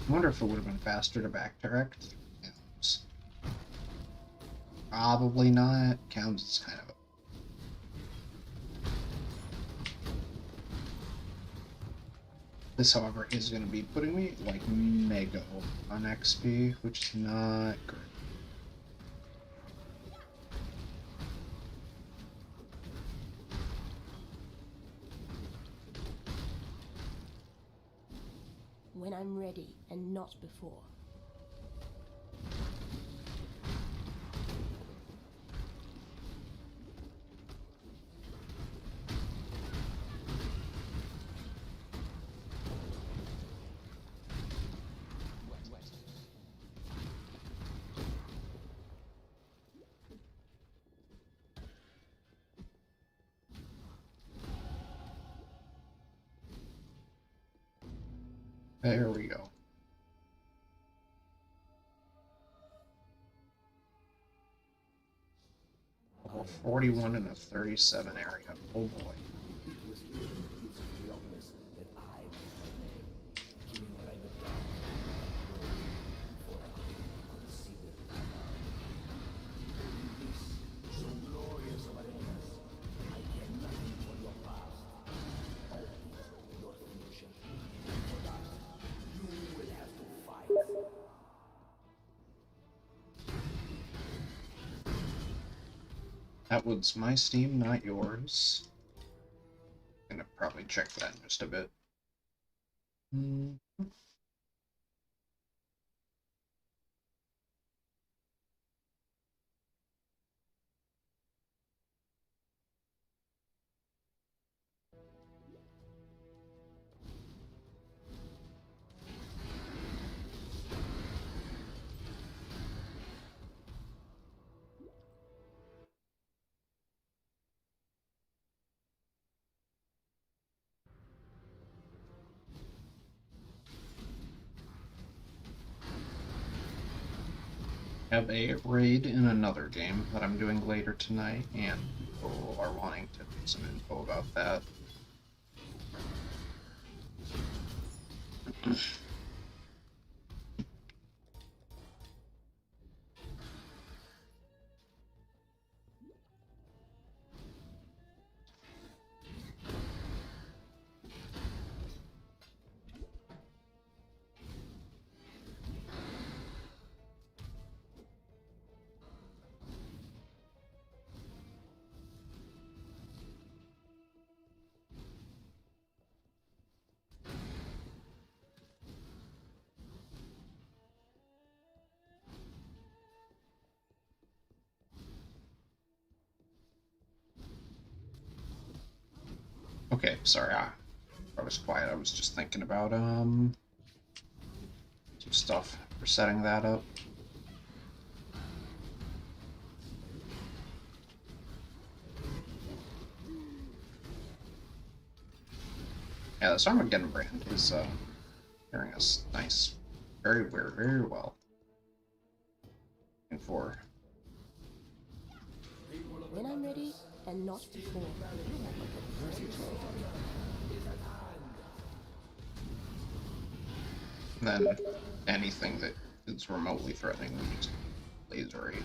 I wonder if it would have been faster to backtrack. Probably not. Counts is kind of a... This, however, is going to be putting me, like, mega on XP, which is not great. When I'm ready, and not before. There we go. Level 41 in a 37 area. Oh boy. That was my Steam, not yours. I'm gonna probably check that in just a bit. Have a raid in another game that I'm doing later tonight, and people are wanting to get some info about that. Okay, sorry, I was quiet. I was just thinking about some stuff for setting that up. Yeah, this Armageddon brand is carrying us nice, very well. Looking for. When I'm ready, and not before. Then anything that is remotely threatening, we just laser rate.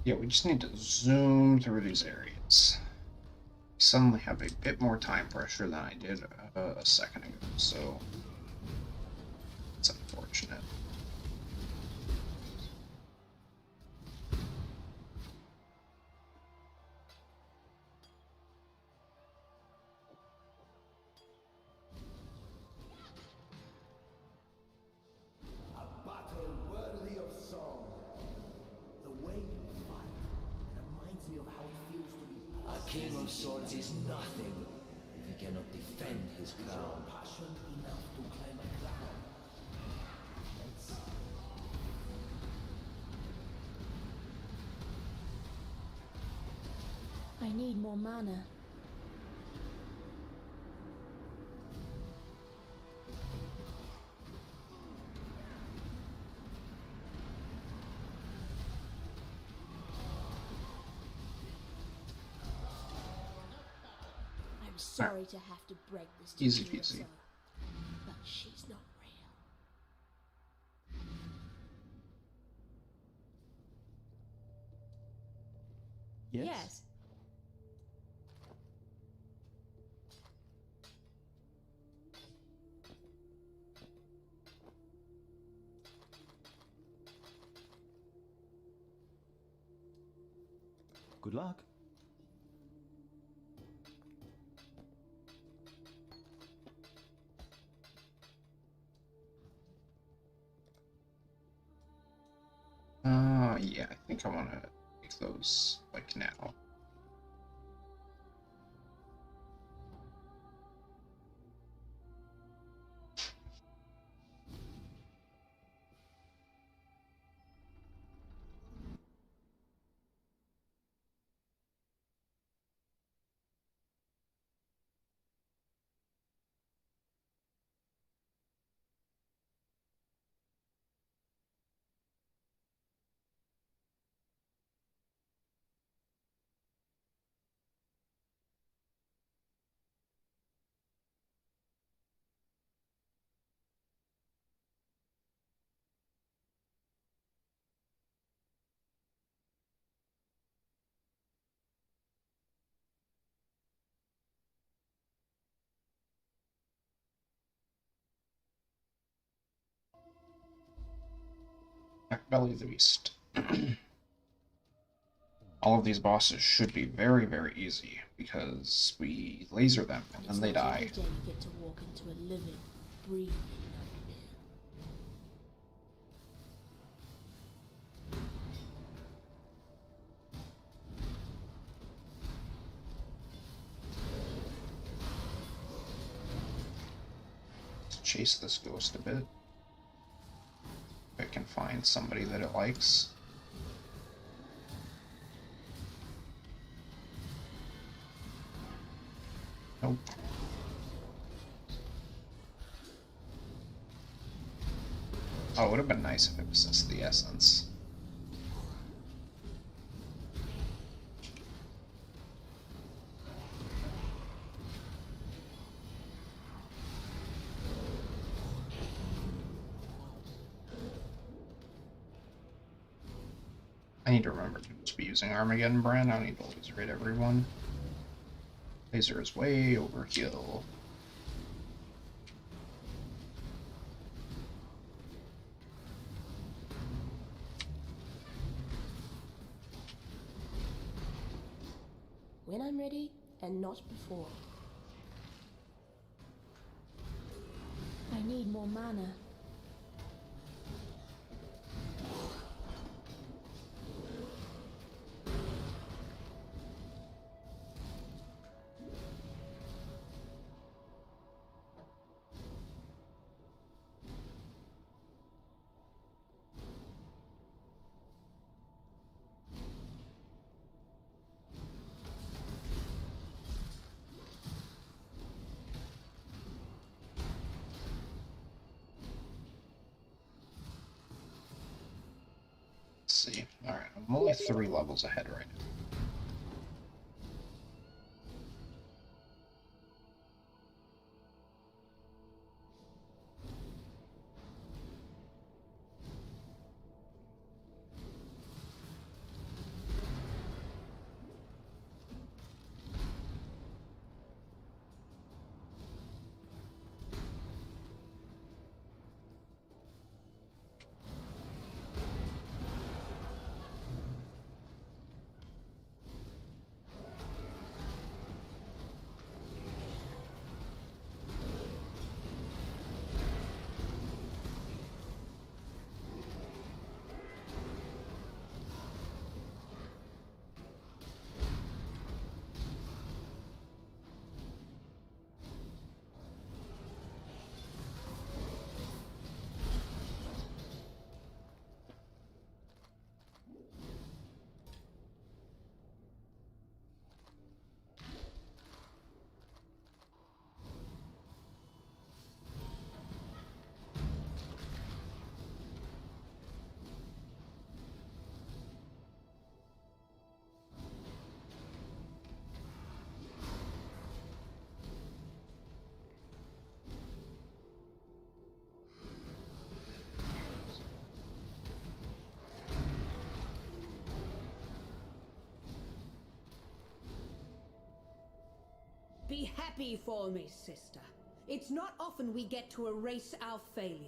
Yeah, we just need to zoom through these areas. Suddenly have a bit more time pressure than I did a second ago, so it's unfortunate. A battle worthy of song. The way you fight reminds me of how it feels to be. A king of swords is nothing if he cannot defend his crown. Passion enough to claim a crown. I need more mana. I'm sorry to have to break this to Easy you, peasy. Exile, but she's not real. Yes? Good luck. Yeah, I think I want to make those, like, now. Belly of the Beast. All of these bosses should be very, very easy, because we laser them and then they die. It's not every day you get to walk into a living, breathing nightmare. Let's chase this ghost a bit. If I can find somebody that it likes. Nope. Oh, it would have been nice if it was just the essence. I need to remember to just be using Armageddon Brand. I don't need to laser hit everyone. Laser is way overkill. When I'm ready, and not before. I need more mana. Let's see. Alright, I'm only 3 levels ahead right now. Be happy for me, sister. It's not often we get to erase our failures.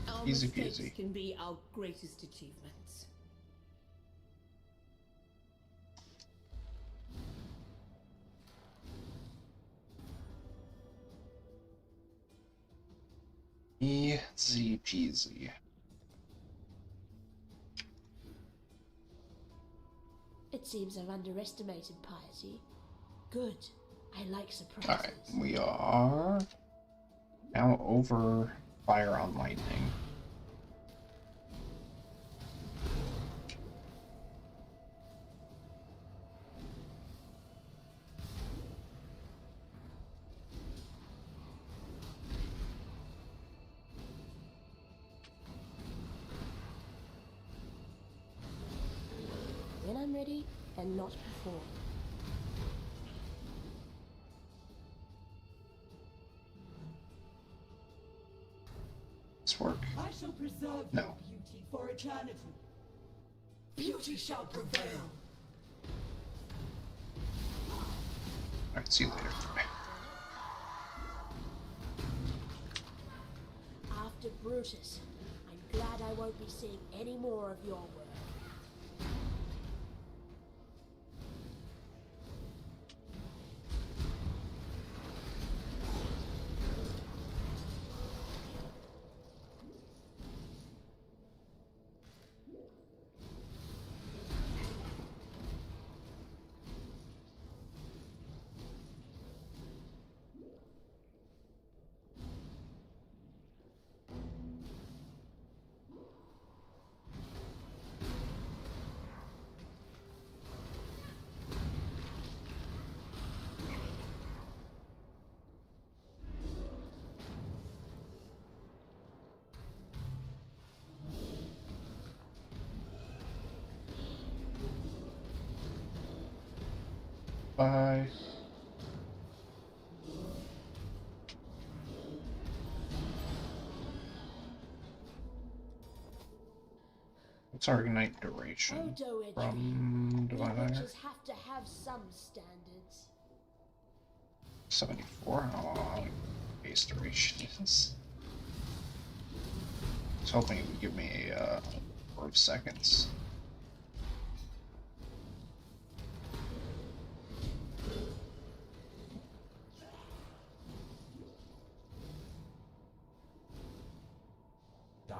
Our Easy mistakes peasy. can be our greatest achievements. Easy peasy. It seems I've underestimated piety. Good. I like surprises. Alright, we are now over fire on lightning. When I'm ready, and not before. Let's work. I shall preserve No. your beauty for eternity. Beauty shall prevail. Alright, see you later. After Brutus, I'm glad I won't be seeing any more of your work. Bye. What's our ignite duration from Divine Ire? Witches have to have some standards. 74. How long base duration is? I was hoping it would give me a number of seconds.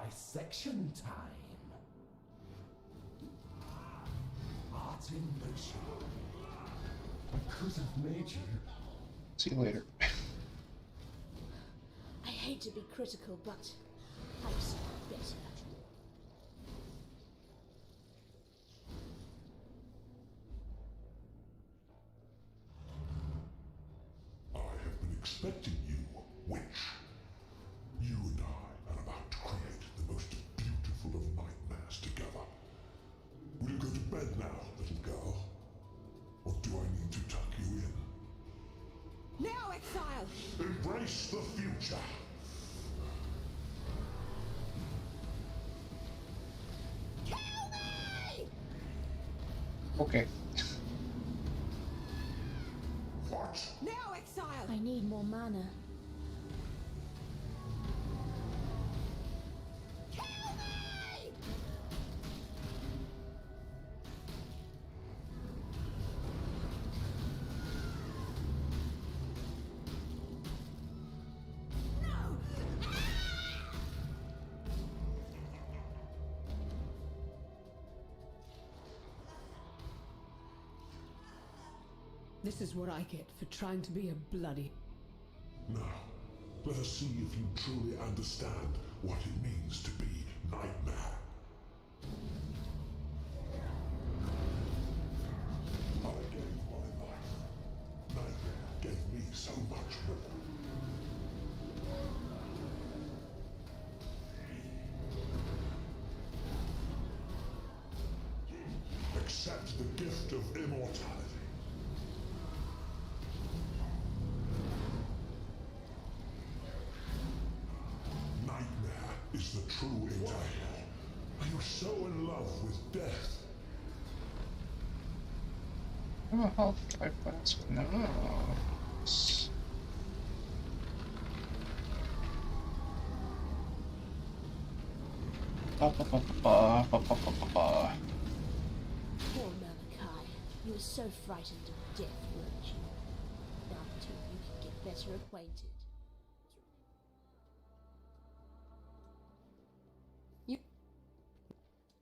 Dissection time. Art in motion. I could have made you. See you later. I hate to be critical, but I've seen better. I have been expecting you, witch. You and I are about to create the most beautiful of nightmares together. Will you go to bed now, little girl? Or do I need to tuck you in? Now, Exile! Embrace the future! Kill me! Okay. What? Now, Exile! I need more mana. Kill me! This is what I get for trying to be a bloody... Now, let us see if you truly understand what it means to be Nightmare. I gave my life. Nightmare gave me so much more. Accept Accept the gift of immortality. Nightmare is the true entail. Are you so in love with death? Oh, health life points. No. Poor Malachi. You were so frightened of death, weren't you? Now the two of you can get better acquainted. You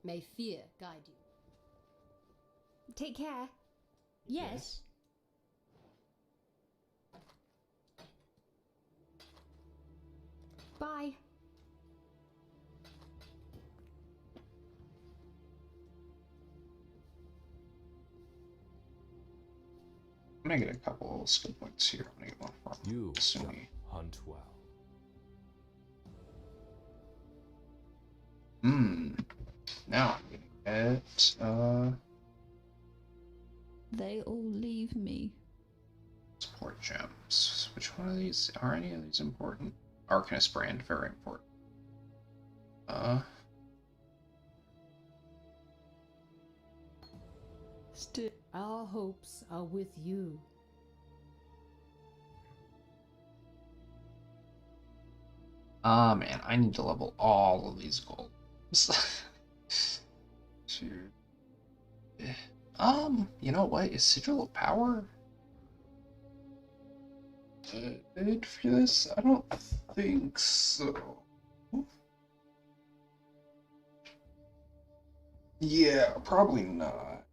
may fear guide you. Take care. Yes. Bye. I'm gonna get a couple of skill points here. I'm gonna get one from You Sumi. hunt well. Now I'm gonna get They all leave me. support gems. Which one of these are any of these important? Arcanist brand, very important. Still, our hopes are with you. Man, I need to level all of these goals. Shoot. You know what? Is Sigil of Power good for this? I don't think so. Yeah, probably not.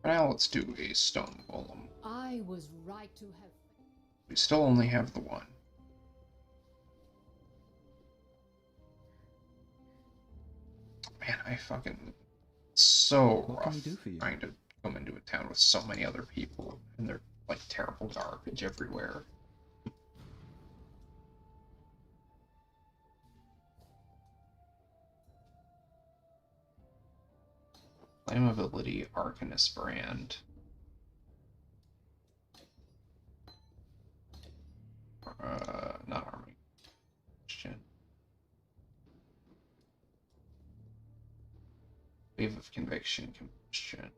Now let's do a stone golem. I was right to have. We still only have the one. Man, I fucking so What can rough we do for you? trying to come into a town with so many other people and they're like terrible garbage everywhere. Flammability, Arcanist brand. Not harmony. Question. Wave of conviction, combustion.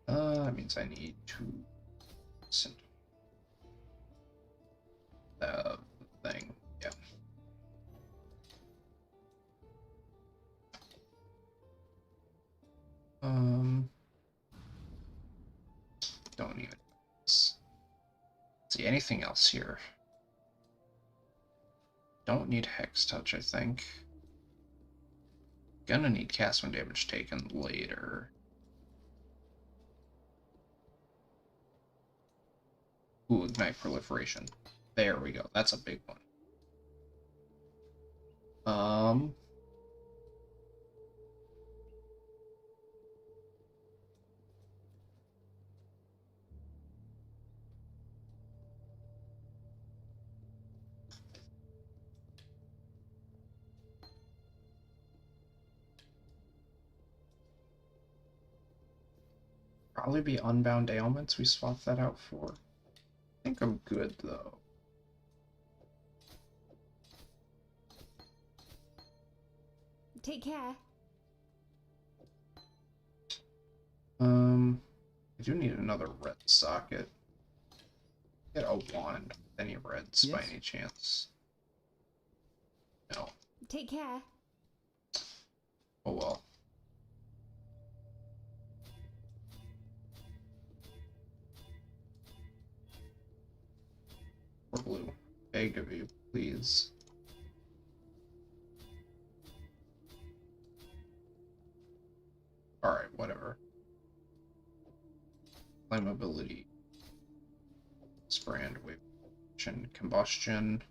That means I need to send the thing. Yeah. Don't even see anything else here. Don't need Hex Touch, I think. Gonna need cast when damage taken later. Ooh, Ignite Proliferation. There we go. That's a big one. Probably be Unbound Ailments we swap that out for. I think I'm good, though. Take care. I do need another red socket. Get a wand with any reds by any chance? No. Take care. Oh well. Or blue. beg of you, please. Alright, whatever. Flammability. Brand, wave, combustion.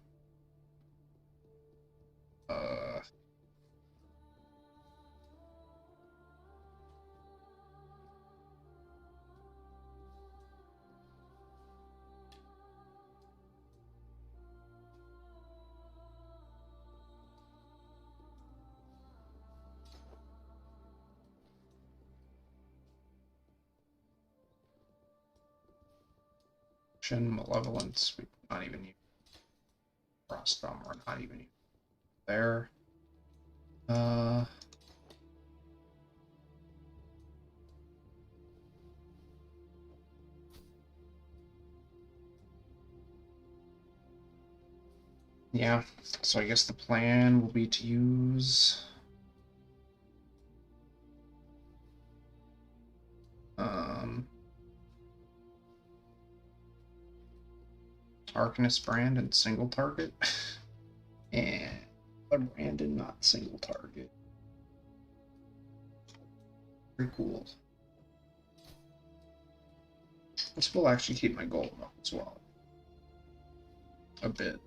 Malevolence, we're not even using. Frostbomb, we're not even using there. Yeah, so I guess the plan will be to use Arcanist brand and single target. And a brand and not single target. Very cool. This will actually keep my gold up as well. A bit.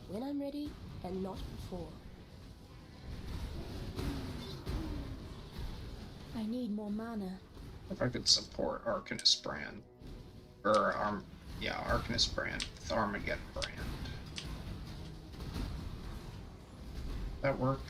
When I'm ready, and not before. I need more mana. If I could support Arcanist brand. Or, Arcanist brand with Armageddon brand. That work?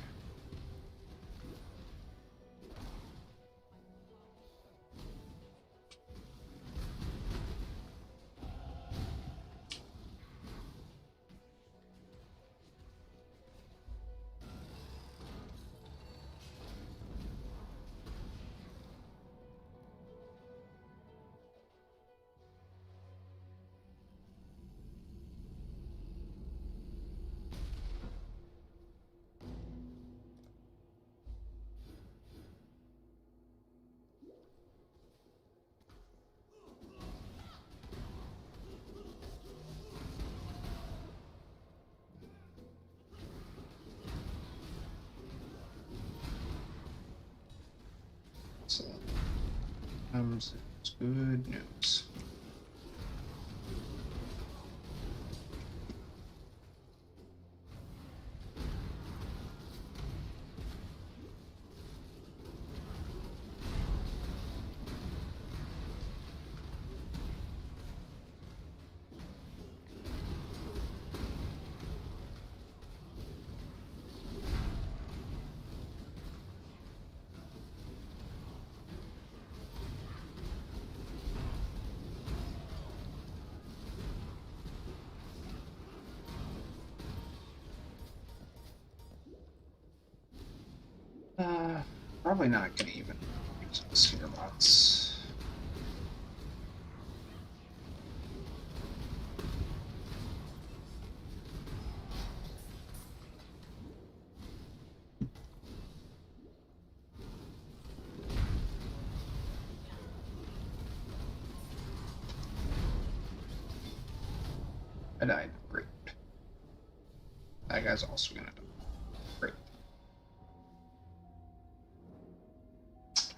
Excellent. It's good news. Probably not gonna even use this here lots. I died. Great. That guy's also gonna die. Great.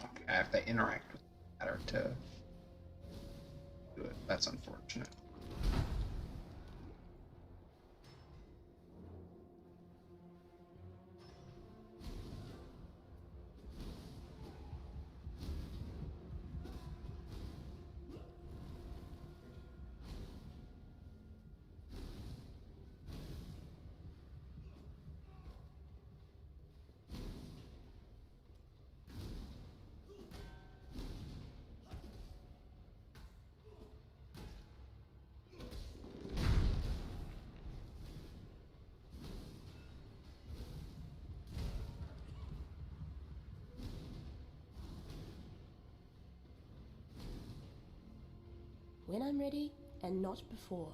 Okay, I have to interact with the ladder to do it. That's unfortunate. when I'm ready and not before.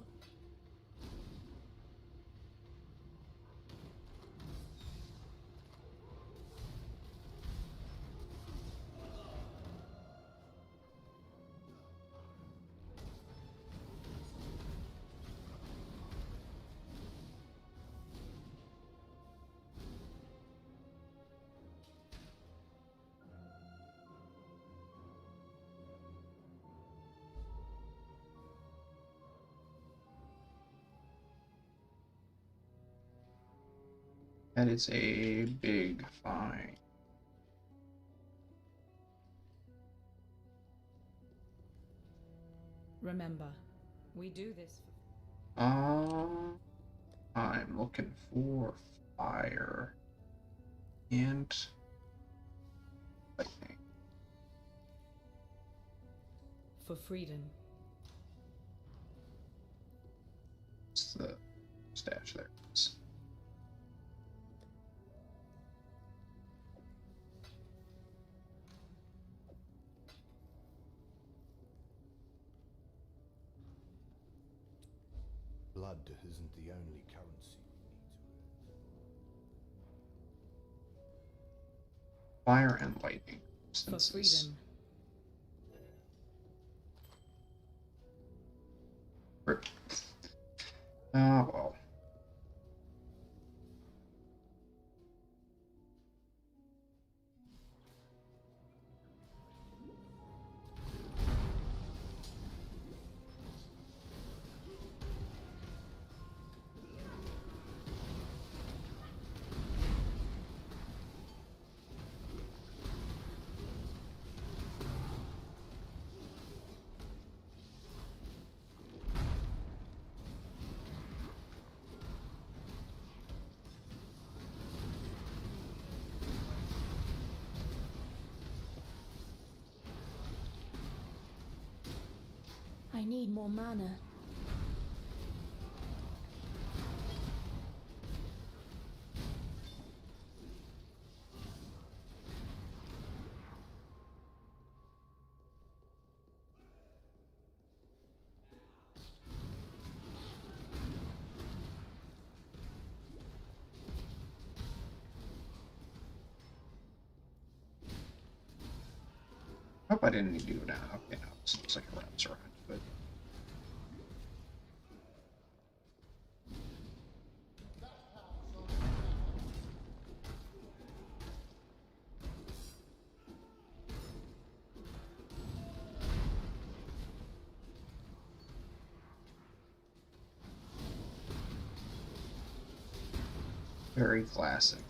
That is a big fine. Remember, we do this. I'm looking for fire and lightning. For freedom. It's the stash there. Blood isn't the only currency we need to earn. Fire and lightning. For freedom. Well. I need more mana. Hope I didn't need to go down. Okay, no, this looks like it wraps around, but very classic.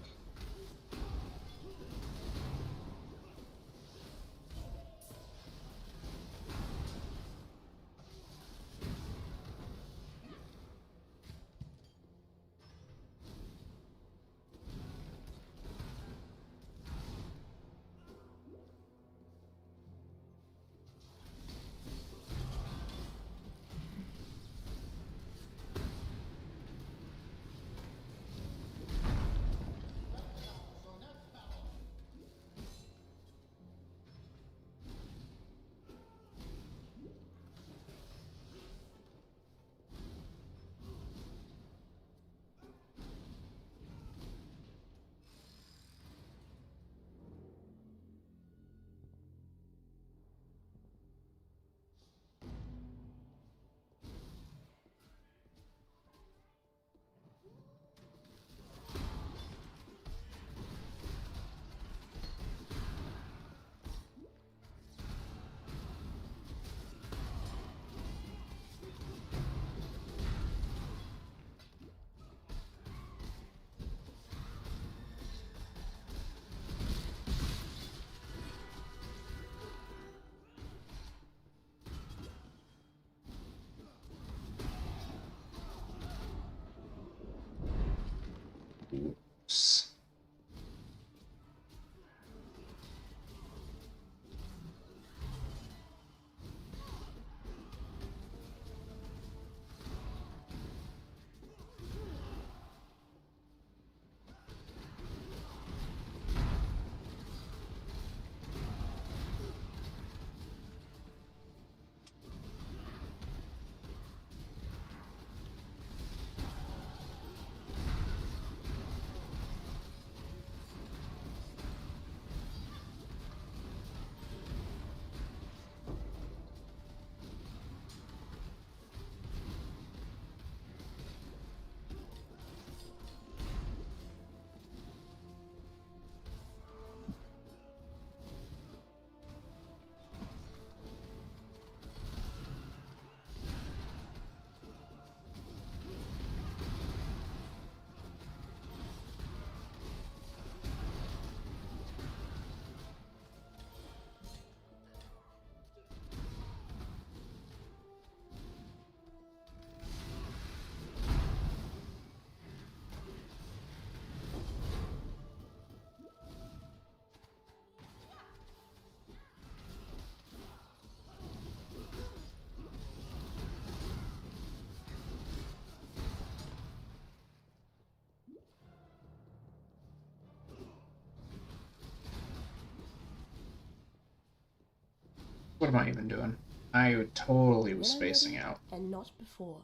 What am I even doing? I totally was When I'm spacing ready, out. and not before.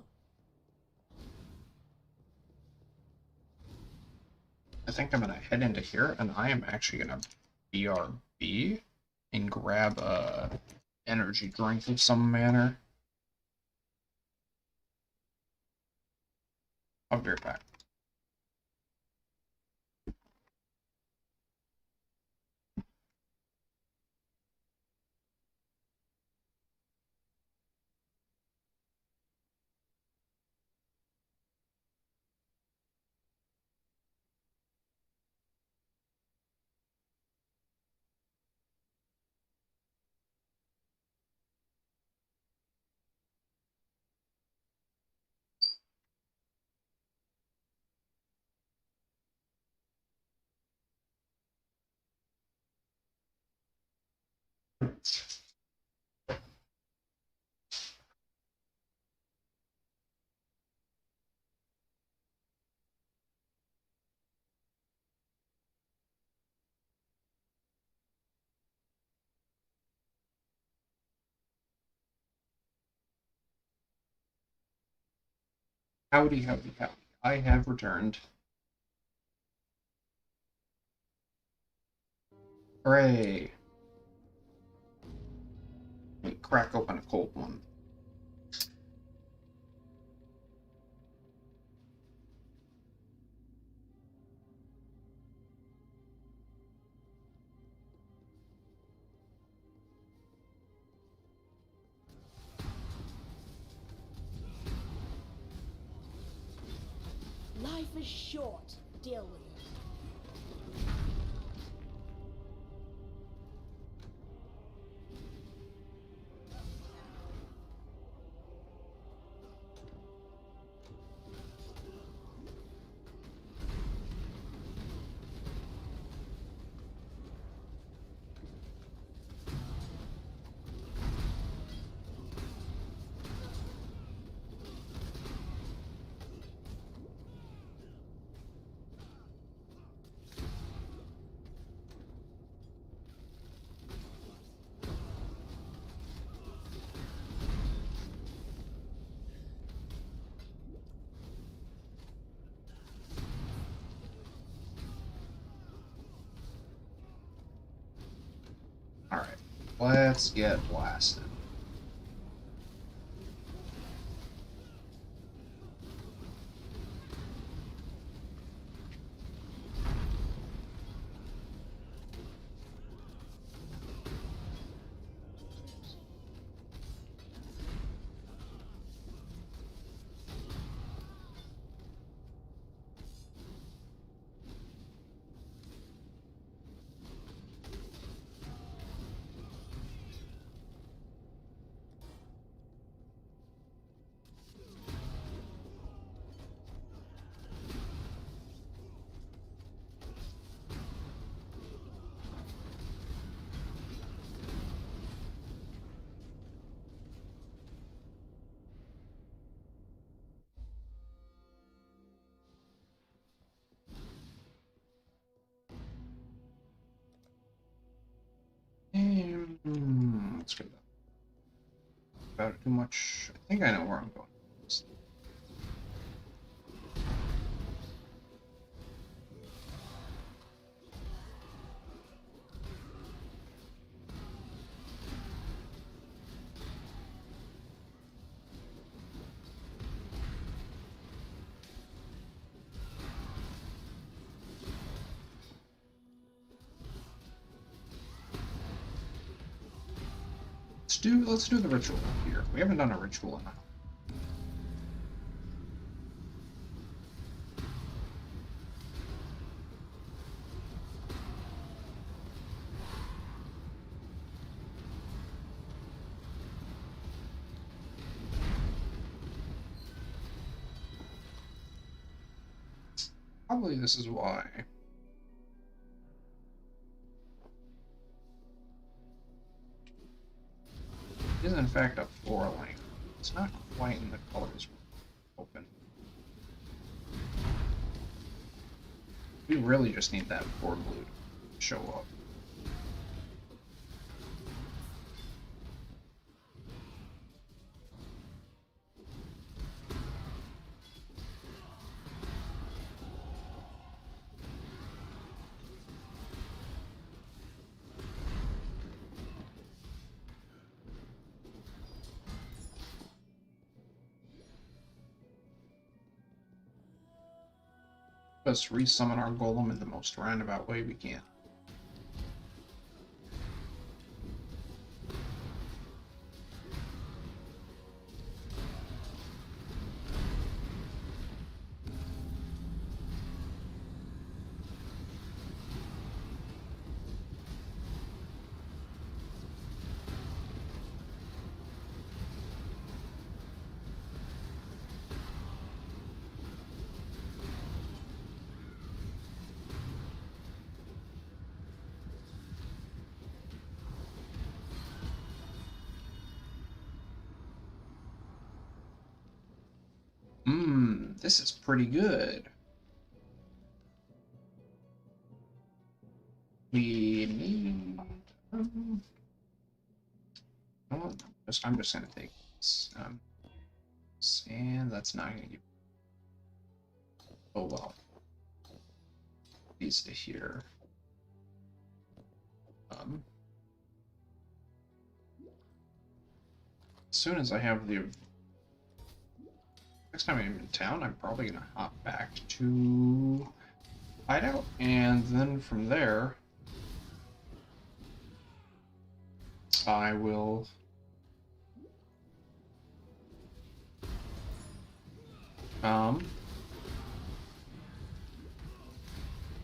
I think I'm gonna head into here, and I am actually gonna BRB and grab a energy drink of some manner. I'll be right back. Howdy, howdy, howdy. I have returned. Hooray! Let me crack open a cold one. Life is short. Deal with it. Alright, let's get blasted. Let's get that. About it too much. I think I know where I'm going. Let's do the ritual here. We haven't done a ritual in a Probably this is why. It is in fact a 4 length. It's not quite in the colors we're hoping. We really just need that 4 blue to show up. us resummon our golem in the most roundabout way we can. This is pretty good. We need... I'm just gonna take this. And that's not gonna give... Oh well. These to here. As soon as I have the... Next time I'm in town, I'm probably gonna hop back to Hideout, and then from there, I will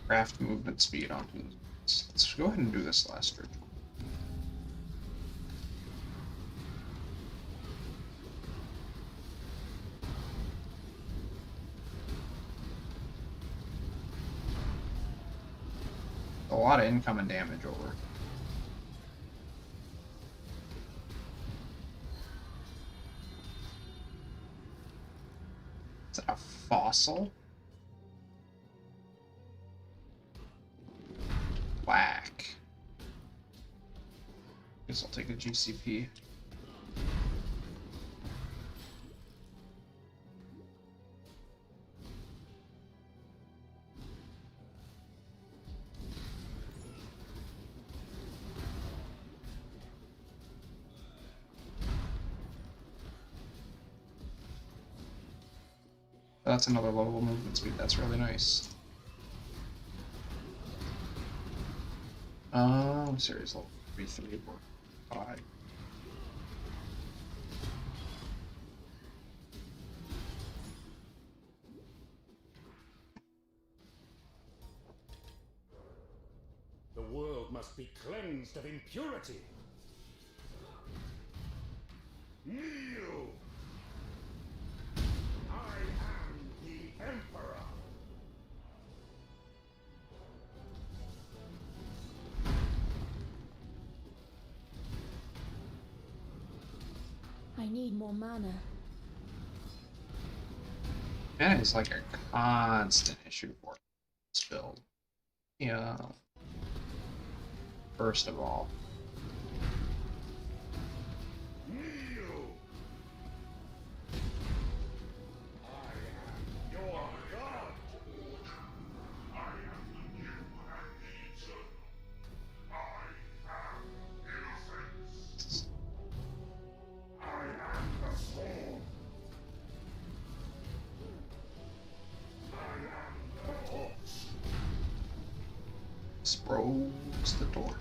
craft movement speed onto this. Let's go ahead and do this last ritual. A lot of incoming damage over. Is that a fossil? Whack. Guess I'll take a GCP. That's another level movement speed. That's really nice. Series level 3, 5. The world must be cleansed of impurity. Kneel! I am the Emperor. I need more mana. Mana is like a constant issue for this build. Yeah. First of all. Throws the torch.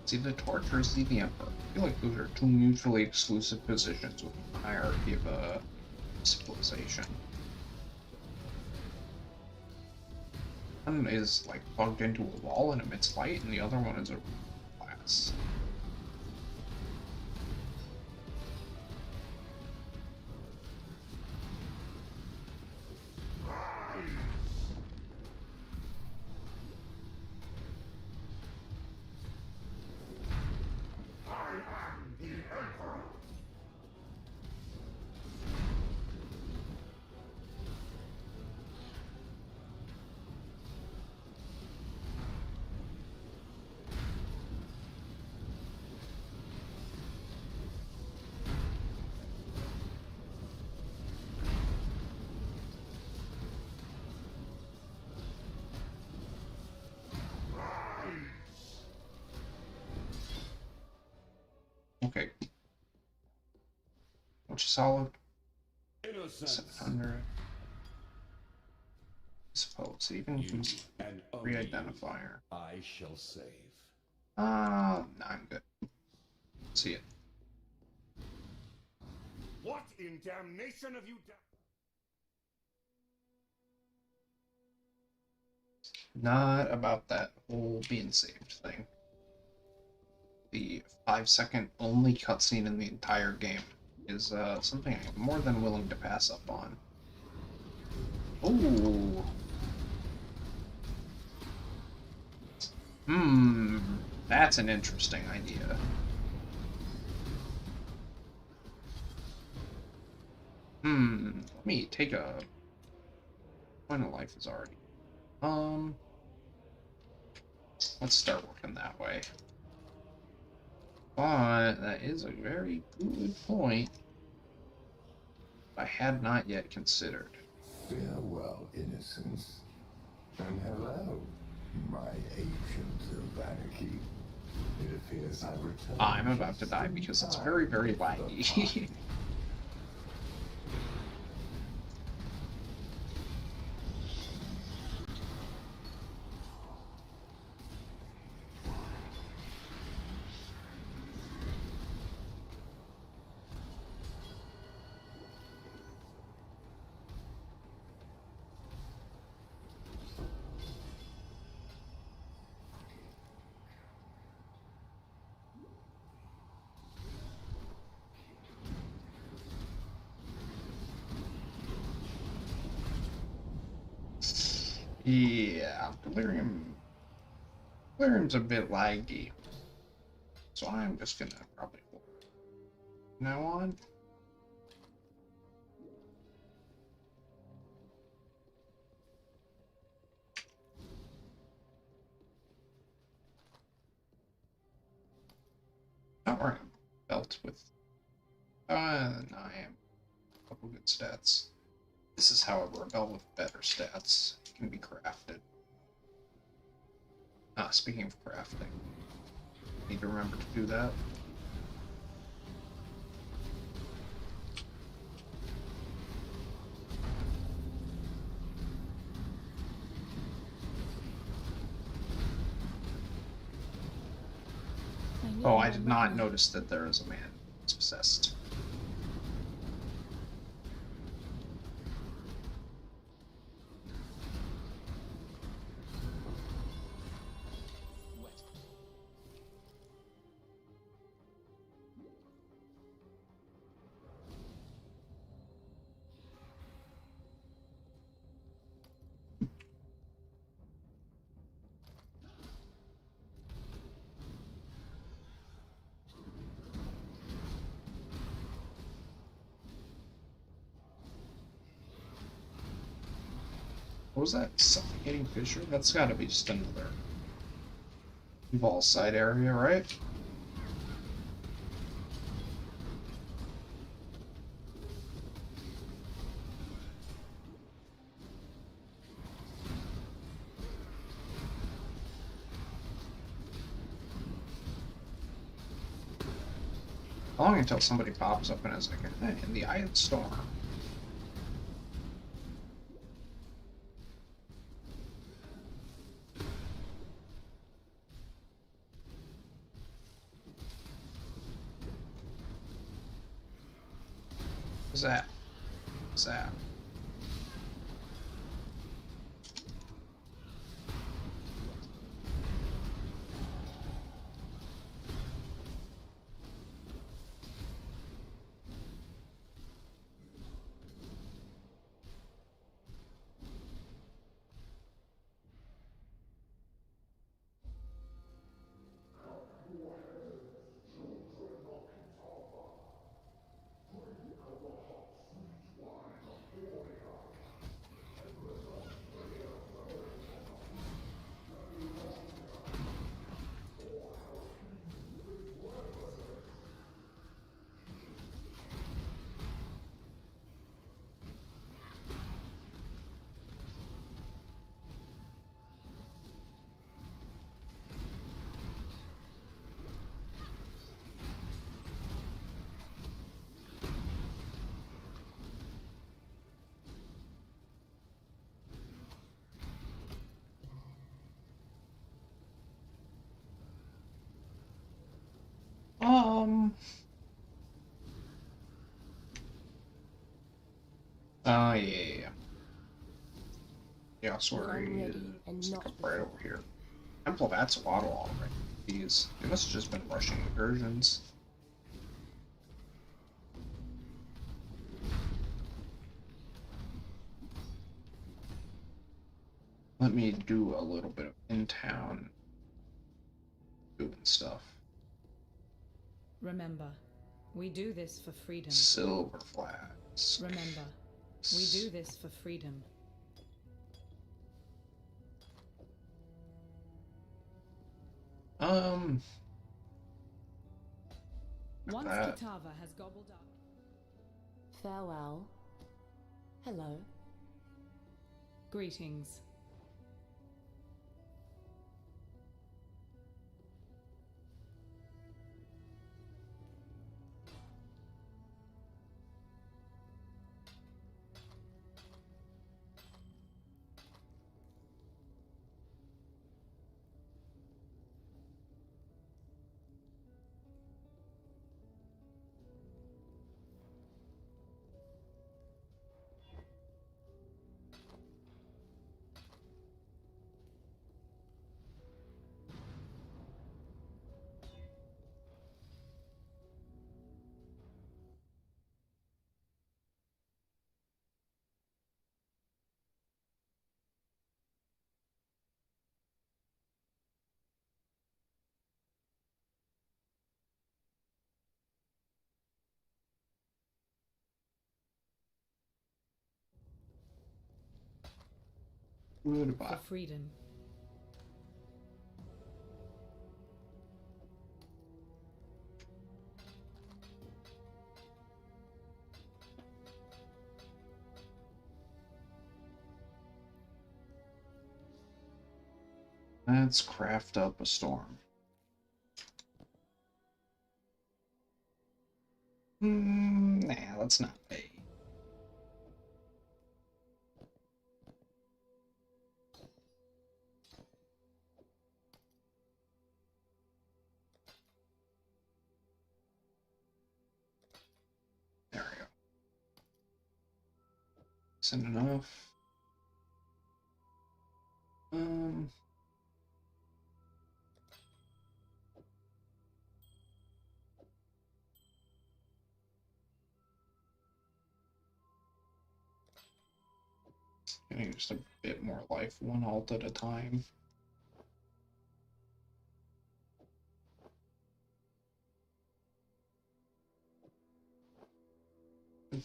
See the torch or see the Emperor? I feel like those are two mutually exclusive positions with the hierarchy of a civilization. One is like plugged into a wall and emits light, and the other one is a glass. Okay. Which is solid. Innocence. 700. Suppose even You use and only you re-identifier. I shall save. No, I'm good. See it. What in damnation have you done? Not about that whole being saved thing. The 5-second only cutscene in the entire game is something I'm more than willing to pass up on. Ooh. That's an interesting idea. Let me take a point of life is already. Let's start working that way. But that is a very good point I had not yet considered. Farewell, innocence. And hello, my agent of anarchy. It appears I returned. I'm about to die because it's very, very laggy. Yeah, Delirium's a bit laggy. So I'm just gonna probably hold now on. Not wearing a belt with no, I am a couple good stats. This is however a belt with better stats can be crafted. Speaking of crafting, need to remember to do that. Oh, I did not notice that there is a man who's possessed. What was that? Suffocating fissure? That's gotta be just another ball side area, right? How long until somebody pops up and is like, hey, in the Eye of the Storm? What's that? What's that? Oh, yeah. Yeah, sorry. When ready and It's not like right before. over here. Temple of Atsuatl already. Jeez. They must have just been rushing incursions. Let me do a little bit of in-town doing stuff. Remember, we do this for freedom. Silver flags. Remember, we do this for freedom. Once Kitava has gobbled up. Farewell. Hello. Greetings. Goodbye. For freedom. Let's craft up a storm. Nah, let's not pay. There we go. Isn't enough. Getting just a bit more life, one alt at a time.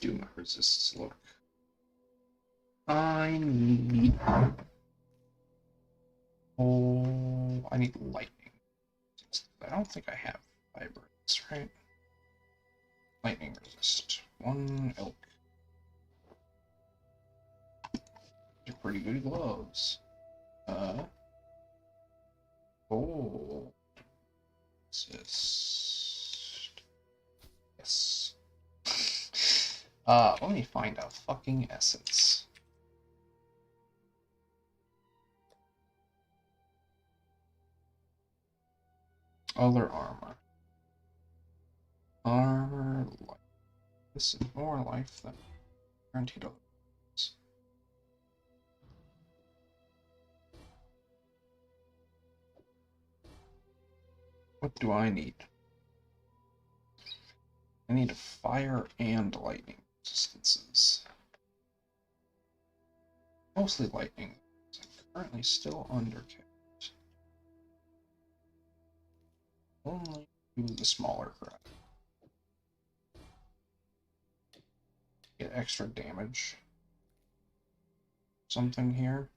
Do my resists look. I need. Oh, I need lightning. I don't think I have vibrance, right? Lightning resist. One elk. They're pretty good gloves. Oh. Resist. Yes. Let me find a fucking essence. Other armor. Armor life. This is more life than guaranteed others. What do I need? I need fire and lightning resistances. Mostly lightning. I'm currently still undercapped. Only do the smaller crap. Get extra damage. Something here.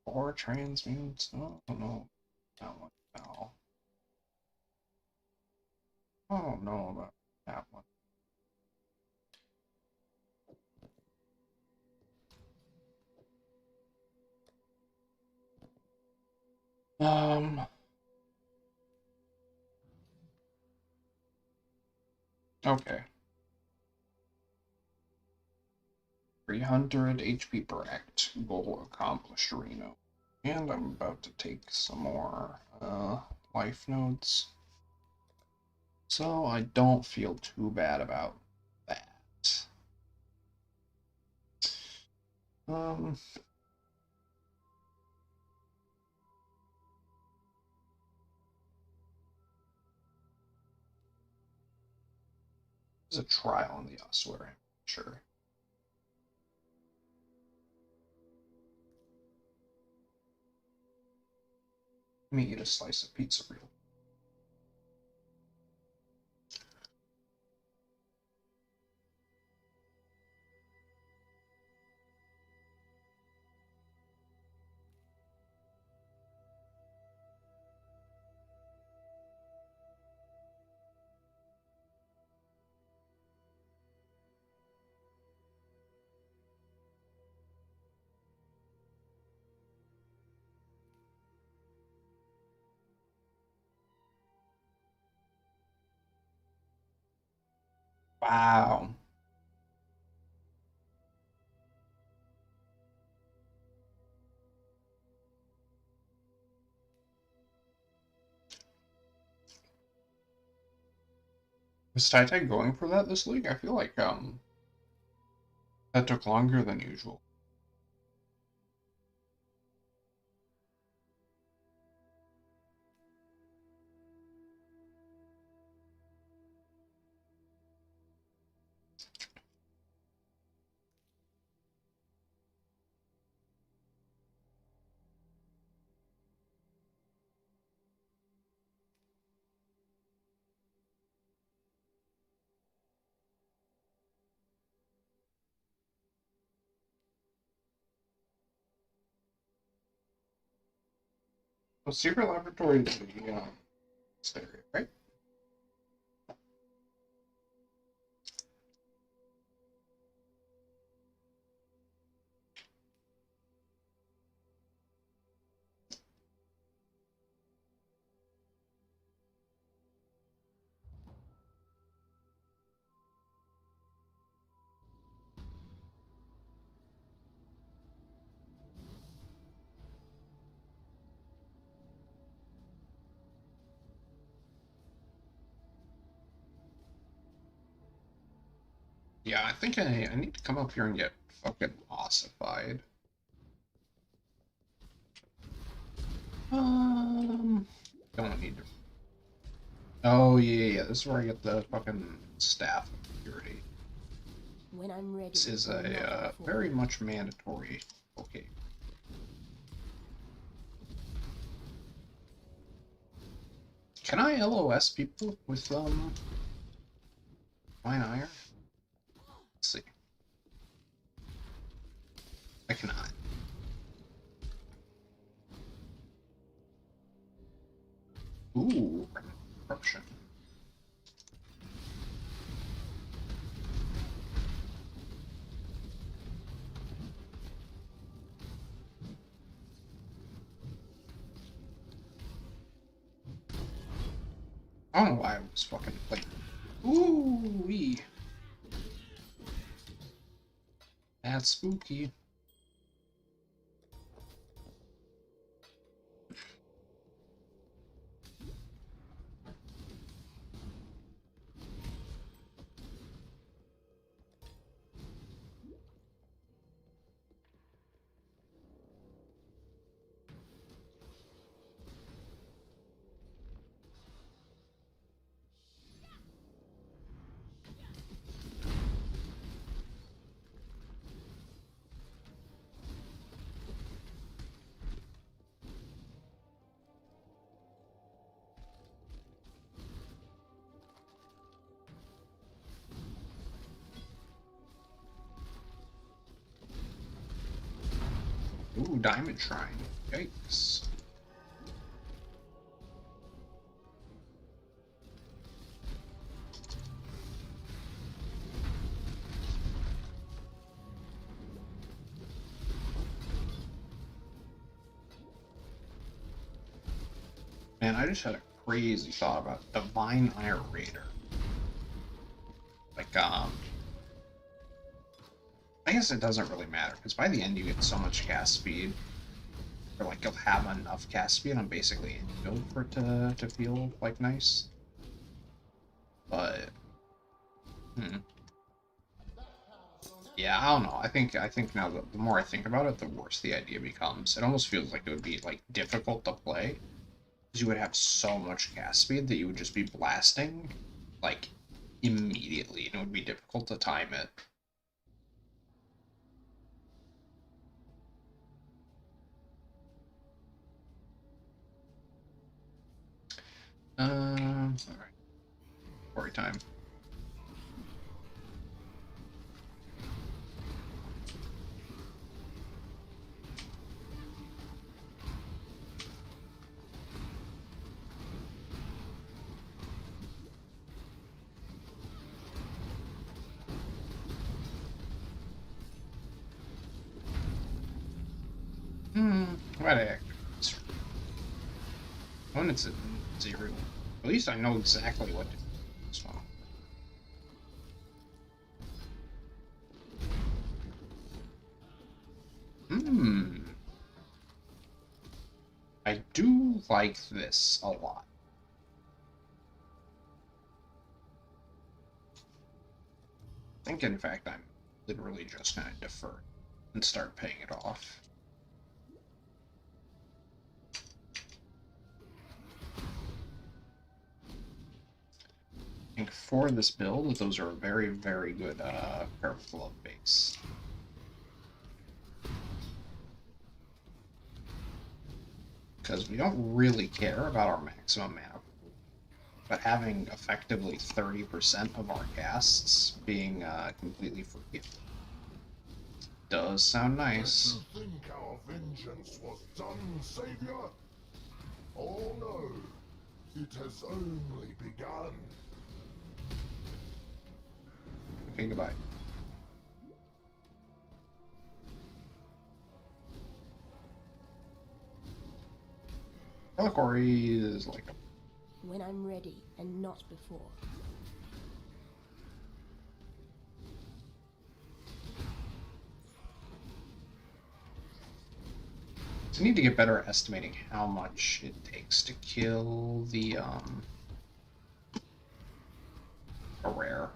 Or transmutes. Oh no. That one. No. I don't know about that one. Okay. 300 HP per act. Goal accomplished, Reno. And I'm about to take some more life nodes. So I don't feel too bad about that. There's a trial in the ossuary, I'm sure. Let me eat a slice of pizza real. Wow. Was Tai going for that this league? I feel like that took longer than usual. Well, secret laboratory is the stereo, right? Yeah, I think I need to come up here and get fucking ossified. Don't need to. Oh yeah, this is where I get the fucking staff of purity. When I'm ready. This is a very much mandatory. Okay. Can I LOS people with Divine Ire? Let's see. I cannot. Ooh, corruption. I don't know why I was fucking playing. Ooh wee. That's spooky. Ooh, Diamond Shrine. Yikes. Man, I just had a crazy thought about Divine Ire Raider. Like, I guess it doesn't really matter, because by the end you get so much cast speed. Or like you'll have enough cast speed on basically any build for it to feel like nice. But yeah, I don't know. I think now that the more I think about it, the worse the idea becomes. It almost feels like it would be like difficult to play because you would have so much cast speed that you would just be blasting like immediately, and it would be difficult to time it. All right, story time. Why did I activate this? When it's at 0. At least I know exactly what to do with this one. I do like this a lot. I think, in fact, I'm literally just going to defer and start paying it off. I think for this build, those are a very, very good pair of glove base. Because we don't really care about our maximum mana pool, but having effectively 30% of our casts being completely free does sound nice. Did you think our vengeance was done, Savior? Oh no, it has only begun. Okay, goodbye. Reliquary is like a... When I'm ready, and not before. So I need to get better at estimating how much it takes to kill the a rare.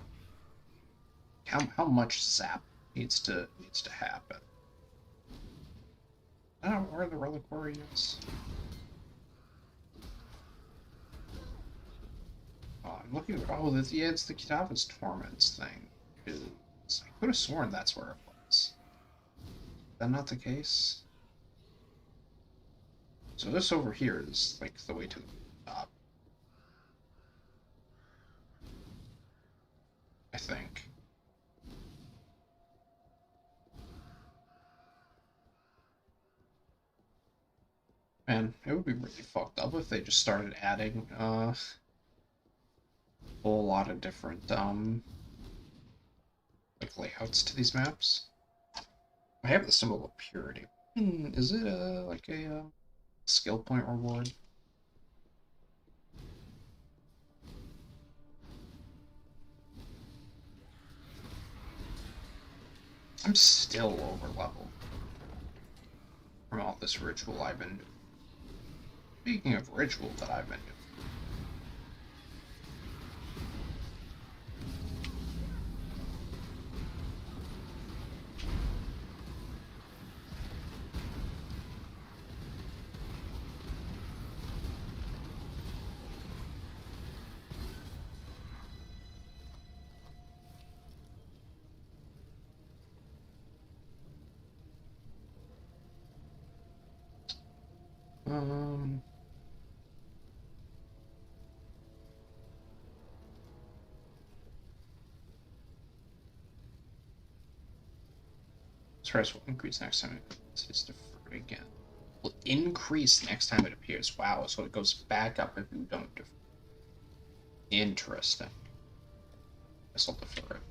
How much zap needs to happen. I don't know where the reliquary is. Oh, I'm looking at... Oh, yeah, it's the Kitava's Torments thing. I could have sworn that's where it was. Is that not the case? So this over here is like the way to the top. I think. Man, it would be really fucked up if they just started adding a whole lot of different like layouts to these maps. I have the symbol of purity. Is it like a skill point reward? I'm still over level from all this ritual I've been doing. Speaking of ritual that I've been doing. Price will increase next time it is deferred again. Will increase next time it appears. Wow, so it goes back up if you don't defer. Interesting. Guess I'll defer it.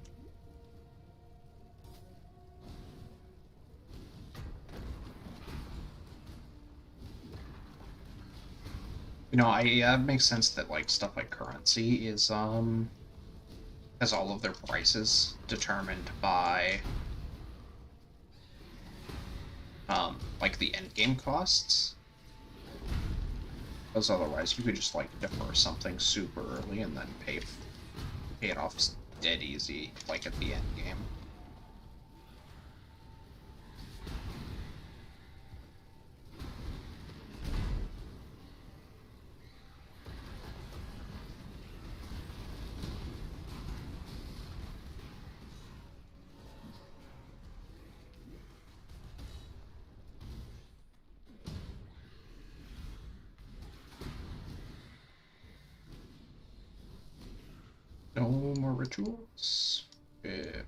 You know, it makes sense that like stuff like currency is has all of their prices determined by like the end game costs. Because otherwise you could just like defer something super early and then pay it off dead easy, like at the end game. No more rituals. Yeah.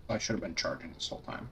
I should have been charging this whole time.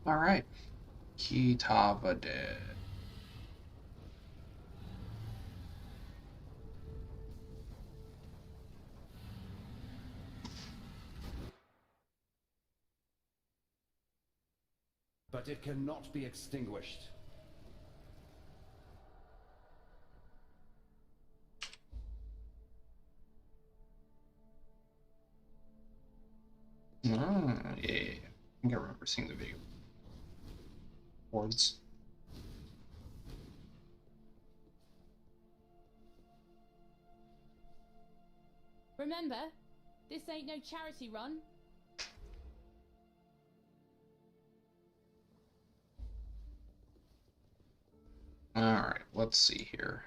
All right, Kitava dead. But it cannot be extinguished. Yeah. I think I remember seeing the video. Boards. Remember, this ain't no charity run. Alright, let's see here.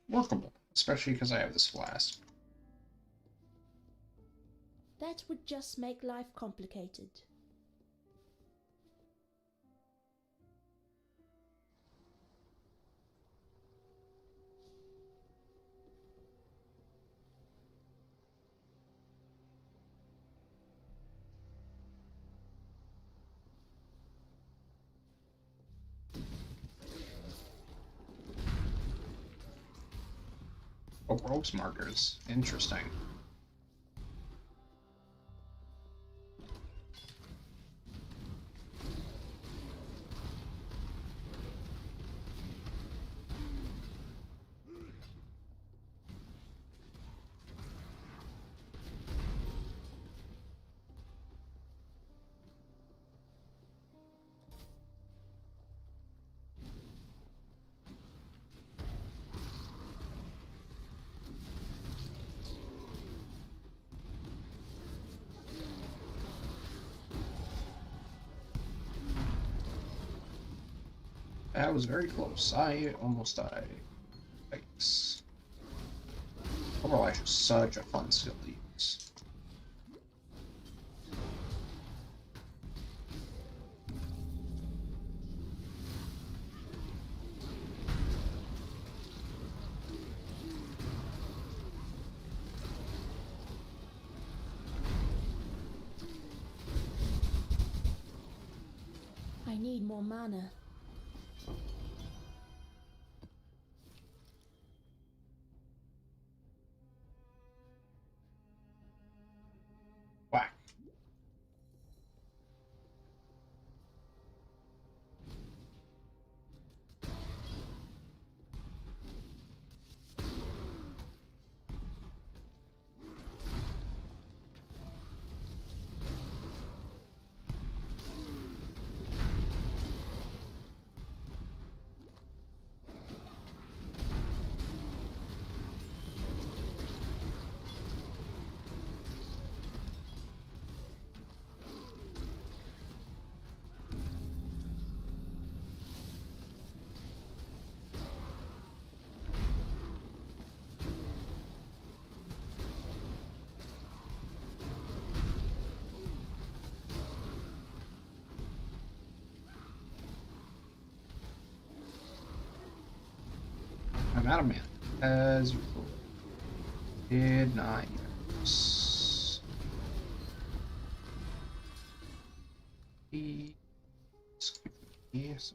Workable, especially because I have this flask. That would just make life complicated. Oh, ropes markers. Interesting. That was very close. I almost died. Yikes. Overlash is such a fun skill to use. I need more mana. I'm out of mana, as usual. Did not use. Yes.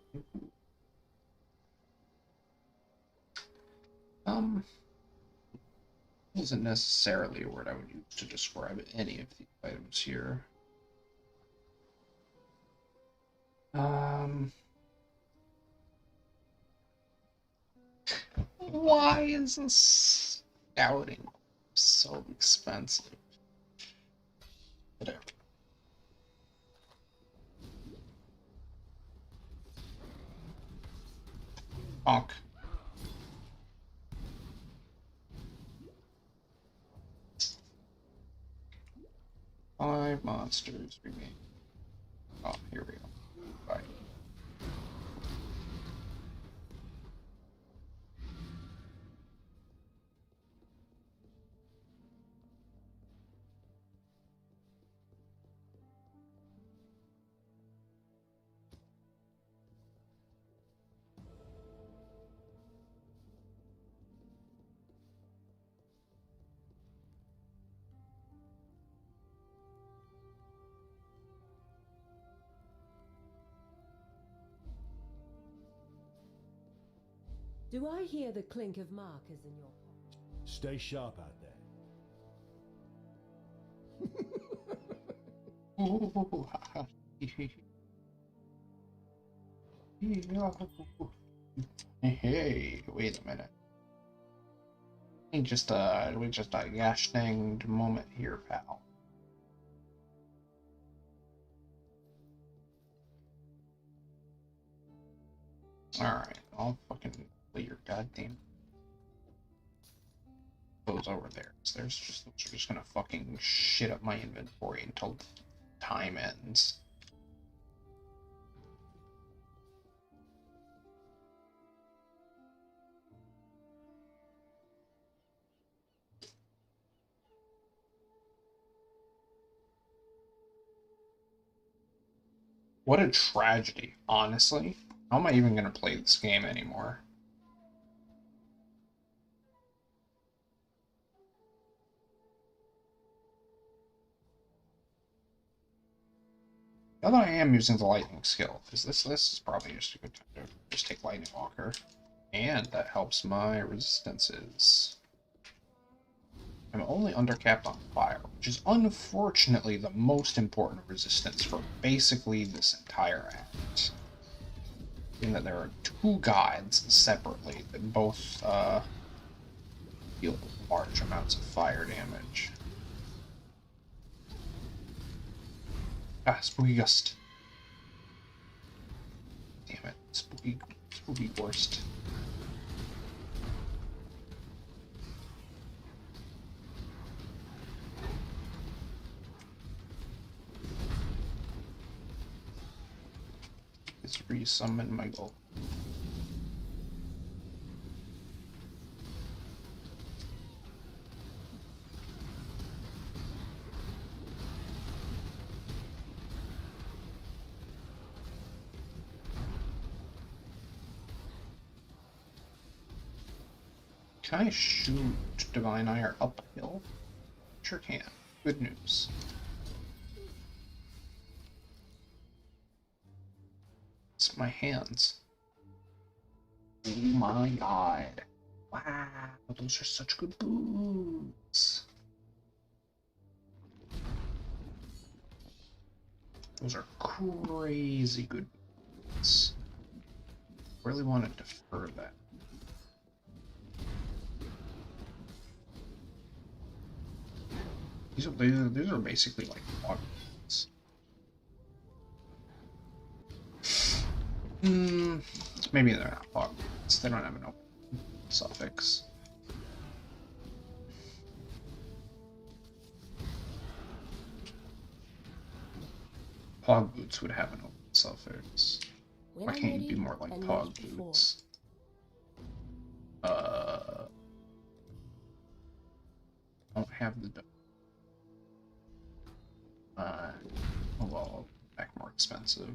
Isn't necessarily a word I would use to describe any of these items here. Why is this scouting so expensive? Whatever. Bonk. 5 monsters remain. Oh, here we go. Bye. Do I hear the clink of markers in your pocket? Stay sharp out there. Hey, wait a minute. We just a gosh danged moment here, pal. Alright, I'll fucking play your goddamn those over there. Those are just gonna fucking shit up my inventory until time ends. What a tragedy, honestly. How am I even gonna play this game anymore? Now that I am using the lightning skill, because this is probably just a good time to just take lightning walker. And that helps my resistances. I'm only undercapped on fire, which is unfortunately the most important resistance for basically this entire act. In that there are 2 gods separately that both deal large amounts of fire damage. Ah, spooky gust. Damn it, spooky worst. Let's resummon my goal. Can I shoot Divine Ire uphill? Sure can. Good news. It's my hands. Oh my god. Wow, those are such good boots. Those are crazy good boots. Really want to defer that. These are basically like log boots. Maybe they're not log boots. They don't have an open suffix. Pog boots would have an open suffix. Why can't you be more like pog boots? Don't have the. Oh well, back more expensive.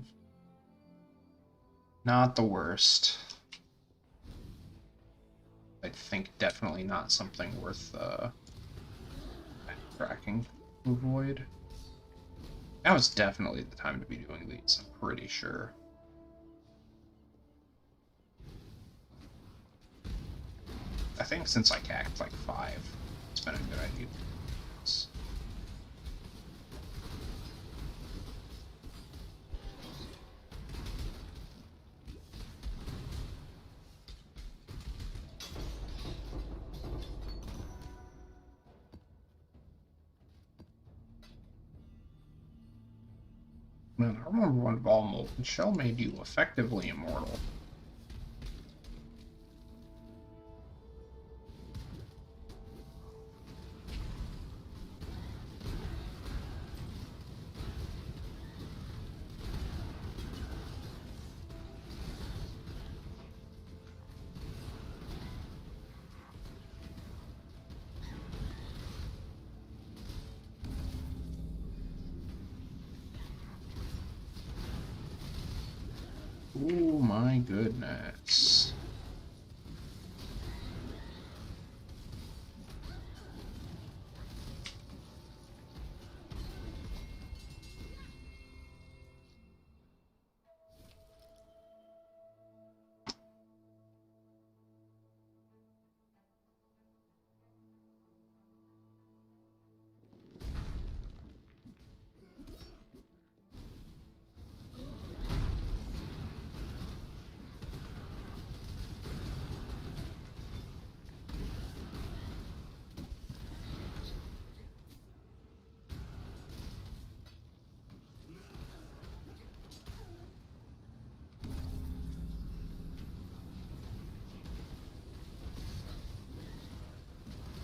Not the worst. I think definitely not something worth tracking to avoid. Now is definitely the time to be doing these, I'm pretty sure. I think since I cacked like 5, it's been a good idea. Man, I remember when Ball Molten Shell made you effectively immortal. Oh my goodness.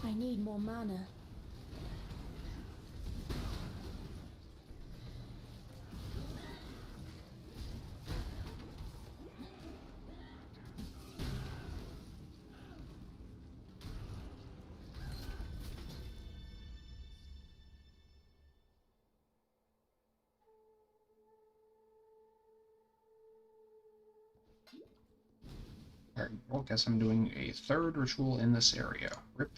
I need more mana. Alright, well, guess I'm doing a 3rd ritual in this area. Rip,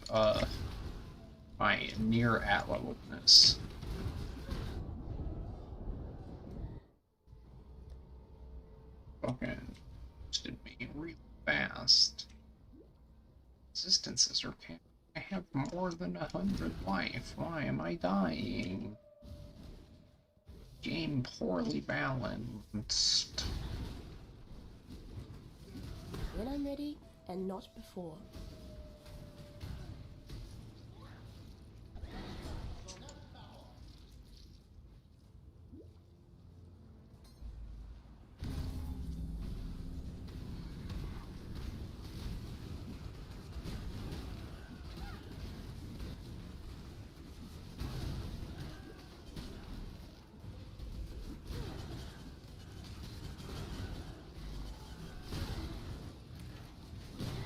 my near at levelness. Fucking boosted me real fast. Resistances are capped. I have more than 100 life. Why am I dying? Game poorly balanced. When I'm ready, and not before.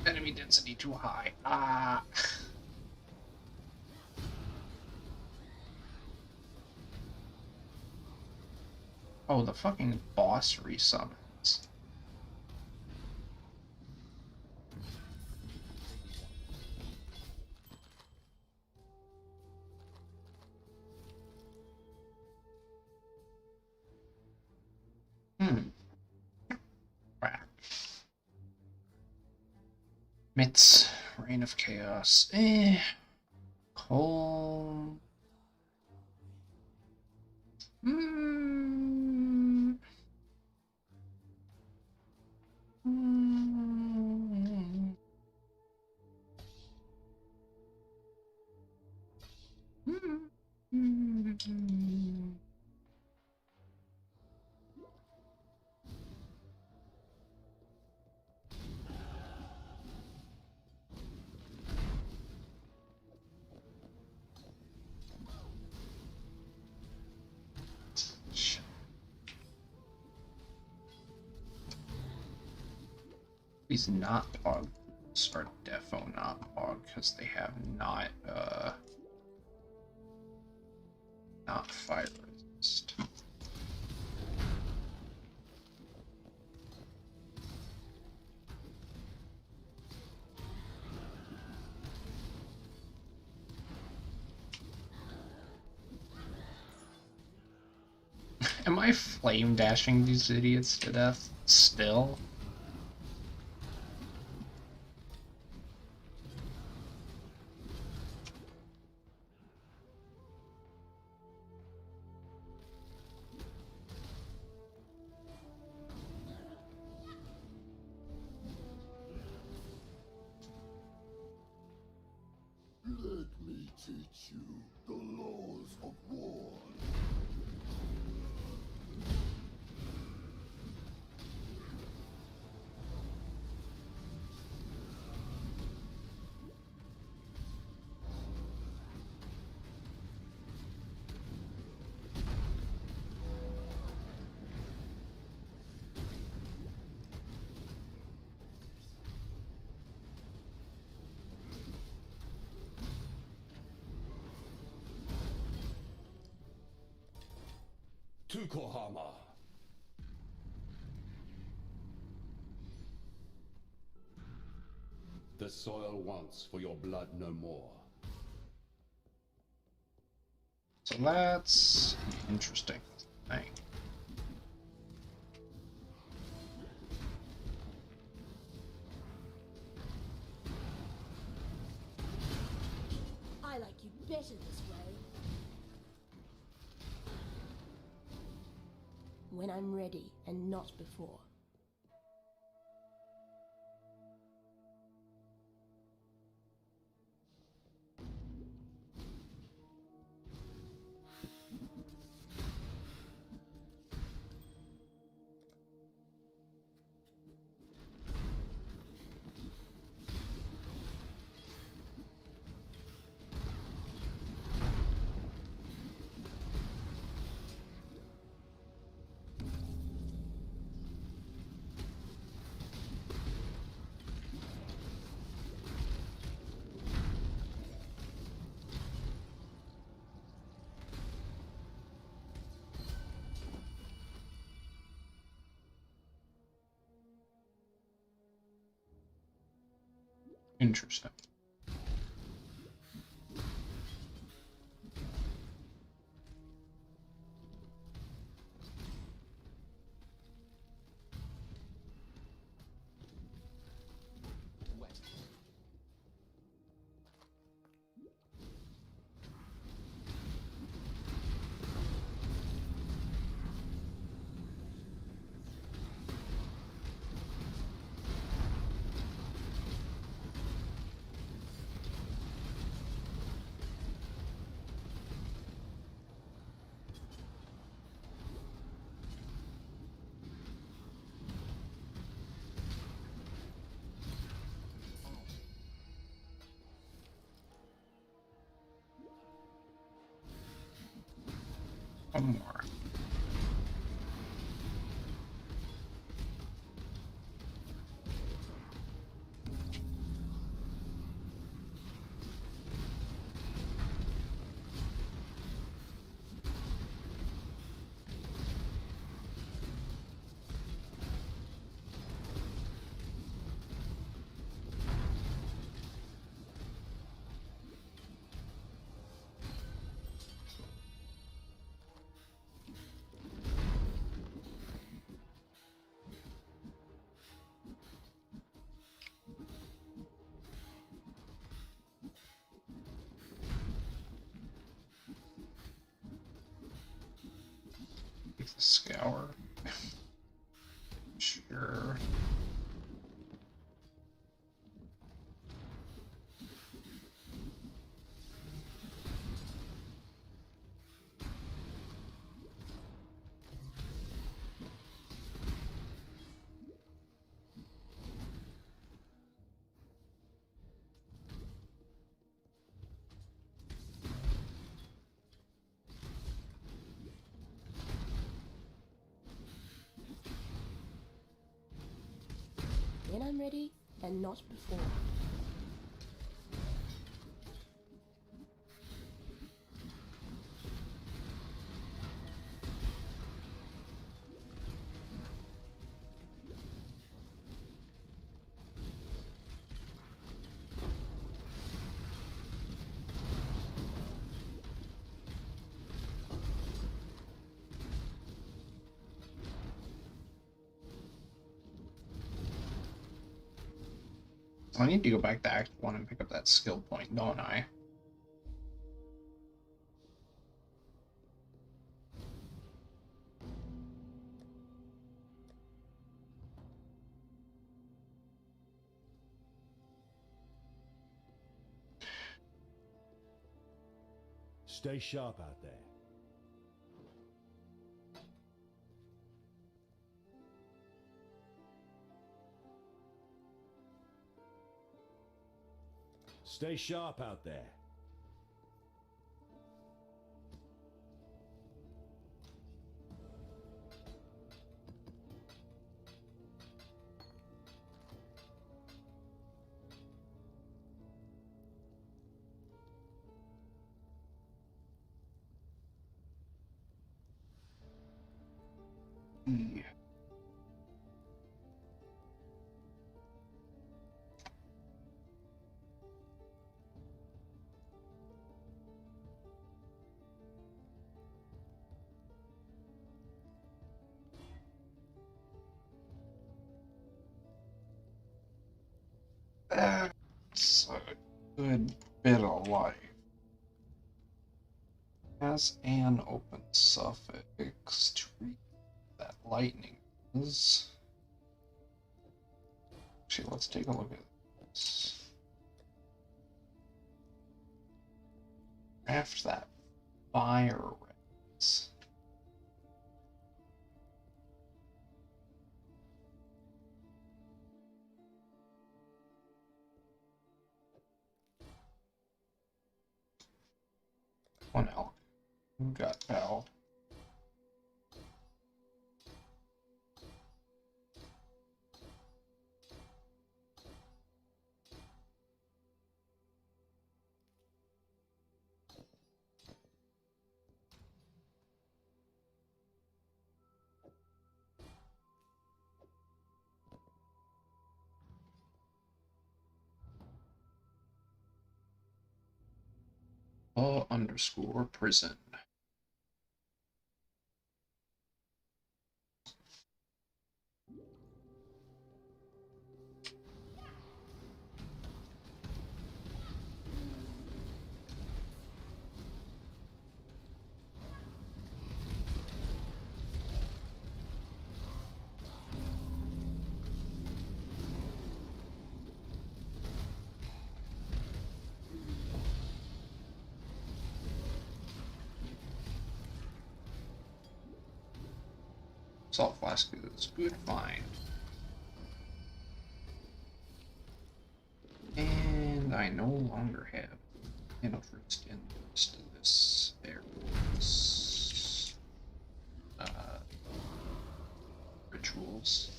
Enemy density too high. Ah. Oh, the fucking boss resummons. Crap. Mitts, Reign of Chaos. Cold. These not pog are defo not pog because they have not fire resist. Am I flame dashing these idiots to death still? Let me teach you the laws of war. To Kohama. The soil wants for your blood no more. So that's interesting thing. I like you better this way. When I'm ready, and not before. Interesting. One more. Take the scour. Sure. When I'm ready, and not before. I need to go back to Act 1 and pick up that skill point, don't I? Stay sharp out there. Stay sharp out there. Yeah. That's a good bit of life. Has an open suffix to read that lightning is. Actually, let's take a look at this. Craft that fire rats. One elk. Who got Bell? _ prison. Salt flask is good find. And I no longer have interest in the rest of this area. Rituals.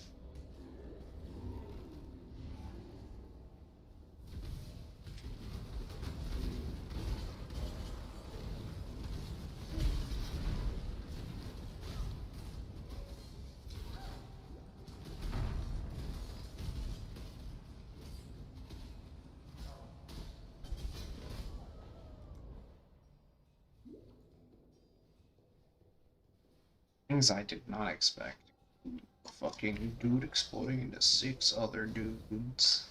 Things I did not expect. Fucking dude exploding into 6 other dudes.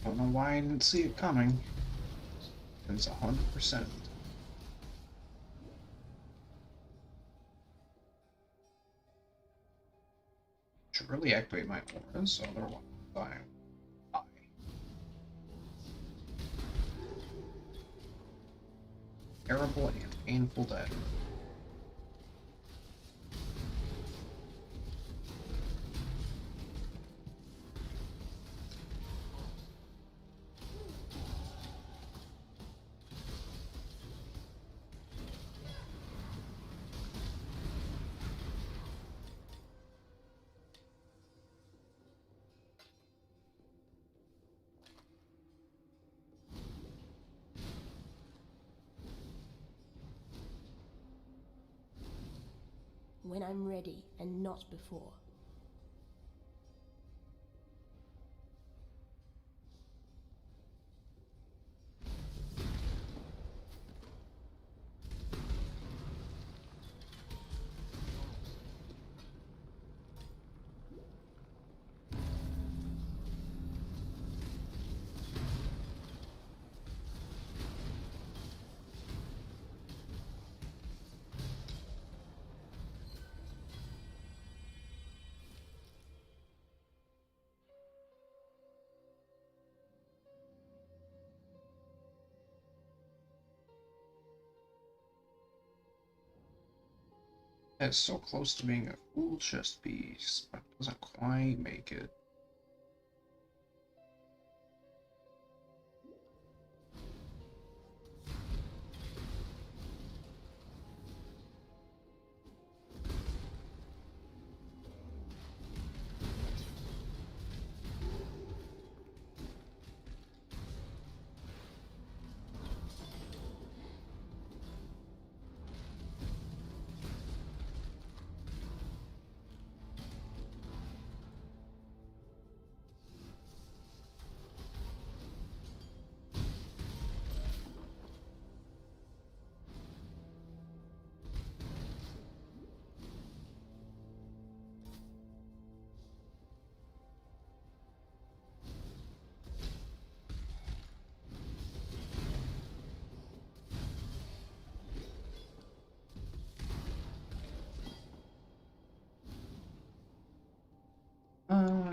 Don't know why I didn't see it coming. It's 100%. Should really activate my auras, otherwise I die. Terrible and painful death. When I'm ready, and not before. It's so close to being a cool chest piece, but doesn't quite make it.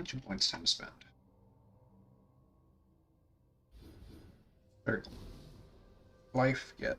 Two points time to spend. Very cool. Life, get.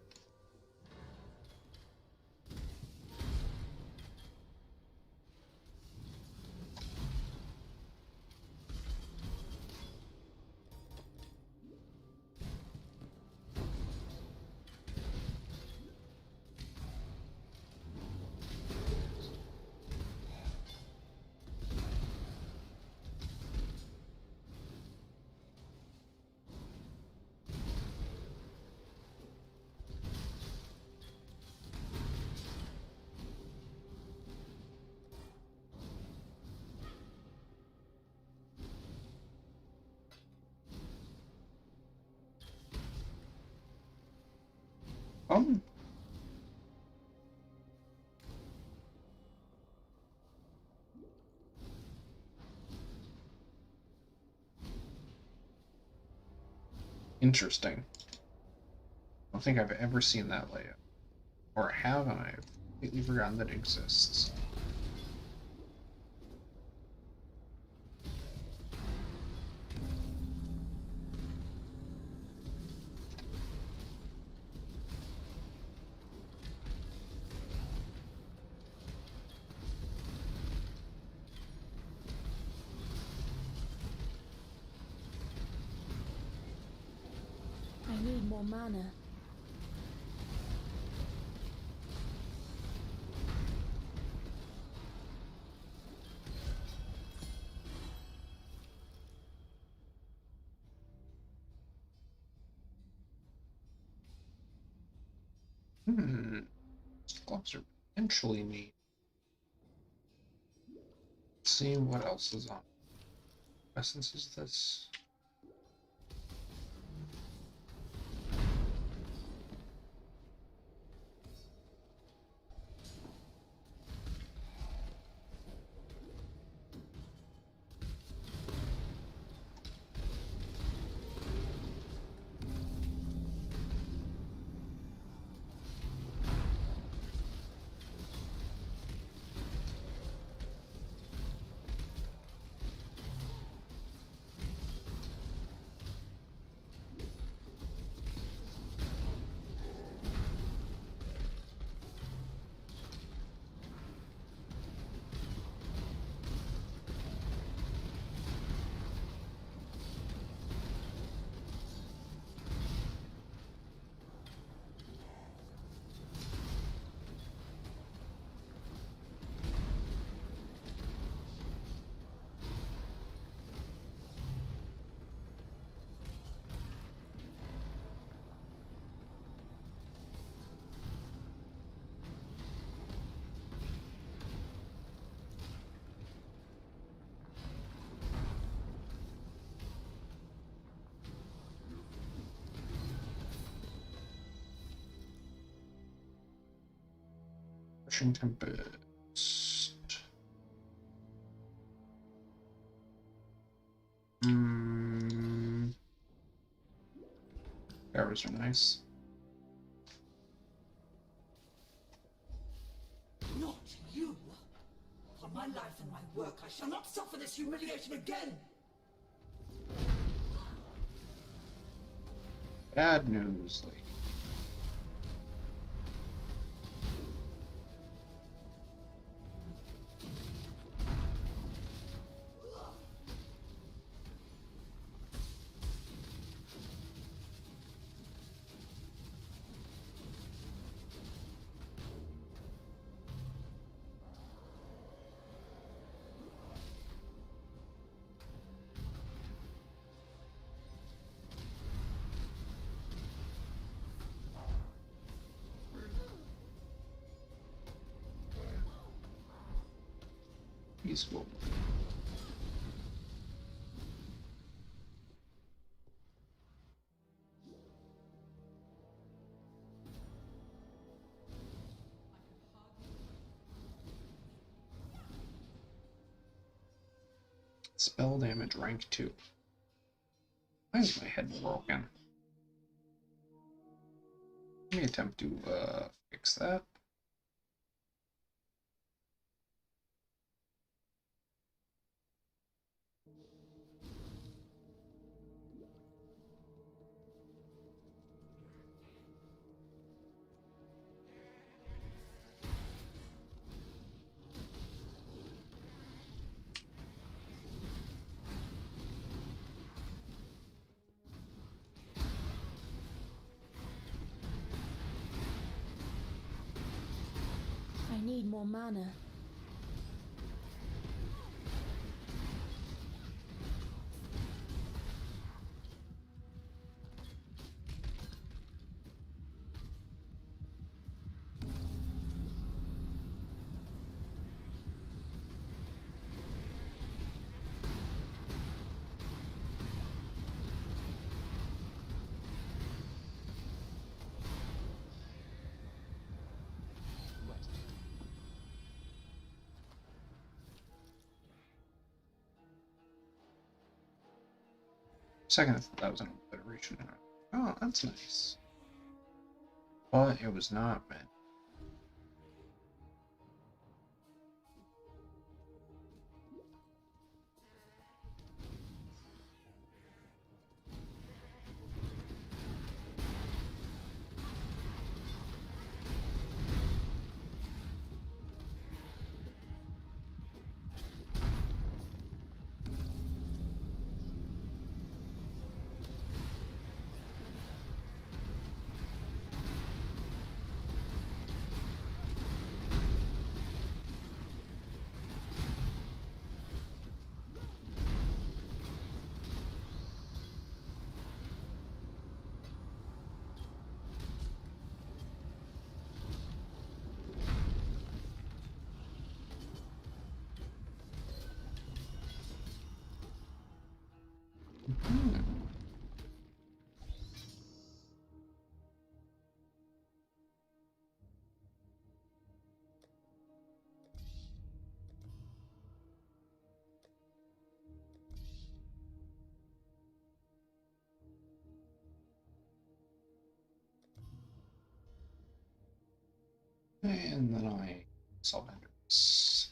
Interesting. I don't think I've ever seen that layout. Or have I? I've completely forgotten that it exists. I need more mana. Gloves are potentially neat. Let's see what else is on. Essence is this. Crushing Tempest. Arrows are nice. Not you! For my life and my work, I shall not suffer this humiliation again! Bad news, lady. Peaceful. Spell damage rank 2. Why is my head broken? Let me attempt to fix that. I need more mana. Second, I thought that was an obliteration. Oh, that's nice. But it was not meant. And then I solve hindrance.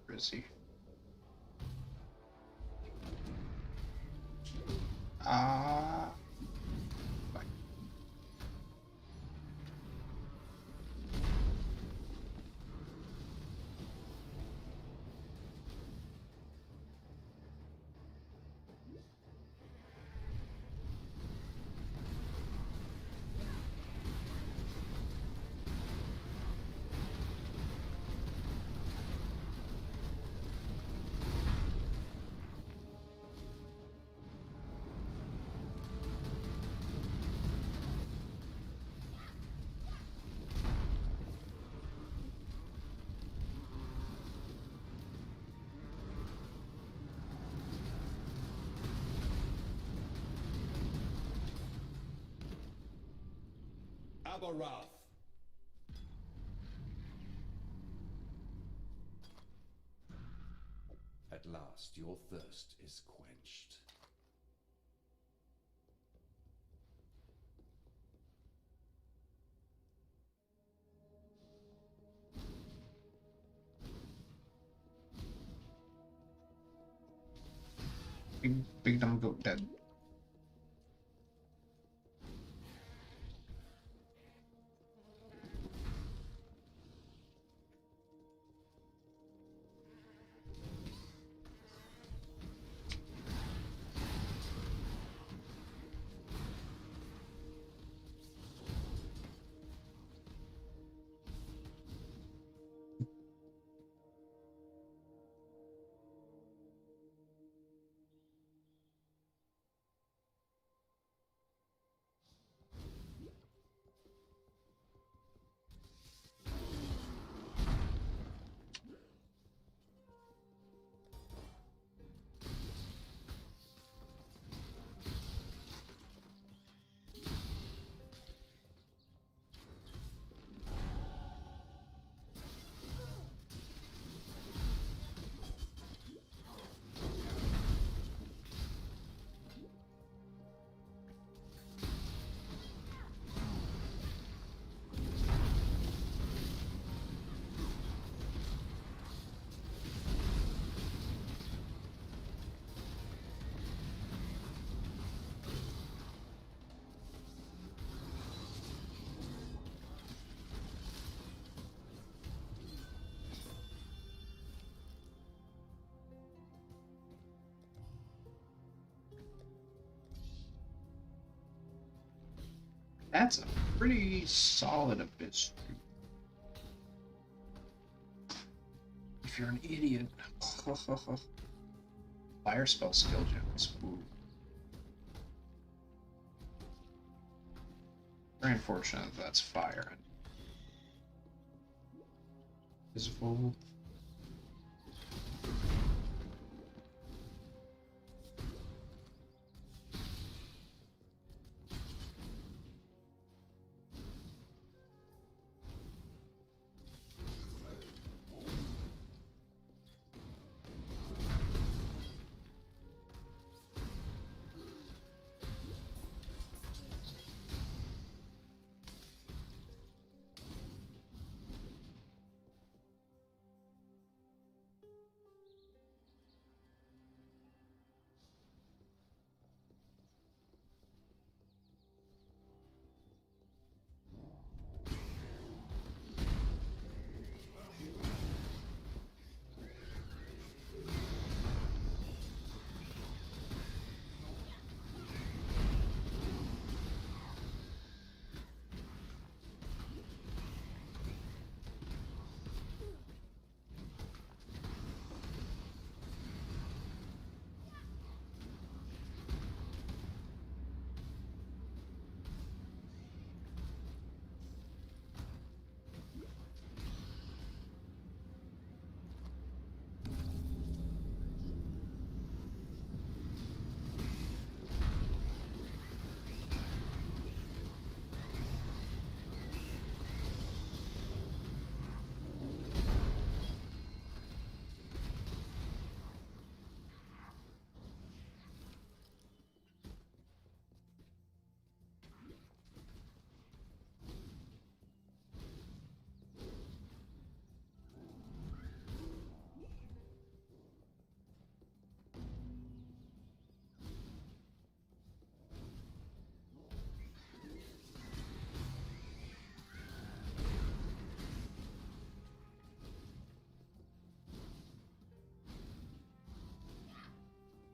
Where is he? Abarath. At last, your thirst is quenched. Big dumb goat dead. That's a pretty solid abyss. If you're an idiot. Fire spell skill gems. Ooh. Very unfortunate that's fire. Visible.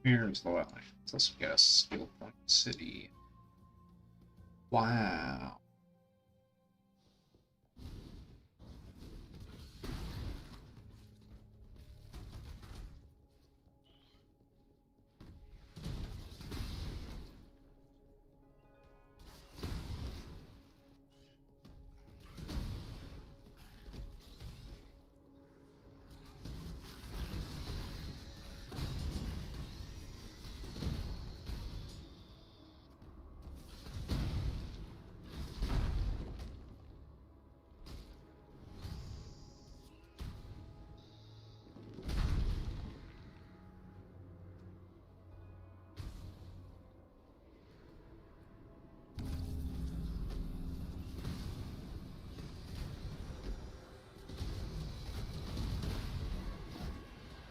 Here's the line. Let's get a skill point city. Wow.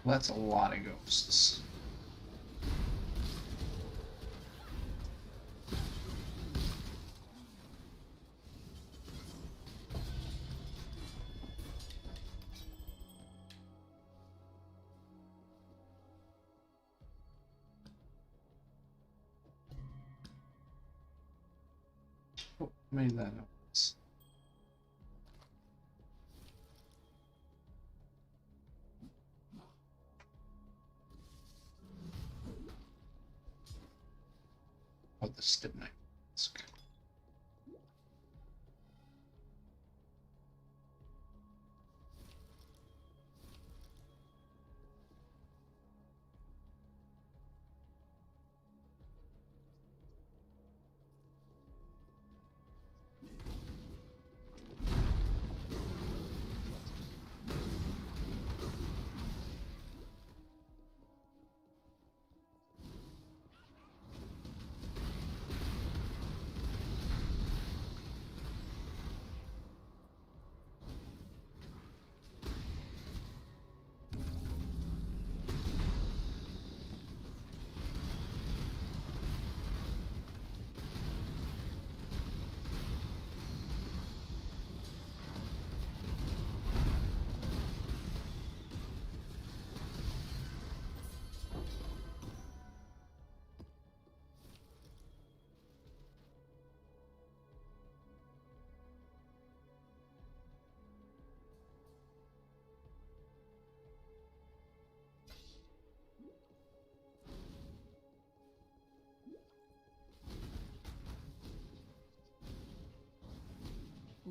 That's a lot of ghosts. Oh, made that noise. Oh, the Stibnite mask.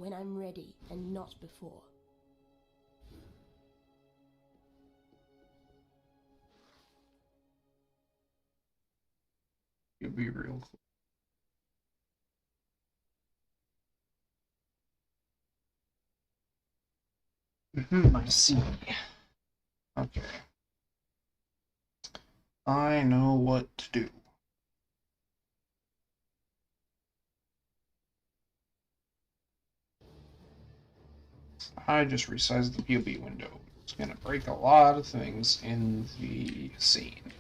When I'm ready, and not before. You'll be real cool. I see. Okay. I know what to do. I just resized the POV window. It's gonna break a lot of things in the scene.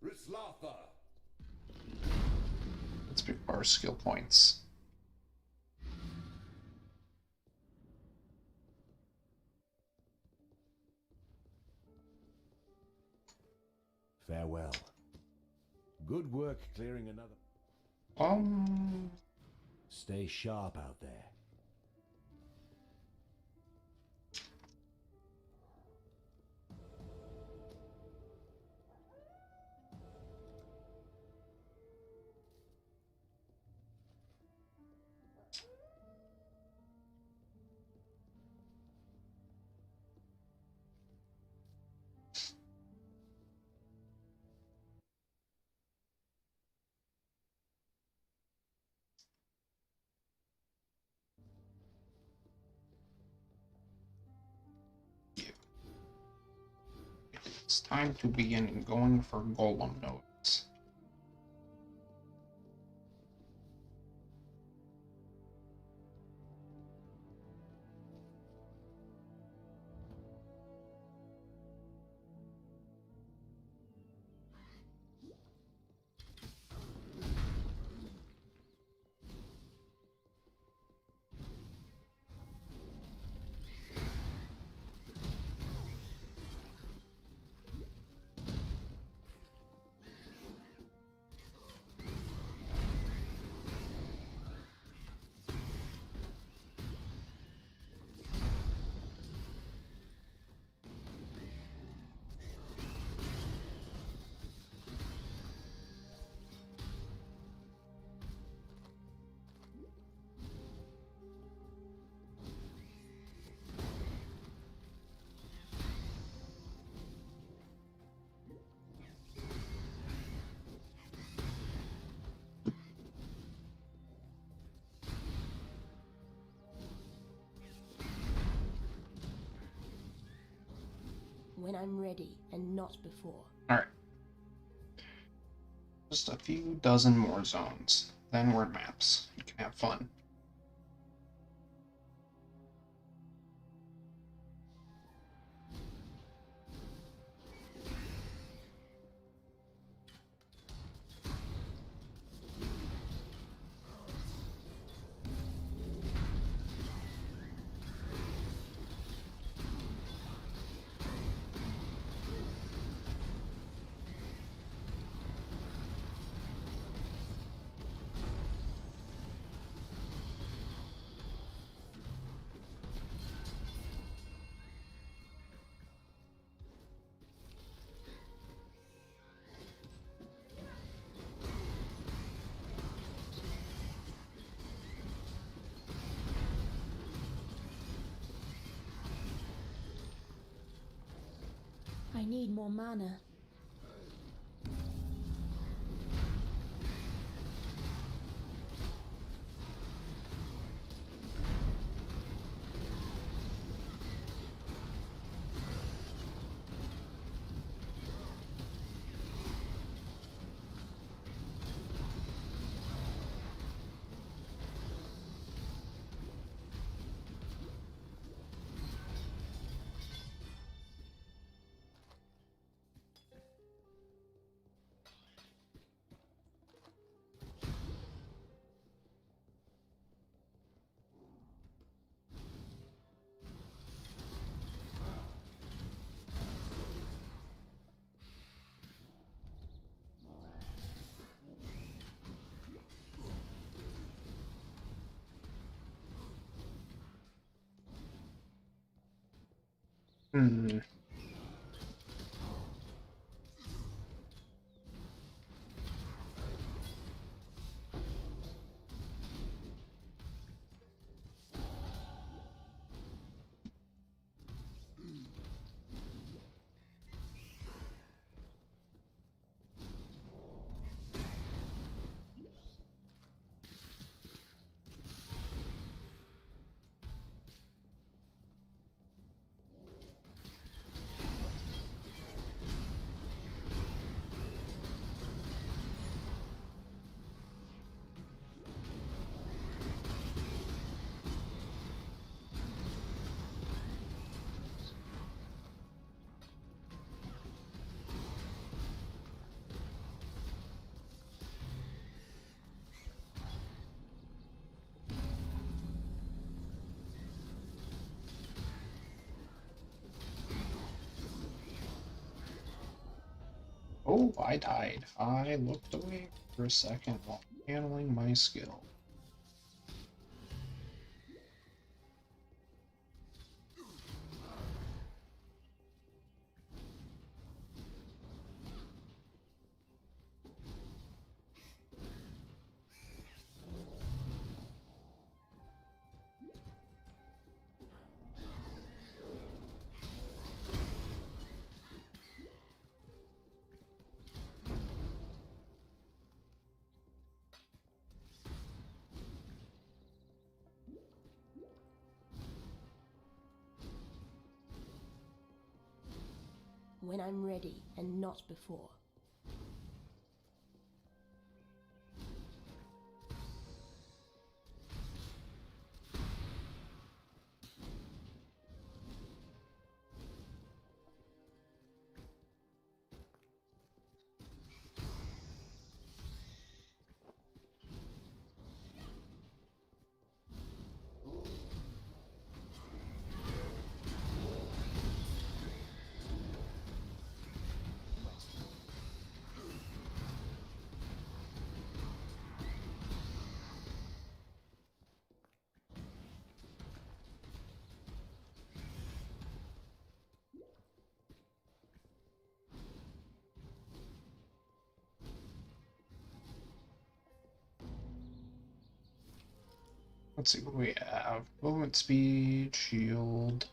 Rislatha! Let's pick our skill points. Farewell. Good work clearing another. Stay sharp out there. It's time to begin going for golem nodes. When I'm ready, and not before. Alright. Just a few dozen more zones. Then we're in maps. You can have fun. I need more mana. Hmm. Oh, I died. I looked away for a second while handling my skill. When I'm ready, and not before. Let's see, what do we have? Movement speed, shield,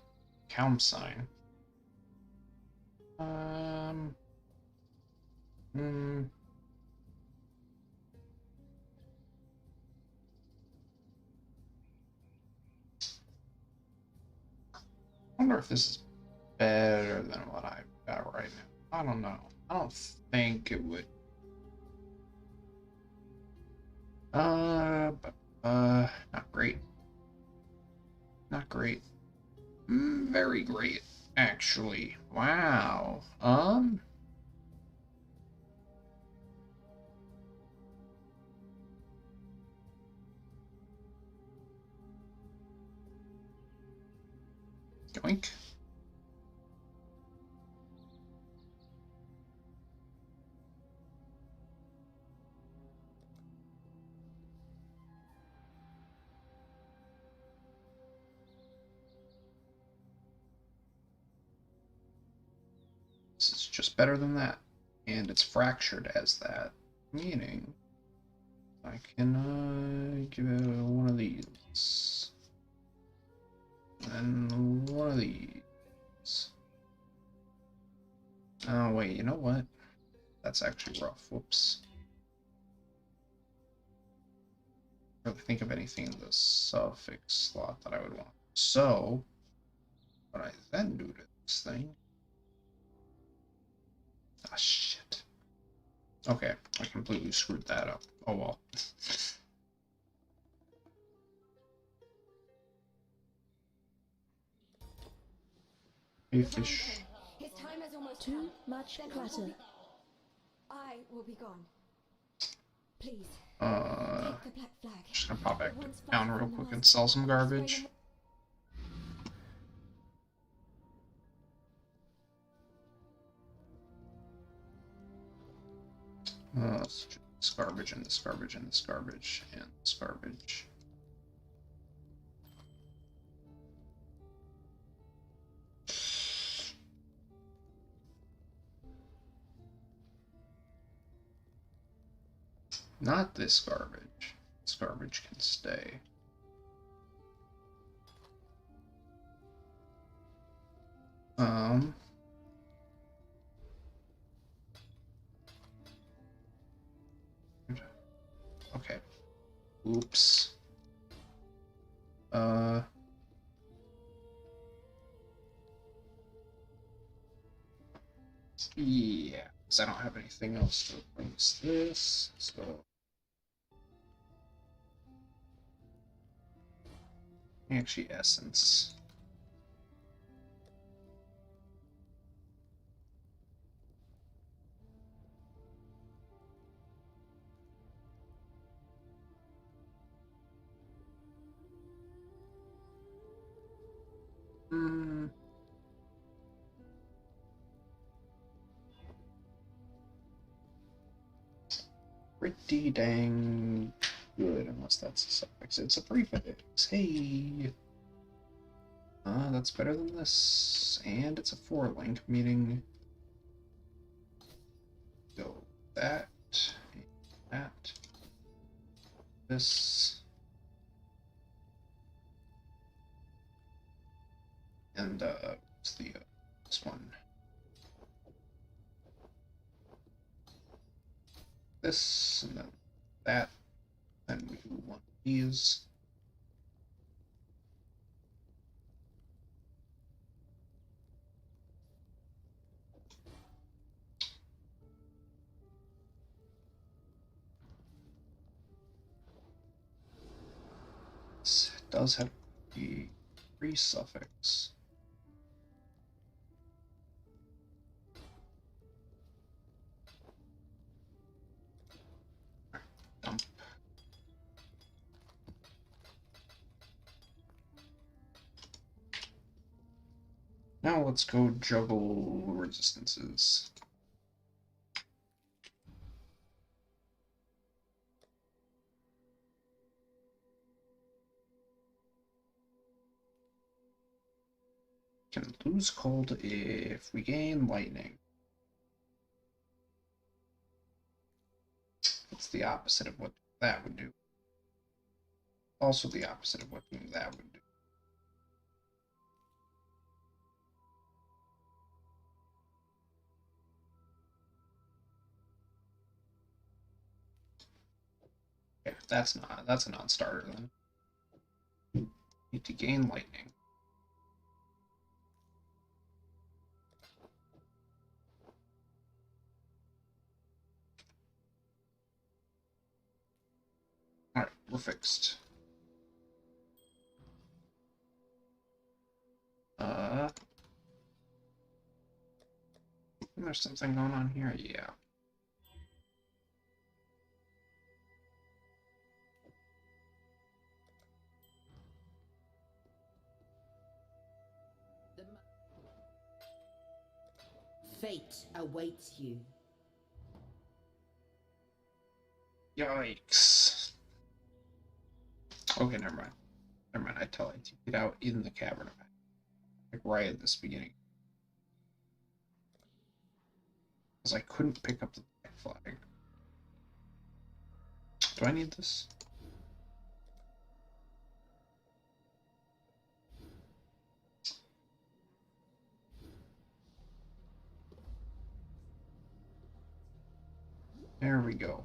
calm sign. Hmm. I wonder if this is better than what I've got right now. I don't know. I don't think it would. Not great. Not great. Very great, actually. Wow. Yoink. This is just better than that. And it's fractured as that. Meaning, I can give it one of these. And one of these. Oh, wait, you know what? That's actually rough. Whoops. I can't really think of anything in the suffix slot that I would want. So, what I then do to this thing... Ah, shit. Okay, I completely screwed that up. Oh well. Hey, fish. His time has almost too much clutter. I will be gone. Please. Take the black flag. Just gonna pop back down real quick and sell some garbage. Let's do this garbage and this garbage and this garbage and this garbage. Not this garbage. This garbage can stay. Okay. Oops. Yeah, because I don't have anything else to replace this, so... Actually, Essence. Pretty dang good, unless that's a suffix. It's a prefix. Hey! That's better than this. And it's a 4-link, meaning... Go that, that, this, and what's the this one? This, and then that, and we do one of these. This does have the free suffix. Dump. Now let's go juggle resistances. Can lose cold if we gain lightning. It's the opposite of what that would do. Also the opposite of what that would do. Okay, that's a non-starter then. Need to gain lightning. Alright, we're fixed. There's something going on here, yeah. Fate awaits you. Yikes. Okay, never mind. Never mind, I tell it to get out in the cavern. Like right at this beginning. Because I couldn't pick up the black flag. Do I need this? There we go.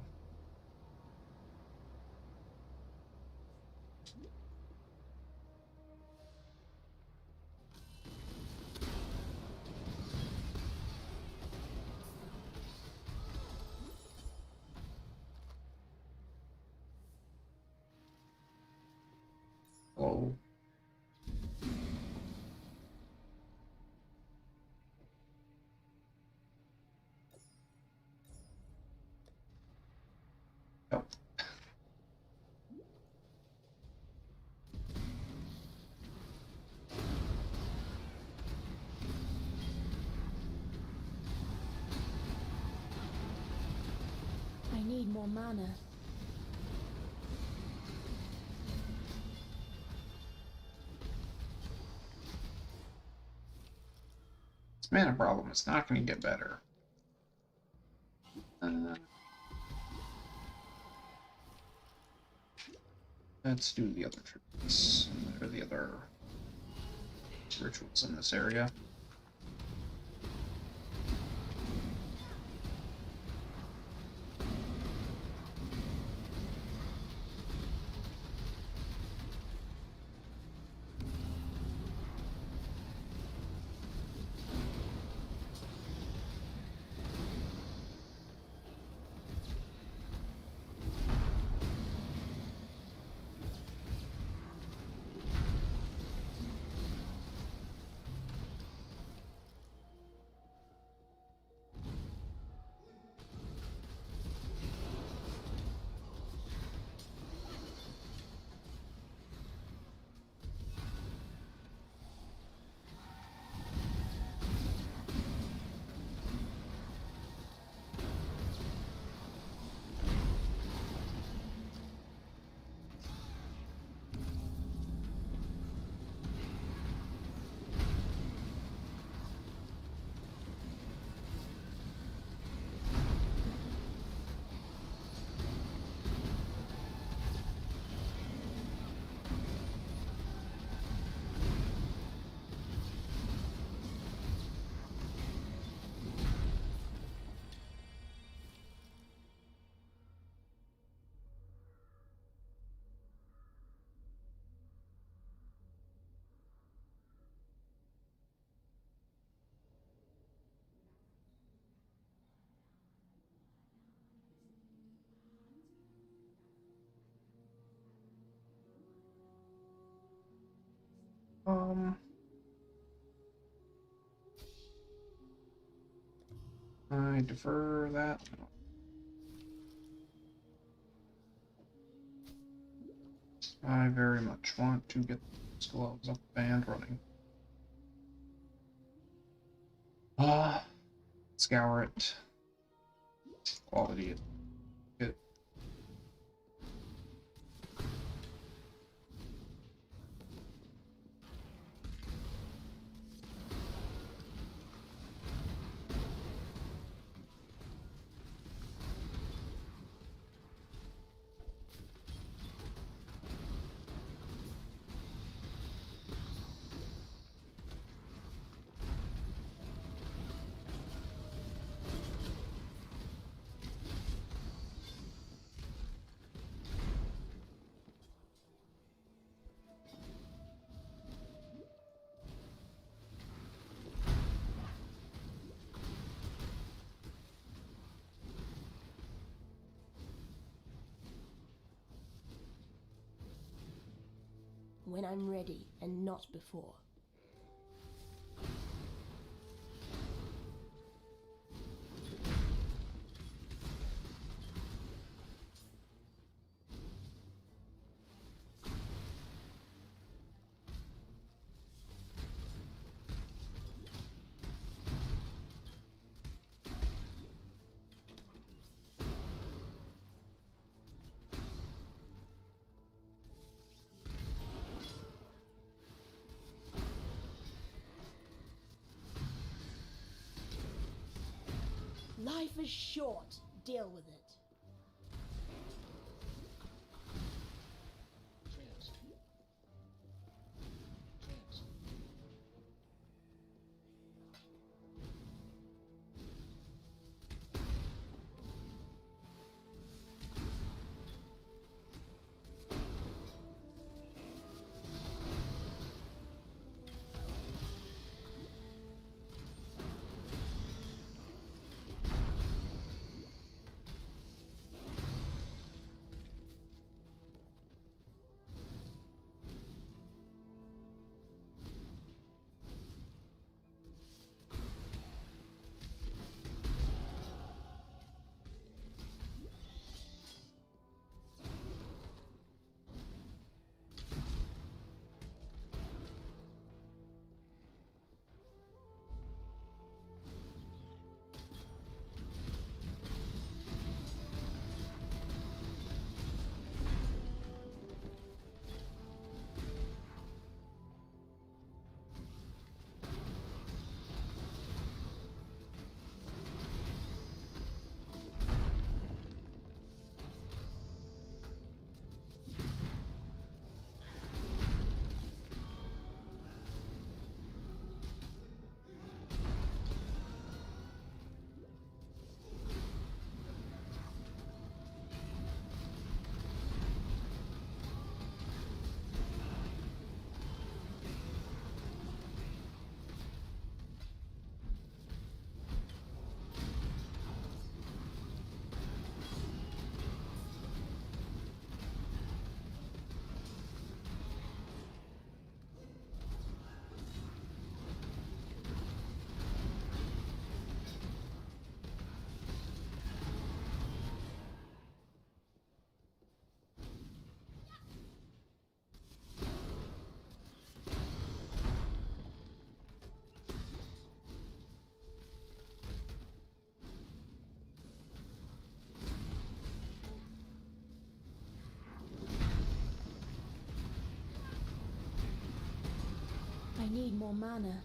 Hello. Nope. I need more mana. This mana problem is not going to get better. Let's do the other tributes, or the other rituals in this area. I defer that. I very much want to get those gloves up and running. Scour it. Quality it. When I'm ready, and not before. Life is short. Deal with it. need more mana.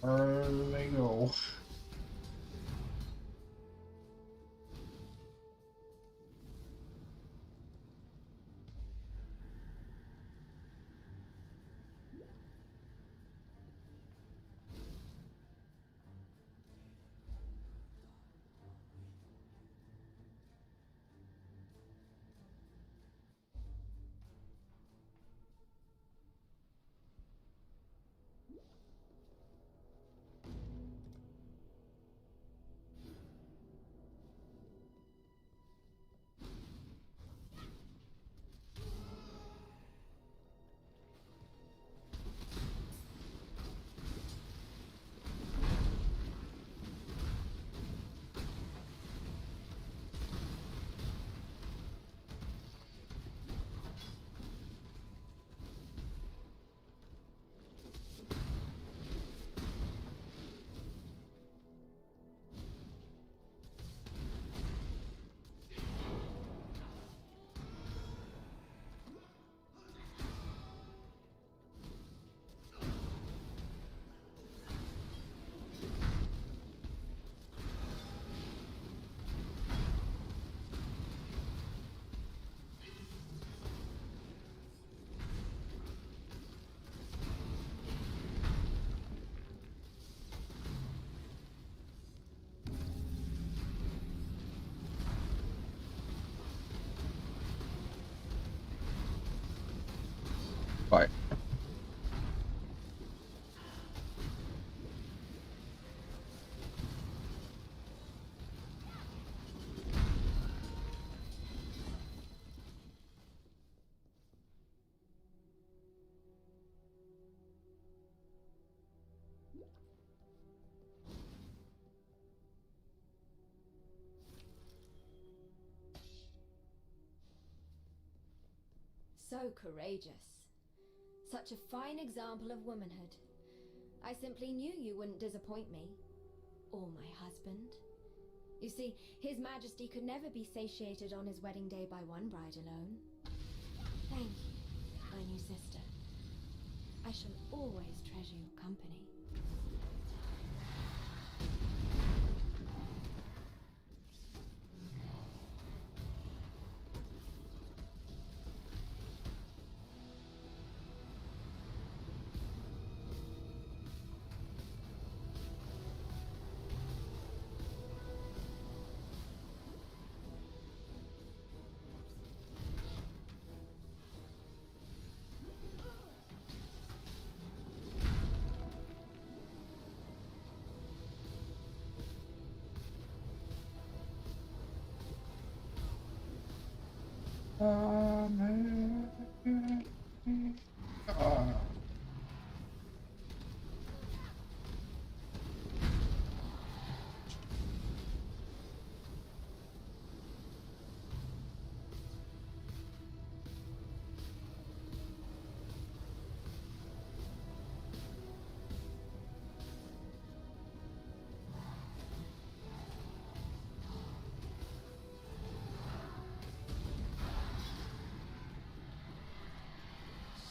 Where do they go? Bye. So courageous. Such a fine example of womanhood. I simply knew you wouldn't disappoint me. Or my husband. You see, His Majesty could never be satiated on his wedding day by one bride alone. Thank you, my new sister. I shall always treasure your company.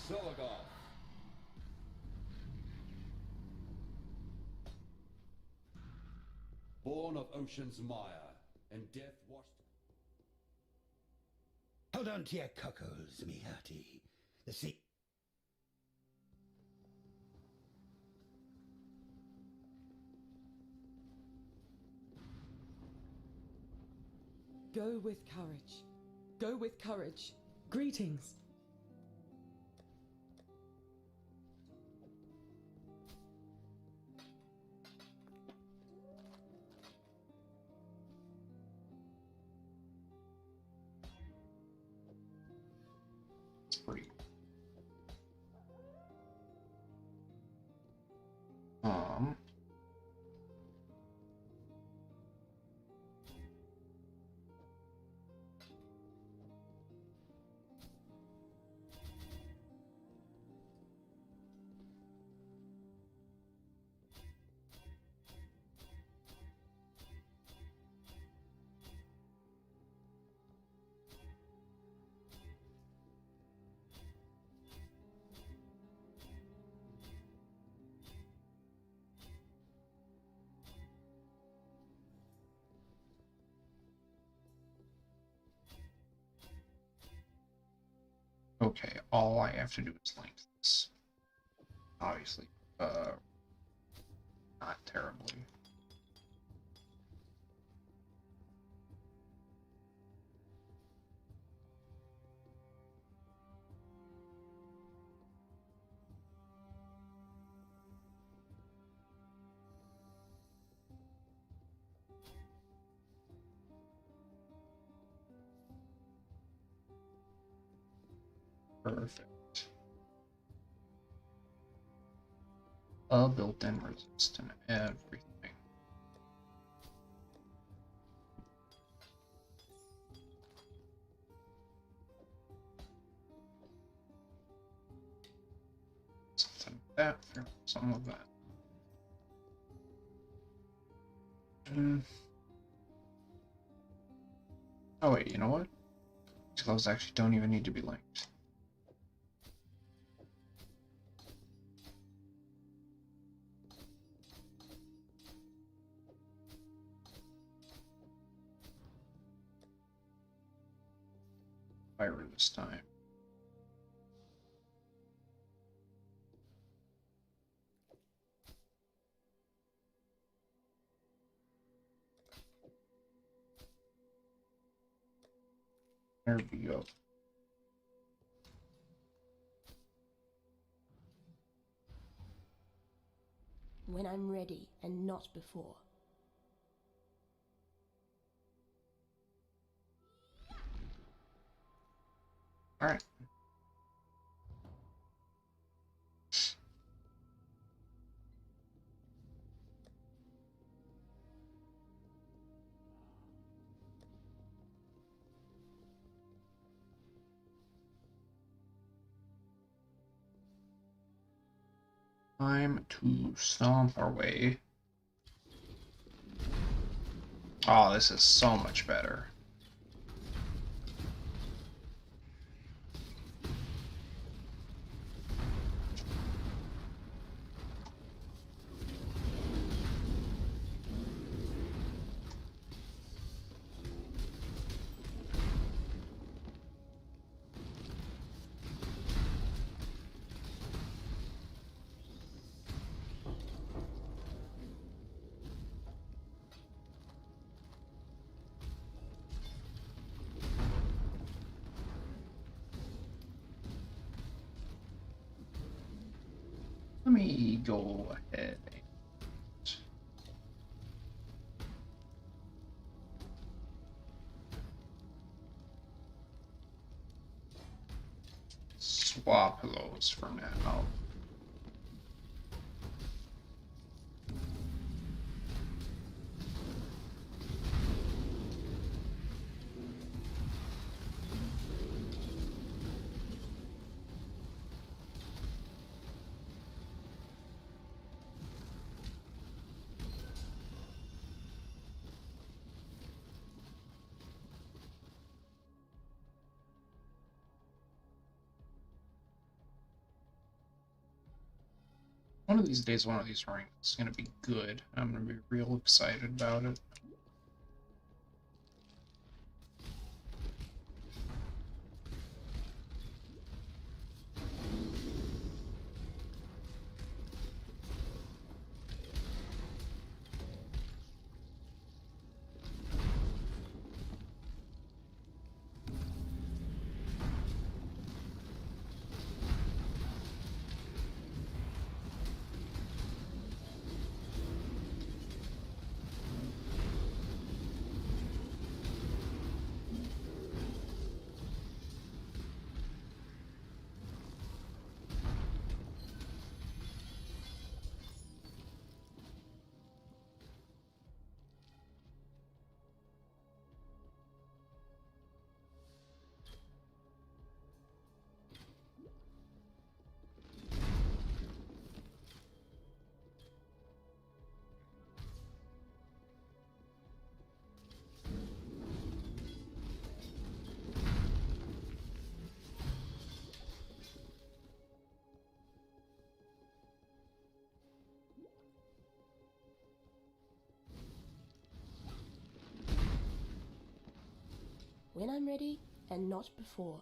Zologoth. Born of ocean's mire, and death washed... Hold on to your cockles, me hearty. The sea... Go with courage. Go with courage. Greetings. Okay, all I have to do is link this. Obviously, not terribly. Perfect. A built-in resist and everything. Something like that for some of that. Oh wait, you know what? These gloves actually don't even need to be linked. Fire this time. There we go. When I'm ready and not before. All right. Time to stomp our way. Oh, this is so much better. Let me go ahead and swap those for now. One of these days, one of these ranks is going to be good. I'm going to be real excited about it. When I'm ready and not before.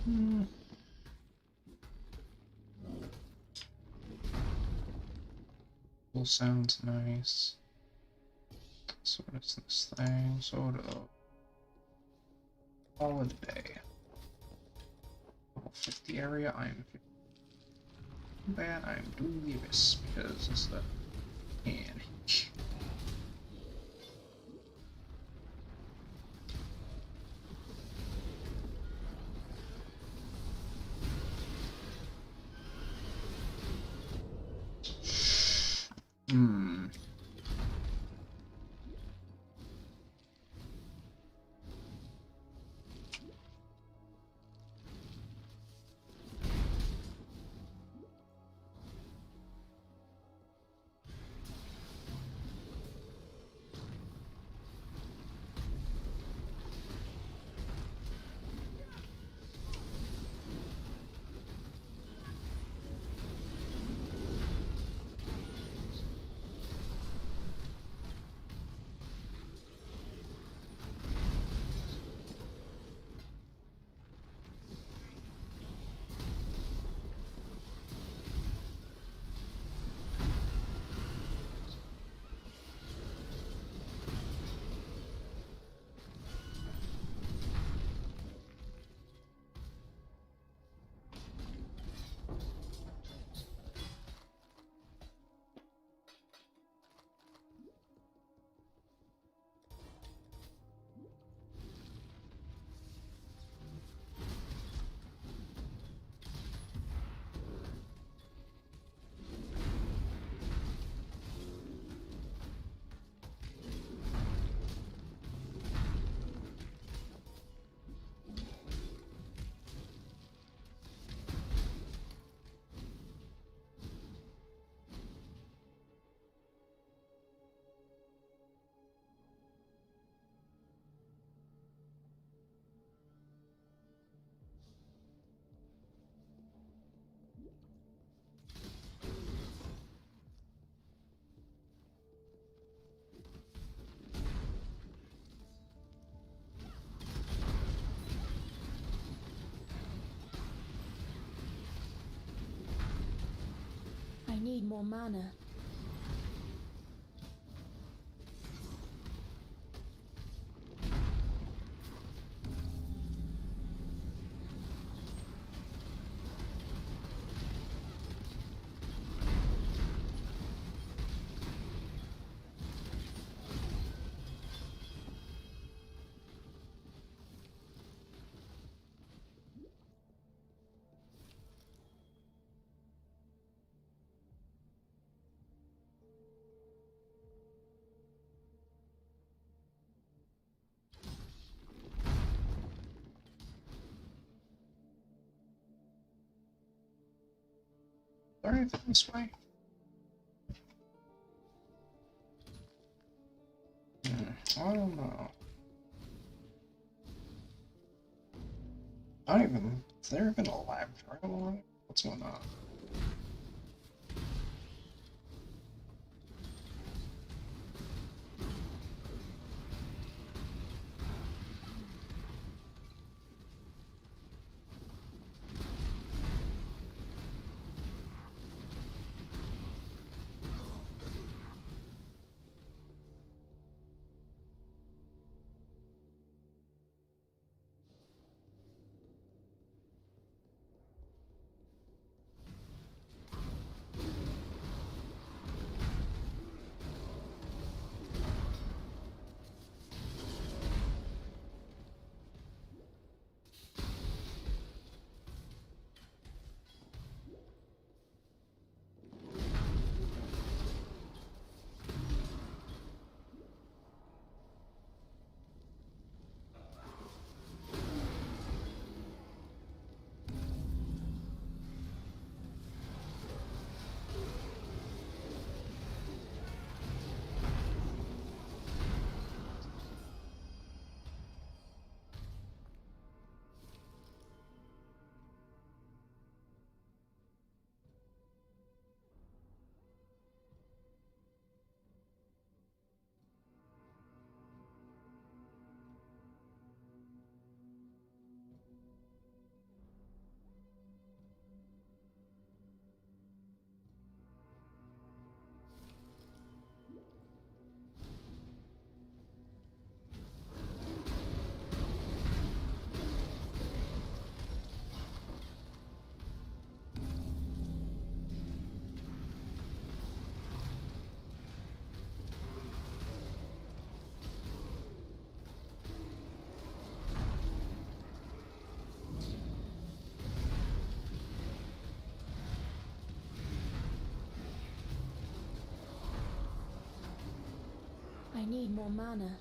Well, sounds nice. So what is this thing? Sort of holiday. Level 50 area. I'm 50. Bad. I'm doing this because it's the can. I need more mana. Is there anything this way? I don't know. I don't even. Is there even a lab drive? What's going on? I need more mana.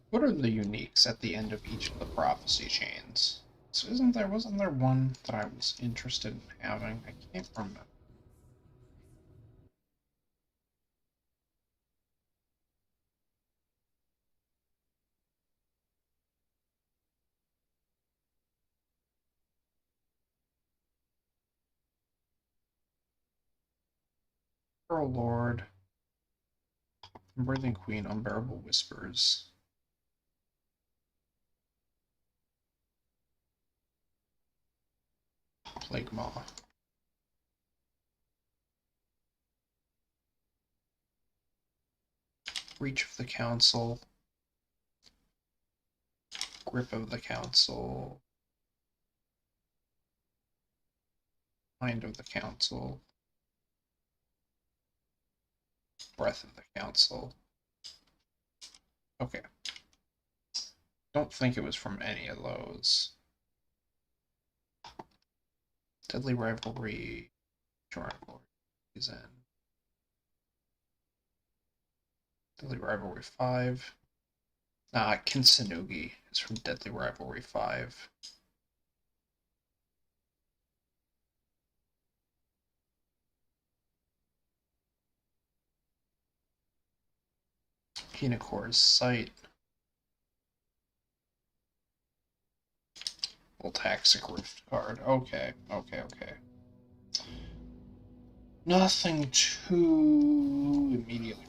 What are the uniques at the end of each of the prophecy chains? So wasn't there one that I was interested in having? I can't remember. Pearl Lord, Birthing Queen, Unbearable Whispers. Plague Maw. Reach of the Council. Grip of the Council. Mind of the Council. Breath of the Council. Okay. Don't think it was from any of those. Deadly Rivalry. Joint Glory is in. Deadly Rivalry 5. Kinsanugi is from Deadly Rivalry 5. Hinakor's Sight. Voltaxic Rift card. Okay. Nothing too immediately.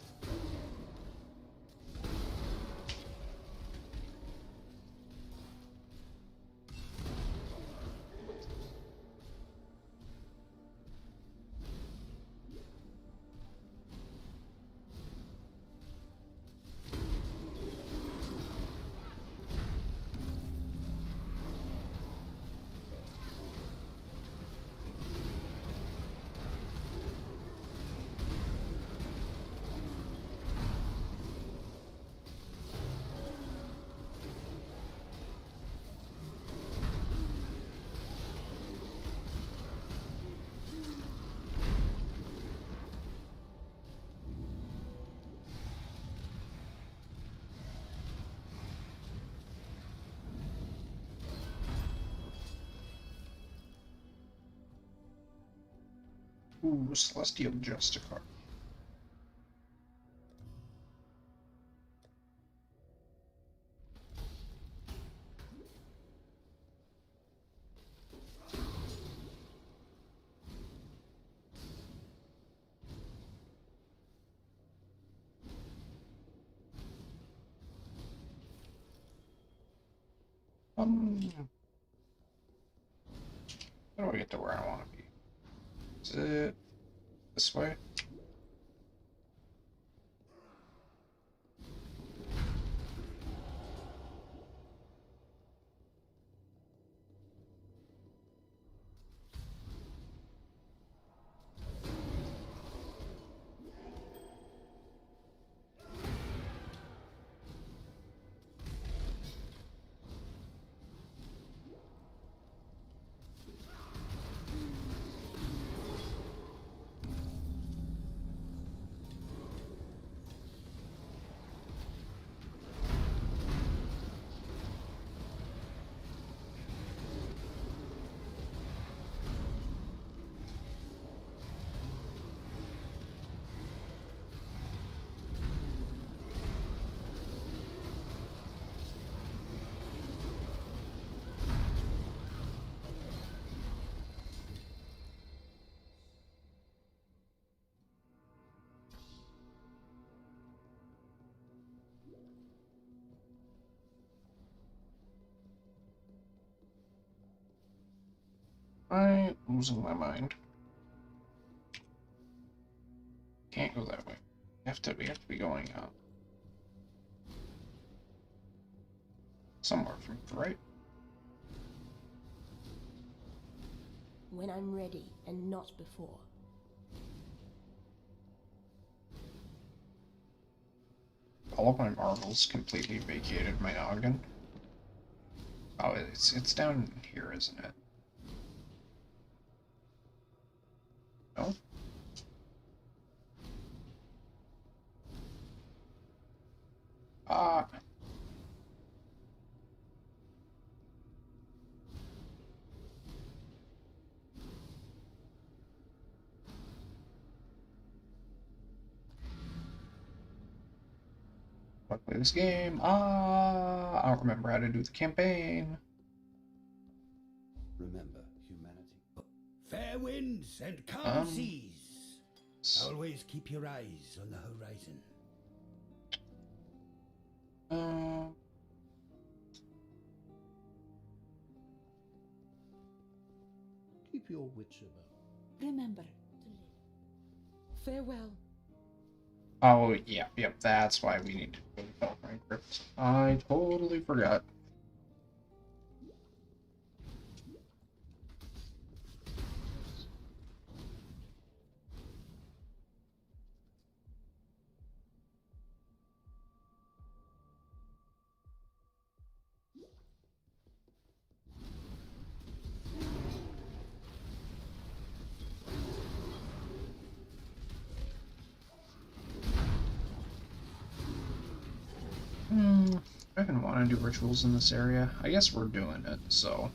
Ooh, Celestial Justicar. How do I get to where I want to be? Is it this way? I'm losing my mind. Can't go that way. We have to be going somewhere from right. When I'm ready, and not before. all of my marbles completely vacated my noggin. Oh, it's down here, isn't it? No? Ah. I play this game. Ah, I don't remember how to do the campaign. Remember humanity. Fair winds and calm seas. Always keep your eyes on the horizon. Keep your wits about. Remember to live. Farewell. Oh, yeah, yep, that's why we need to go to Belgrade Crypt. I totally forgot. I didn't want to do rituals in this area. I guess we're doing it, so...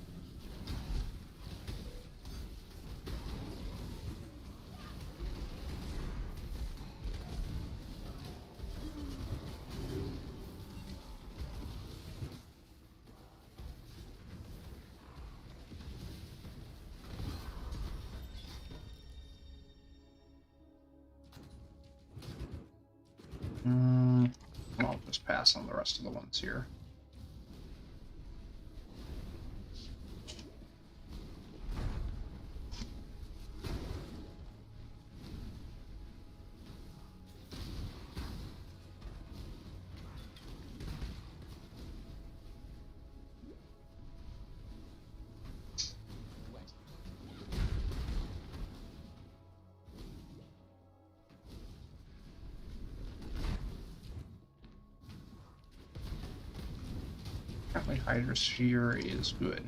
I'll just pass on the rest of the ones here. Apparently Hydrosphere is good.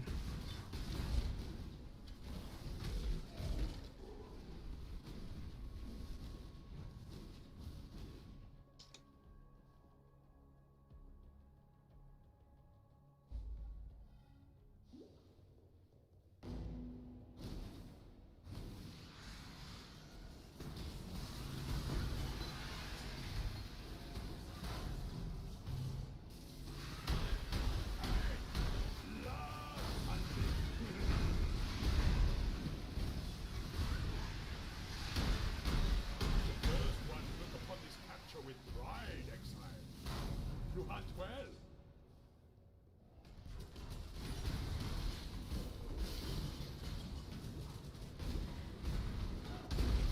You hunt well.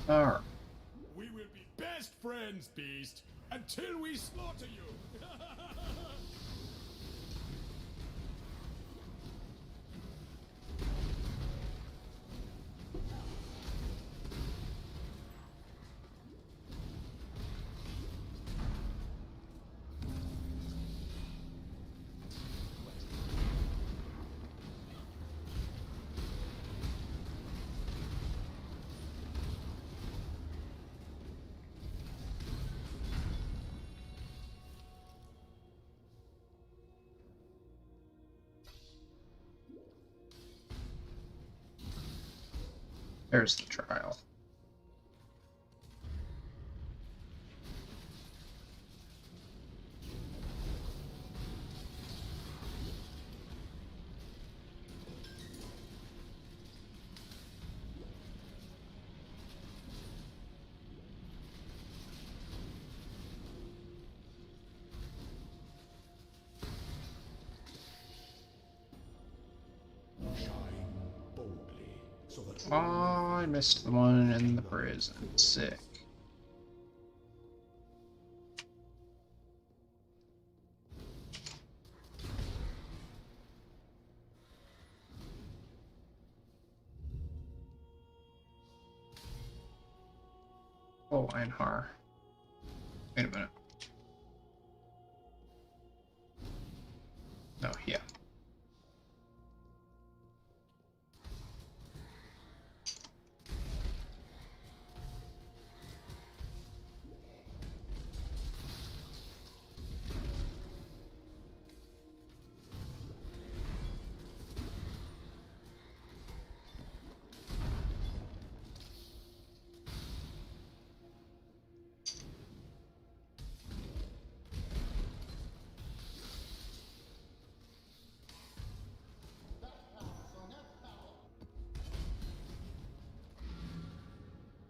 Alright. We will be best friends, Beast, until we slaughter you. There's the trial. Oh, I missed the one in the prison. Sick. Oh, Einhar. Wait a minute.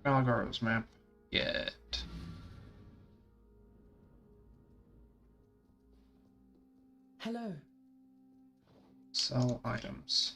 Malgaro's map yet. Hello. Sell items.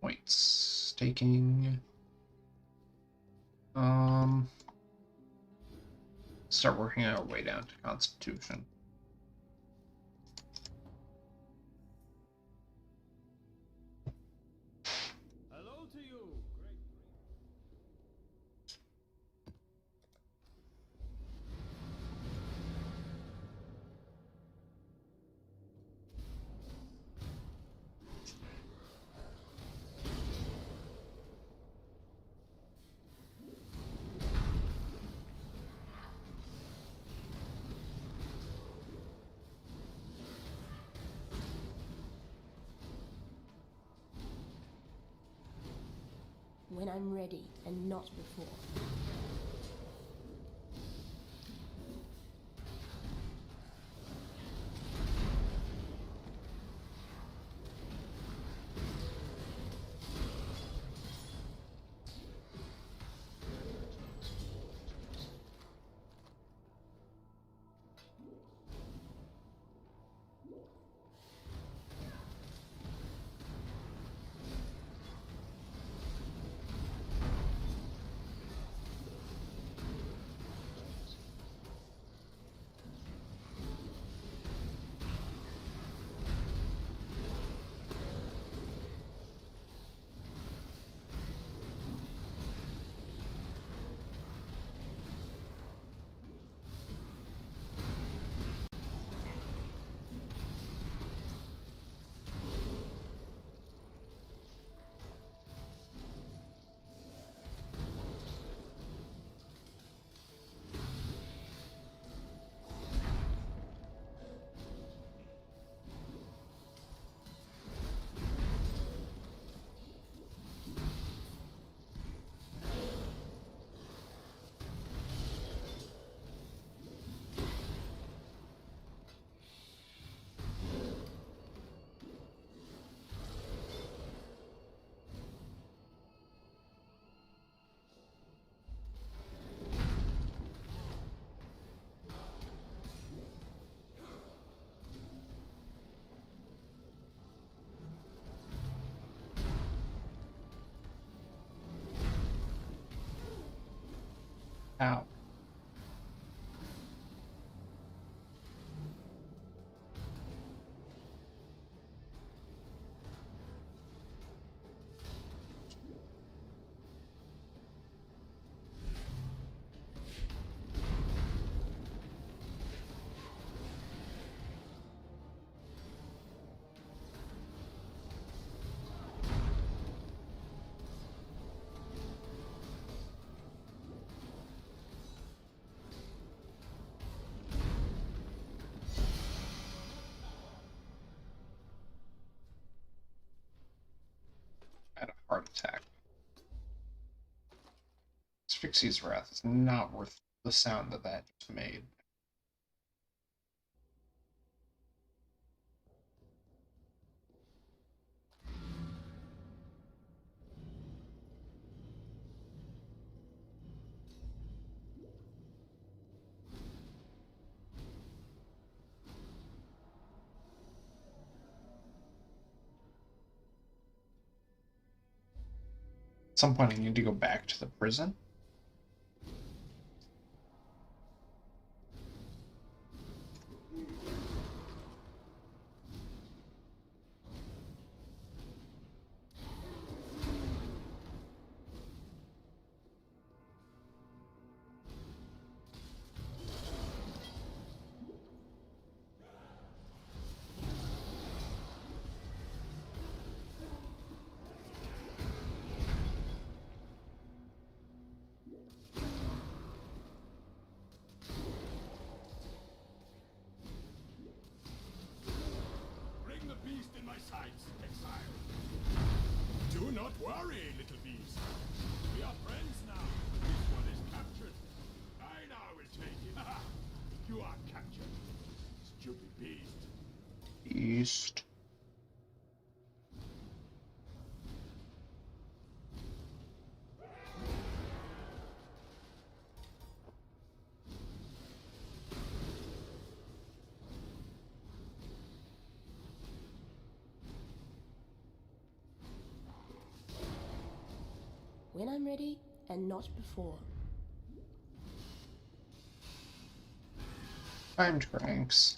Points. Taking. Start working our way down to Constitution. Hello to you. When I'm ready, and not before. Ow. Had a heart attack. Asphyxia's Wrath is not worth the sound that that just made. At some point I need to go back to the prison. worry, little beast. We are friends now. This one is captured. I now will take it. You are captured. Stupid beast. Beast. When I'm ready, and not before. Time drinks.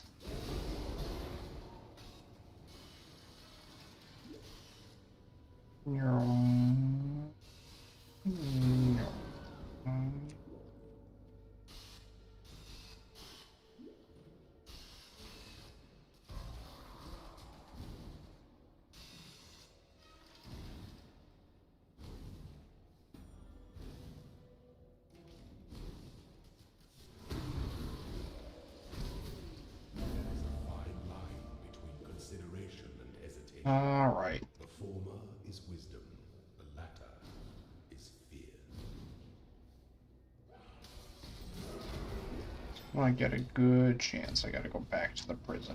All right. The former is wisdom, the latter is fear. When I get a good chance, I gotta go back to the prison.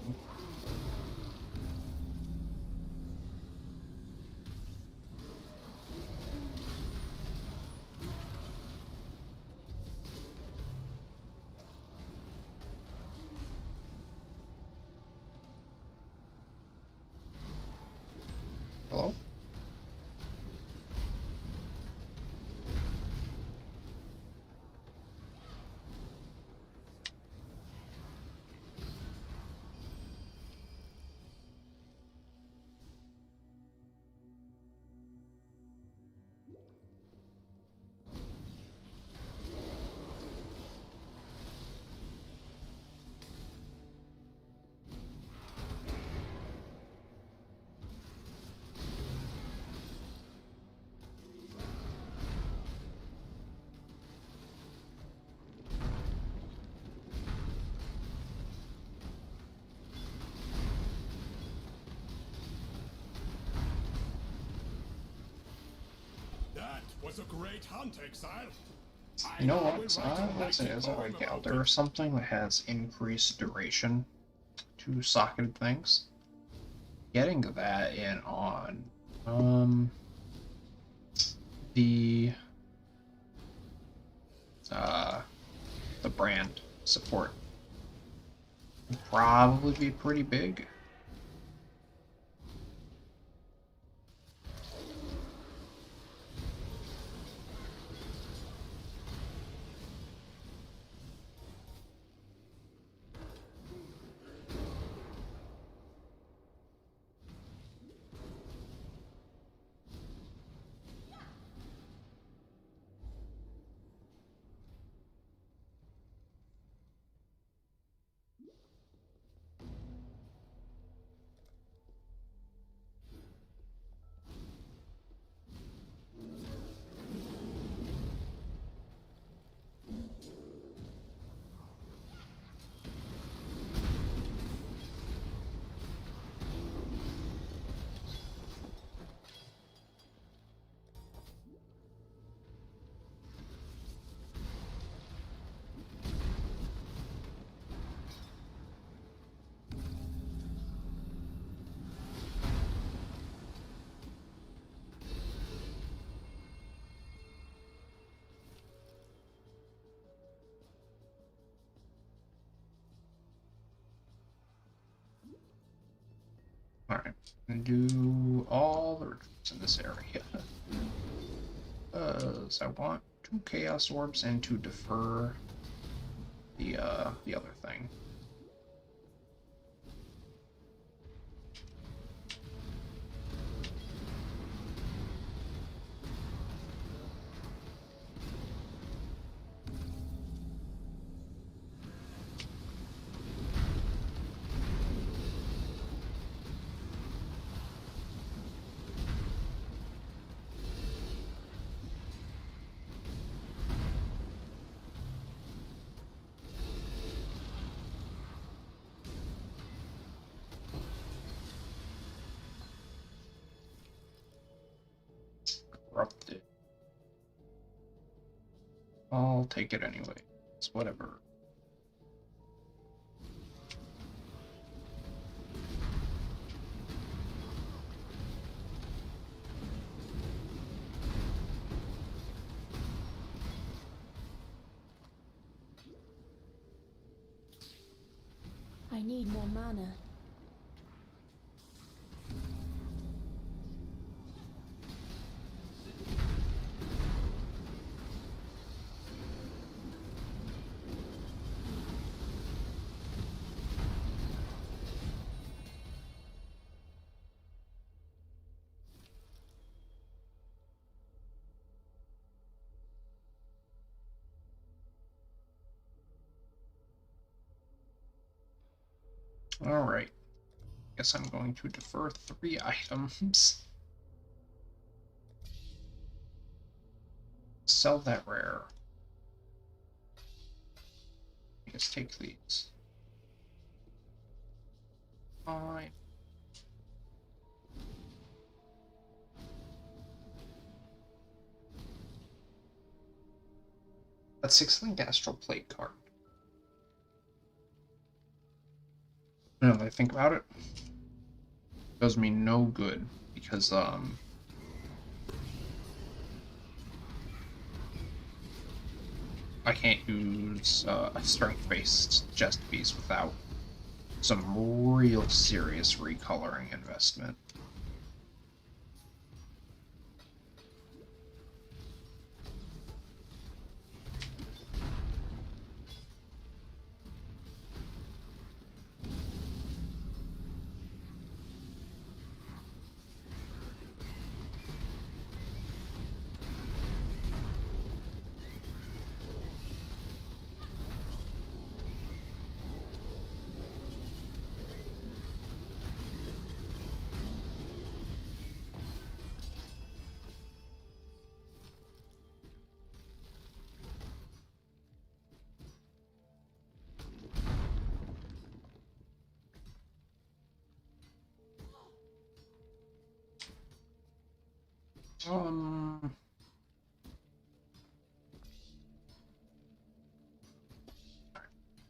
Hello? That was a great hunt, Exile. You know what? Let's say, is that like Elder or something that has increased duration to socketed things? Getting that in on the brand support would probably be pretty big. Alright, I'm gonna do all the rituals in this area. So I want 2 Chaos Orbs and to defer the other thing. I'll take it anyway. It's whatever. I need more mana. Alright. Guess I'm going to defer 3 items. Sell that rare. I guess take these. Fine. That 6-link Astral Plate card. Now that I think about it, does me no good because I can't use a strength-based chest piece without some real serious recoloring investment.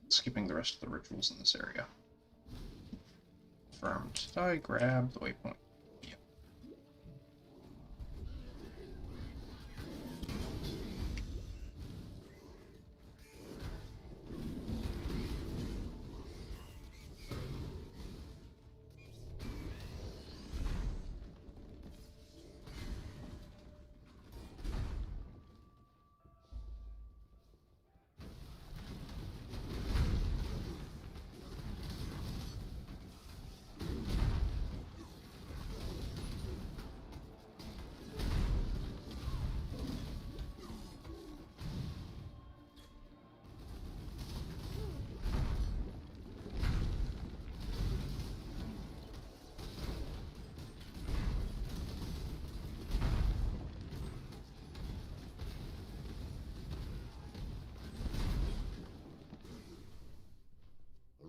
Skipping the rest of the rituals in this area. Confirmed. Did I grab the waypoint? Yep.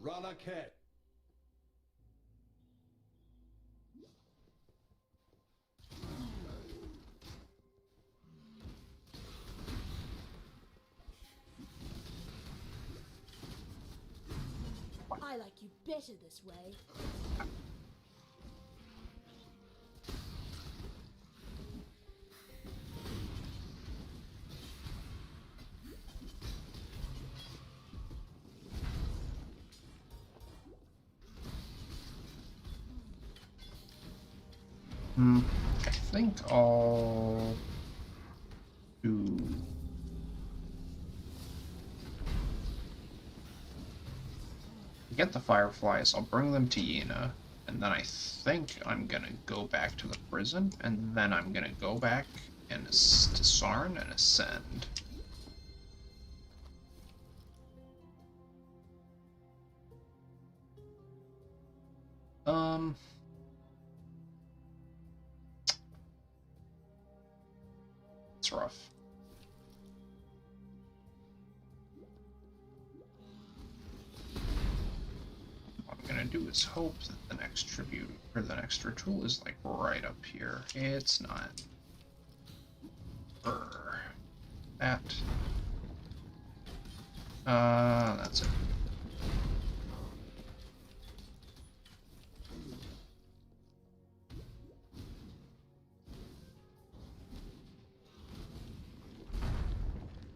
Run a cat. I like you better this way. I think I'll do get the fireflies. I'll bring them to Yena, and then I think I'm gonna go back to the prison, and then I'm gonna go back and to Sarn and ascend. It's rough. What I'm gonna do is hope that the next tribute or the next ritual is like right up here. It's not. That. That's it.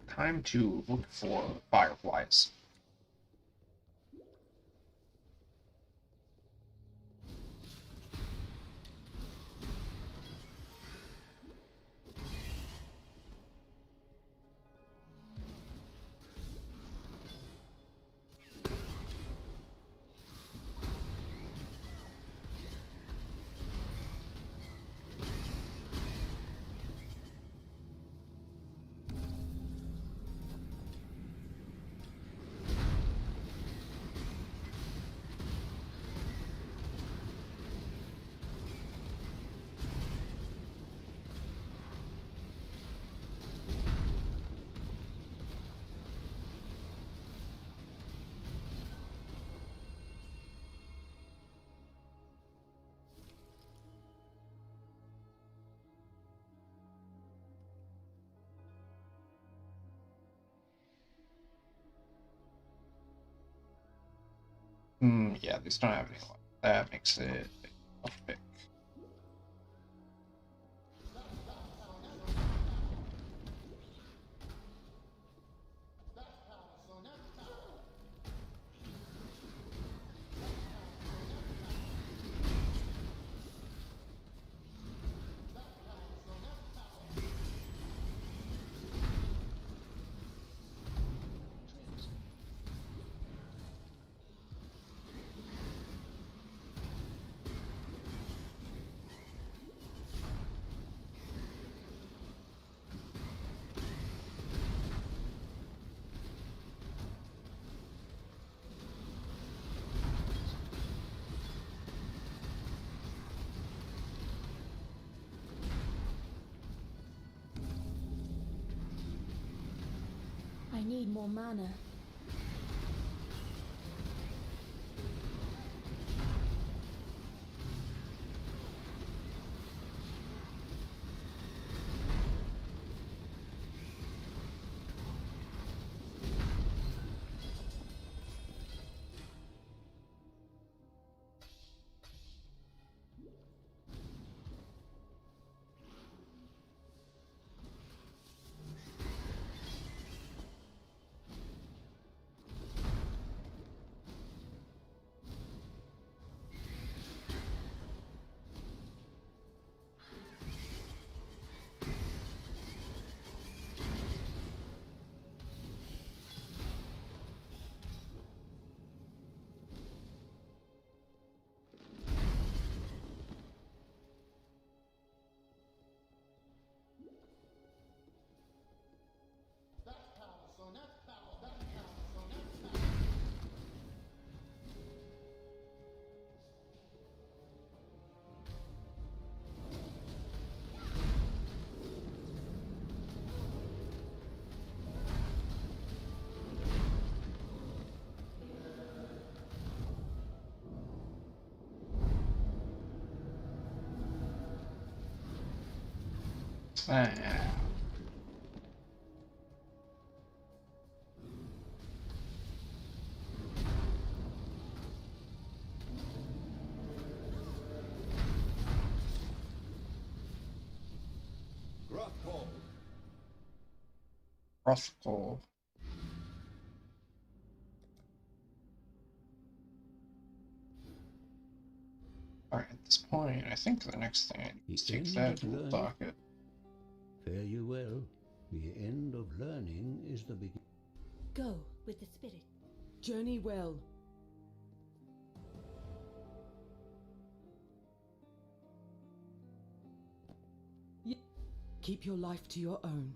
Time to look for fireflies. Yeah, these don't have any luck. That makes it a tough pick. I need more mana. Rothko. Alright, at this point, I think the next thing I need is take that to the docket. Fare you well. The end of learning is the beginning. Go with the spirit. Journey well. Keep your life to your own.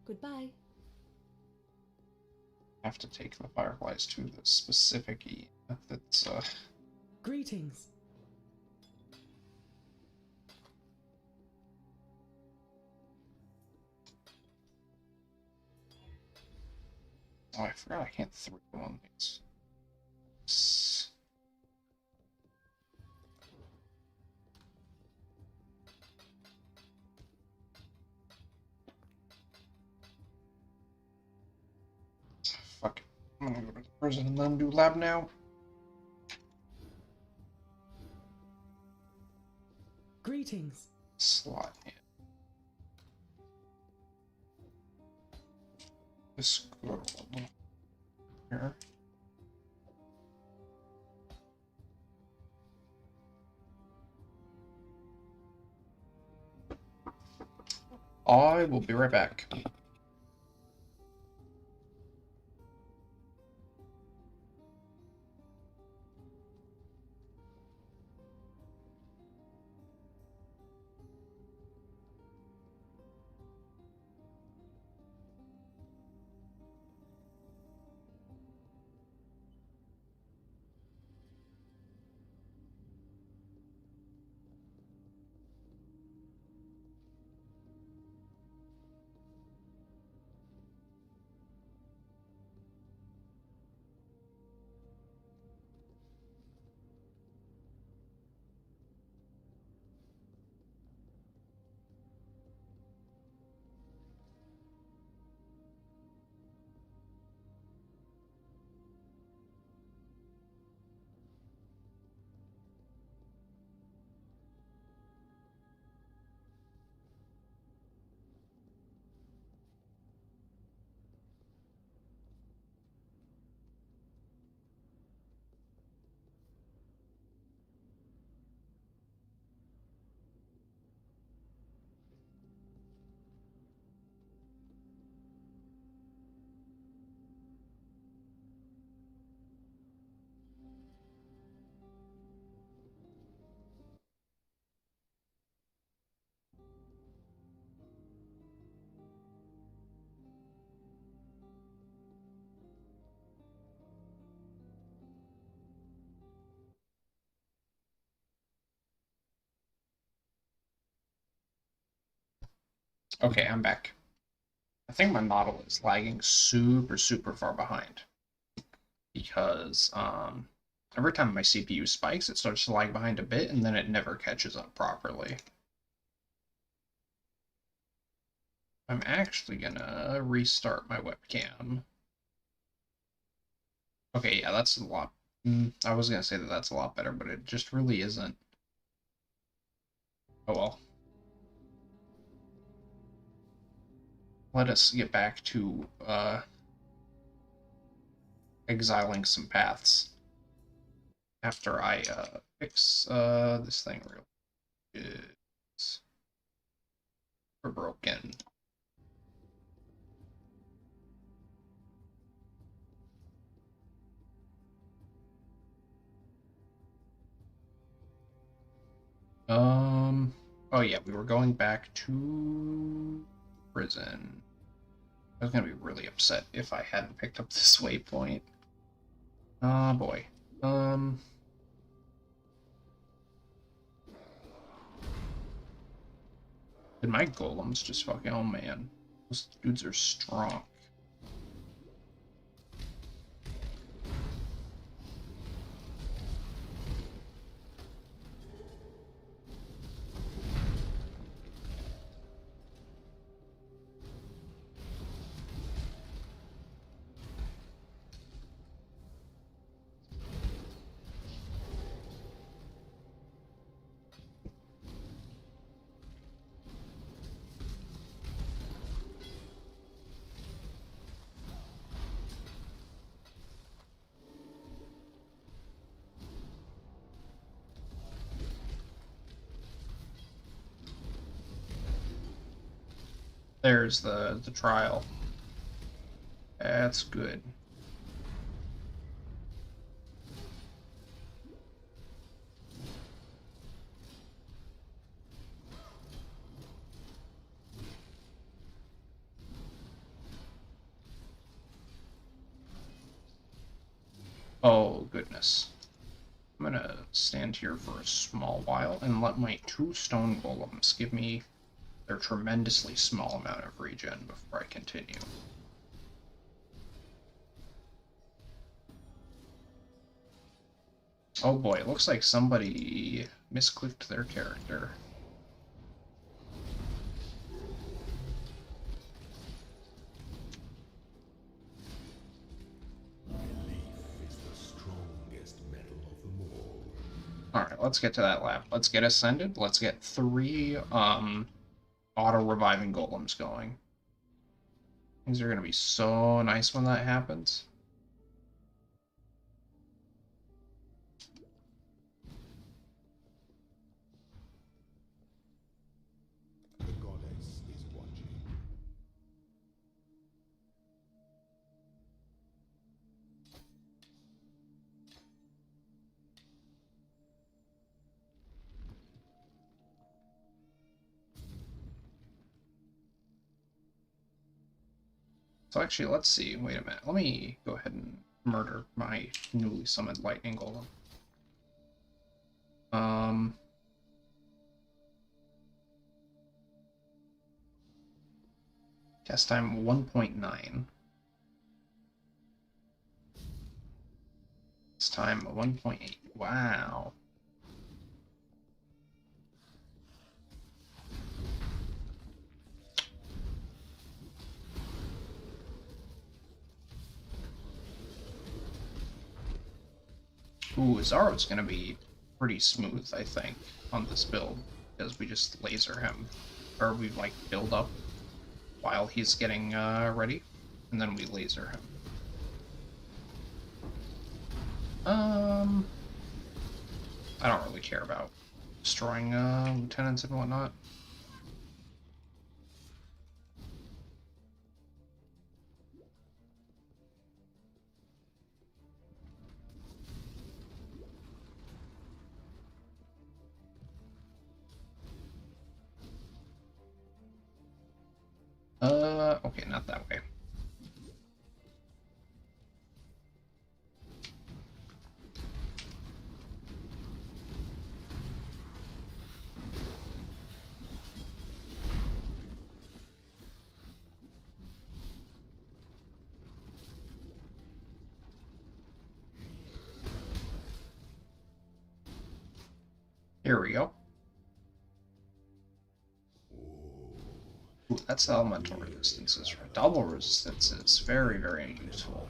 Goodbye. I have to take the fireflies to the specific E that's Greetings. Oh, I forgot I can't throw on these. Fuck it. I'm gonna go to the prison and then do lab now. Greetings. Slot in. This good one here. I will be right back. Okay, I'm back. I think my model is lagging super far behind. Because every time my CPU spikes, it starts to lag behind a bit, and then it never catches up properly. I'm actually gonna restart my webcam. Okay, yeah, that's a lot. I was gonna say that that's a lot better, but it just really isn't. Oh well. Let us get back to exiling some paths after I fix this thing real good. We're broken. Oh yeah, we were going back to prison. I was gonna be really upset if I hadn't picked up this waypoint. Oh boy. Did my golems just fucking, oh man. Those dudes are strong. There's the trial. That's good. Oh goodness. I'm gonna stand here for a small while and let my 2 stone golems give me their tremendously small amount of regen before I continue. Oh boy, it looks like somebody misclicked their character. Alright, let's get to that lab. Let's get ascended. Let's get 3 auto-reviving golems going. These are going to be so nice when that happens. The goddess is watching. So actually, let's see. Wait a minute. Let me go ahead and murder my newly summoned lightning golem. Cast time 1.9. This time 1.8. Wow. Ooh, Zaro's gonna be pretty smooth, I think, on this build, because we just laser him. Or we, like, build up while he's getting ready, and then we laser him. I don't really care about destroying lieutenants and whatnot. Okay, not that way. Here we go. Ooh, that's elemental resistances. Double resistances. Very, very useful.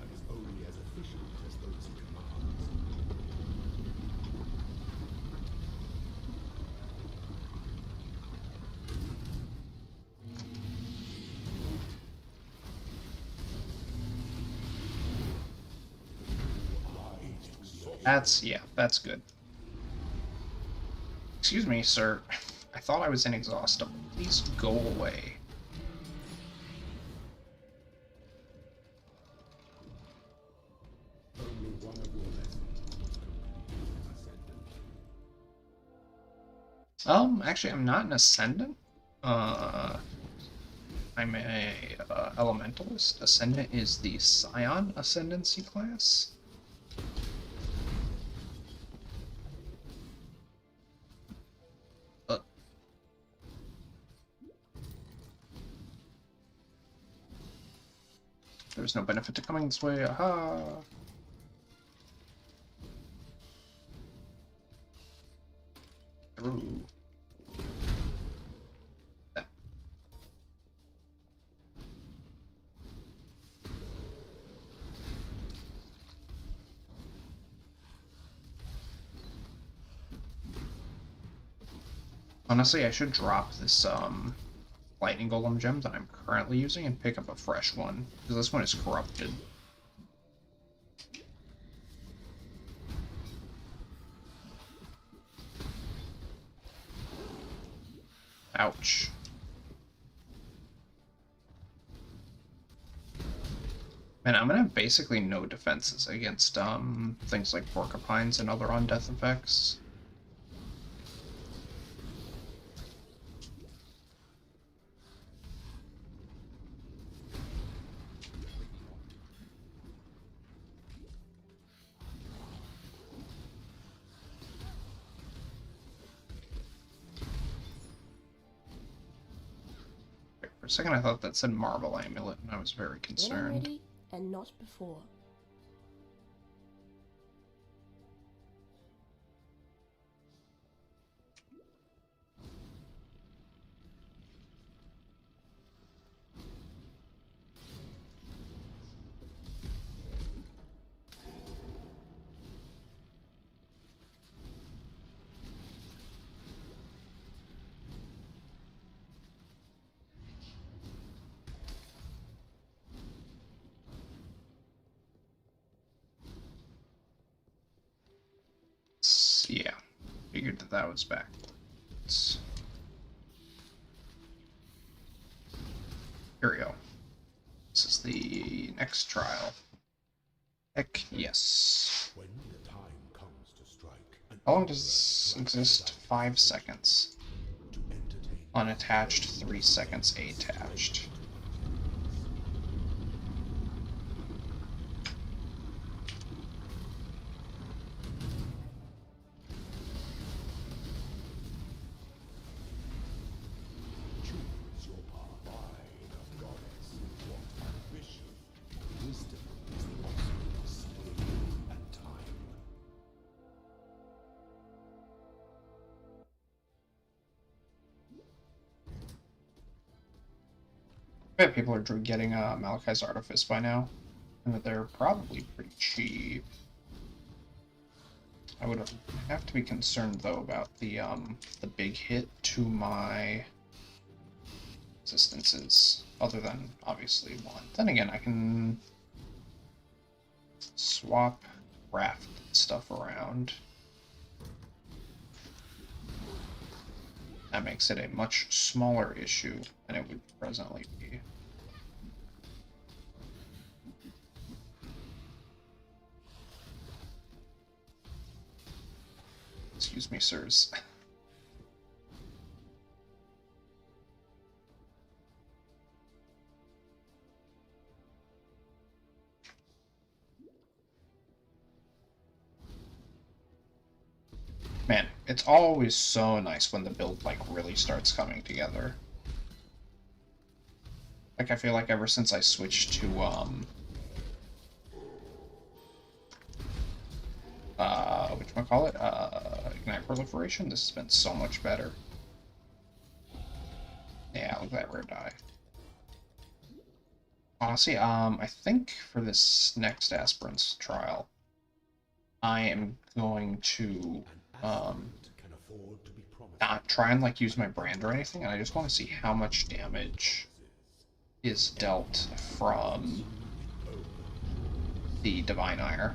That's good. Excuse me, sir. I thought I was inexhaustible. Please go away. Actually, I'm not an Ascendant. I'm a Elementalist. Ascendant is the Scion Ascendancy class. There's no benefit to coming this way. Aha! Through. That. Honestly, I should drop this lightning golem gem that I'm currently using and pick up a fresh one, because this one is corrupted. Ouch. Man, I'm gonna have basically no defenses against things like porcupines and other undeath effects. a second I thought that said Marble Amulet, and I was very When I'm concerned. ready, and not before. Yeah, figured that that was back. Here we go. This is the next trial. Heck yes. When the time comes to strike, How long does this exist? 5 seconds. Unattached, 3 seconds attached. choose your path. Mind of goddess, what ambition, wisdom is the ultimate stay and time. I bet people are getting Malachi's Artifice by now, and that they're probably pretty cheap. I would have to be concerned though about the big hit to my resistances, other than obviously one. Then again, I can swap craft stuff around. That makes it a much smaller issue than it would presently be. Excuse me, sirs. Man, it's always so nice when the build, like, really starts coming together. Like, I feel like ever since I switched to, whatchamacallit? Ignite Proliferation, this has been so much better. Yeah, look at that rare die. Honestly, I think for this next Aspirants trial, I am going to, not try and, like, use my brand or anything, and I just want to see how much damage is dealt from the Divine Ire.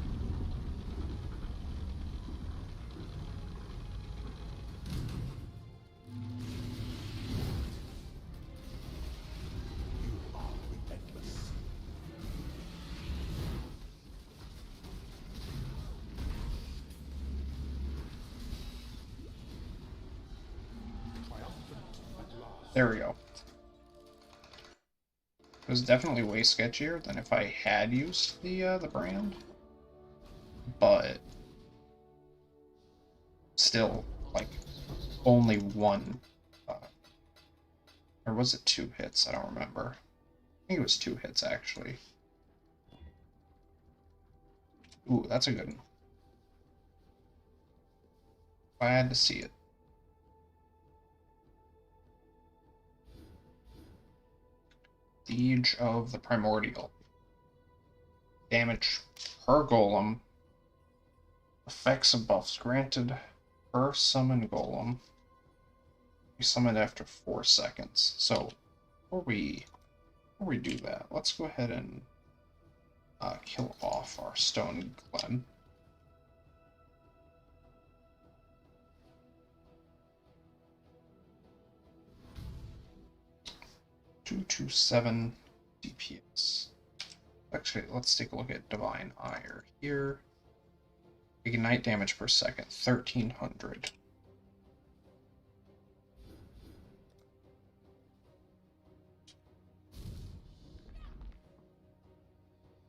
There we go. It was definitely way sketchier than if I had used the brand, but still, like, only one, or was it 2 hits? I don't remember. I think it was 2 hits, actually. Ooh, that's a good one. Glad to see it. Siege of the Primordial. Damage per golem. Effects and buffs granted per summon golem. We summoned after 4 seconds. So before we do that, let's go ahead and kill off our Stone Glen. $227 DPS. Actually, let's take a look at Divine Ire here. Ignite damage per second, 1300.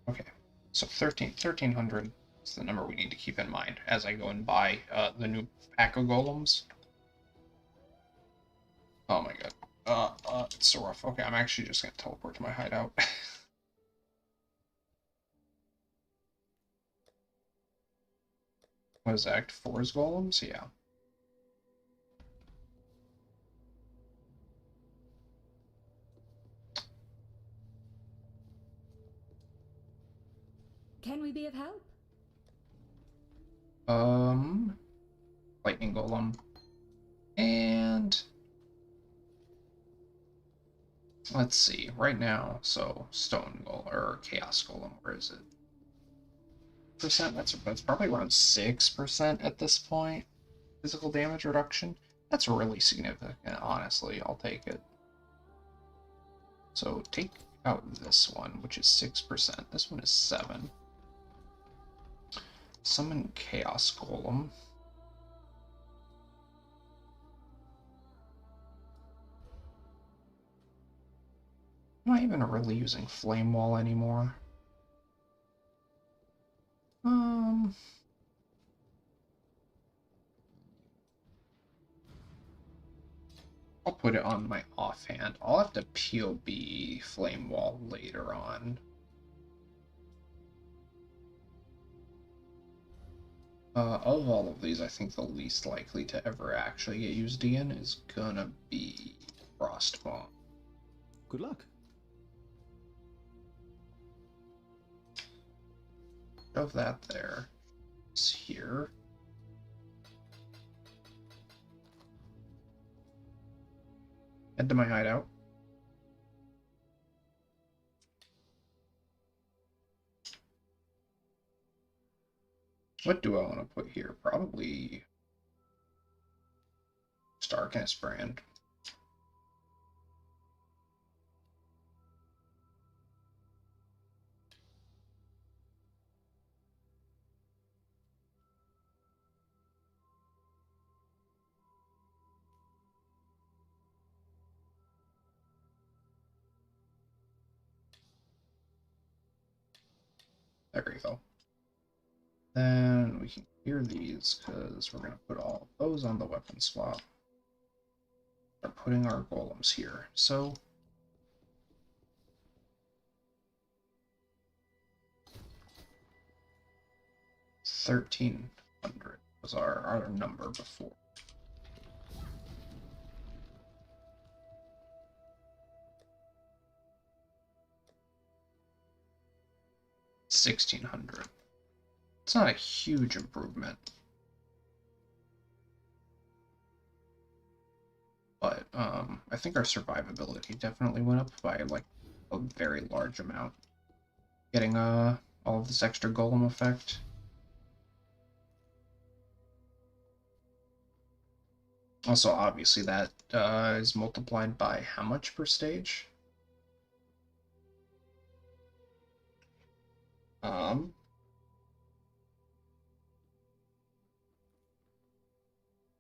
Okay, so 1300 is the number we need to keep in mind as I go and buy the new pack of golems. Oh my god. It's so rough. Okay, I'm actually just gonna teleport to my hideout. What is Act 4's golems? Yeah. Can we be of help? Lightning golem. And let's see, right now, so stone golem or chaos golem, where is it? Percent, that's probably around 6% at this point. Physical damage reduction. That's really significant, honestly. I'll take it. So take out this one, which is 6%. This one is 7. Summon Chaos Golem. I'm not even really using Flame Wall anymore. I'll put it on my offhand. I'll have to POB Flame Wall later on. Of all of these, I think the least likely to ever actually get used in is gonna be Frost Bomb. Good luck. Of that there. It's here. Head to my hideout. What do I want to put here? Probably Starkness brand. There we go. Then we can clear these because we're going to put all those on the weapon swap. We're putting our golems here. So $1,300 was our number before. $1,600. It's not a huge improvement, but I think our survivability definitely went up by like a very large amount. Getting all of this extra golem effect. Also, obviously, that is multiplied by how much per stage?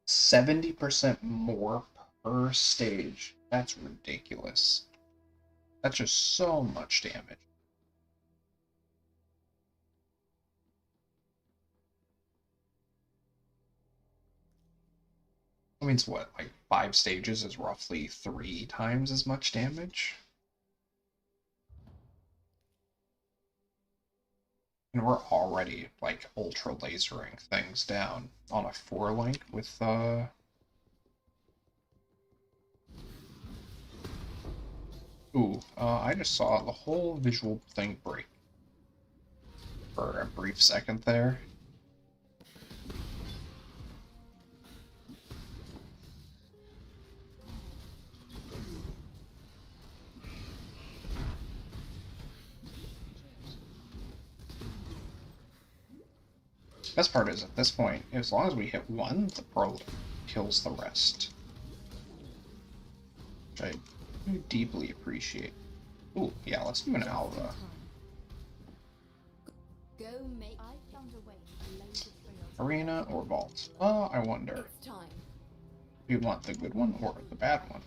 70% more per stage. That's ridiculous. That's just so much damage. That means what, like 5 stages is roughly 3 times as much damage? And we're already, like, ultra lasering things down on a 4-link with, I just saw the whole visual thing break. For a brief second there. Best part is, at this point, as long as we hit one, the pearl kills the rest. Which I deeply appreciate. Ooh, yeah, let's do an Alva. Arena or Vault? I wonder. Do you want the good one or the bad one?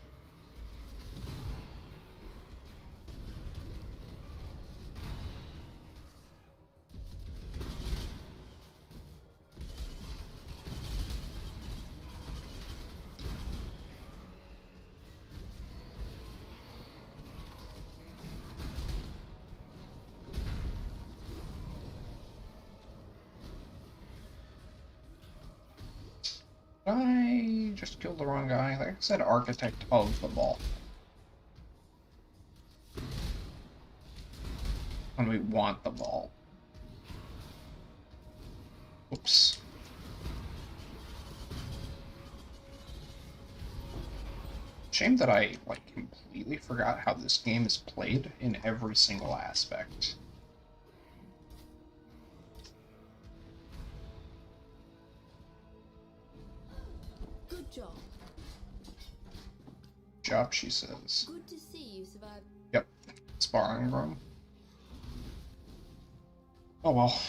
killed the wrong guy. Like I said, architect of the ball. When we want the ball. Oops. Shame that I, like, completely forgot how this game is played in every single aspect. Good job. Job, she says. Good to see you survived. Yep. Sparring room. Oh well.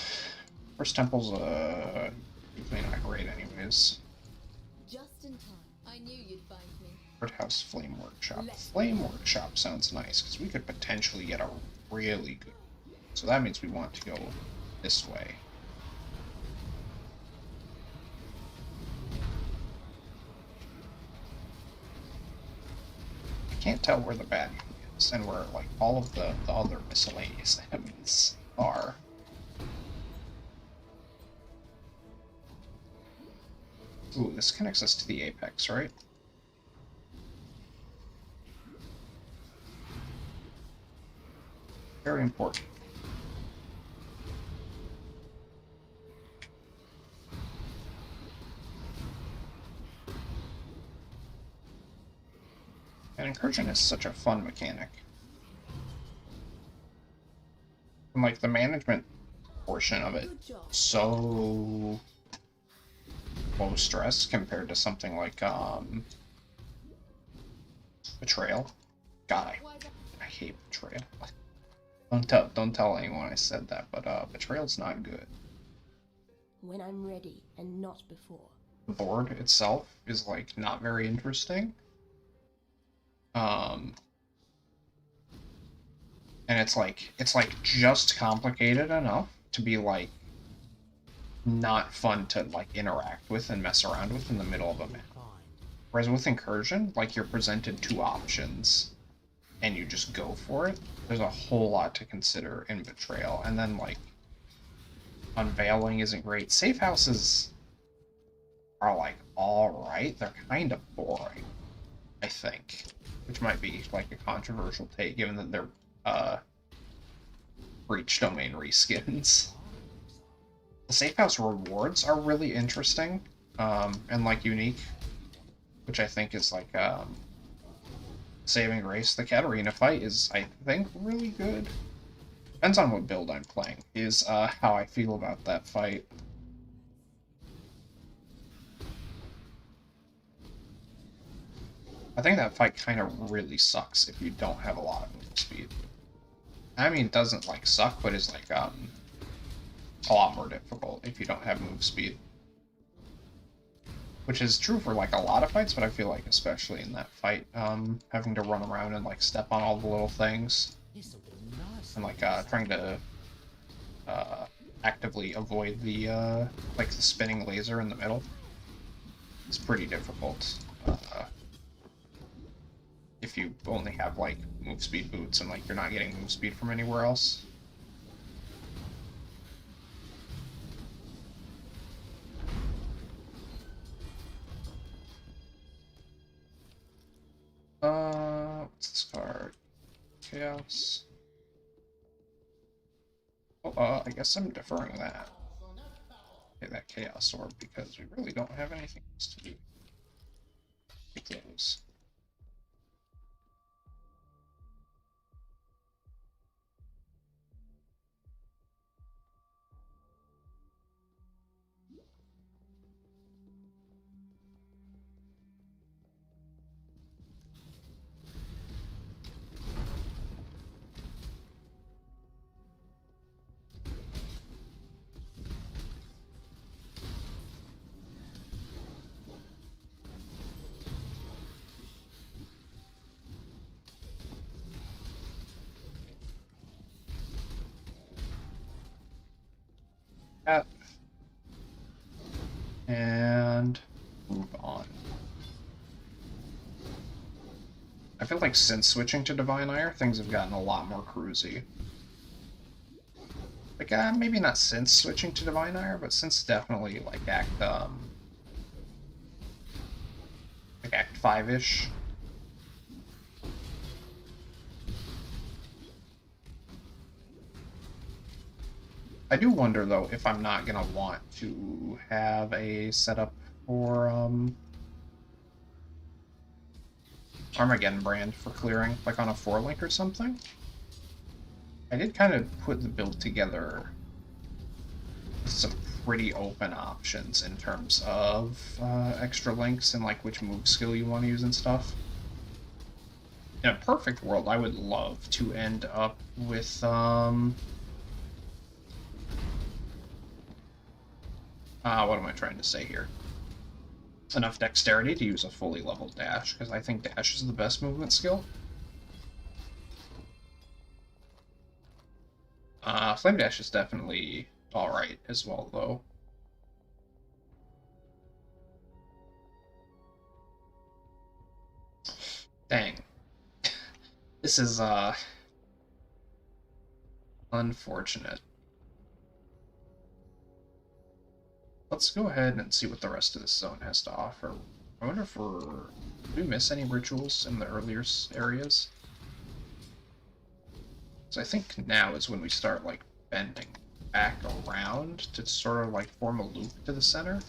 First temple's, usually not great anyways. Just in time. I knew you'd find me. House Flame Workshop. Flame Workshop sounds nice, because we could potentially get a really good... So that means we want to go this way. I can't tell where the bad guy is, and where, like, all of the other miscellaneous enemies are. Ooh, this connects us to the apex, right? Very important. And Incursion is such a fun mechanic. And like the management portion of it, so low stress compared to something like Betrayal. God, I hate Betrayal. Don't tell anyone I said that, but Betrayal's not good. When I'm ready, and not before. The board itself is like not very interesting. And it's like just complicated enough to be like not fun to like interact with and mess around with in the middle of a map. Whereas with Incursion, like you're presented two options and you just go for it. There's a whole lot to consider in Betrayal, and then like Unveiling isn't great. Safe houses are like alright. They're kind of boring, I think. Which might be like a controversial take given that they're breach domain reskins. The safe house rewards are really interesting, and like unique, which I think is like saving grace. The Katarina fight is, I think, really good. Depends on what build I'm playing, is how I feel about that fight. I think that fight kind of really sucks if you don't have a lot of move speed. I mean, it doesn't like suck, but it's like a lot more difficult if you don't have move speed. Which is true for like a lot of fights, but I feel like especially in that fight, having to run around and like step on all the little things. And like trying to actively avoid the like the spinning laser in the middle. It's pretty difficult. If you only have like move speed boots and like you're not getting move speed from anywhere else. What's this card? Chaos. Oh, I guess I'm deferring that. Okay, that Chaos Orb, because we really don't have anything else to do. Take those. And move on. I feel like since switching to Divine Ire, things have gotten a lot more cruisy. Like, maybe not since switching to Divine Ire, but since definitely, like, like Act 5-ish. I do wonder, though, if I'm not gonna want to have a setup for, Armageddon brand for clearing, like on a 4-link or something. I did kind of put the build together with some pretty open options in terms of extra links and like which move skill you want to use and stuff. In a perfect world, I would love to end up with what am I trying to say here? Enough dexterity to use a fully leveled dash, because I think dash is the best movement skill. Flame dash is definitely alright as well, though. Dang. This is, unfortunate. Let's go ahead and see what the rest of this zone has to offer. I wonder if did we miss any rituals in the earlier areas? So I think now is when we start, like, bending back around to sort of, like, form a loop to the center.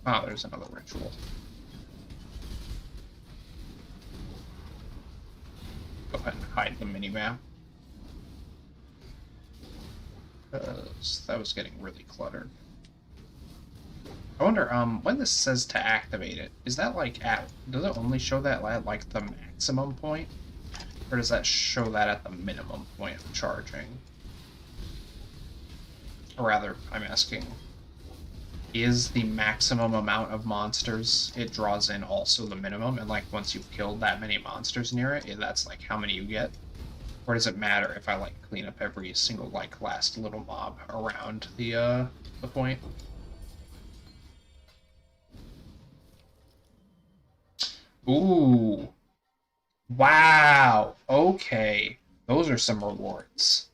Ah, there's another ritual. Go ahead and hide the minimap. Because that was getting really cluttered. I wonder, when this says to activate it, is that like does it only show that at like the maximum point? Or does that show that at the minimum point of charging? Or rather, I'm asking, is the maximum amount of monsters it draws in also the minimum? And like once you've killed that many monsters near it, that's like how many you get? Or does it matter if I like clean up every single like last little mob around the point? Ooh. Wow. Okay. Those are some rewards.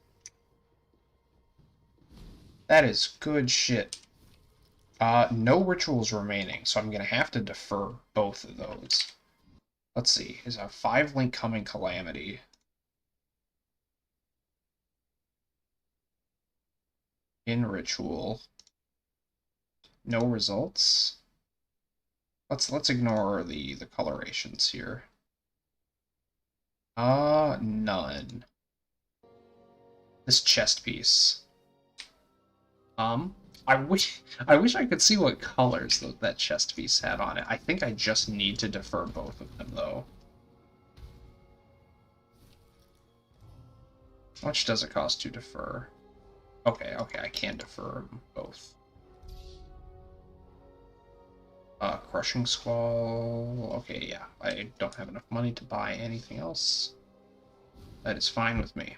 That is good shit. No rituals remaining, so I'm gonna have to defer both of those. Let's see. Is a 5-link coming calamity? In ritual. No results. Let's ignore the colorations here. None. This chest piece. I wish I could see what colors that chest piece had on it. I think I just need to defer both of them, though. How much does it cost to defer? Okay, I can defer them both. Crushing Squall. Okay, yeah. I don't have enough money to buy anything else. That is fine with me.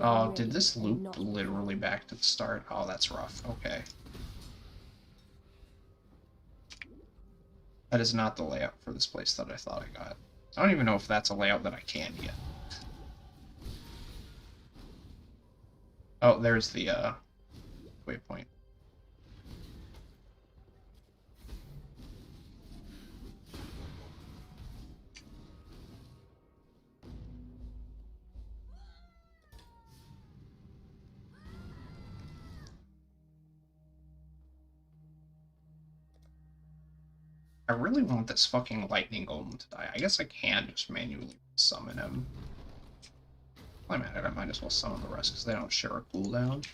Oh, did this loop literally back to the start? Oh, that's rough. Okay. That is not the layout for this place that I thought I got. I don't even know if that's a layout that I can get. Oh, there's the, waypoint. I really want this fucking lightning golem to die. I guess I can just manually summon him. While I'm at it, I might as well summon the rest because they don't share a cooldown.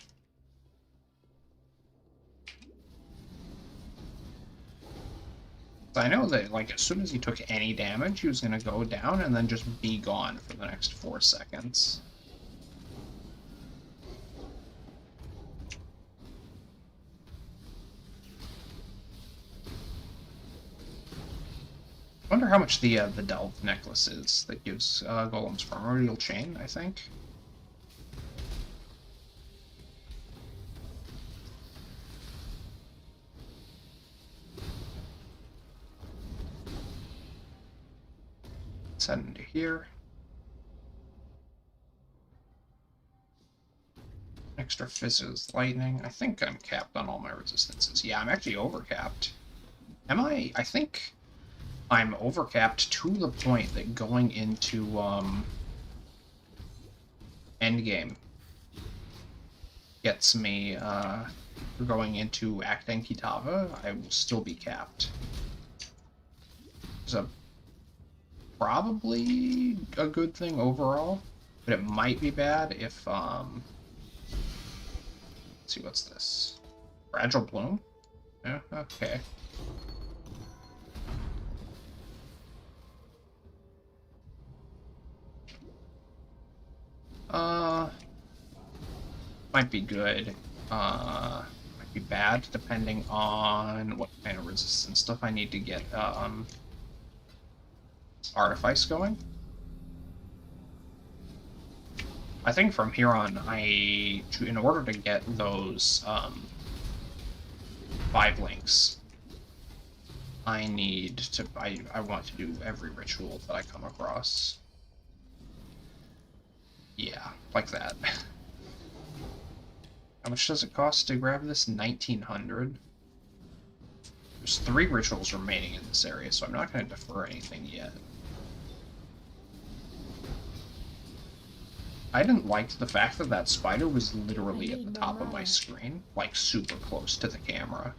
I know that, like, as soon as he took any damage, he was going to go down and then just be gone for the next 4 seconds. I wonder how much the Delve necklace is that gives golems primordial chain, I think. Let's head into here. Extra fizzes, lightning. I think I'm capped on all my resistances. Yeah, I'm actually overcapped. Am I? I think I'm overcapped to the point that going into endgame gets me going into acting Kitava, I will still be capped. So probably a good thing overall, but it might be bad if let's see, what's this? Fragile Bloom? Yeah, okay. Might be good. Might be bad, depending on what kind of resistance stuff I need to get Artifice going. I think from here on, in order to get those 5 links, I need to, I want to do every ritual that I come across. Yeah, like that. How much does it cost to grab this? 1900. There's 3 rituals remaining in this area, so I'm not going to defer anything yet. I didn't like the fact that that spider was literally at the top of my screen, like super close to the camera.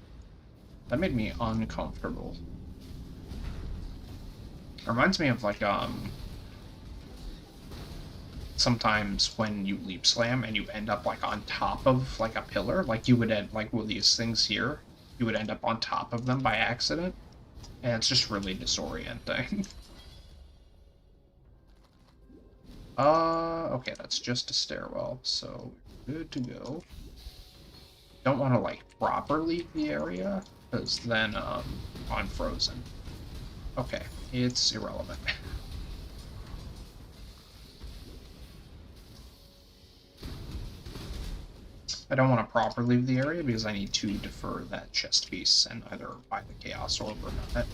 That made me uncomfortable. It reminds me of like sometimes when you leap slam and you end up like on top of like a pillar, like you would end like with these things here, you would end up on top of them by accident, and it's just really disorienting. Okay, that's just a stairwell, so good to go. Don't want to like proper leave the area, because then I'm frozen. Okay, it's irrelevant. I don't want to proper leave the area because I need to defer that chest piece and either buy the Chaos Orb or not.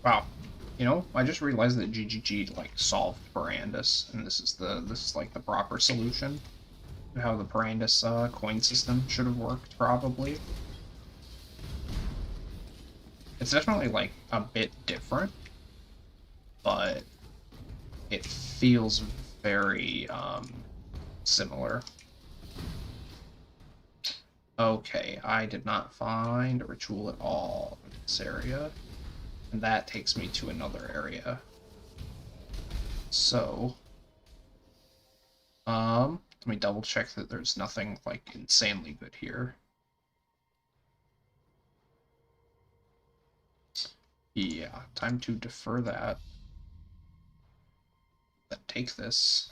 Wow, you know, I just realized that GGG like solved Parandus, and this is like the proper solution to how the Parandus coin system should have worked, probably. It's definitely like a bit different, but it feels very similar. Okay, I did not find a ritual at all in this area. And that takes me to another area. So, let me double check that there's nothing like insanely good here. Yeah, time to defer that. Then take this.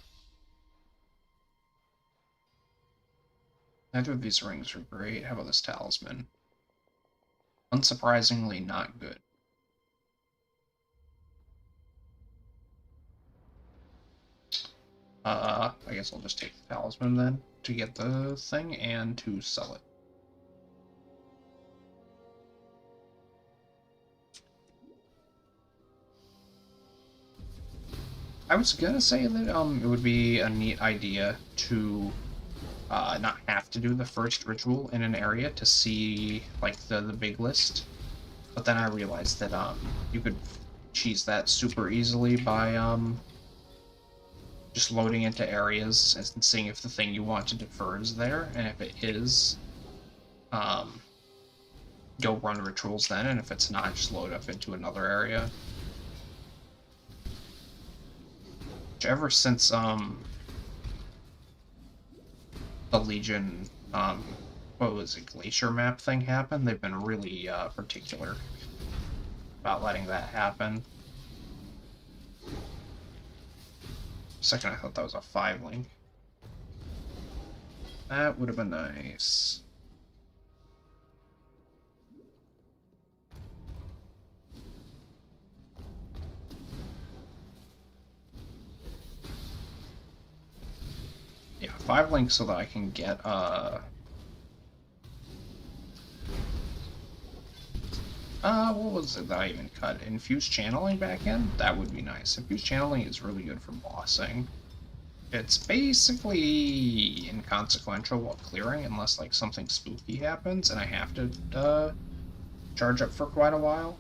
Neither of these rings are great. How about this talisman? Unsurprisingly not good. I guess I'll just take the talisman then to get the thing and to sell it. I was gonna say that it would be a neat idea to not have to do the first ritual in an area to see like the big list, but then I realized that you could cheese that super easily by just loading into areas and seeing if the thing you want to defer is there, and if it is, go run rituals then, and if it's not, just load up into another area. Which ever since the Legion what was it, Glacier map thing happened, they've been really particular about letting that happen. For a second I thought that was a 5 link. That would have been nice. 5 links so that I can get what was it that I even cut? Infused channeling back in? That would be nice. Infused channeling is really good for bossing. It's basically inconsequential while clearing unless like something spooky happens and I have to charge up for quite a while.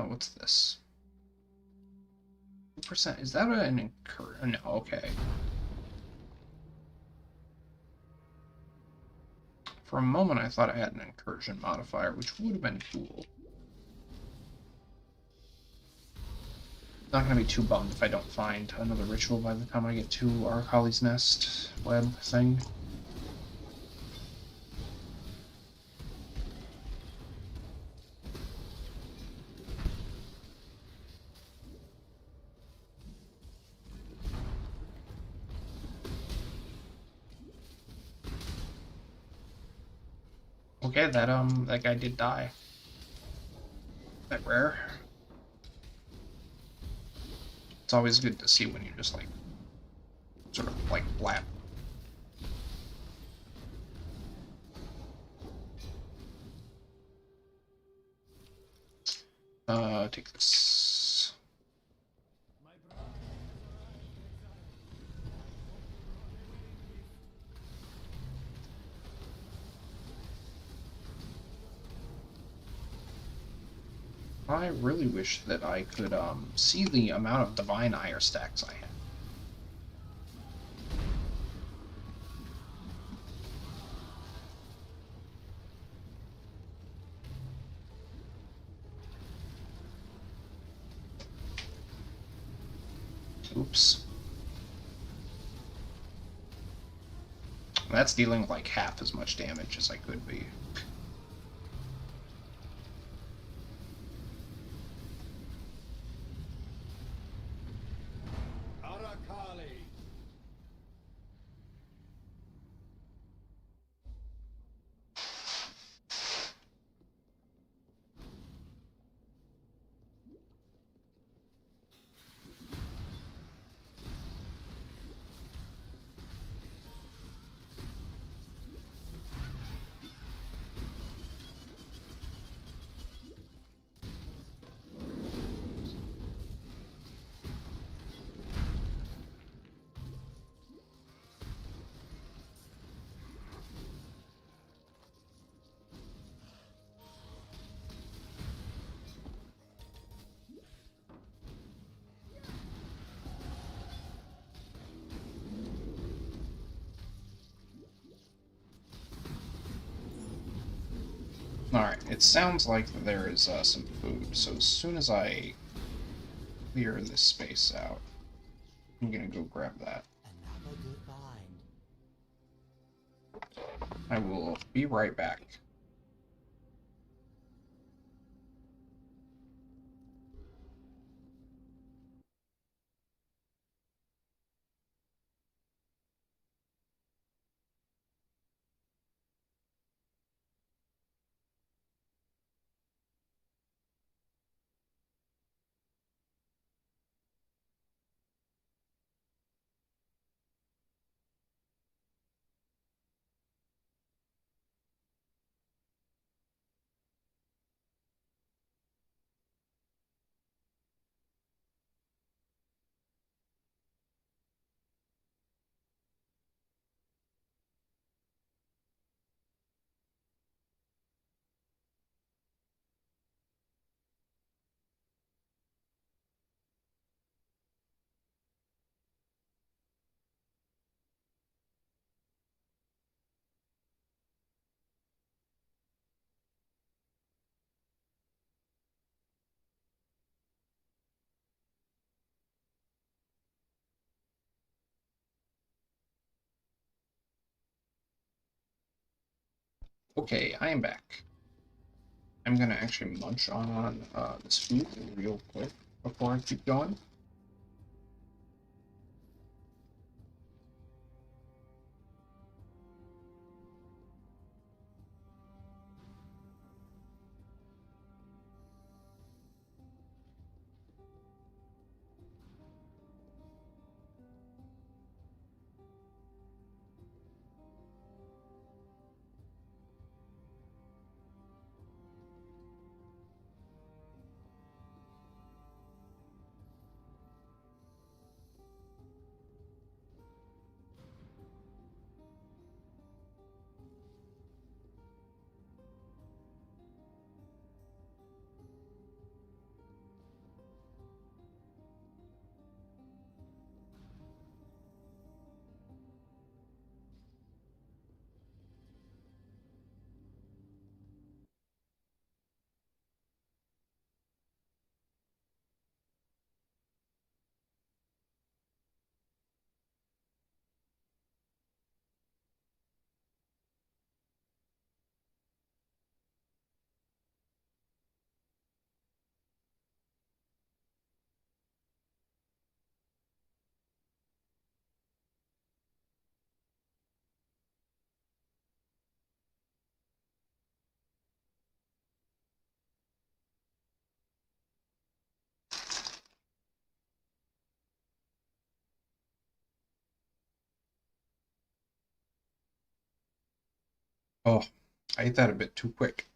What's this? 2%? Is that an incur? No, okay. For a moment, I thought I had an incursion modifier, which would have been cool. Not gonna be too bummed if I don't find another ritual by the time I get to Arcali's Nest web thing. Okay, that guy did die. That rare. It's always good to see when you just like sort of like blap. Take this. I really wish that I could see the amount of Divine Ire stacks I have. Oops. That's dealing like half as much damage as I could be. Alright, it sounds like there is some food, so as soon as I clear this space out, I'm gonna go grab that. I will be right back. Okay, I am back. I'm gonna actually munch on this food real quick before I keep going. Oh, I ate that a bit too quick.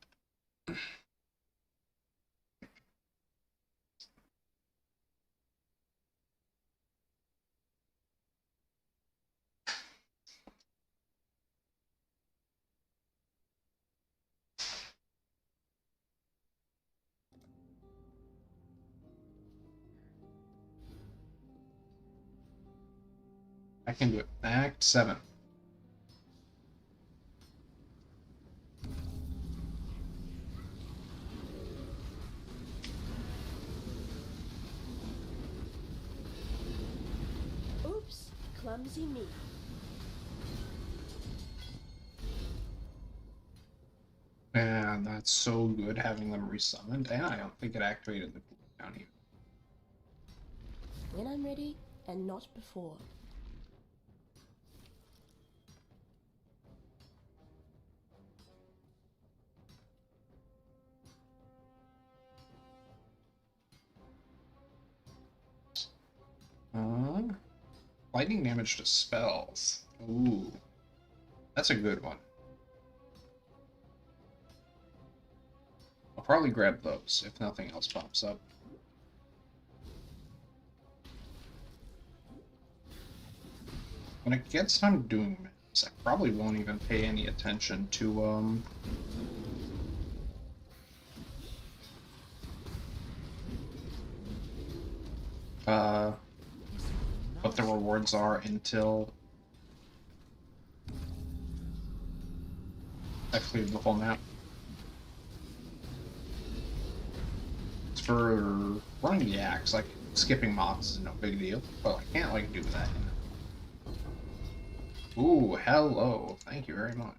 I can do it. Act 7. Oops, clumsy me. And that's so good having them resummoned, and I don't think it activated the cooldown even. When I'm ready, and not before. Lightning damage to spells. Ooh. That's a good one. I'll probably grab those if nothing else pops up. When it gets time doing maps, I probably won't even pay any attention to, what the rewards are until I cleared the whole map. It's for running the axe, like skipping mods is no big deal, but I can't like do that. Ooh, hello. Thank you very much.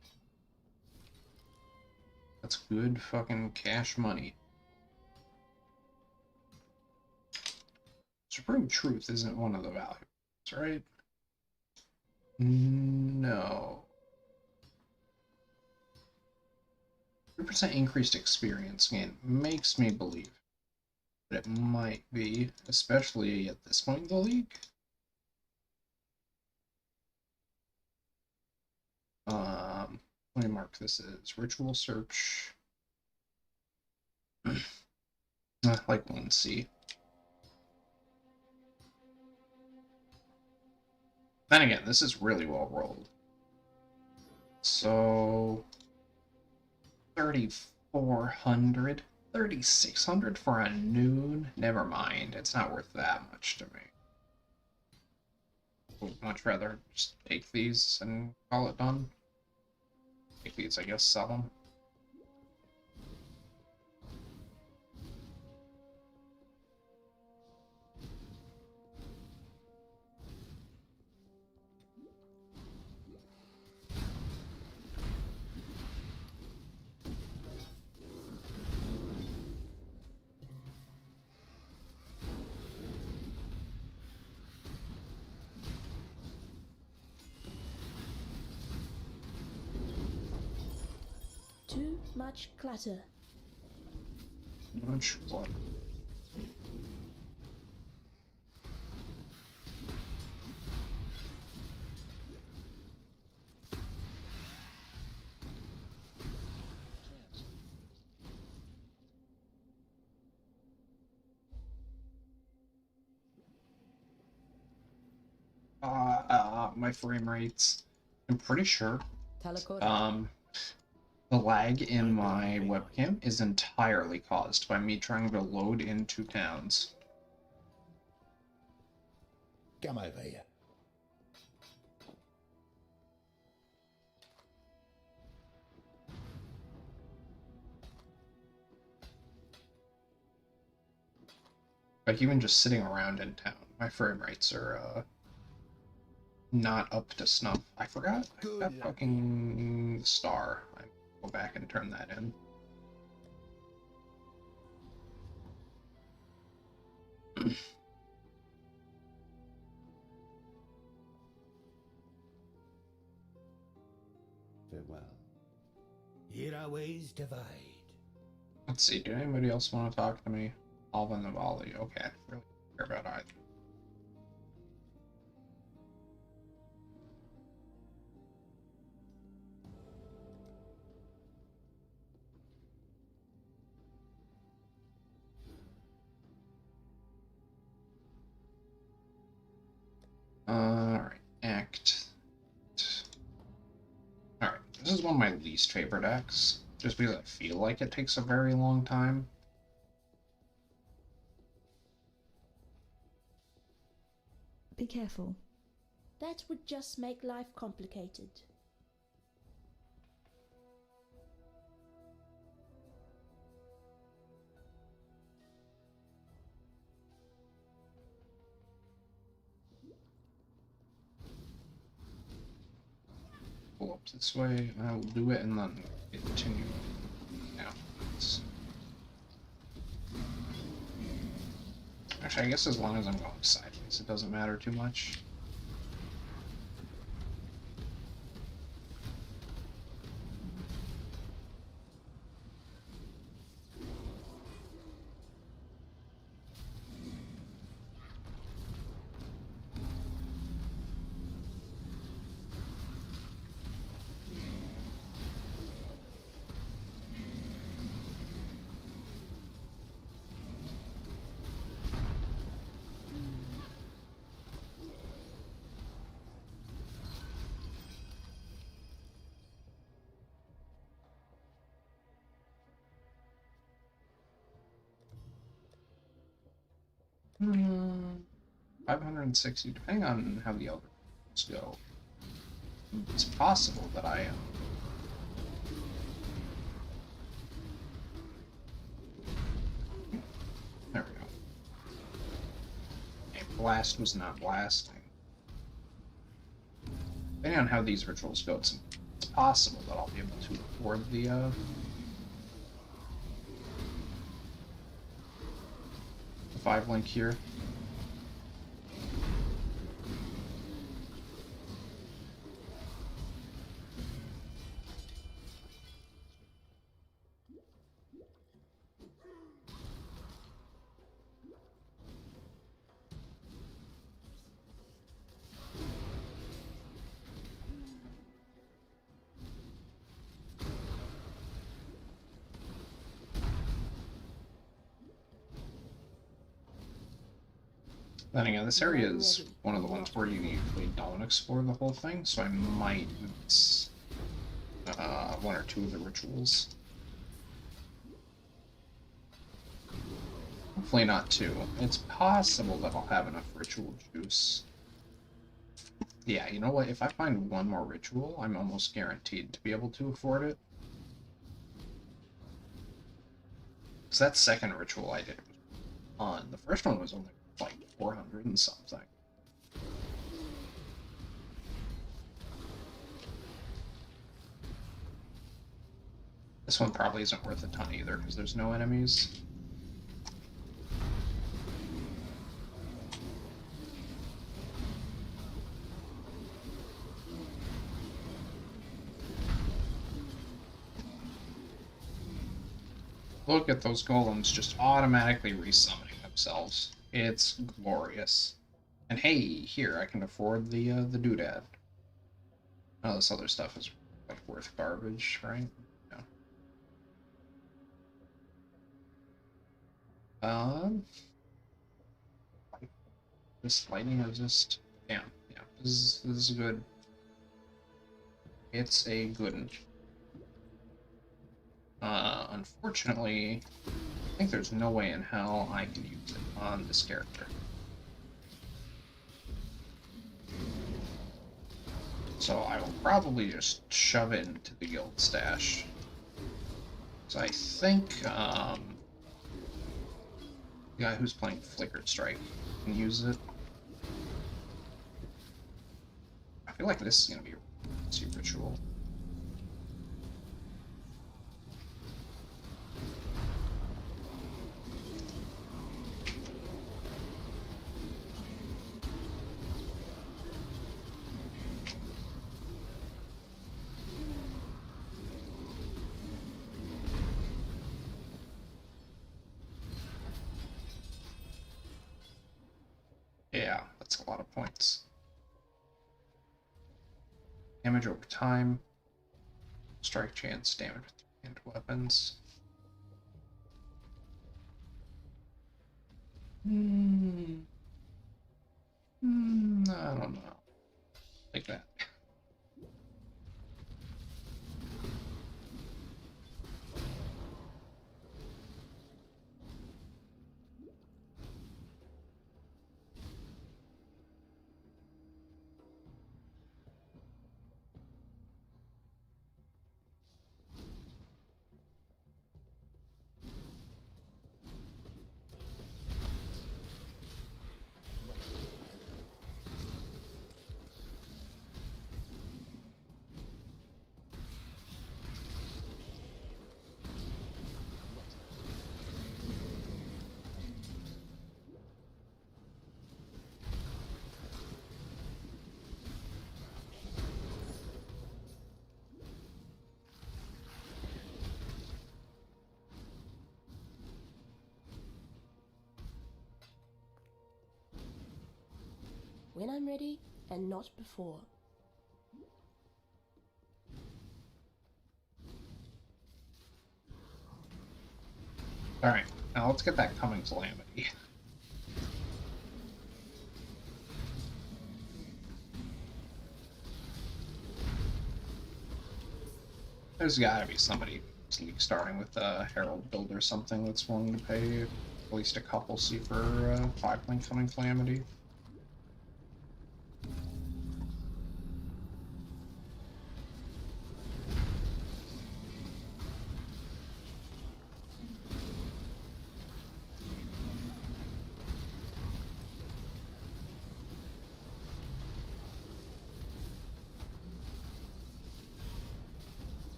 That's good fucking cash money. Supreme Truth isn't one of the values, right? No. 3% increased experience gain makes me believe that it might be, especially at this point in the league. Let me mark this as Ritual Search. Like 1C. Then again, this is really well rolled. So 3,400, 3,600 for a noon. Never mind, it's not worth that much to me. Would much rather just take these and call it done. Take these, I guess, sell them. Too much clutter. Much clutter. My frame rates. I'm pretty sure. The lag in my webcam is entirely caused by me trying to load into towns. Come over here. Like even just sitting around in town, my frame rates are not up to snuff. I forgot that fucking star. I go back and turn that in. Farewell. Here our ways divide. Let's see, do anybody else want to talk to me? Alvin the Volley. Okay, I don't really care about either. Alright, Act. Alright, this is one of my least favorite acts, just because I feel like it takes a very long time. Be careful. That would just make life complicated. Pull up this way, and I will do it, and then continue. Now, actually, I guess as long as I'm going sideways, it doesn't matter too much. Hmm, 560, depending on how the algorithms go. It's possible that I am. There we go. Okay, blast was not blasting. Depending on how these rituals go, it's possible that I'll be able to afford the 5 link here. Then again, this area is one of the ones where you usually don't explore the whole thing, so I might miss 1 or 2 of the rituals. Hopefully not 2. It's possible that I'll have enough ritual juice. Yeah, you know what? If I find 1 more ritual, I'm almost guaranteed to be able to afford it. Because that second ritual I did was on. The first one was only like 400 and something. This one probably isn't worth a ton either, because there's no enemies. Look at those golems just automatically resummoning themselves. It's glorious. And hey, here, I can afford the doodad. Oh, this other stuff is like worth garbage, right? No. This lightning is just, yeah, this is good. It's a good one. Unfortunately, I think there's no way in hell I can use it on this character. So I will probably just shove it into the guild stash. So I think the guy who's playing Flickered Strike can use it. I feel like this is going to be a ritual. Yeah, that's a lot of points. Damage over time. Strike chance, damage with hand weapons. I don't know. When I'm ready, and not before. Alright, now let's get that coming calamity. There's gotta be somebody starting with a Herald build or something that's willing to pay at least a couple C for 5-link coming calamity.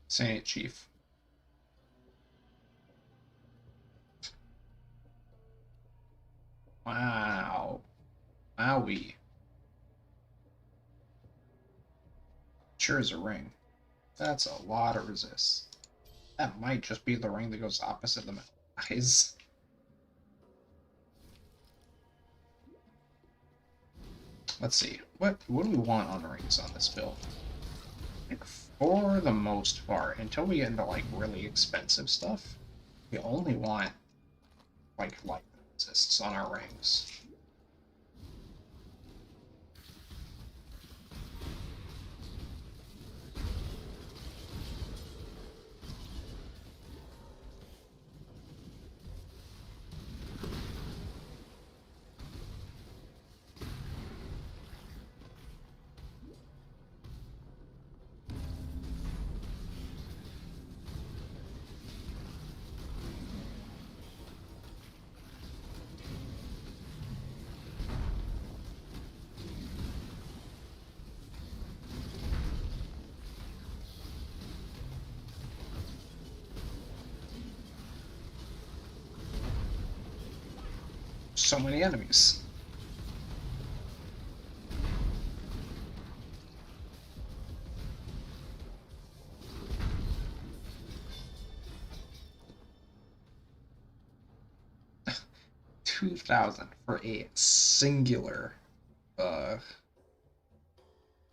Say it, Chief. Wow. Wowie. Sure is a ring. That's a lot of resist. That might just be the ring that goes opposite the metal eyes. Let's see. What do we want on rings on this build? I think for the most part, until we get into like really expensive stuff, we only want like light resists on our rings. So many enemies. $2,000 for a singular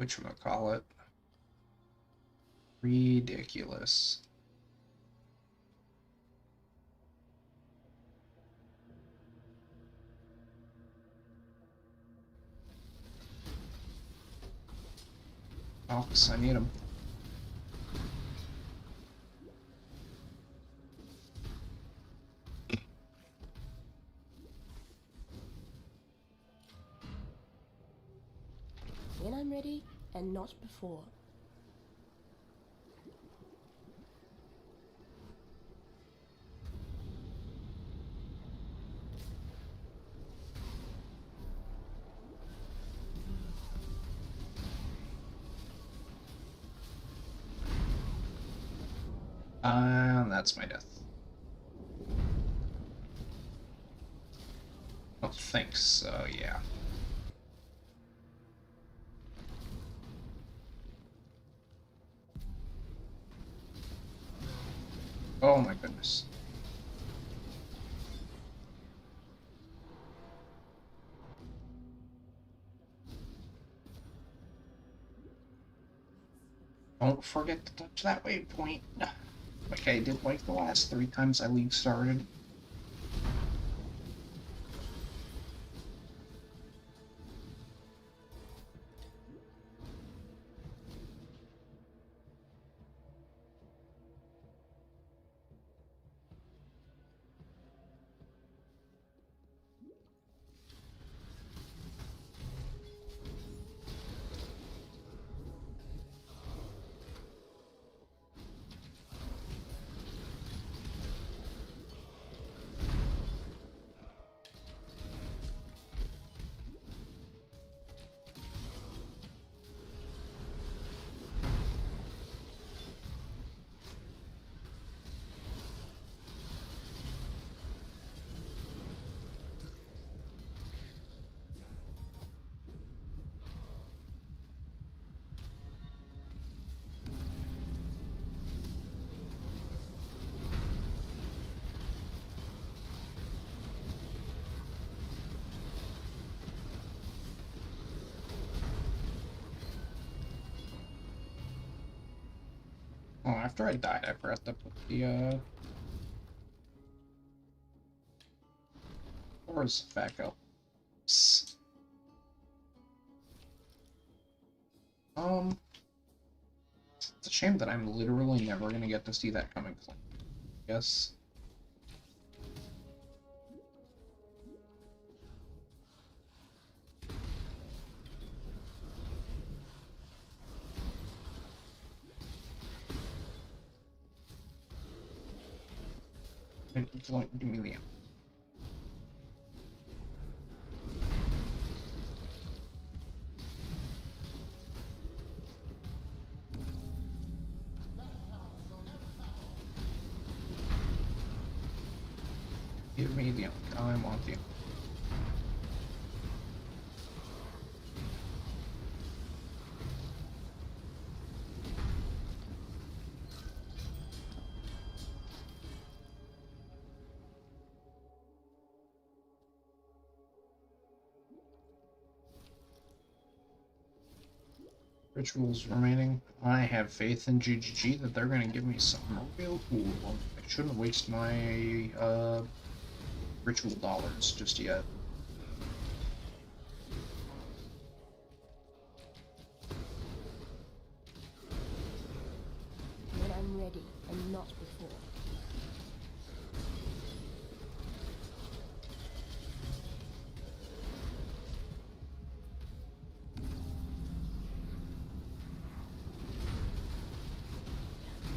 whatchamacallit. Ridiculous. Oh, 'cause I need them. When I'm ready, and not before. That's my death. Don't think so, yeah. Oh my goodness. Don't forget to touch that waypoint. Like I did like the last 3 times I league started. after I died, I forgot to put the, doors back up. It's a shame that I'm literally never gonna get to see that coming clean. Yes. Give me the Give me the I want the rituals remaining. I have faith in GGG that they're gonna give me something real cool. I shouldn't waste my ritual dollars just yet. When I'm ready, and not before.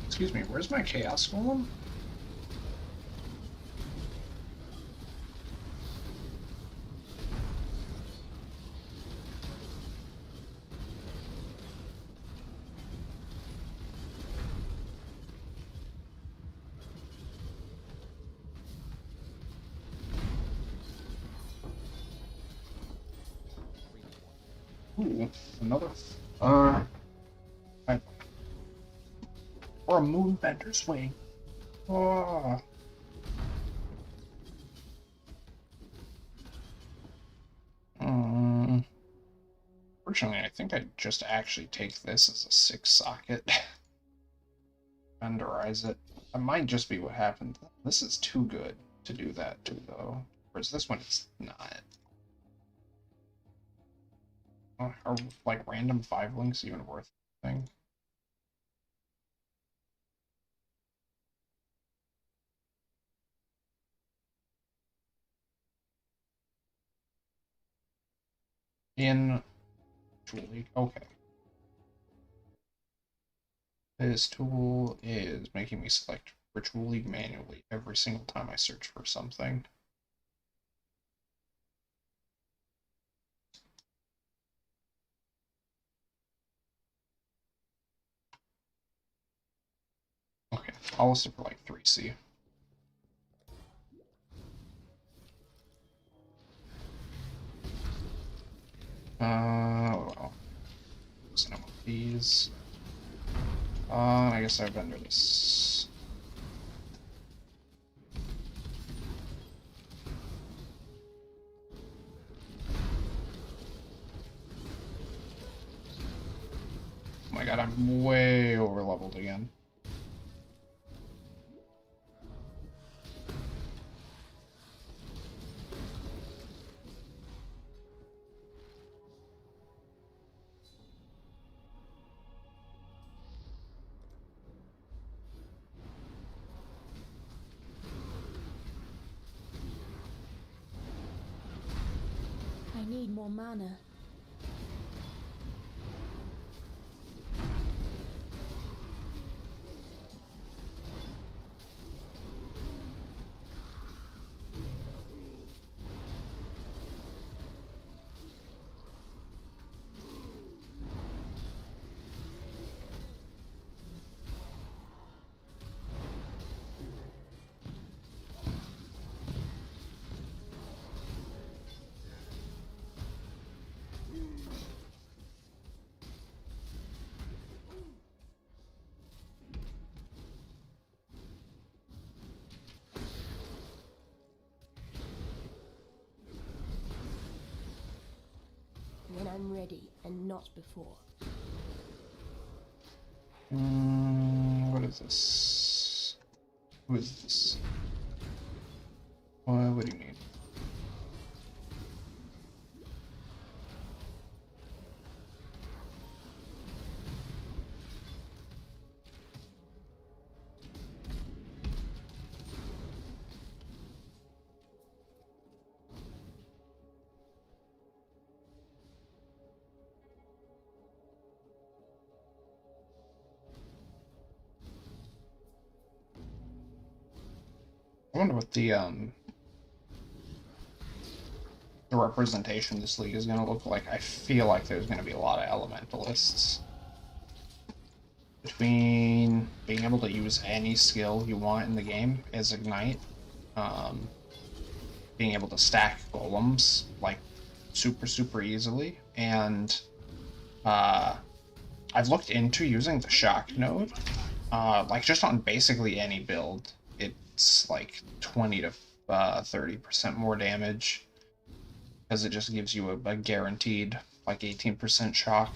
Excuse me, where's my Chaos Golem? Ooh, another. Or a Moonbender swing. Oh. Fortunately, I think I'd just actually take this as a 6-socket. Vendorize it. That might just be what happened. This is too good to do that to, though. Whereas this one is not. Are, like, random 5 links even worth anything? In Julie. Okay. This tool is making me select Ritual League manually every single time I search for something. Okay, I'll list it for like 3C. Well, listen up with these. I guess I've vendor this. Oh my god, I'm way over leveled again. I need more mana. When I'm ready, and not before. What is this? Who is this? What do you mean? I wonder what the representation of this league is going to look like. I feel like there's going to be a lot of elementalists. Between being able to use any skill you want in the game as Ignite, being able to stack golems like super easily, and I've looked into using the shock node, like just on basically any build. It's like 20 to 30% more damage, because it just gives you a guaranteed like 18% shock.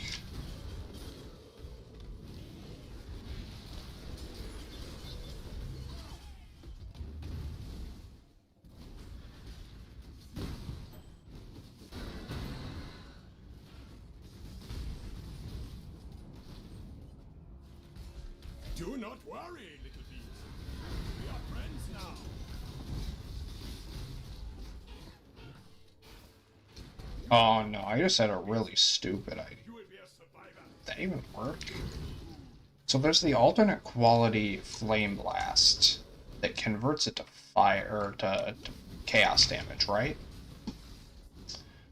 Do not worry, little beast. We are friends now. Oh no, I just had a really stupid idea. You will be a survivor. Did that even work? So there's the alternate quality Flame Blast that converts it to fire, or to chaos damage, right?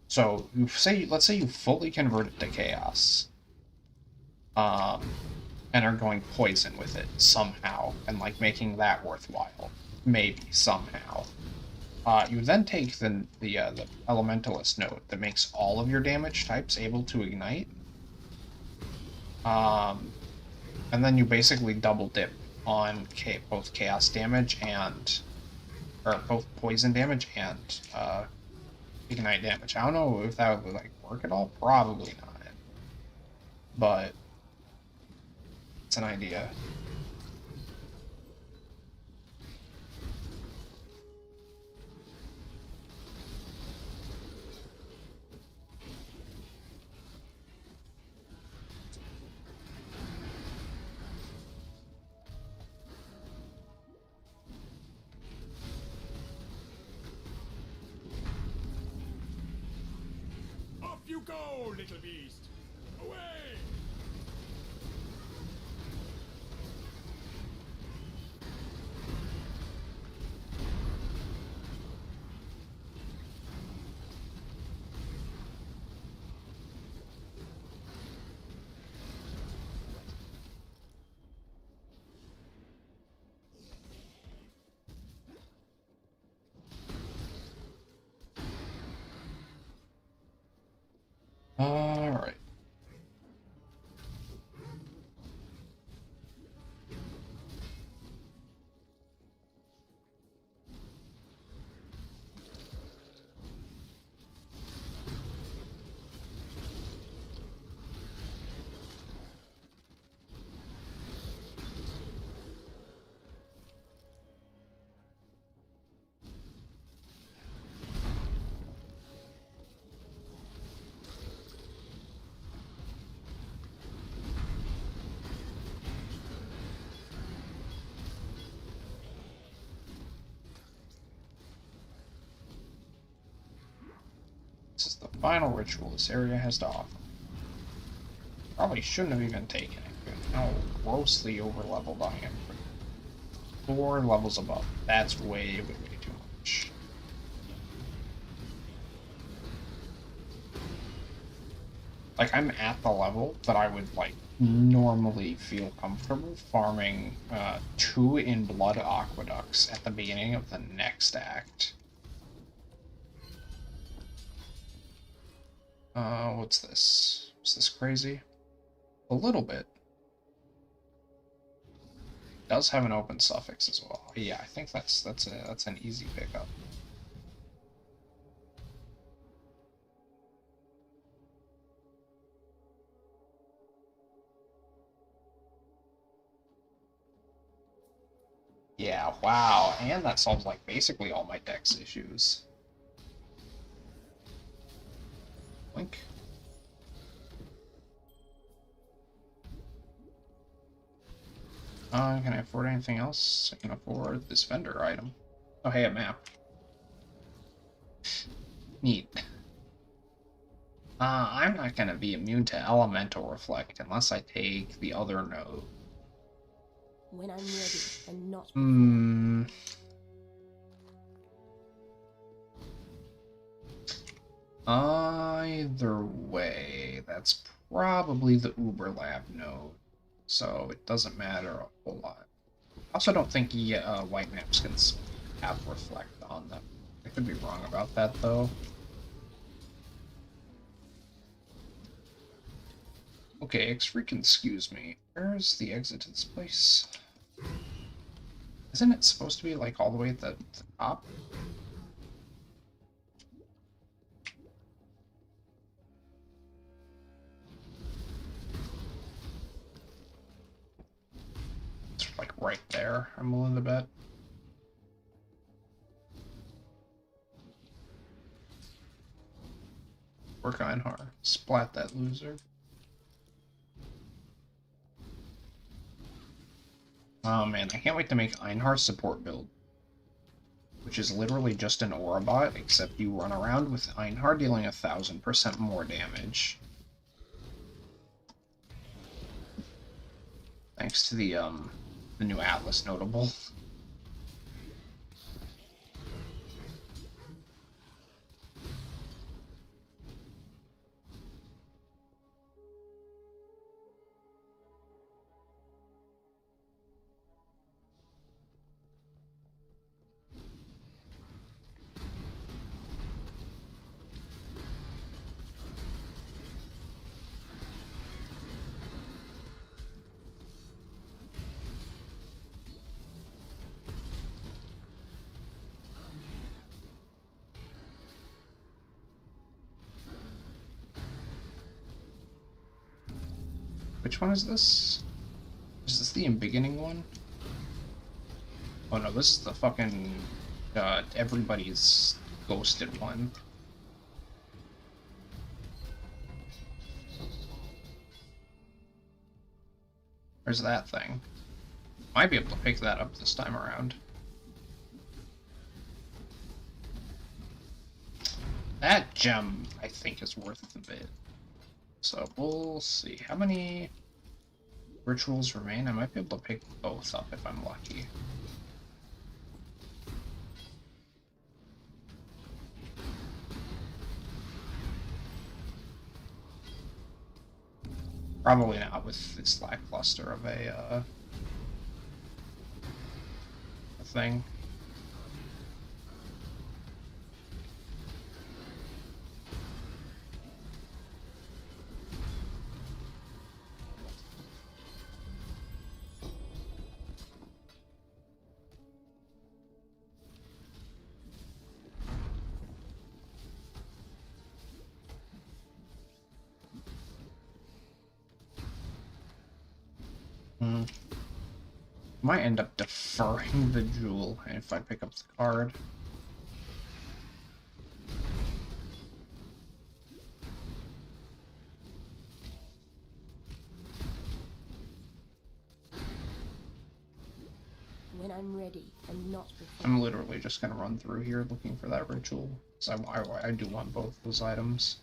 So let's say you fully convert it to chaos, and are going poison with it somehow, and like making that worthwhile, maybe somehow. You then take the Elementalist node that makes all of your damage types able to ignite. And then you basically double dip on both chaos damage and, or both poison damage and ignite damage. I don't know if that would like work at all. Probably not. But it's an idea. Off you go, little beast. Away! Alright. This is the final ritual this area has to offer. Probably shouldn't have even taken it, given how grossly overleveled I am. 4 levels above. That's way too much. Like, I'm at the level that I would, like, normally feel comfortable farming 2 in blood aqueducts at the beginning of the next act. What's this? Is this crazy? A little bit. Does have an open suffix as well. Yeah, I think that's an easy pickup. Yeah, wow, and that solves like basically all my dex issues. Blink. Can I afford anything else? I can afford this vendor item. Oh, hey, a map. Neat. I'm not gonna be immune to Elemental Reflect unless I take the other node. When I'm ready and not before. Either way, that's probably the Uber Lab node, so it doesn't matter a whole lot. I also don't think white maps can have reflect on them. I could be wrong about that, though. Okay, excuse me. Where's the exit to this place? Isn't it supposed to be, like, all the way at the top? It's, like, right there, I'm willing to bet. Work Einhar. Splat that loser. Oh man, I can't wait to make Einhar's support build. Which is literally just an aura bot, except you run around with Einhar dealing 1000% more damage. Thanks to the new Atlas notable. Which one is this? Is this the beginning one? Oh no, this is the fucking everybody's ghosted one. Where's that thing? Might be able to pick that up this time around. That gem, I think, is worth a bit. So we'll see. How many rituals remain? I might be able to pick both up if I'm lucky. Probably not with this lackluster of a thing. Might end up deferring the jewel if I pick up the card. When I'm ready and not before. I'm literally just gonna run through here looking for that ritual, so I do want both those items.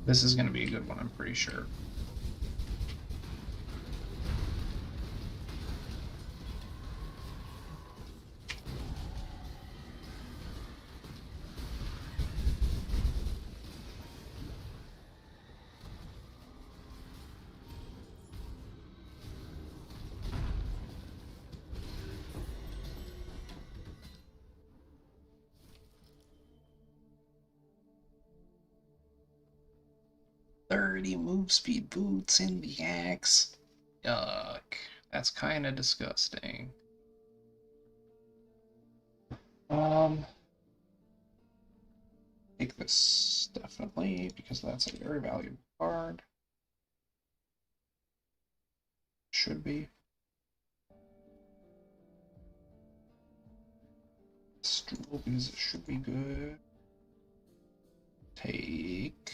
This is going to be a good one, I'm pretty sure. 30 move speed boots in the axe. Yuck. That's kind of disgusting. Take this, definitely, because that's a very valuable card. Should be. Stool, because it should be good. Take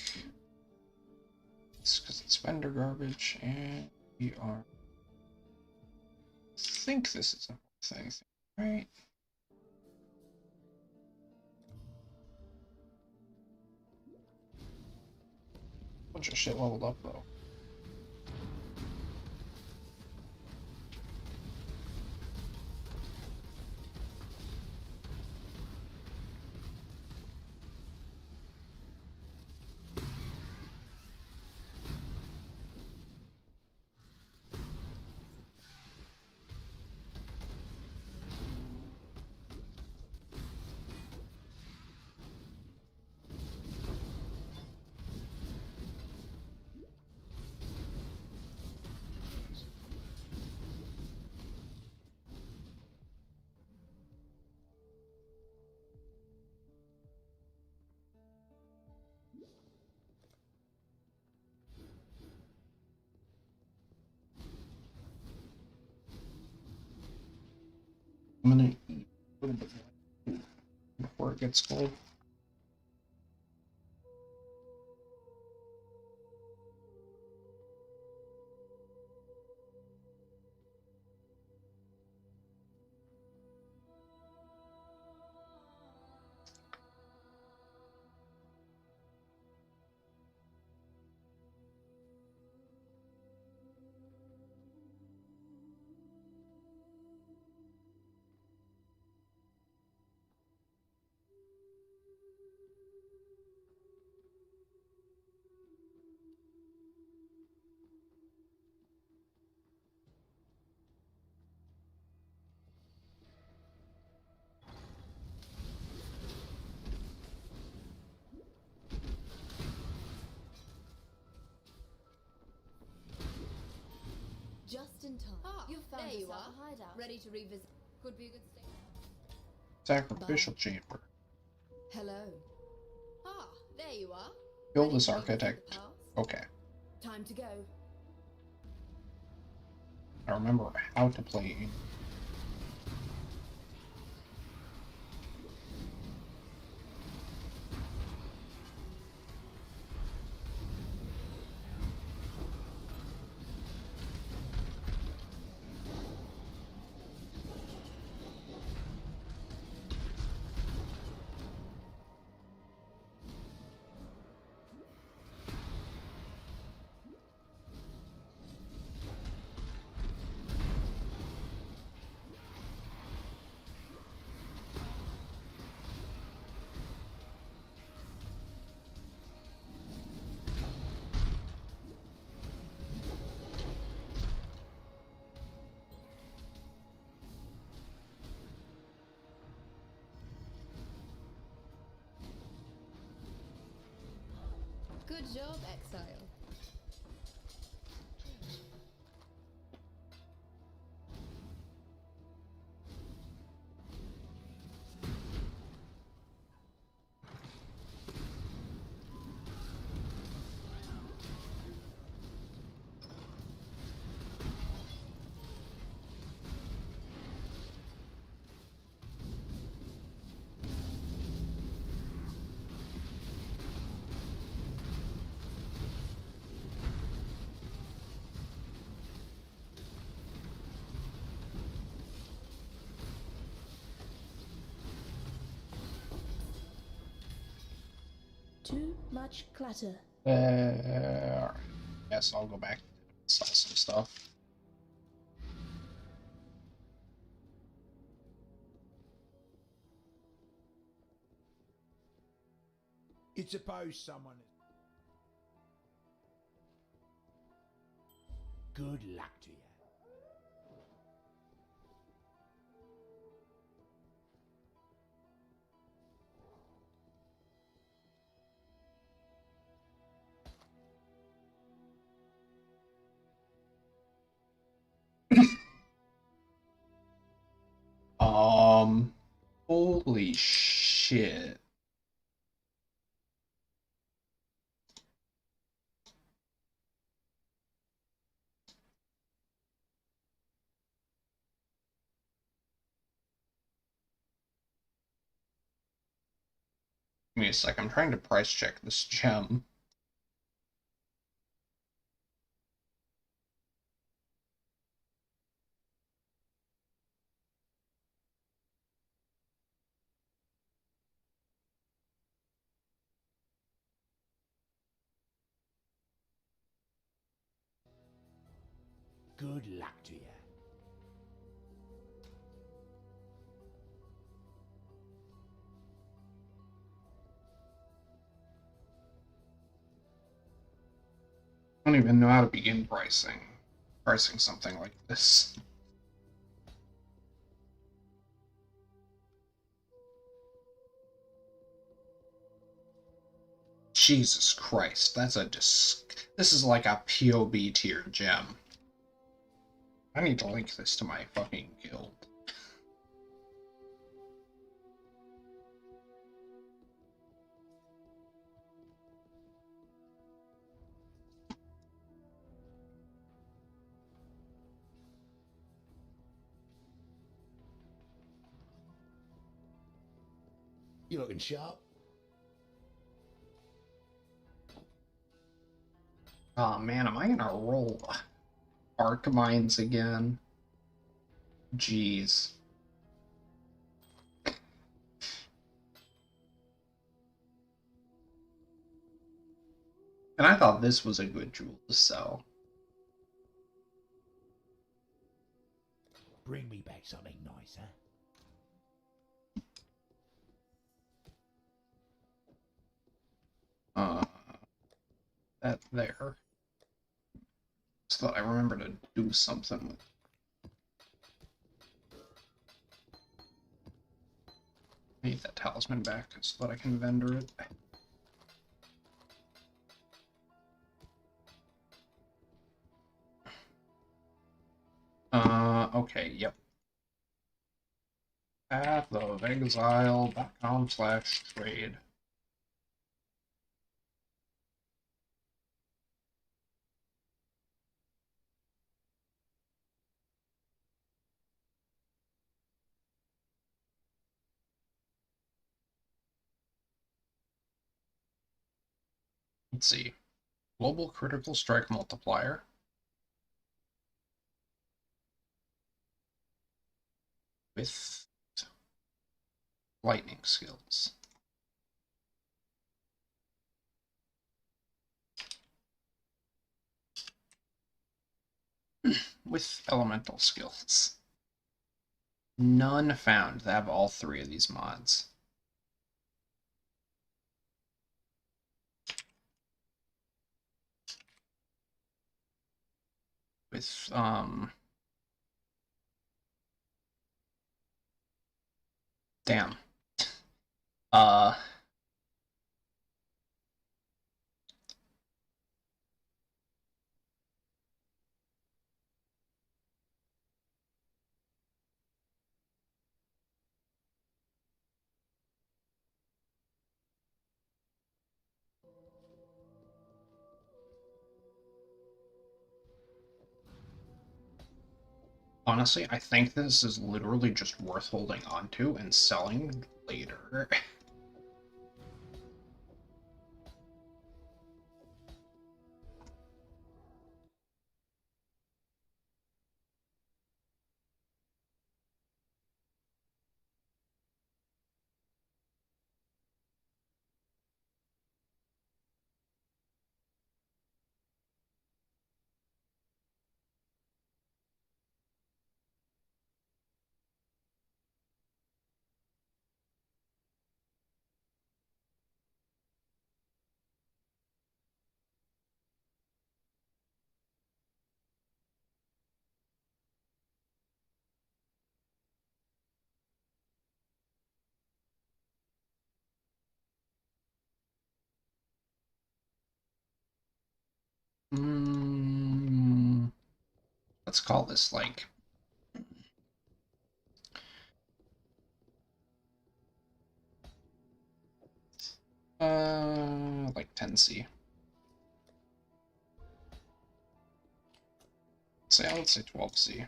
this, because it's vendor garbage, and we are... I think this is a thing, right? Bunch of shit leveled up, though. I'm gonna eat a little bit more before it gets cold. Just in time. Ah, You found there you yourself are. a hideout. Ready to revisit. Could be a good state. Sacrificial chamber. Hello. Ah, there you are. Kill Ready this to revisit architect. the past? Okay. Time to go. I remember how to play. Good job, Exile. Too much clutter. Yes, I'll go back and install some stuff. It's supposed someone. Good luck to you. Holy shit. Give me a sec, I'm trying to price check this gem. Good luck to you. I don't even know how to begin pricing something like this. Jesus Christ, that's a this is like a POB tier gem. I need to link this to my fucking guild. You looking sharp? Oh man, am I gonna roll arc mines again? Jeez. And I thought this was a good jewel to sell. Bring me back something nice, huh? That there. Just thought I remembered to do something with. I need that talisman back so that I can vendor it. Okay, yep. Path of Exile.com/trade. Let's see. Global critical strike multiplier. With lightning skills. With elemental skills. None found that have all three of these mods. With, damn. Honestly, I think this is literally just worth holding onto and selling later. Let's call this like Like 10C. Let's say 12C.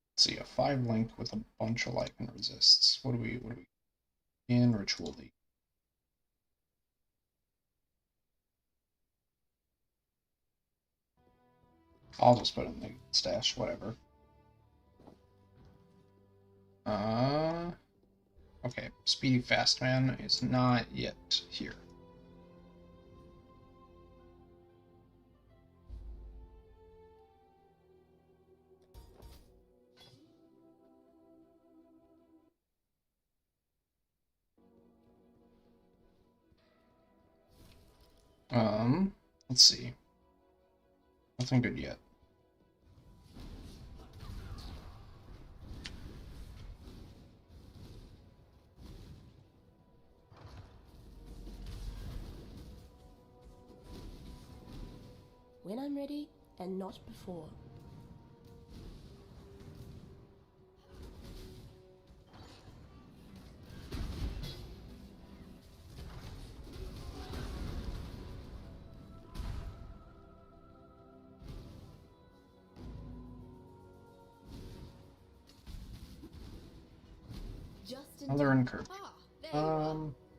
Let's see, a 5 link with a bunch of life and resists. What do we in Ritual League? I'll just put it in the stash, whatever. Okay, Speedy Fast Man is not yet here. Let's see. Nothing good yet. When I'm ready, and not before. Another incur.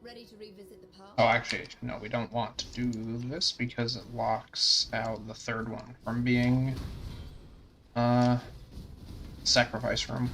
Ready to revisit the past? Oh, actually, no, we don't want to do this because it locks out the third one from being sacrifice room.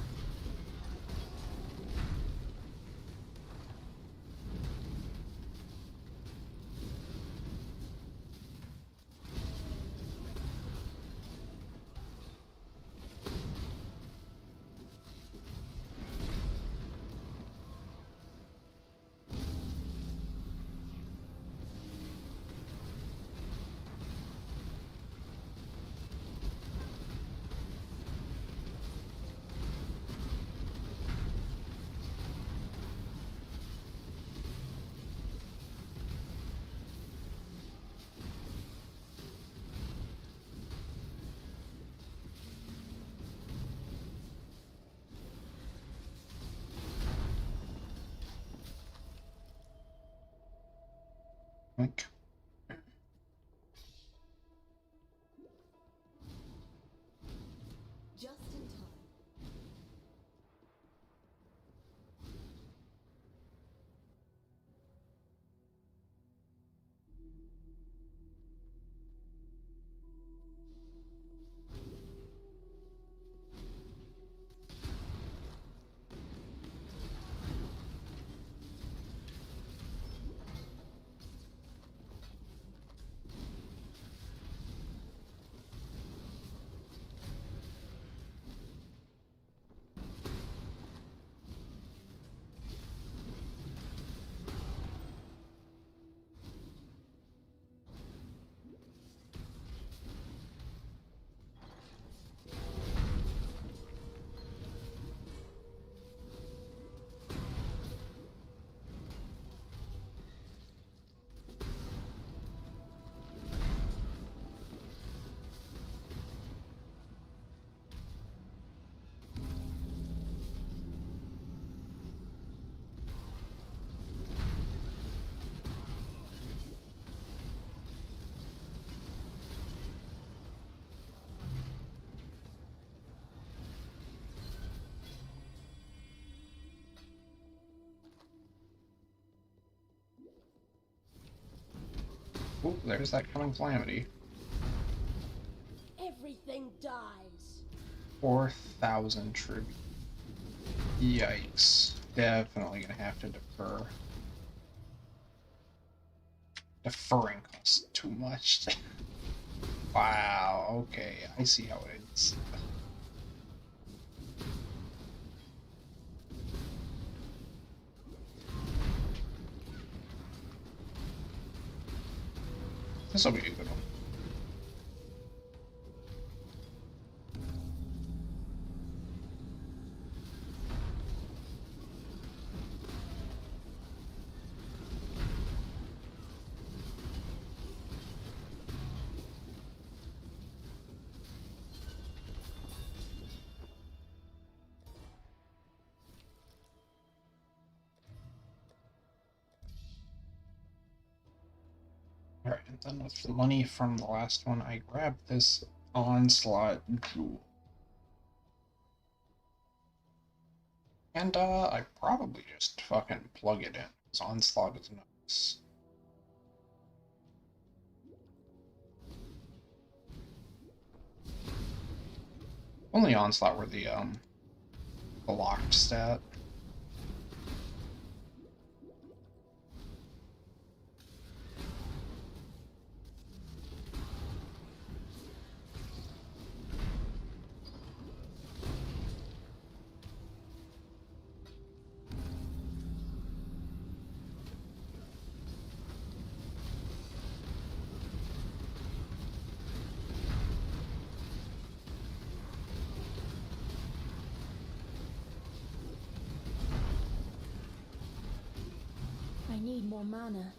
Like, Just in time. oh, there's that coming calamity. Everything dies. 4,000 tribute. Yikes. Definitely gonna have to defer. Deferring costs too much. Wow, okay, I see how it is. This'll be a good one. And then with the money from the last one, I grabbed this Onslaught Jewel. And I probably just fucking plug it in, because Onslaught is nice. Only Onslaught were the locked stat. I need more mana.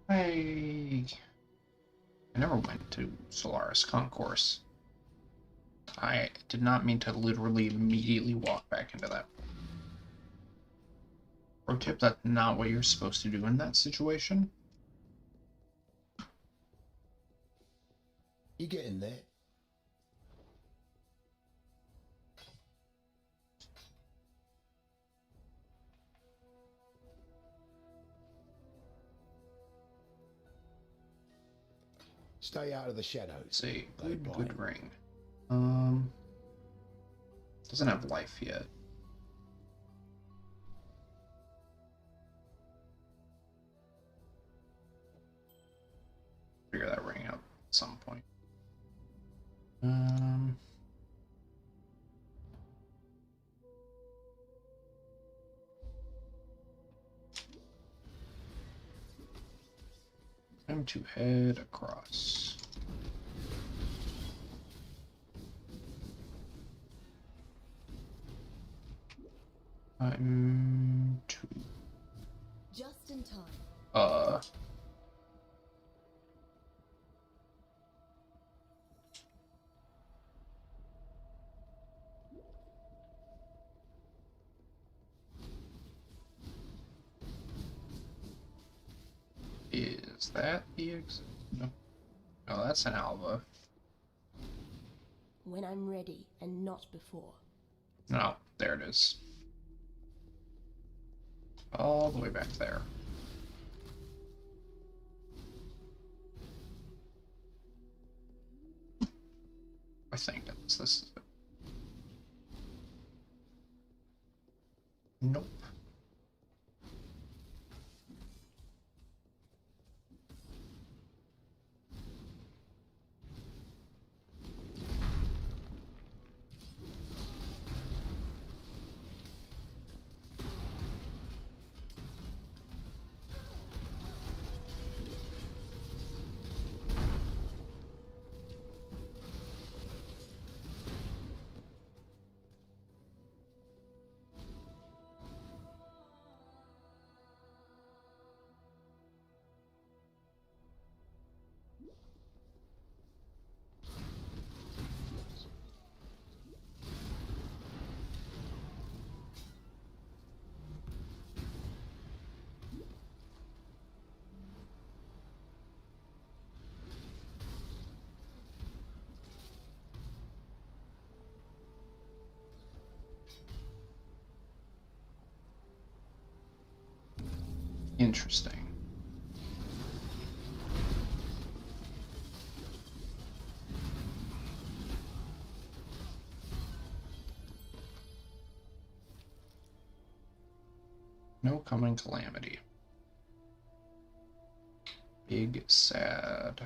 I never went to Solaris Concourse. I did not mean to literally immediately walk back into that. Pro tip, that's not what you're supposed to do in that situation. You getting there? Stay out of the shadows. See, good ring. Doesn't have life yet. Figure that ring out at some point. Time to head across. I'm to Just in time. Is that the exit? No. Oh, that's an Alva. When I'm ready and not before. No, there it is. All the way back there. I think this is it. Nope. Interesting. coming calamity. Big sad.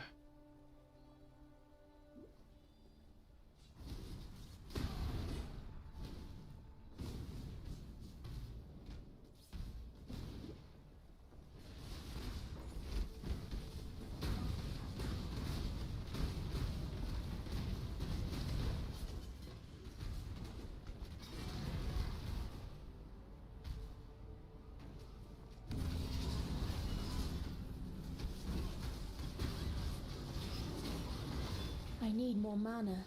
I need more mana.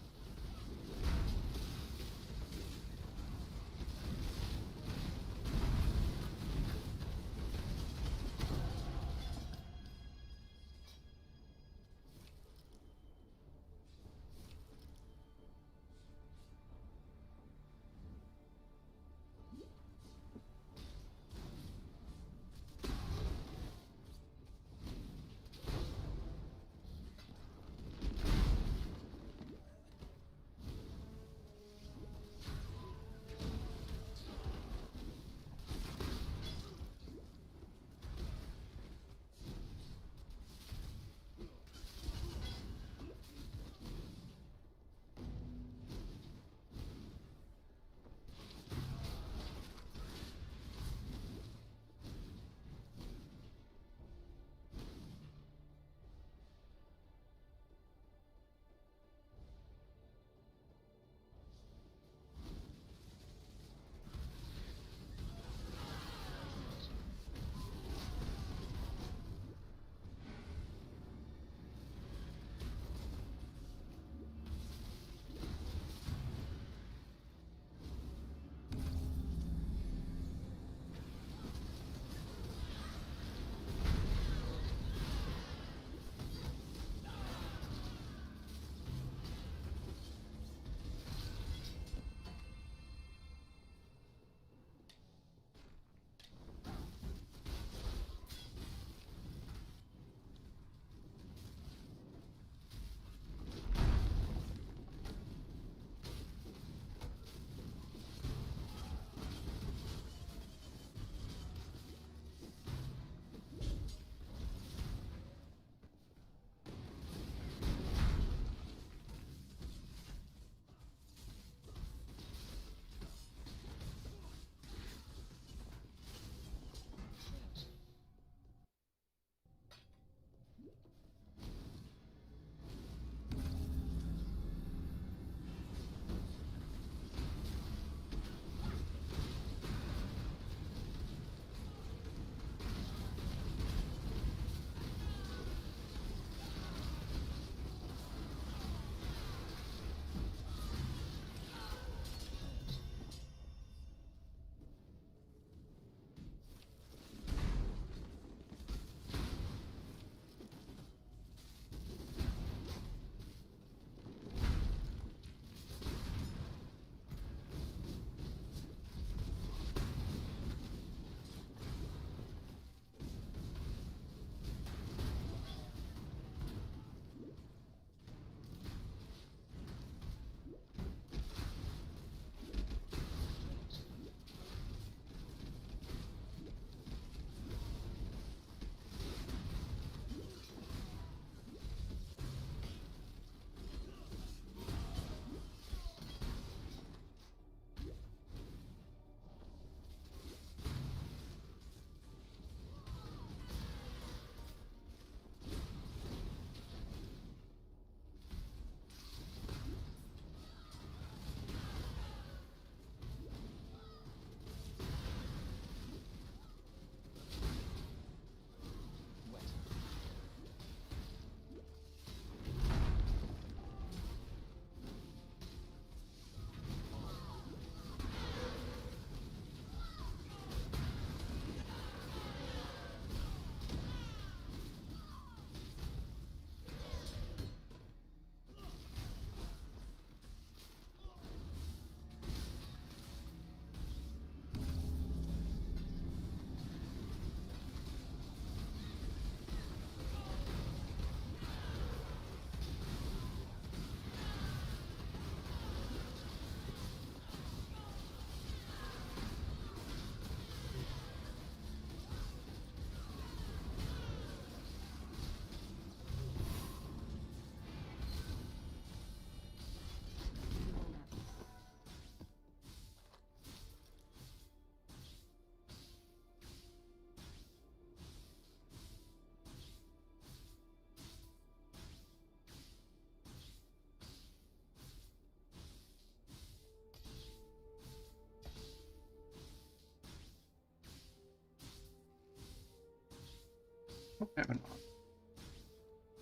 Don't have an arm.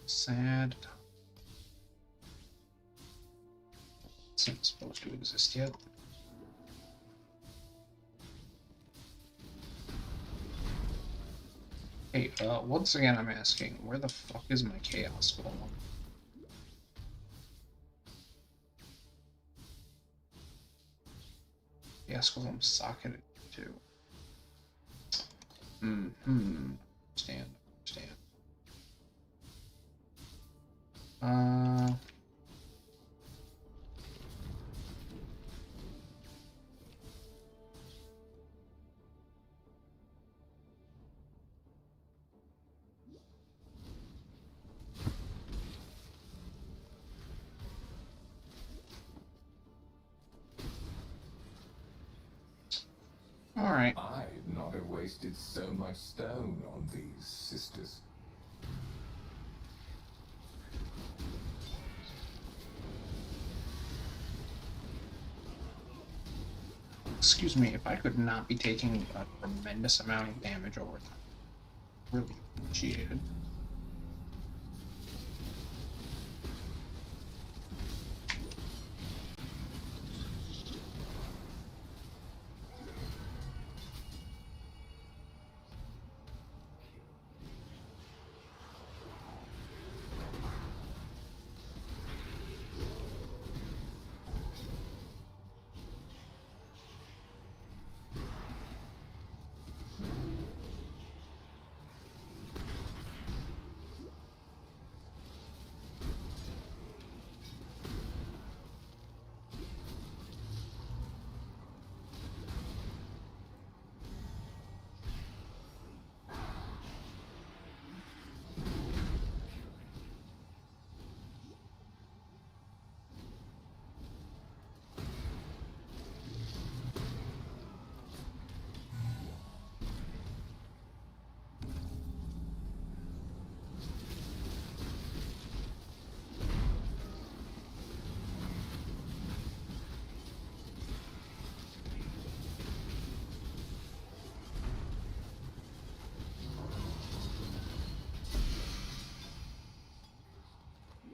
Sad. It's not supposed to exist yet. Hey, once again I'm asking, where the fuck is my Chaos Golem? Chaos Golem socketed too. Understand. Alright. I'd not have wasted so much stone on these sisters. Excuse me, if I could not be taking a tremendous amount of damage over time. Really appreciated.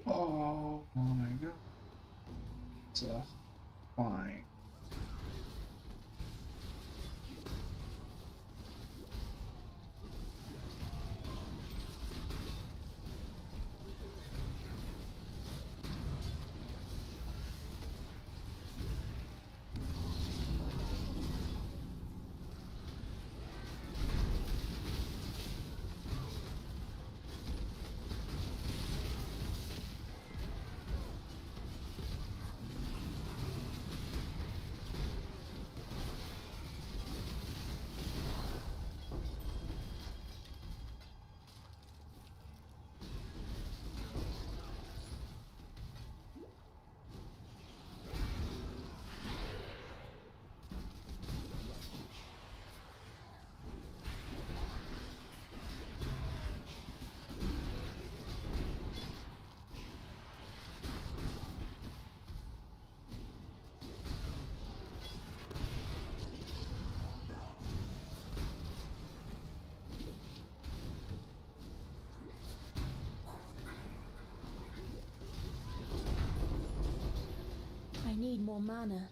Oh my god. It's fine. I need more mana.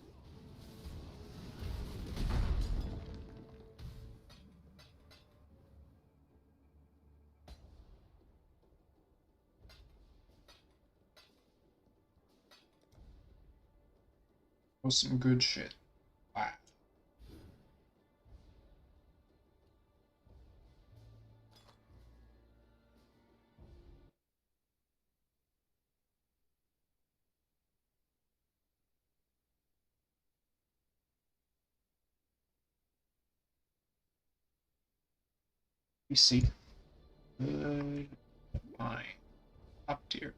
Was some good shit. Wow. You see. Good. Fine. Top tier.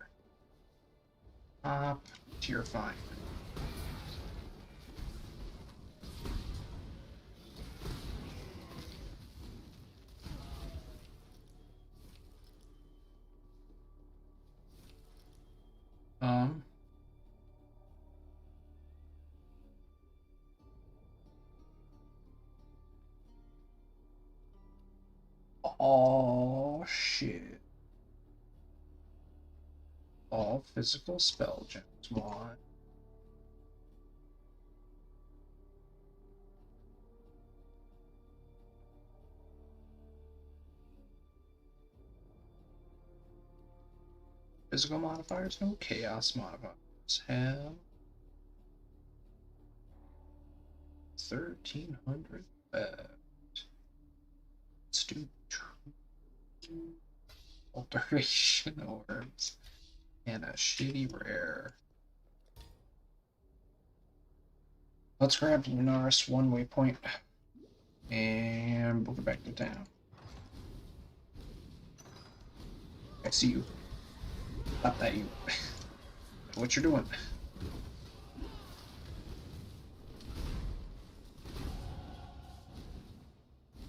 Top tier fine. Oh, shit. All physical spell gems. One. Physical modifiers, no chaos modifiers. Hell. 1,300 left. Let's do 2 alteration orbs and a shitty rare. Let's grab Lunaris one waypoint and book it back to town. I see you. Stop that, you. What you're doing.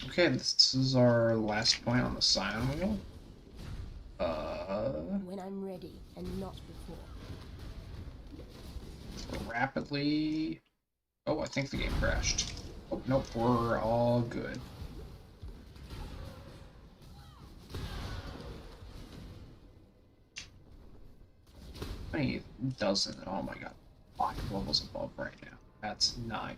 Okay, this is our last point on the Scion wheel. When I'm ready, and not before. Rapidly. Oh, I think the game crashed. Oh, nope, we're all good. How many dozen? Oh my god. 5 levels above right now. That's not good.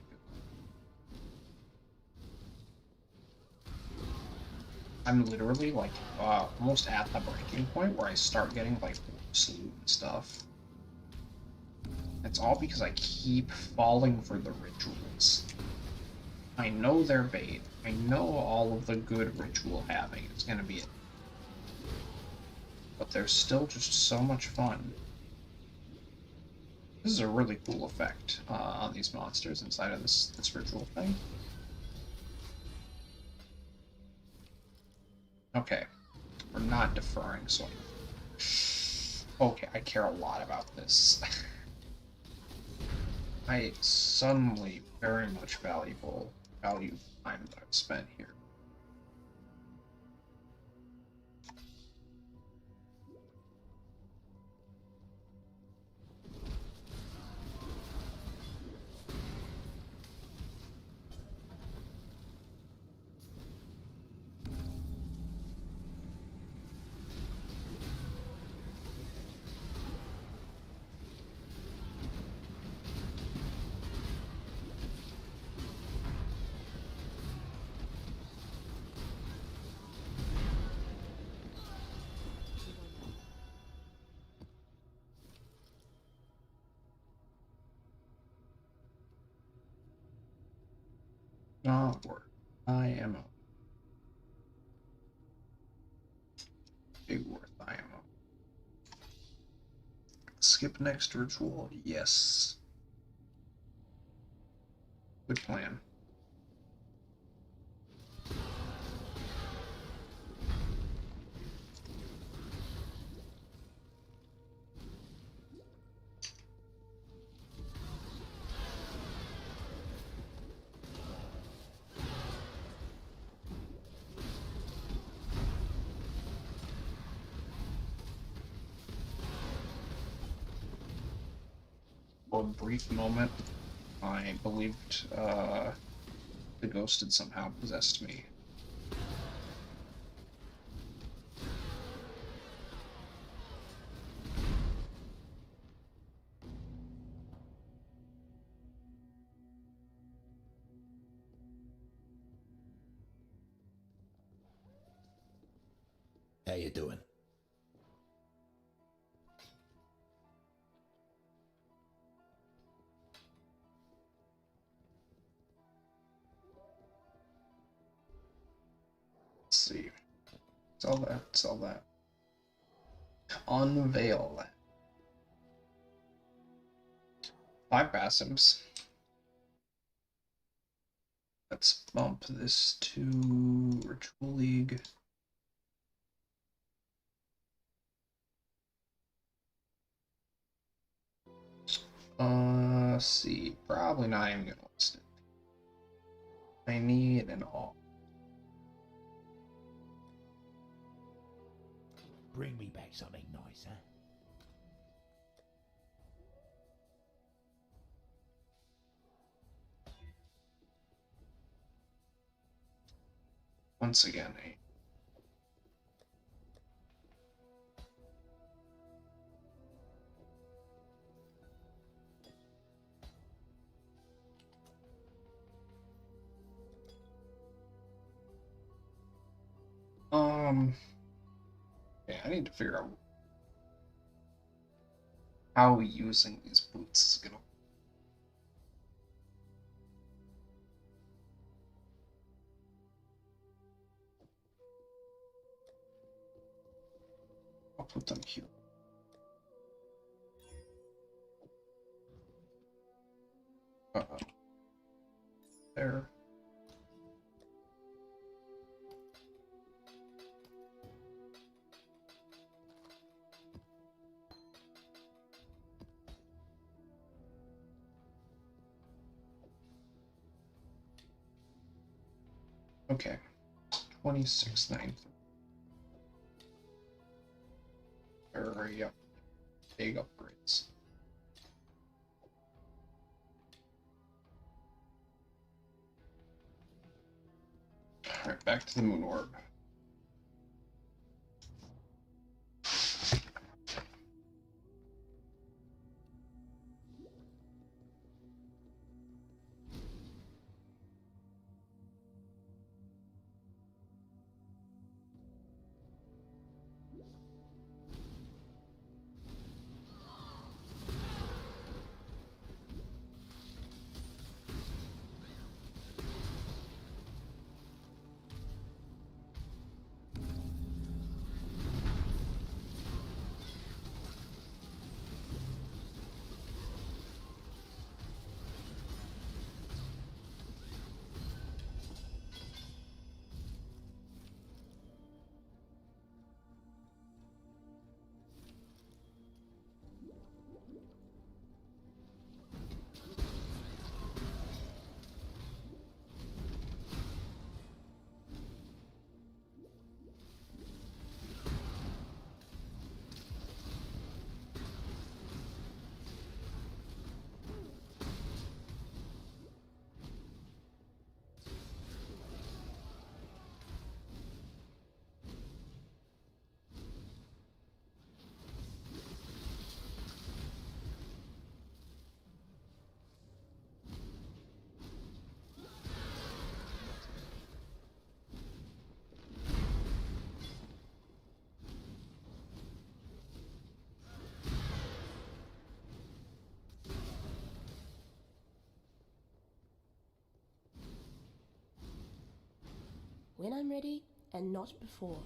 I'm literally like almost at the breaking point where I start getting like loot and stuff. It's all because I keep falling for the rituals. I know they're bait. I know all of the good ritual having is gonna be it. But they're still just so much fun. This is a really cool effect on these monsters inside of this ritual thing. Okay, we're not deferring, so... Okay, I care a lot about this. I suddenly very much value time that I've spent here. Not work. I am a big worth. I am a skip next ritual. Yes. Good plan. For a brief moment, I believed the ghost had somehow possessed me. How you doing? Let's see. Sell that, sell that. Unveil that. 5 passives. Let's bump this to Ritual League. Let's see. Probably not even gonna list it. I need an all. Bring me back something nice, huh? Once again, Yeah, I need to figure out how using these boots is gonna. I'll put them here. There. Okay. 26.9. Hurry up. Big upgrades. Alright, back to the moon orb. When I'm ready, and not before.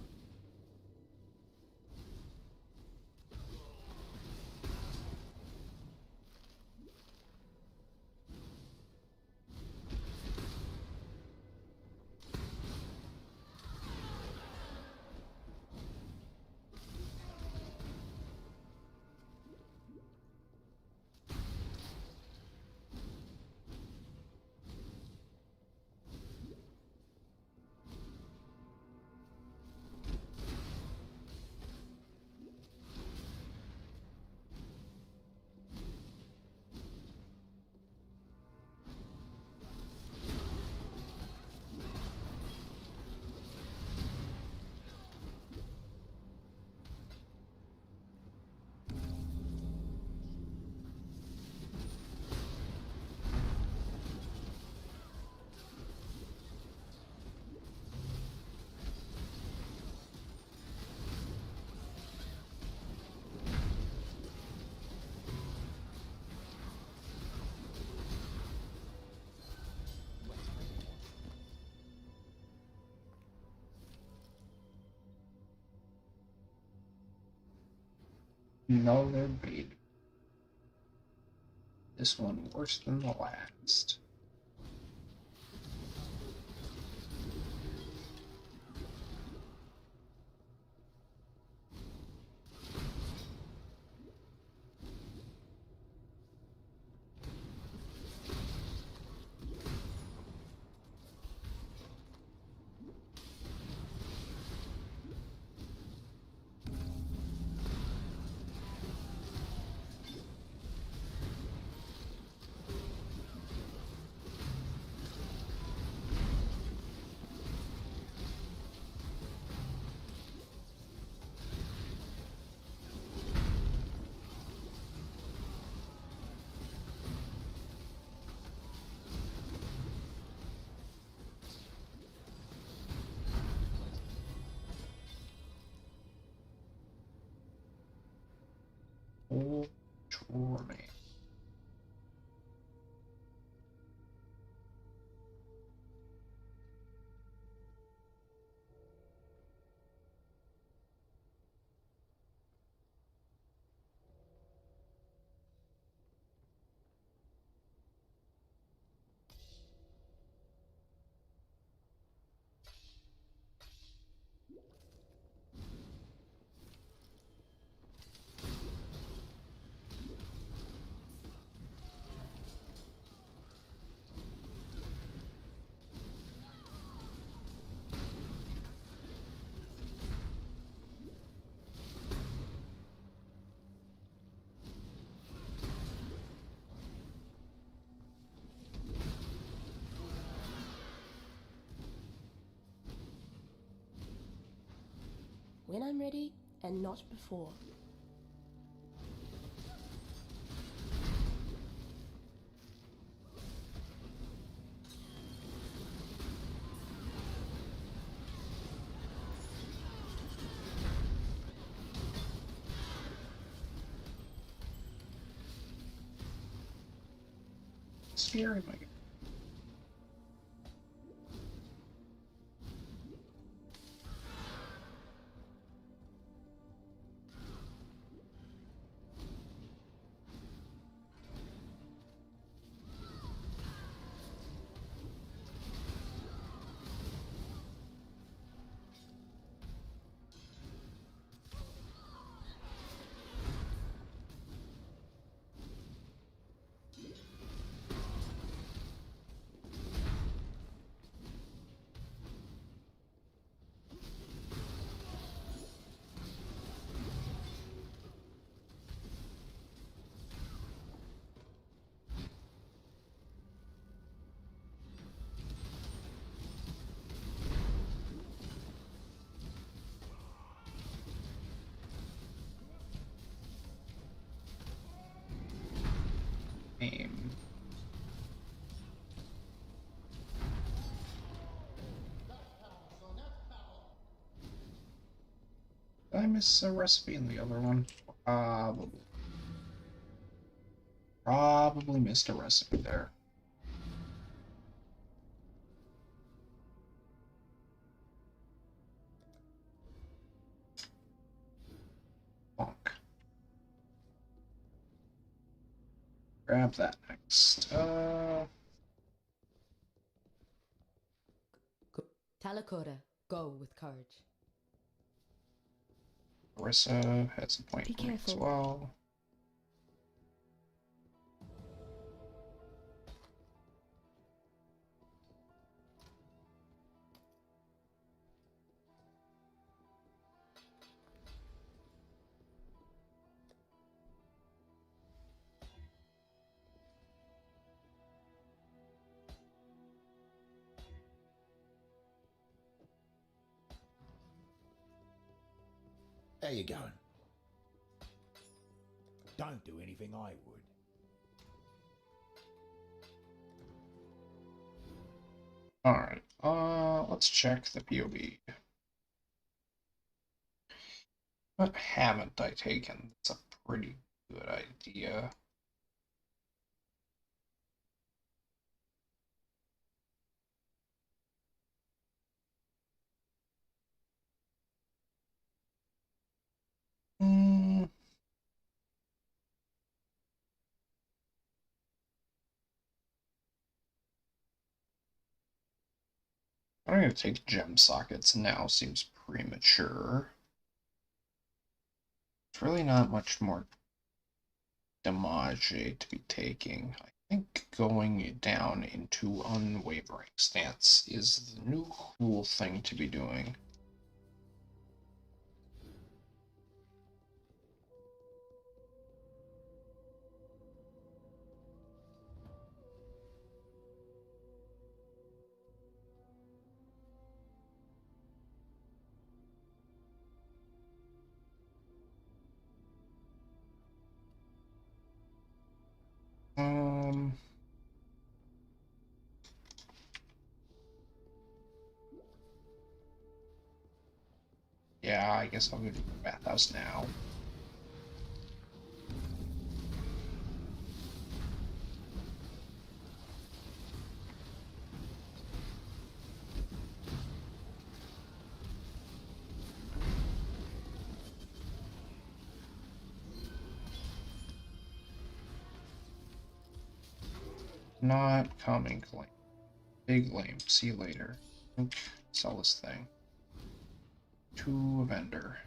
Another bait. This one worse than the last. When I'm ready, and not before. Scary, my God. Aim. Did I miss a recipe in the other one? Probably. Probably missed a recipe there. Bonk. Grab that next. Talakota, go with courage. Marissa has a point for me as well. How you going? Don't do anything I would. Alright, let's check the POV. What haven't I taken? That's a pretty good idea. I'm going to take gem sockets now, seems premature. It's really not much more damage to be taking. I think going down into unwavering stance is the new cool thing to be doing. Yeah, I guess I'll go to the bathhouse now. Not coming, lame. Big lame. See you later. Sell this thing. To a vendor.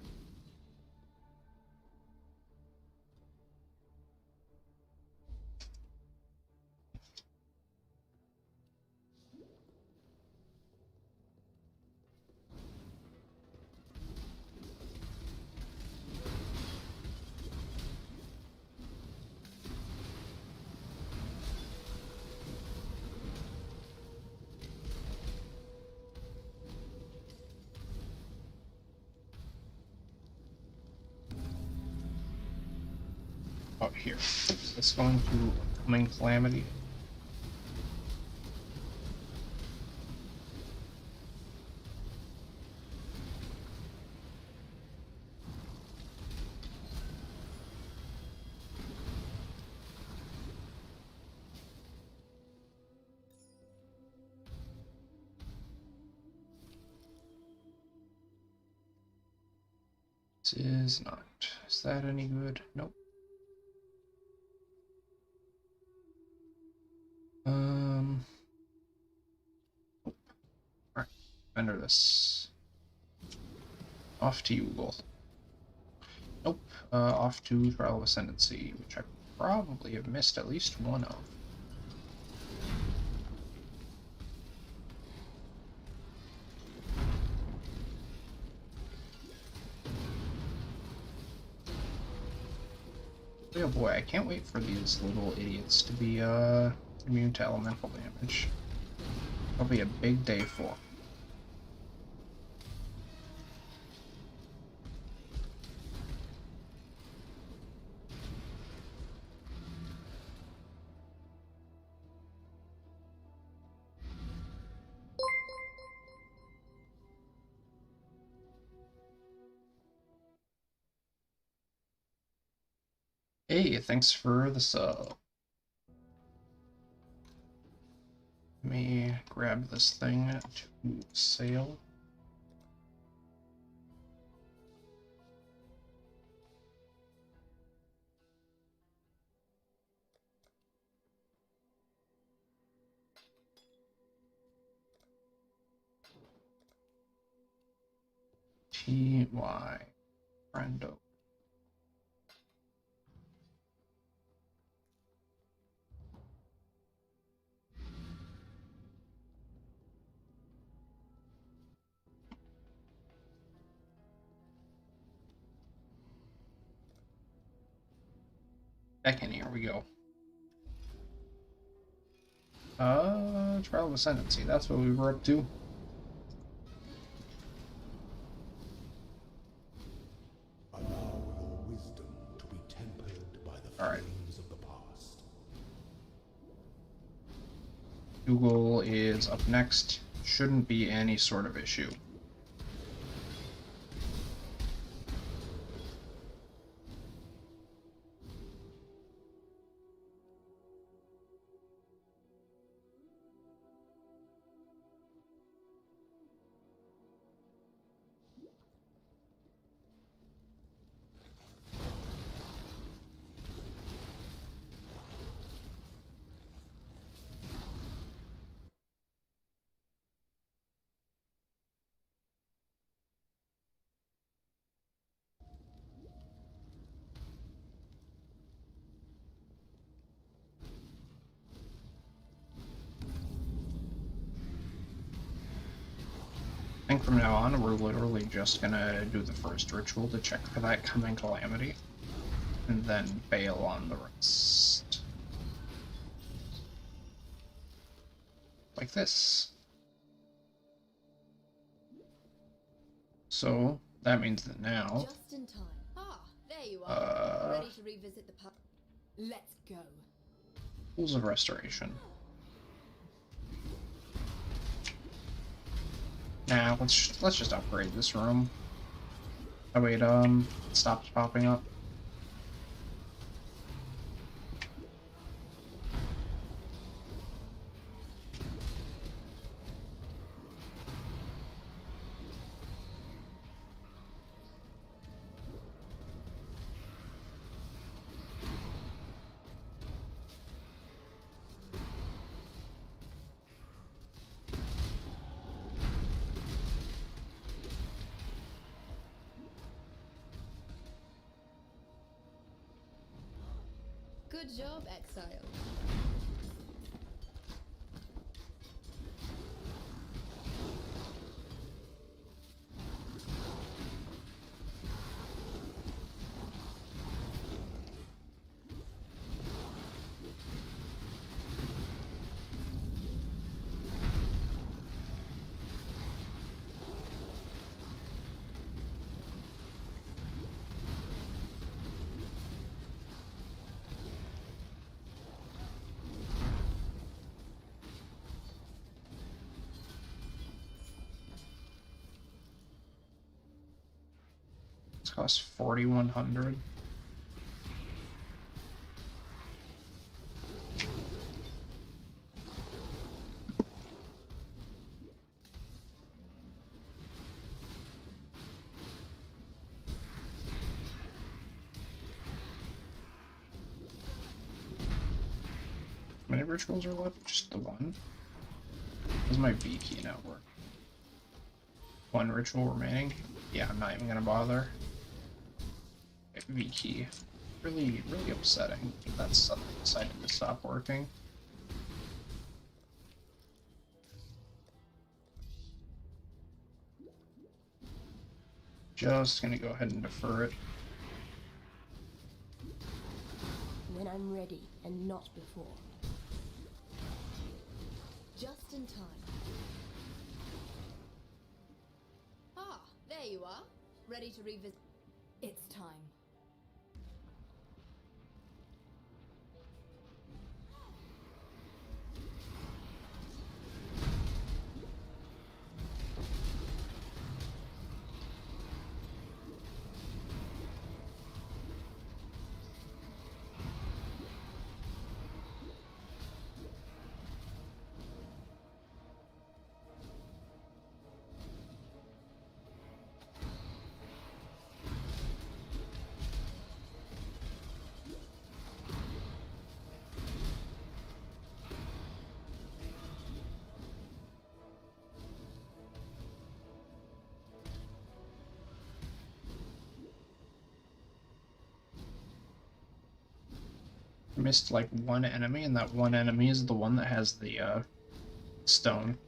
Oh, here. Is this going to Coming Calamity? This is not. Is that any good? Nope. Alright. Enter this. Off to Ugle. Nope. Off to Trial of Ascendancy, which I probably have missed at least one of. Oh boy, I can't wait for these little idiots to be immune to elemental damage. That'll be a big day for them. Hey, thanks for the sub. Let me grab this thing to sale. TY Brando. Back in, here we go. Trial of Ascendancy, that's what we were up to. Allow your wisdom to be tempered by the feelings of the past. Google is up next. Shouldn't be any sort of issue. I think from now on, we're literally just gonna do the first ritual to check for that coming calamity, and then bail on the rest. Like this. So, that means that now... Just in time. Ah, there you are. Ready to revisit the pub. Let's go. Pools of Restoration. Nah, let's just upgrade this room. Oh wait, it stops popping up. Good job, Exile. costs 4,100. How many rituals are left? Just the one? Does my V key not work? One ritual remaining? Yeah, I'm not even gonna bother. V key. Really upsetting. That's suddenly decided to stop working. Just gonna go ahead and defer it. When I'm ready, and not before. Just in time. Ah, there you are. Ready to revisit. It's time. Missed like one enemy, and that one enemy is the one that has the stone.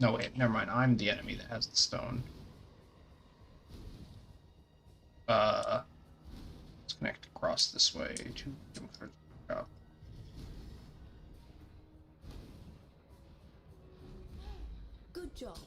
No, wait, never mind. I'm the enemy that has the stone. Let's connect across this way to up. Good job.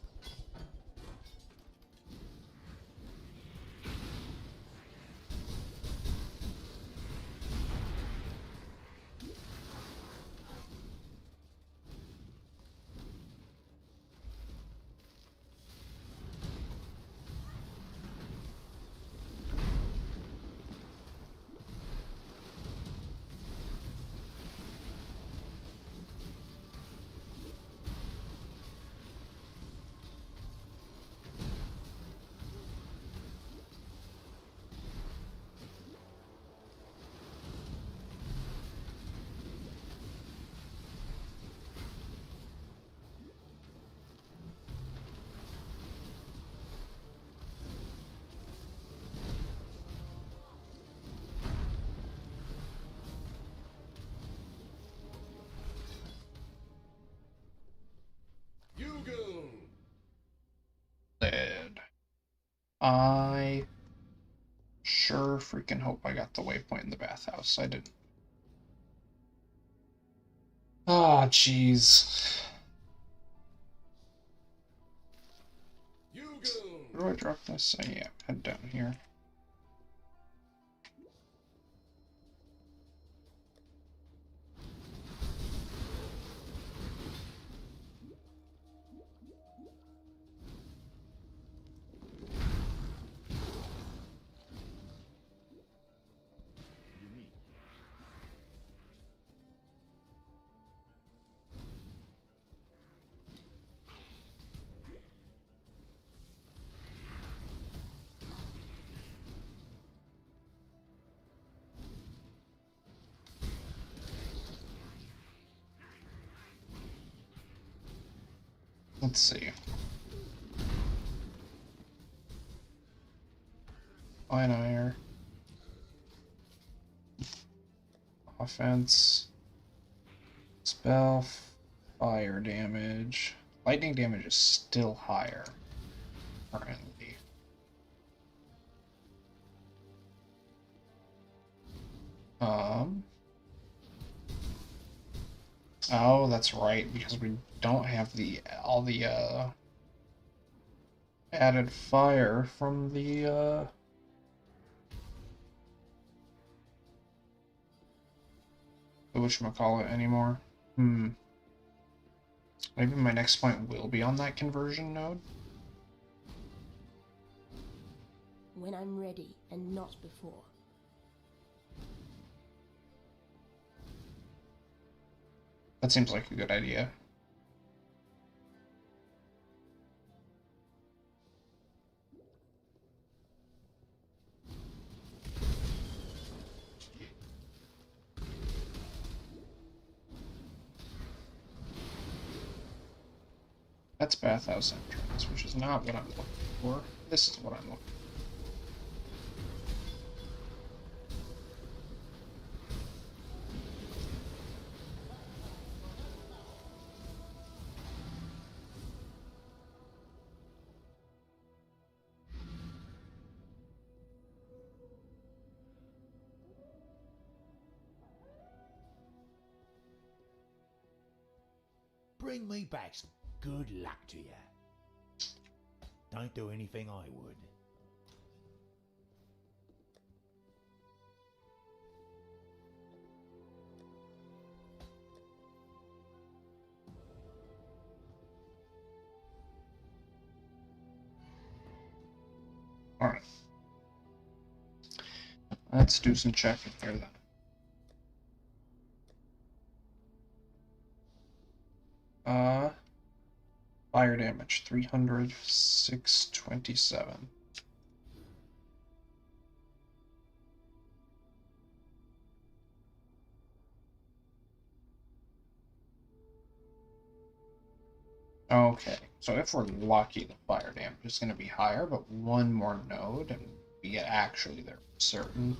Dead. I sure freaking hope I got the waypoint in the bathhouse. I didn't. Ah, oh, jeez. Where do I drop this? Oh, yeah, head down here. Let's see. Divine Ire. Offense. Spell. Fire damage. Lightning damage is still higher. Currently. Oh, that's right, because we don't have all the added fire from the whatchamacallit anymore. Maybe my next point will be on that conversion node. when I'm ready and not before. That seems like a good idea. That's bathhouse entrance, which is not what I'm looking for. This is what I'm looking for. Bring me back some good luck to you. Don't do anything I would. Alright. Let's do some checking here then. Fire damage 300, 627. Okay, so if we're lucky, the fire damage is going to be higher, but one more node and we get actually there for certain.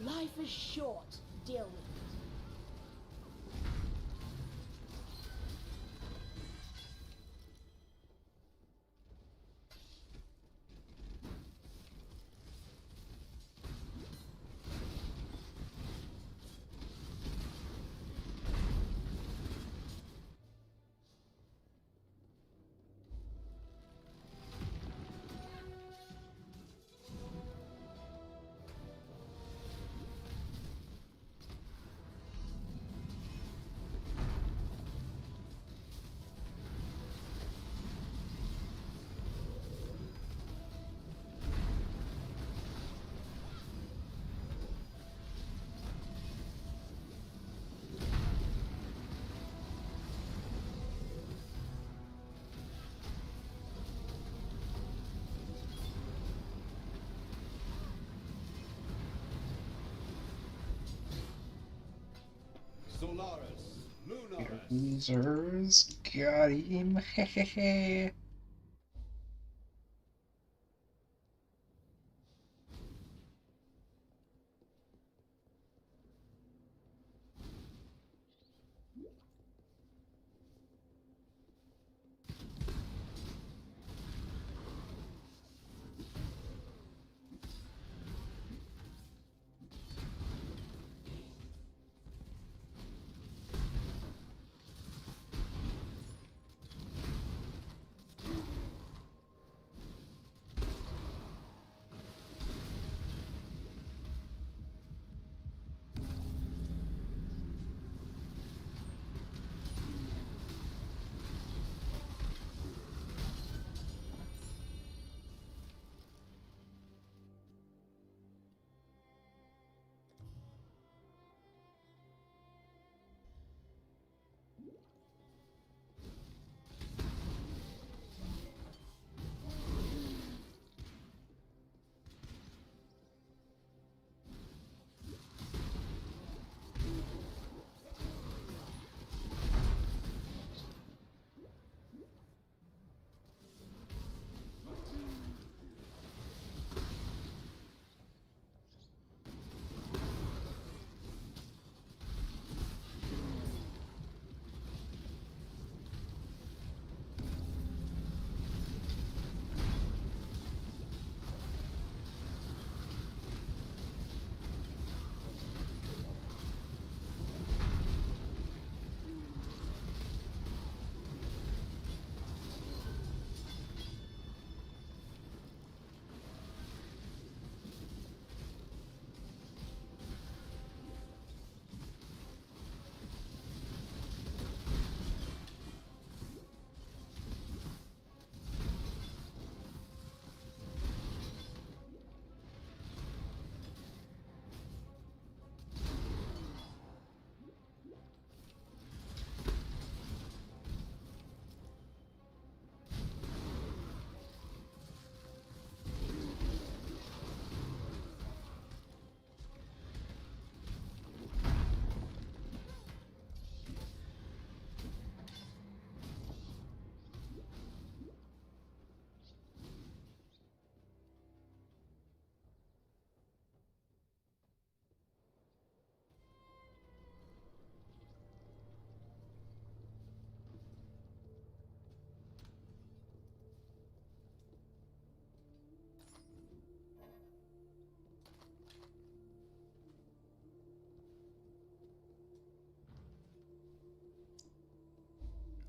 Life is short. Deal with it. Solaris, Lunaris. Losers, got him. Hehehe.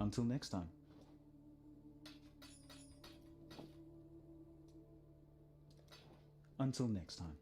Until next time. Until next time.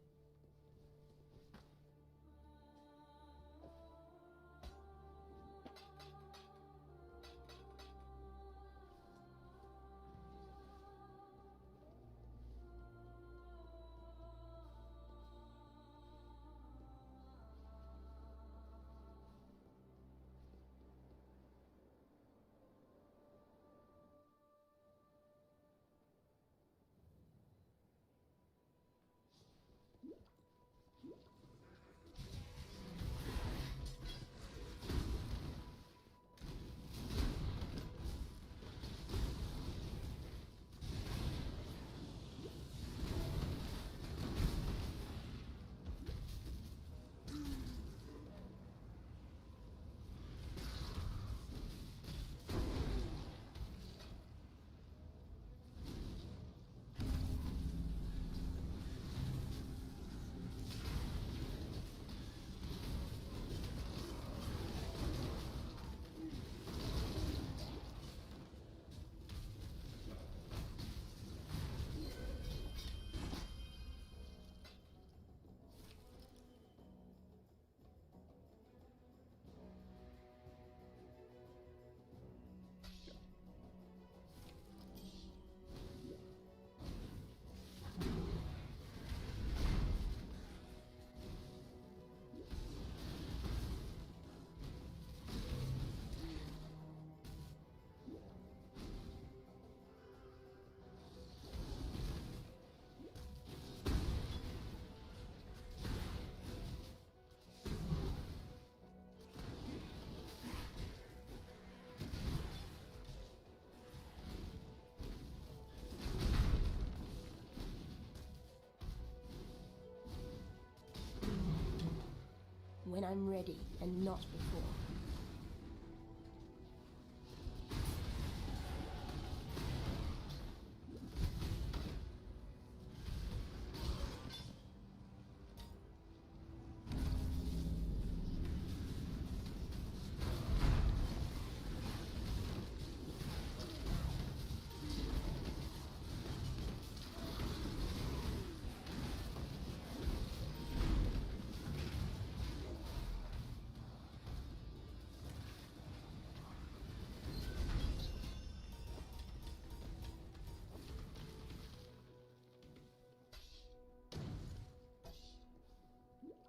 When I'm ready and not before.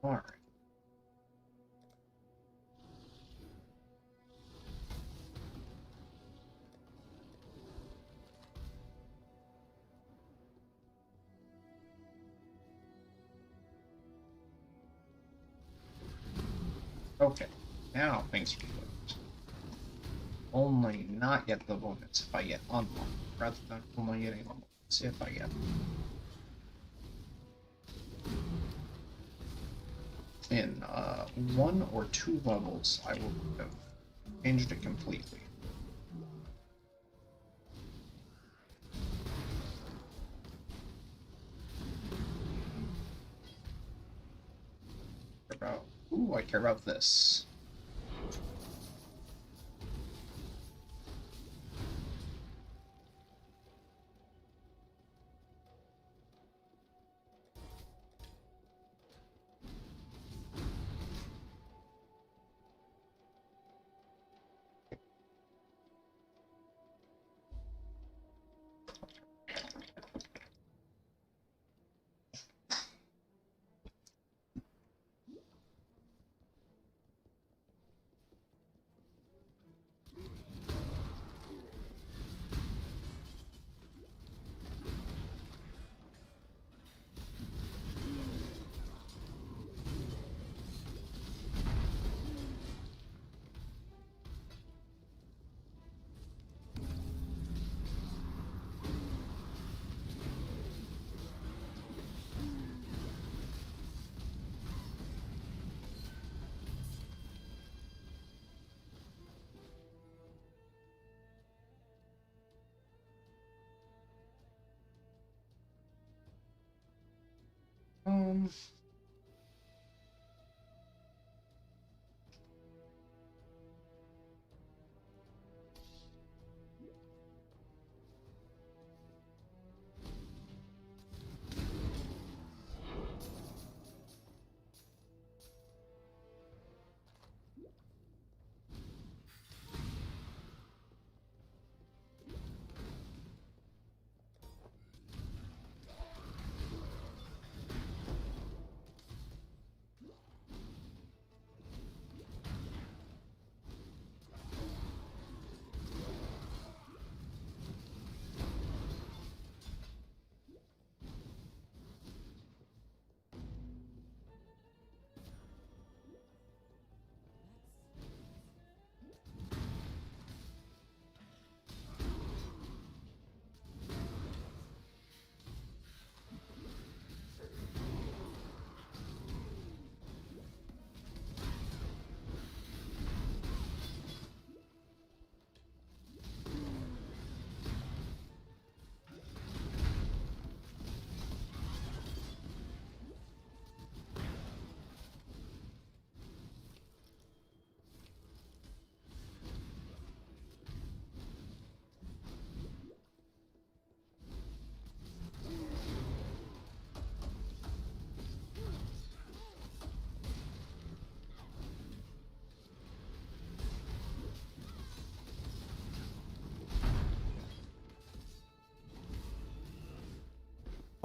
All right. Okay, now things are good. Only not yet the limits if I get unlocked, rather than only getting the limits if I get in 1 or 2 levels, I will have changed it completely. Ooh, I care about this. Um,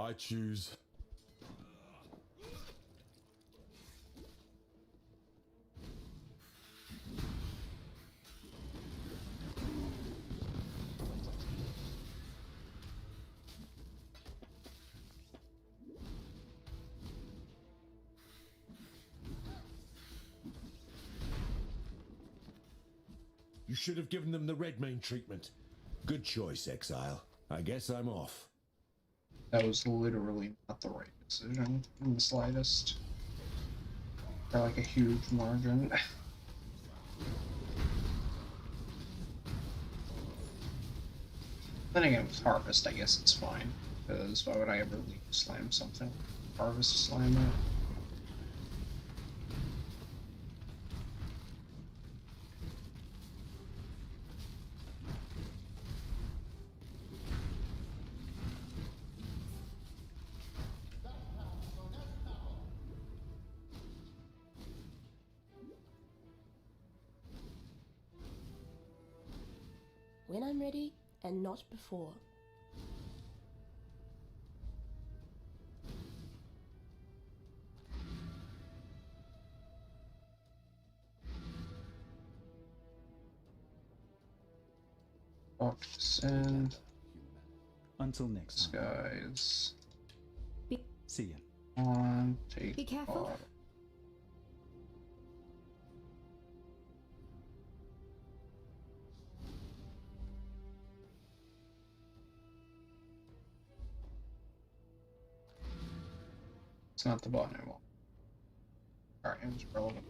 I choose. You should have given them the Redmayne treatment. Good choice, Exile. I guess I'm off. That was literally not the right decision in the slightest. By like a huge margin. Then again, with Harvest, I guess it's fine. Because why would I ever leave slam something? Harvest slam it. When I'm ready, and not before. Walk this in. Until next time. Guys. See ya. On, take Be careful. off. It's not the button I want. Alright, it was relevant.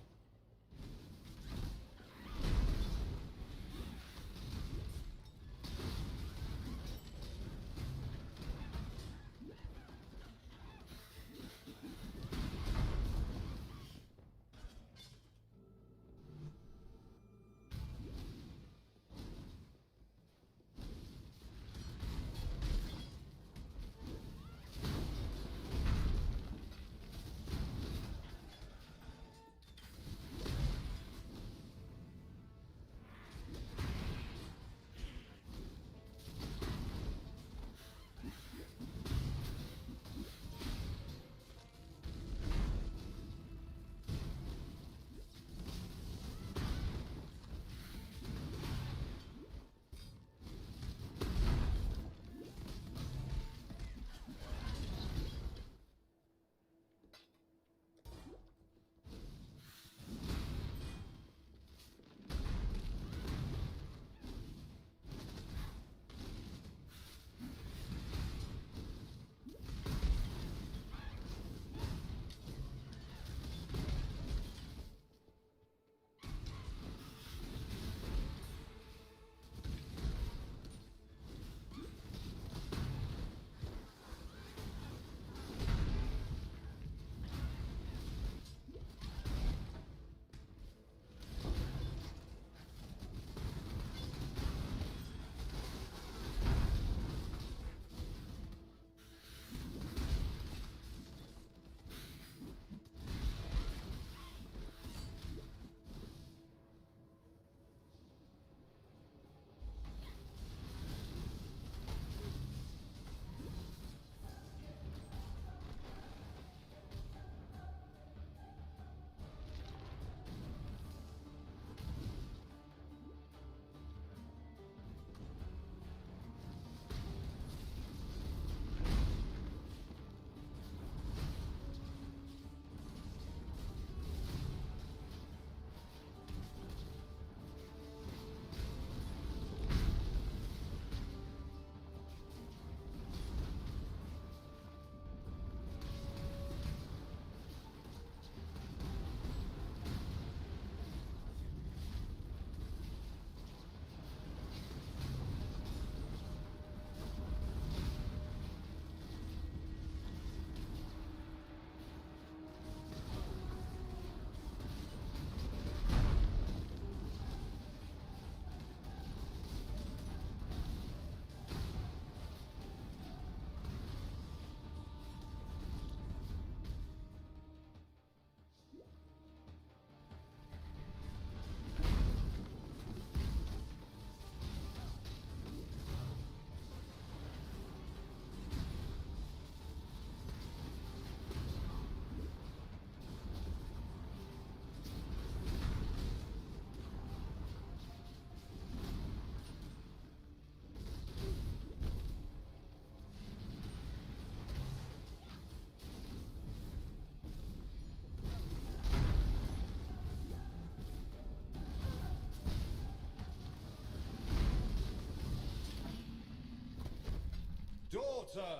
Slaughter!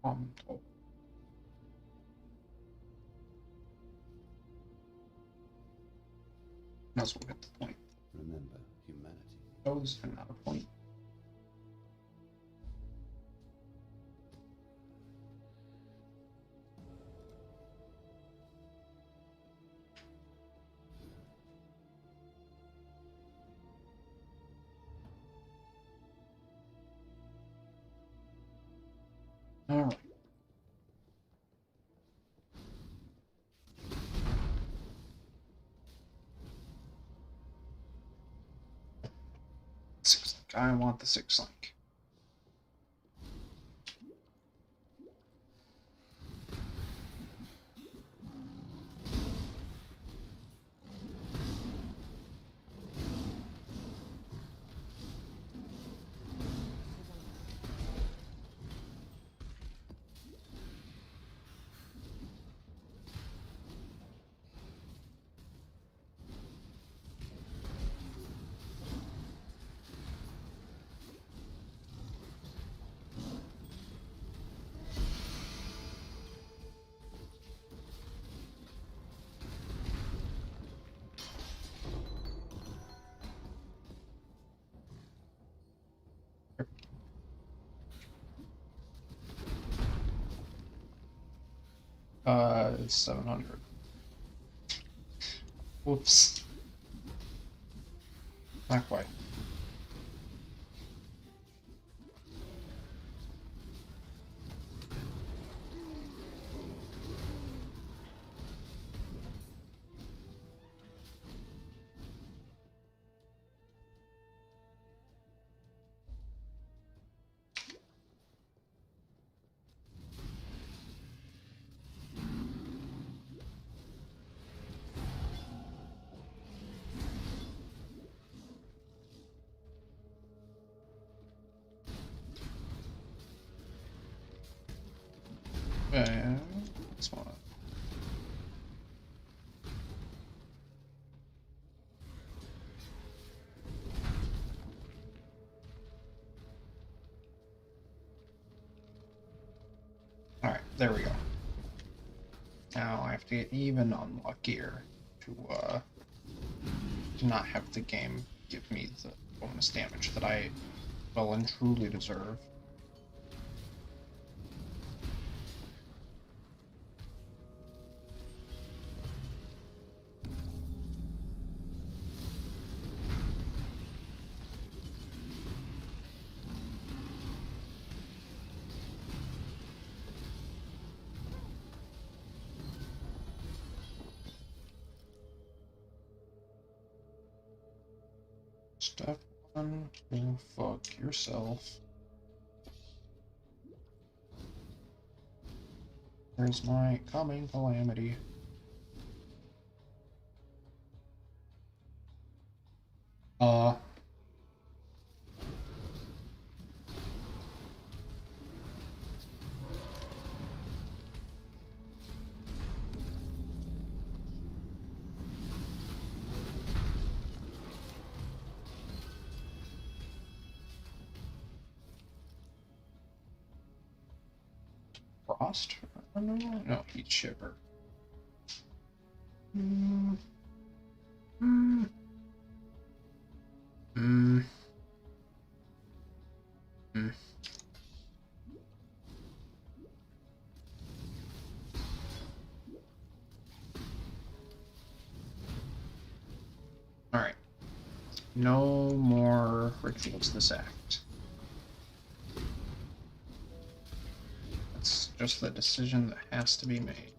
Oh. Might as well get the point. Remember humanity. Oh, this is not a point. All right. Six link. I want the six link. It's 700. Whoops. Not quite. This one. Alright, there we go. Now I have to get even unluckier to not have the game give me the bonus damage that I well and truly deserve. Step one, go fuck yourself. There's my coming calamity. Frost? No, heat shiver. Alright. No more rituals this act. That's just the decision that has to be made.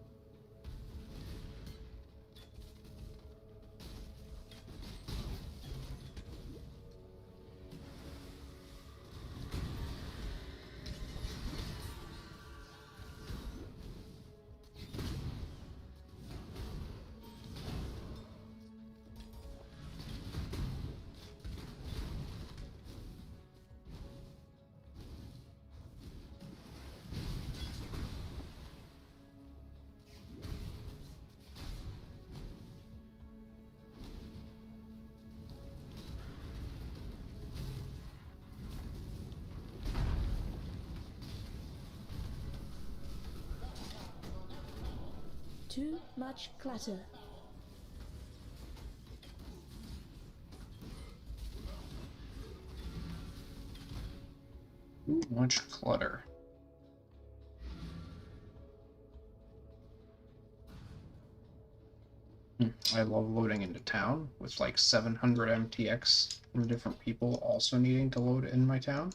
Too much clutter. Too much clutter. I love loading into town with like 700 MTX from different people also needing to load in my town.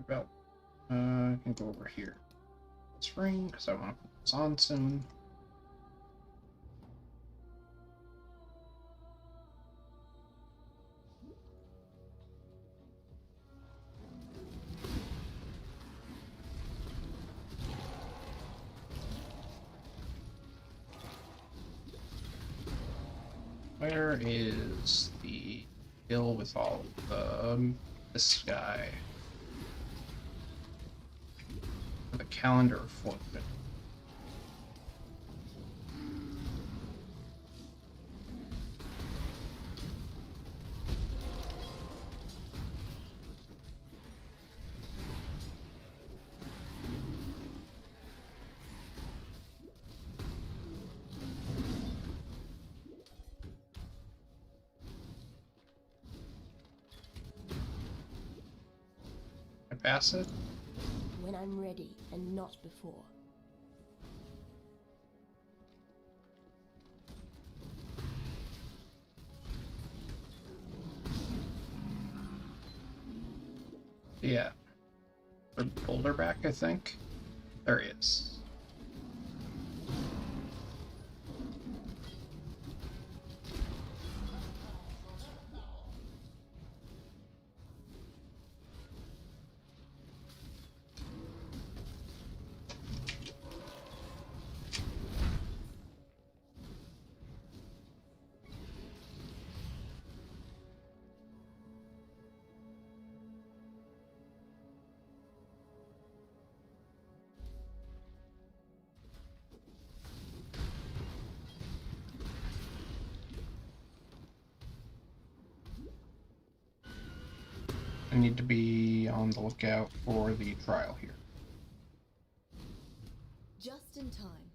About I can go over here. Let's ring because I want to put this on soon. Where is the hill with all of the this guy? The calendar of fortune. I pass it? When I'm ready and not before. Yeah. The Boulderback, I think. There he is. I need to be on the lookout for the trial here. Just in time.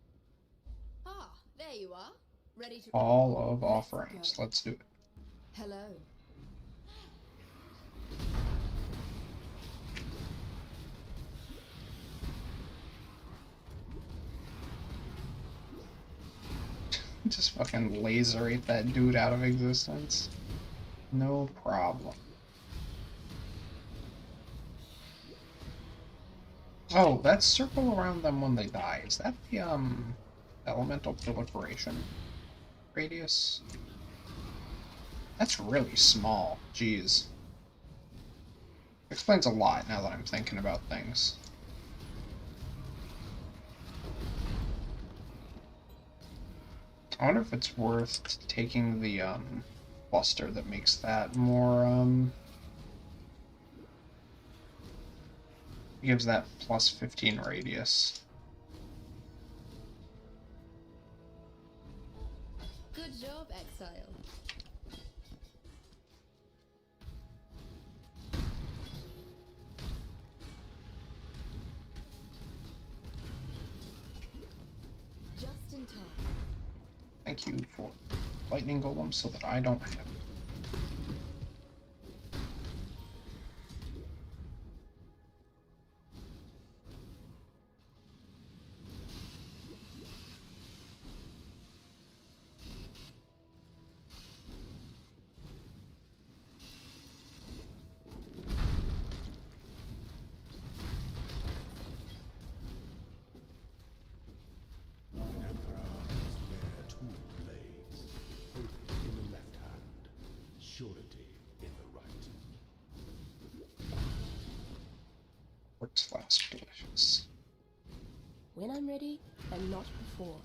Ah, there you are. Ready to... All of offerings. Let's do it. Hello. Just fucking laserate that dude out of existence. No problem. Oh, that circle around them when they die. Is that the elemental proliferation radius? That's really small. Jeez. Explains a lot now that I'm thinking about things. I wonder if it's worth taking the cluster that makes that more gives that plus 15 radius. Good job, Exile. Just in time. Thank you for lightning golem so that I don't have it. Slash delicious. When I'm ready and not before.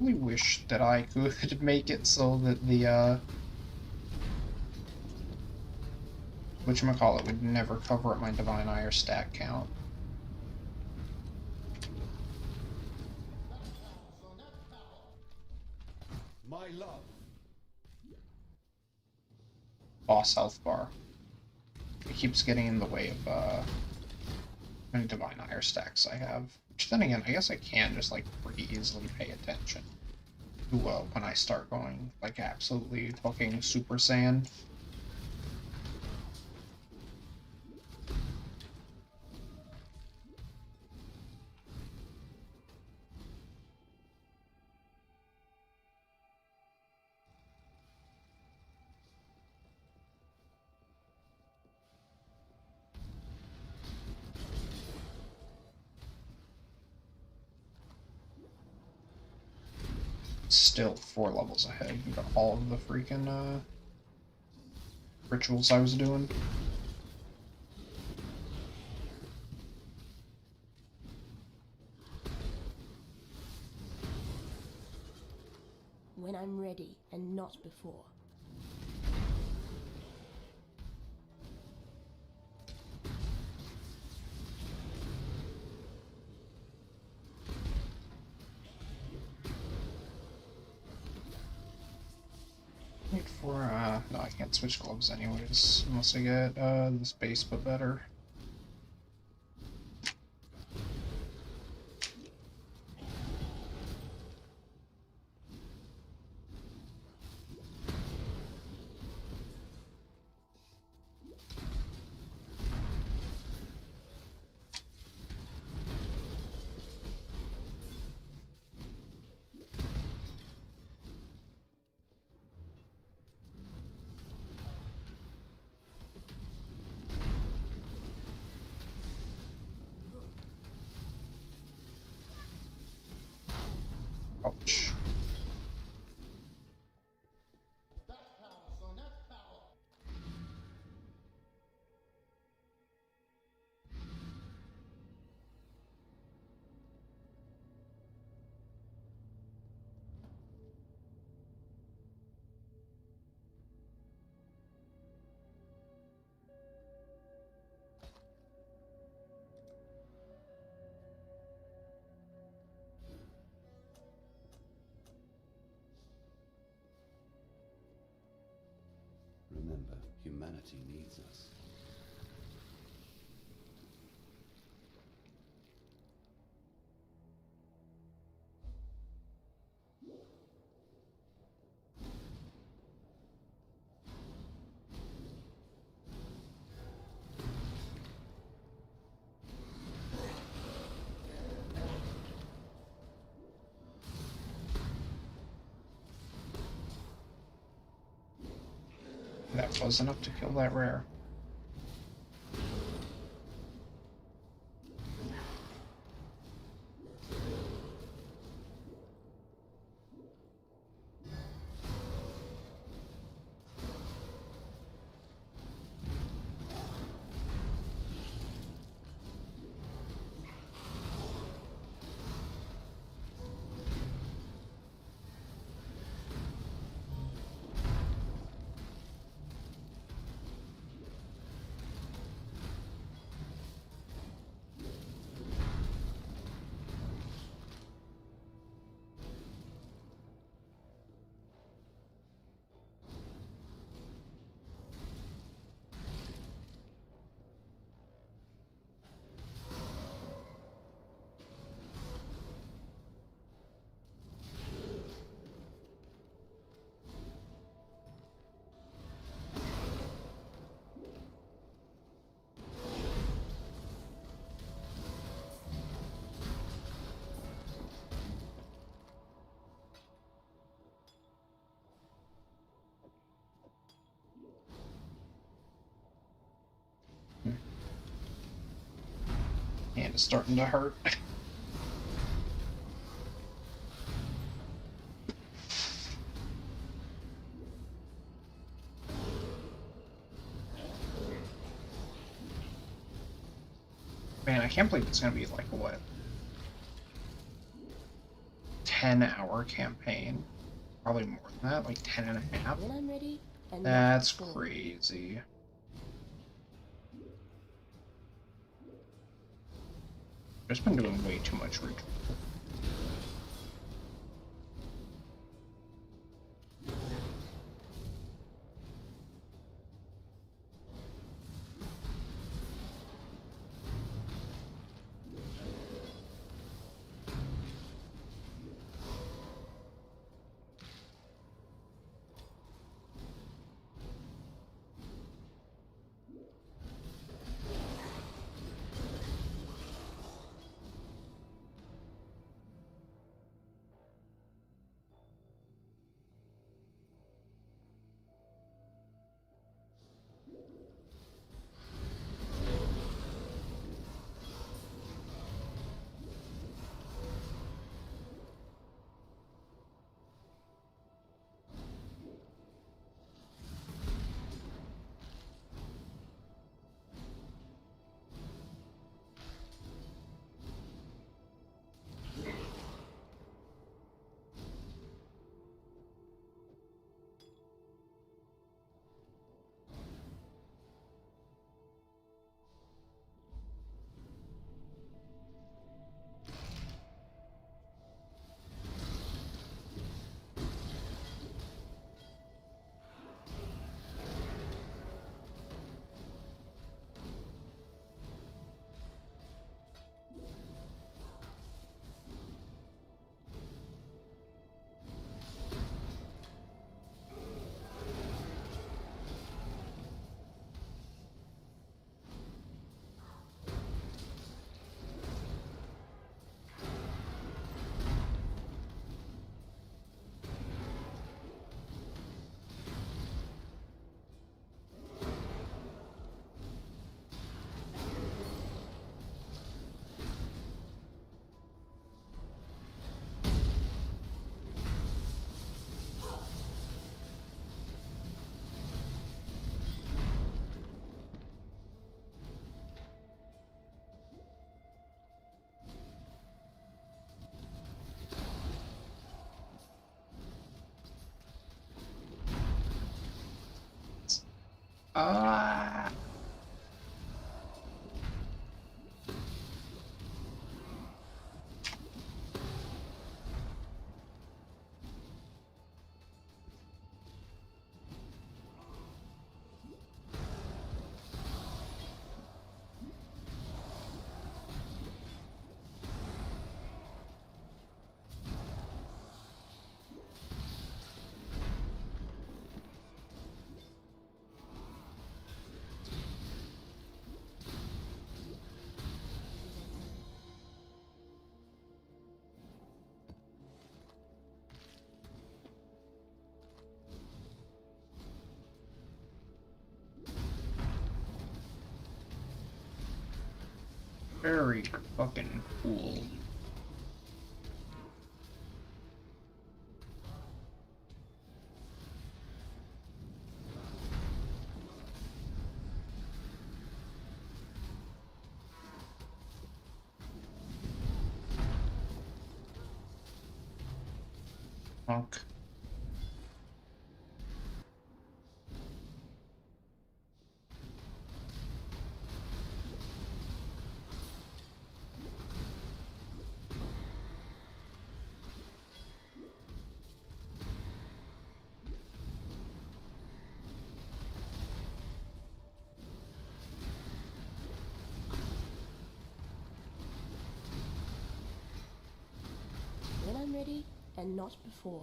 really wish that I could make it so that the, whatchamacallit would never cover up my Divine Ire stack count. My love. Boss health bar. It keeps getting in the way of, how many Divine Ire stacks I have. Which then again, I guess I can just, like, pretty easily pay attention to, when I start going, like, absolutely fucking Super Saiyan. Still 4 levels ahead of all of the freaking, rituals I was doing. When I'm ready, and not before. Wait for, no, I can't switch gloves anyways, unless I get, this base but better. Ouch. Remember, humanity needs us. That was enough to kill that rare. And it's starting to hurt. Man, I can't believe it's gonna be like, what? 10-hour campaign. Probably more than that, like 10 and a half. When I'm ready, and That's crazy. Just been doing way too much ritual. Ah. Very fucking cool. Honk. When I'm ready, and not before.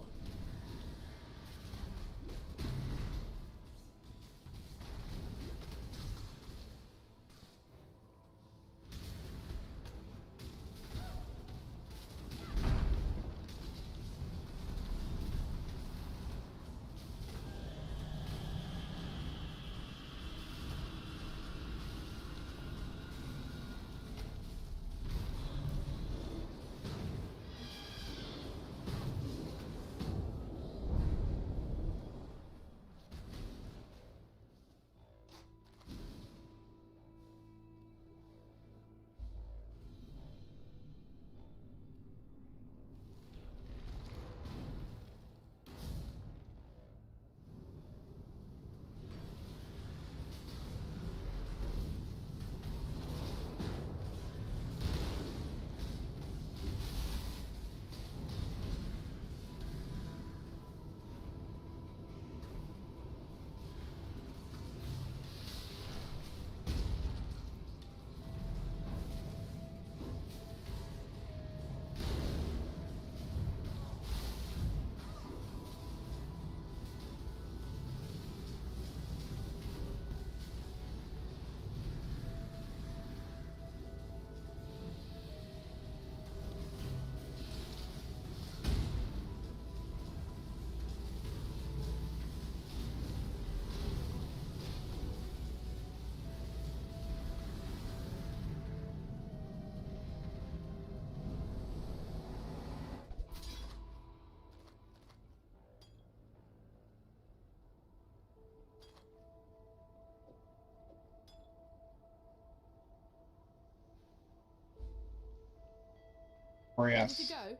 Or Ready yes. to go?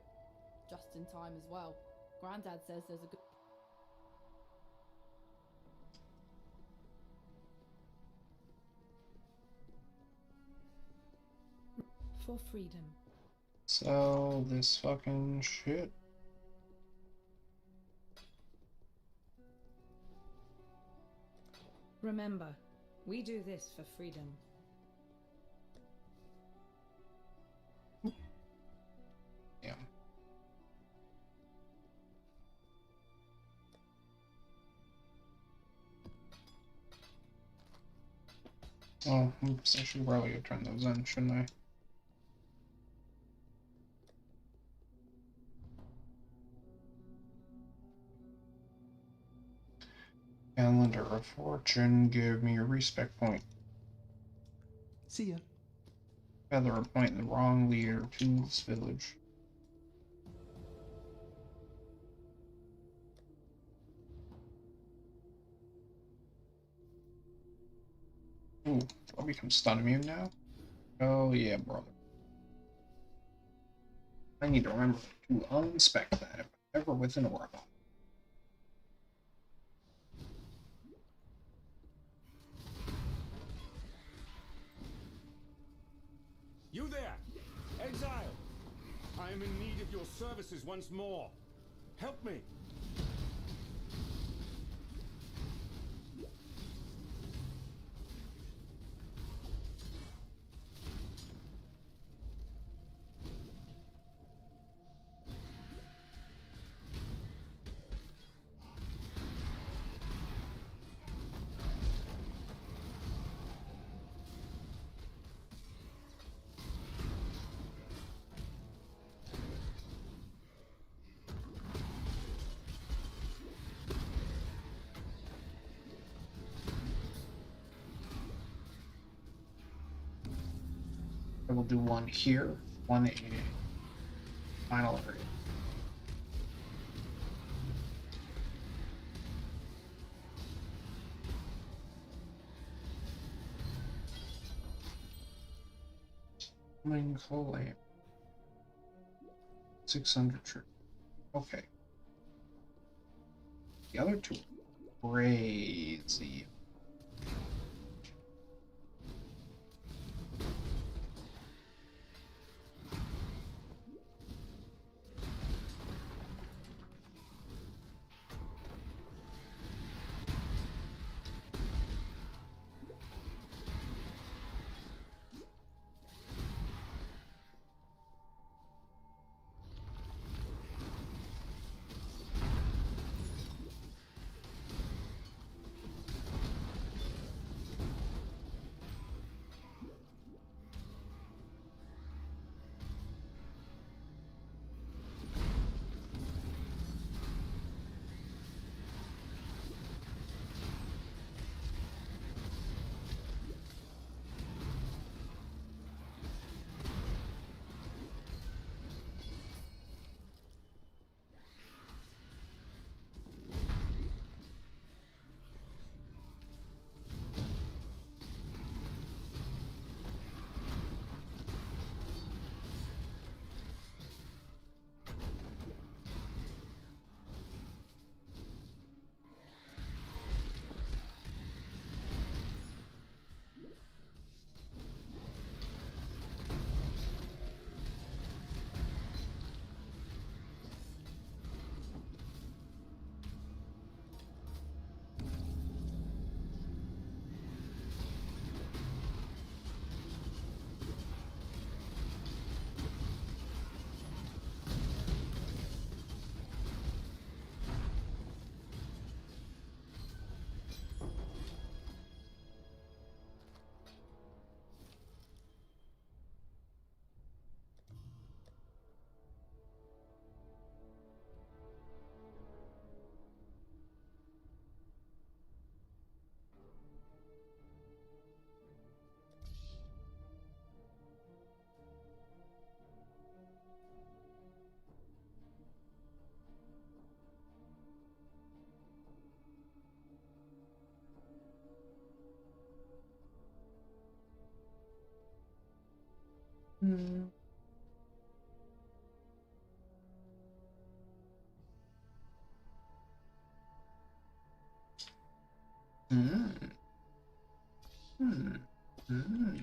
Just in time as well. Grandad says there's a good... For freedom. Sell this fucking shit. Remember, we do this for freedom. Yeah. Oh, oops, I should probably have turned those in, shouldn't I? Calendar of Fortune, give me a respect point. See ya. Feather appoint the wrong leader to this village. Ooh, do I become stun immune now? Oh yeah, brother. I need to remember to unspec that if I'm ever within a world. You there! Exile! I am in need of your services once more. Help me! I will do one here, one in final area. Collab. 600 troops. Okay. The other two are crazy. Hmm. Hmm. Hmm.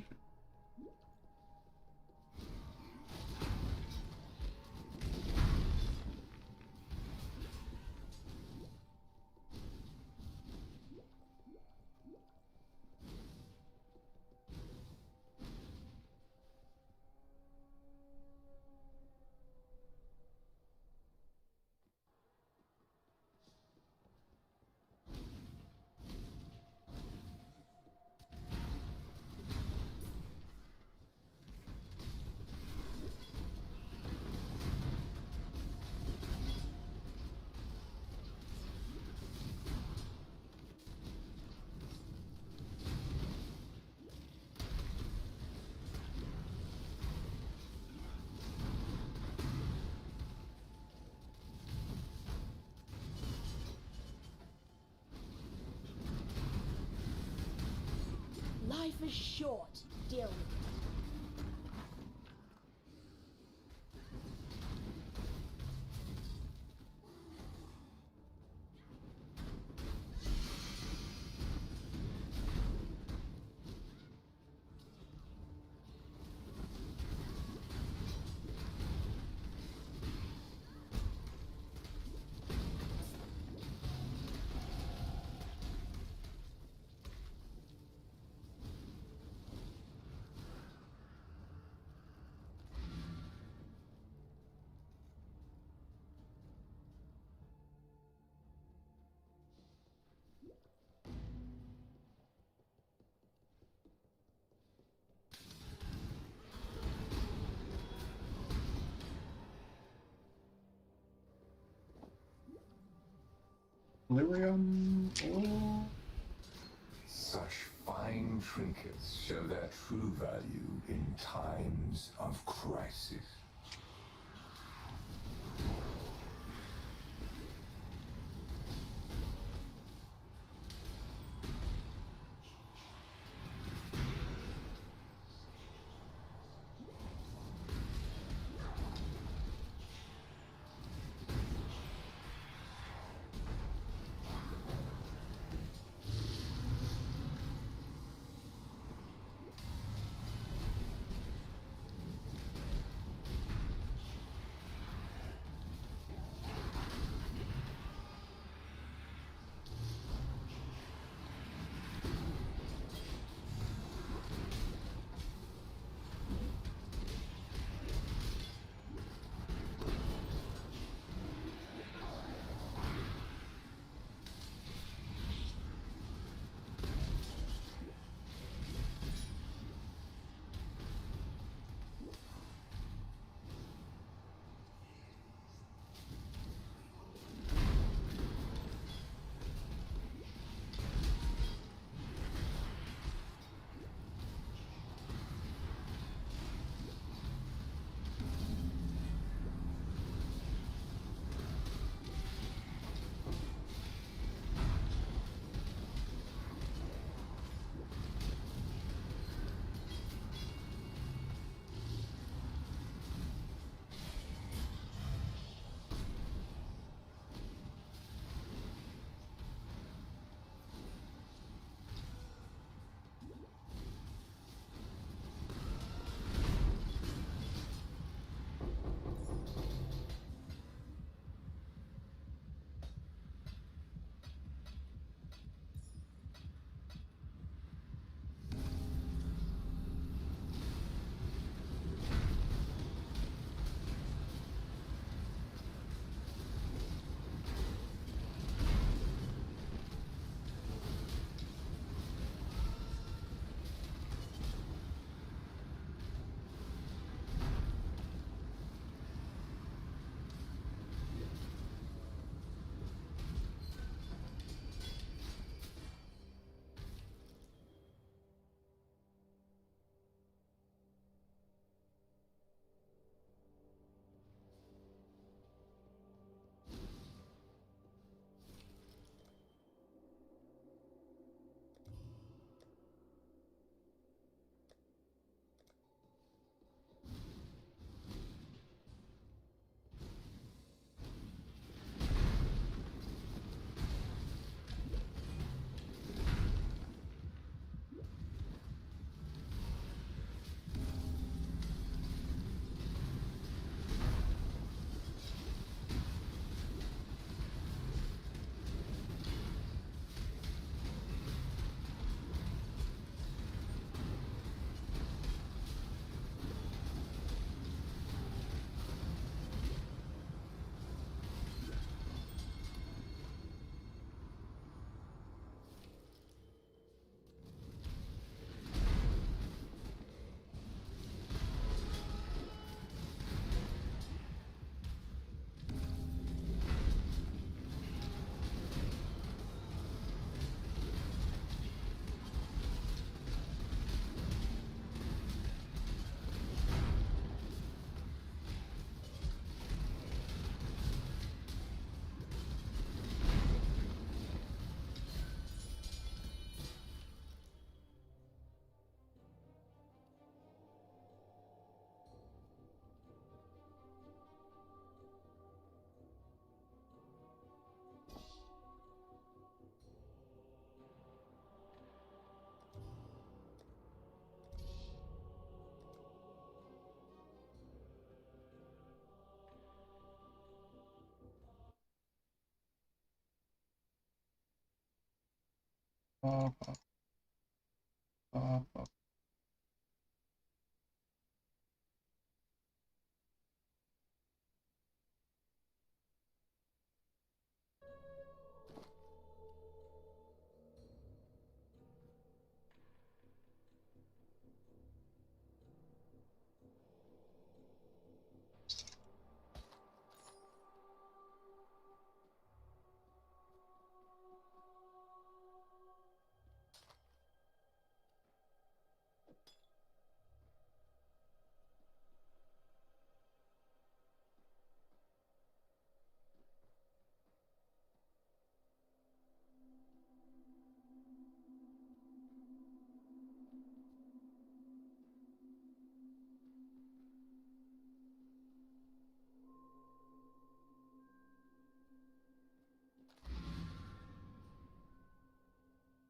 Life is short. Deal with it. Lyrium. Oh. Such fine trinkets show their true value in times of crisis.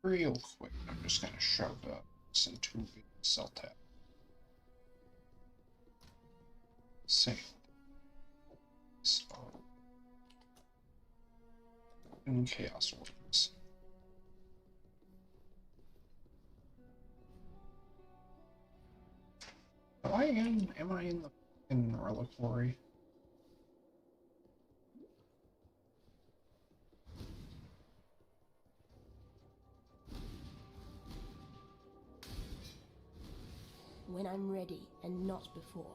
Real quick, I'm just going to shove this into cell tab. Save. So, in Chaos Orders. Am I in the fucking reliquary? When I'm ready and not before.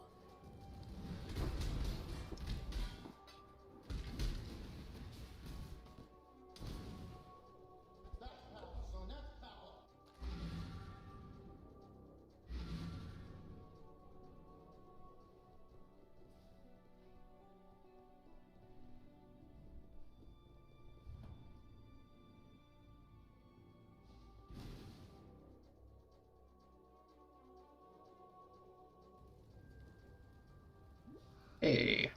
Hey.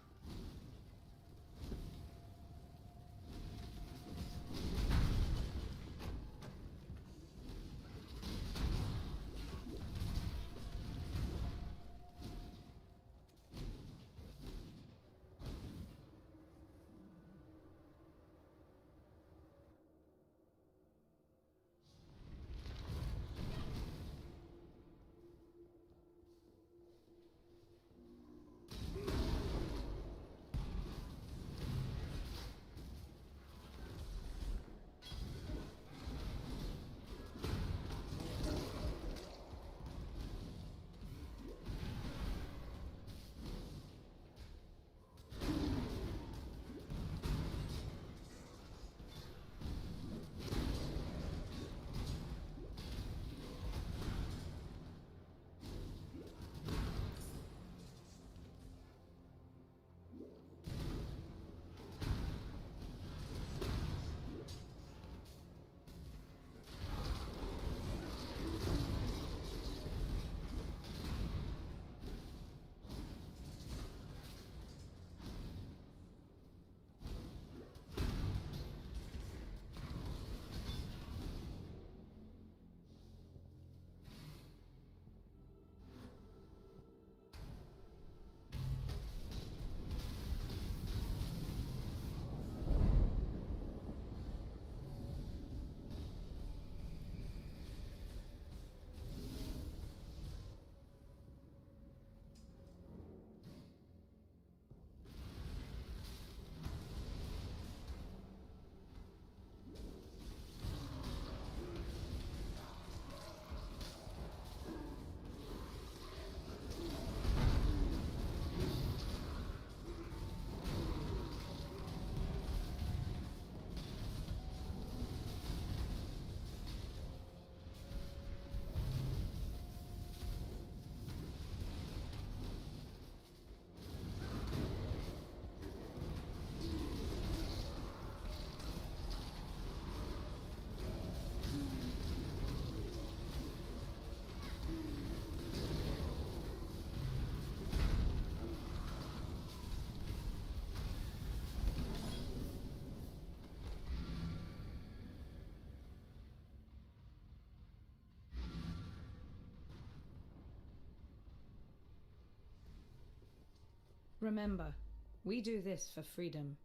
Remember, we do this for freedom.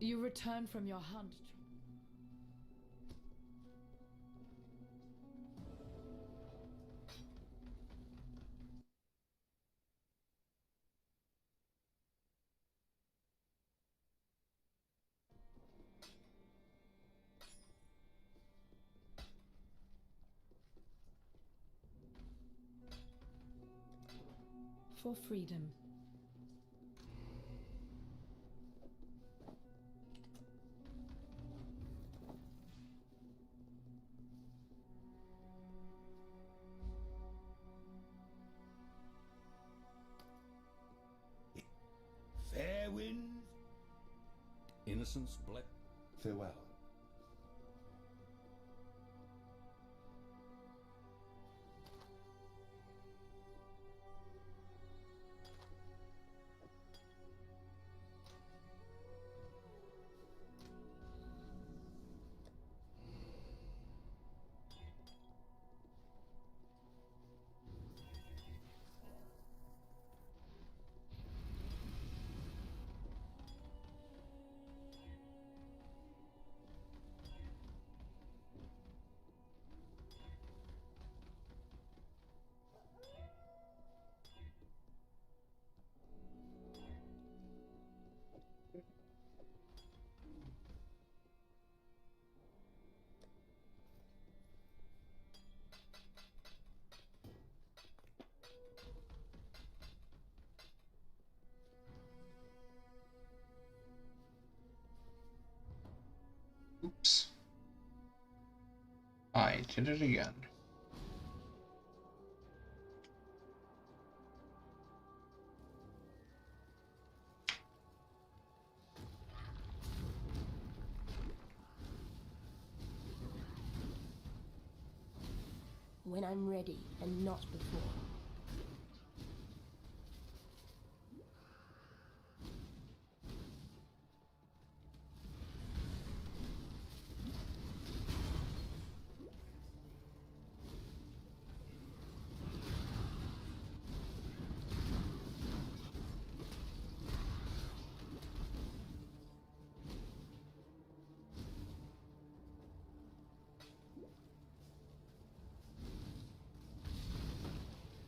You return from your hunt. For freedom. Fair winds. Innocence bled. Farewell. Oops. I did it again. When I'm ready, and not before.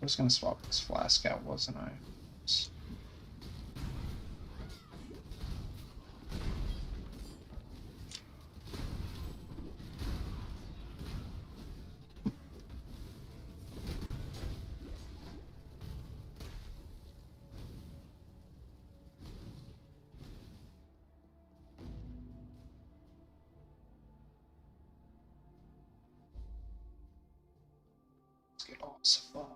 I was gonna swap this flask out, wasn't I? Let's get awesome.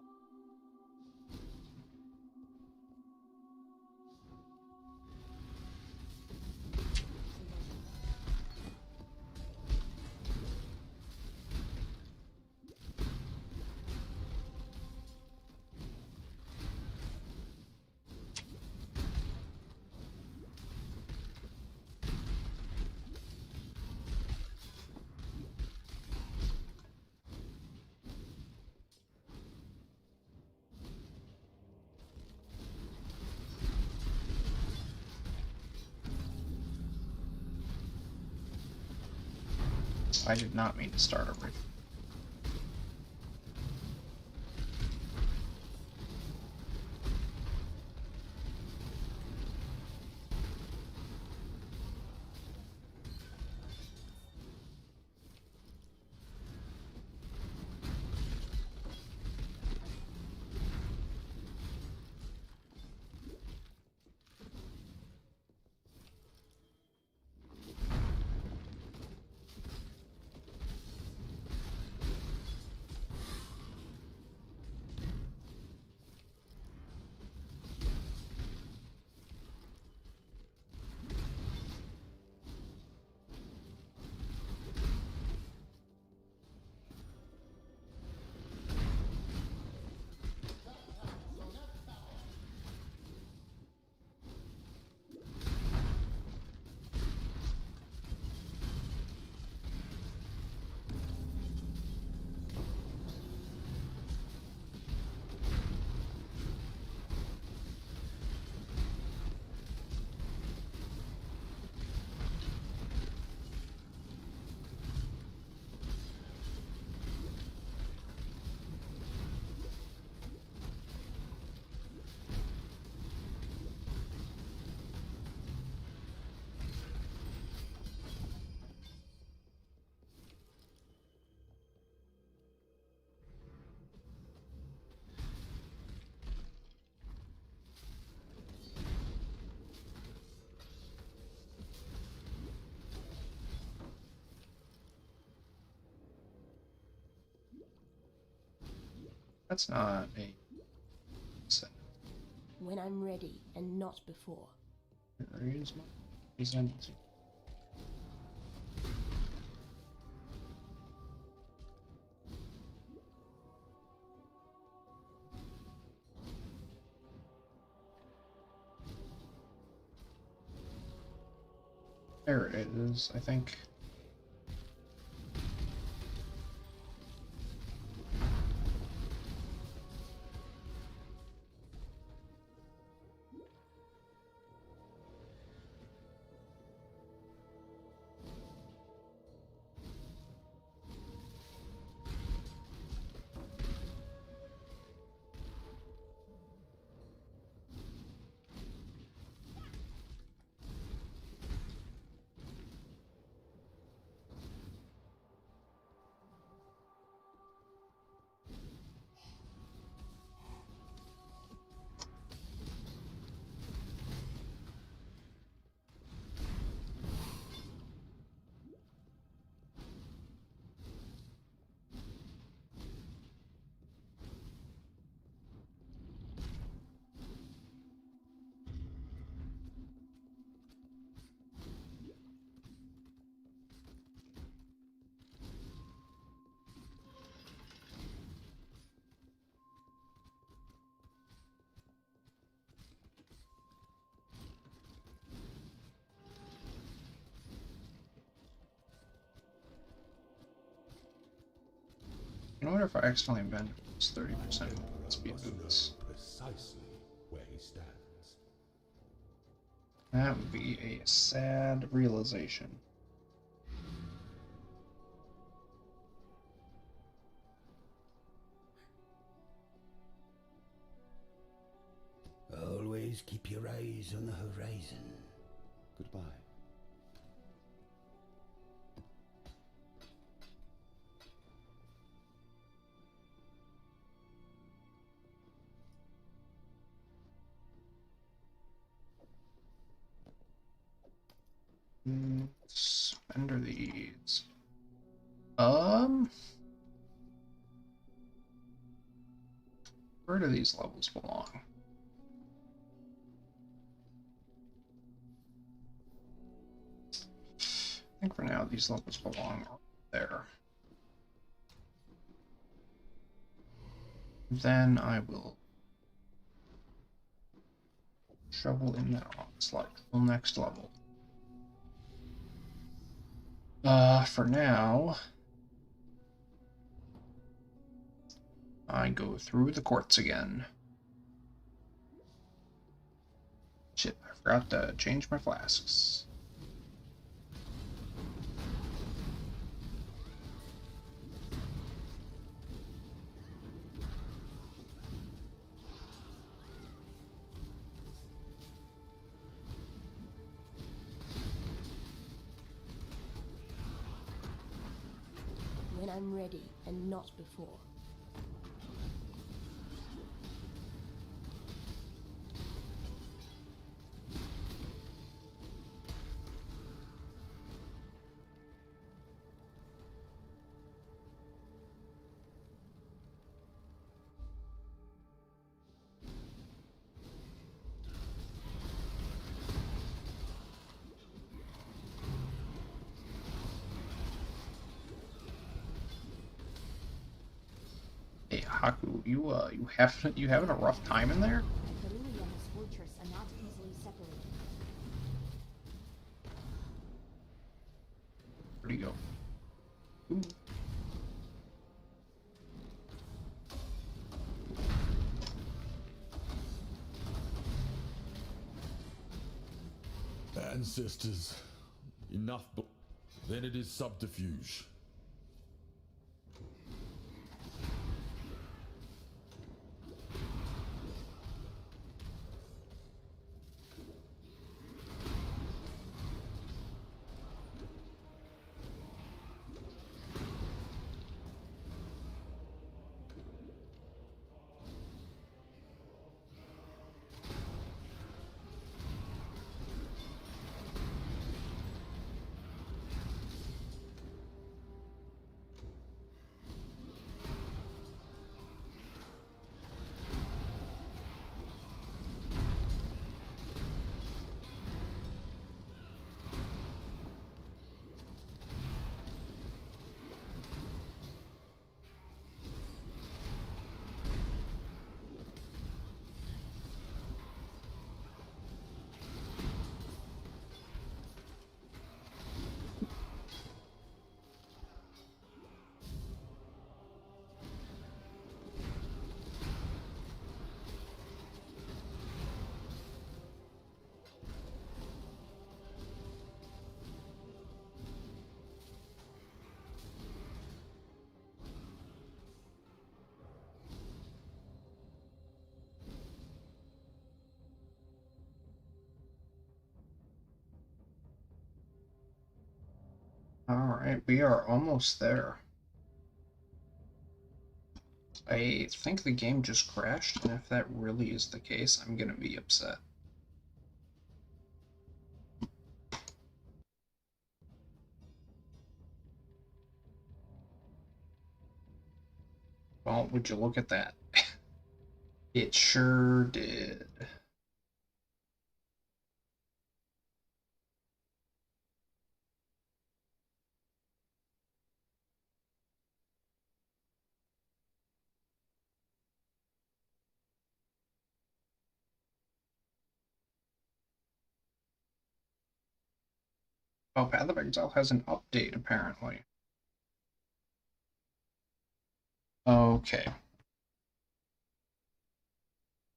I did not mean to start over. That's not a set. When I'm ready and not before. There is my resemblance. There it is, I think. I wonder if I accidentally invented this 30% speed boosts. Precisely where he stands. That would be a sad realization. Always keep your eyes on the horizon. Goodbye. Spender these. Where do these levels belong? I think for now these levels belong there. Then I will shovel in that slide till next level. For now, I go through the courts again. Shit, I forgot to change my flasks. When I'm ready and not before. Hey Haku, you having a rough time in there? Karuya and his fortress are not easily separated. Where'd he go? Ooh. Ancestors, enough, but then it is subterfuge. Alright, we are almost there. I think the game just crashed, and if that really is the case, I'm gonna be upset. Well, would you look at that? It sure did. Oh, Path of Exile has an update, apparently. Okay.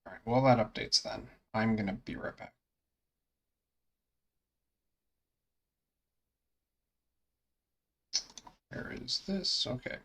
Alright, well that updates then. I'm gonna be right back. Where is this? Okay.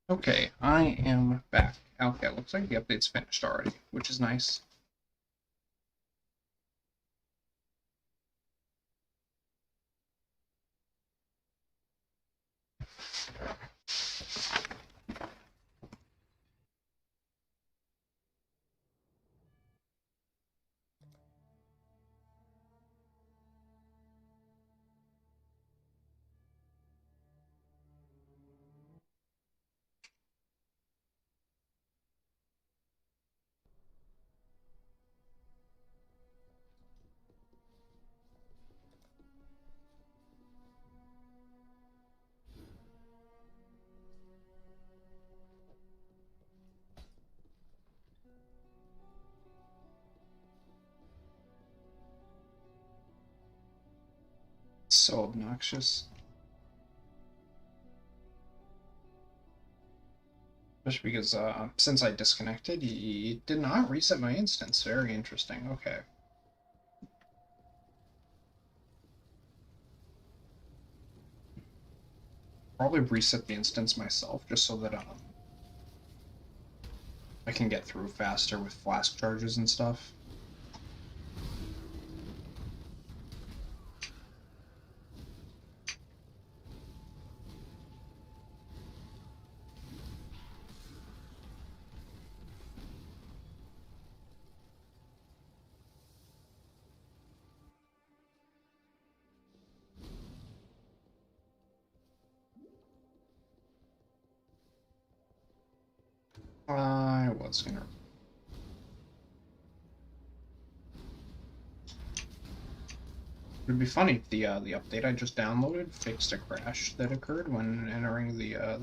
Okay, I am back. Okay, looks like the update's finished already, which is nice. So obnoxious. Especially because since I disconnected, he did not reset my instance. Very interesting. Okay. Probably reset the instance myself just so that I can get through faster with flask charges and stuff. I was gonna. It'd be funny if the update I just downloaded fixed a crash that occurred when entering the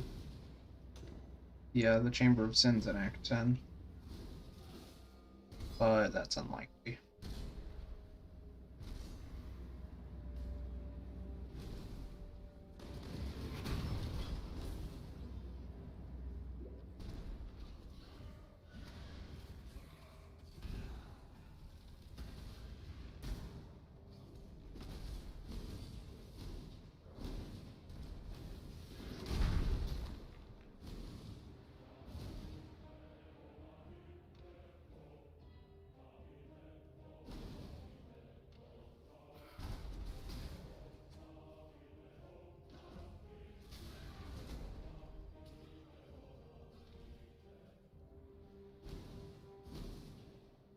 Chamber of Sins in Act 10. But that's unlikely.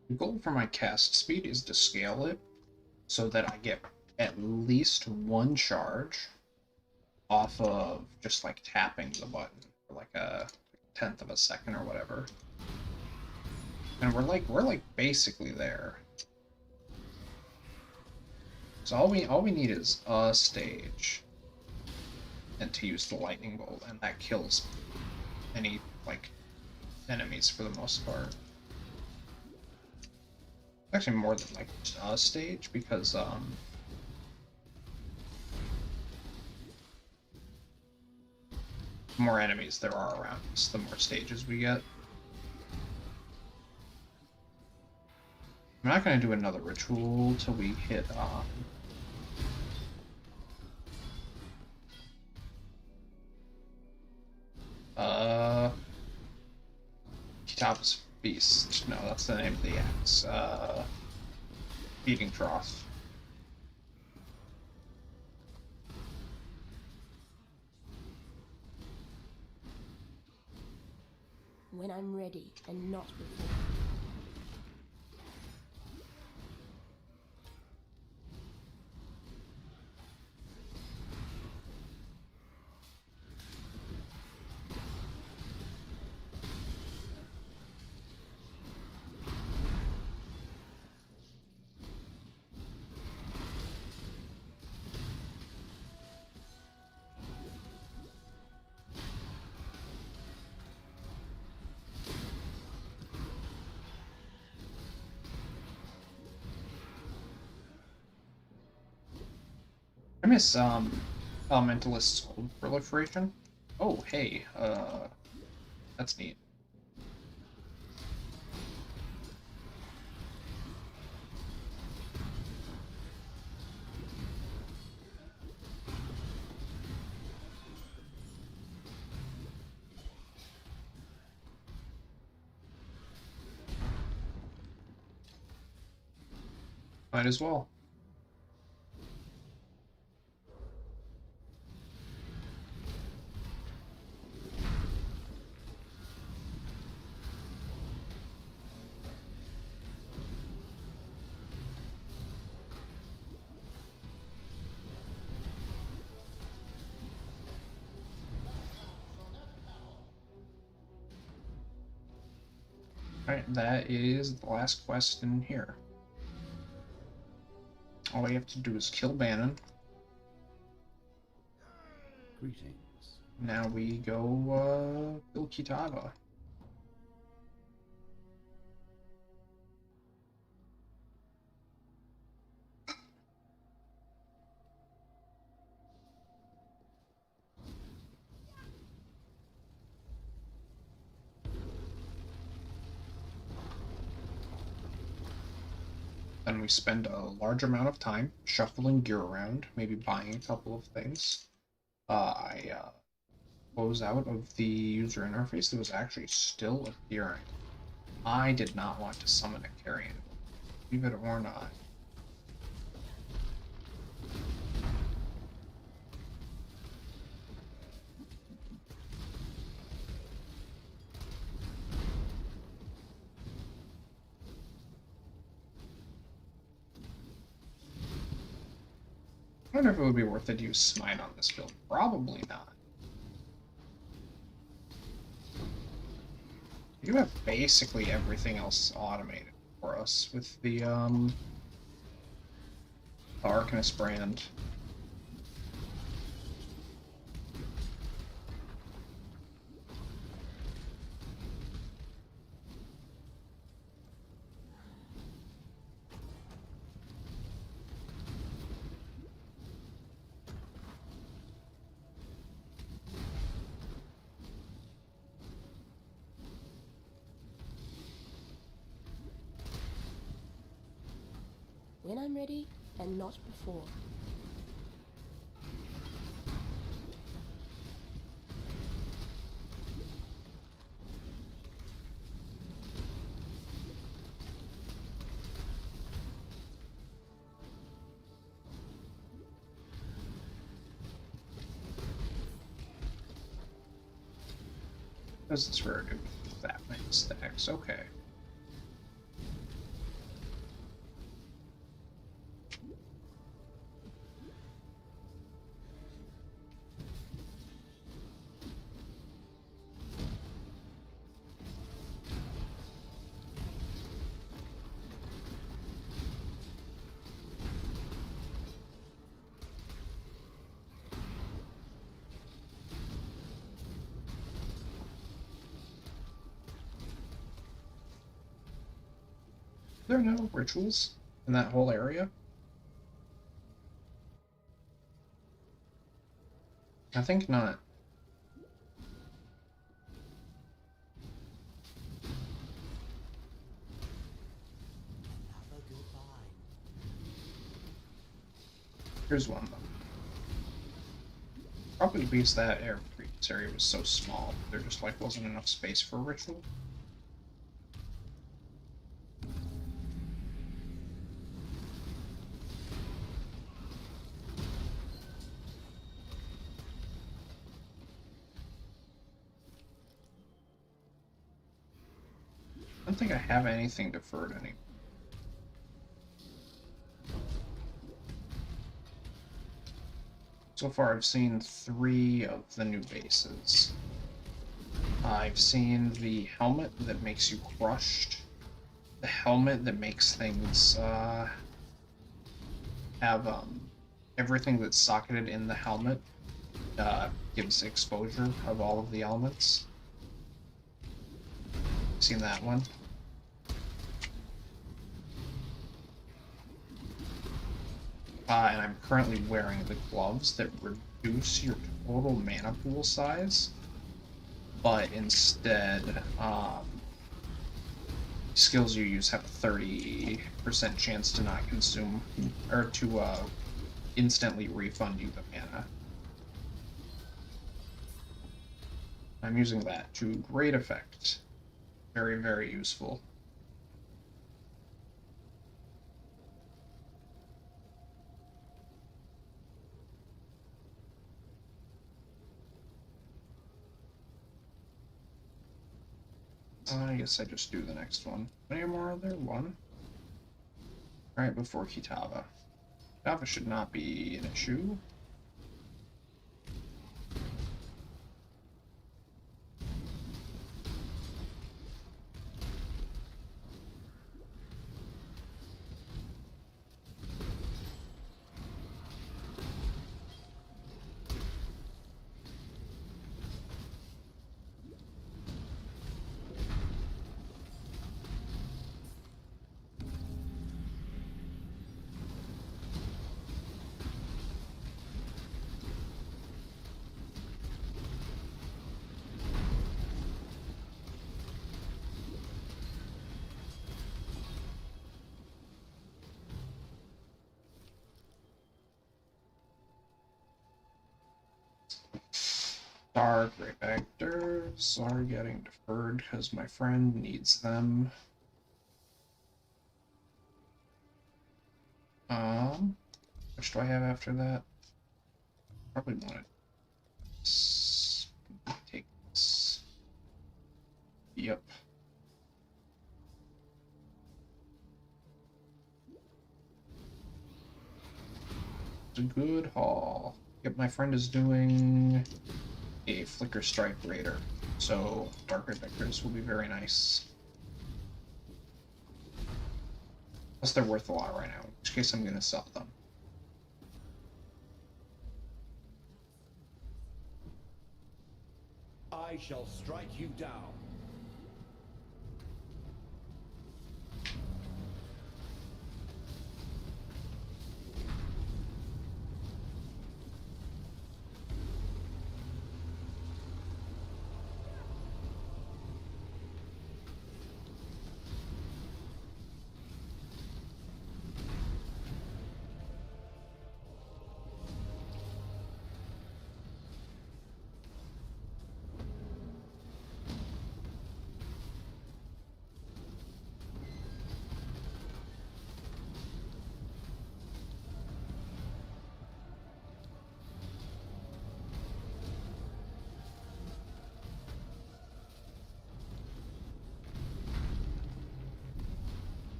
The goal for my cast speed is to scale it so that I get at least one charge off of just like tapping the button for like a 1/10 of a second or whatever. And we're like basically there. So all we need is a stage, and to use the lightning bolt, and that kills any like enemies for the most part. Actually, more than like a stage, because the more enemies there are around us, the more stages we get. I'm not going to do another ritual till we hit Kitava's Feast. No, that's the name of the axe. Feeding Trough. When I'm ready and not before. I miss Elementalist proliferation. Oh, hey, that's neat. Might as well. Alright, that is the last quest in here. All we have to do is kill Bannon. Greetings. Now we go kill Kitava. Then we spend a large amount of time shuffling gear around, maybe buying a couple of things. I close out of the user interface that was actually still appearing. I did not want to summon a carrion, believe it or not. I wonder if it would be worth it to use Smite on this build. Probably not. You have basically everything else automated for us with the Arcanist brand. When I'm ready and not before. Because it's rare to do that many stacks. Okay. There are no rituals in that whole area. I think not. Here's one though. Probably because that previous area was so small, there just like wasn't enough space for a ritual. I don't think I have anything deferred anymore. So far, I've seen 3 of the new bases. I've seen the helmet that makes you crushed, the helmet that makes things have everything that's socketed in the helmet gives exposure of all of the elements. Seen that one. And I'm currently wearing the gloves that reduce your total mana pool size, but instead, skills you use have a 30% chance to not consume, or to instantly refund you the mana. I'm using that to great effect. Very, very useful. I guess I just do the next one. How many more are there? 1? Right before Kitava. Kitava should not be an issue. Dark reactors are getting deferred because my friend needs them. Which do I have after that? Probably want to take this. Yep. It's a good haul. Yep, my friend is doing a Flicker Strike Raider, so Dark Red Vectors will be very nice. Plus they're worth a lot right now, in which case I'm going to sell them. I shall strike you down.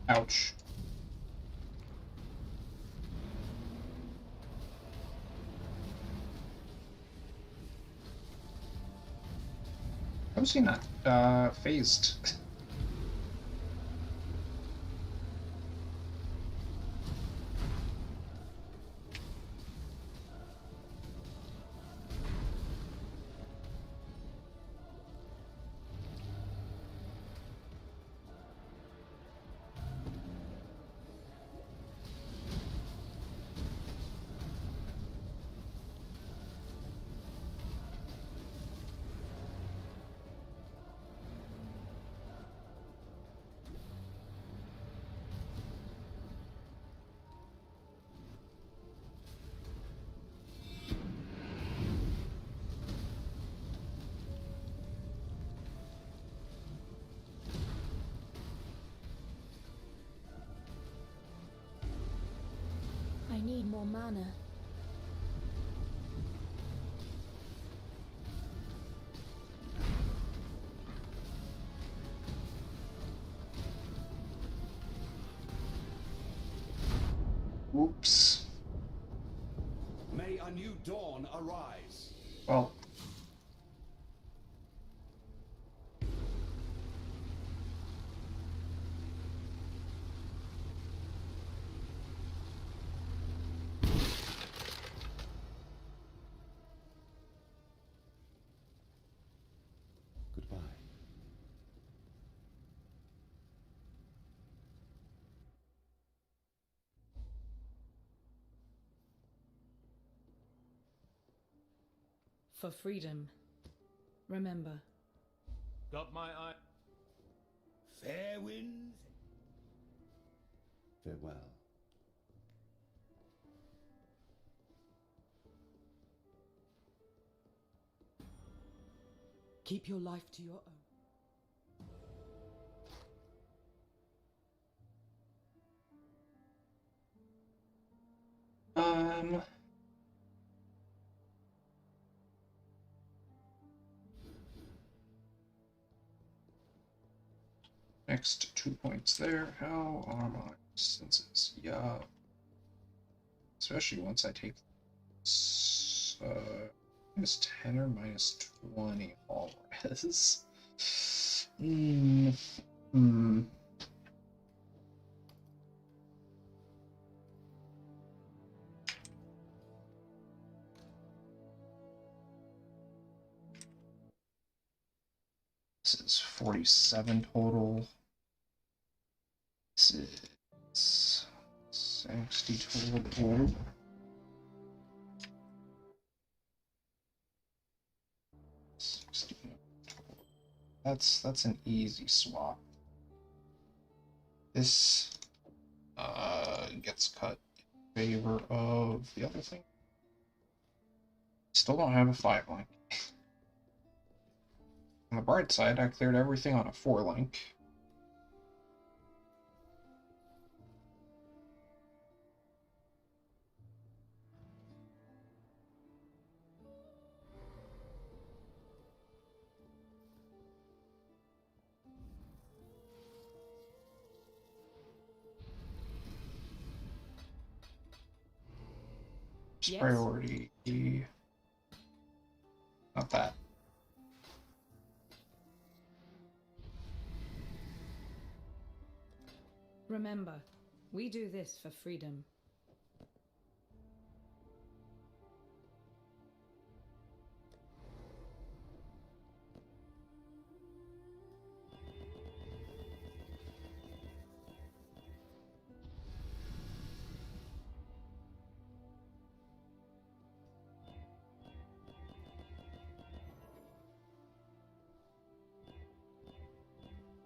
Ouch. How was he not phased? more mana. Oops. May a new dawn arise. Well. Goodbye. For freedom. Remember. Got my eye. Fair winds. Farewell. Keep your life to your own. Next 2 points there. How are my distances? Yeah. Especially once I take minus 10 or minus 20 all res. This is 47 total. This is 60 total. That's an easy swap. This gets cut in favor of the other thing. Still don't have a 5 link. On the bright side, I cleared everything on a 4 link. Yes. Priority. Not that. Remember, we do this for freedom.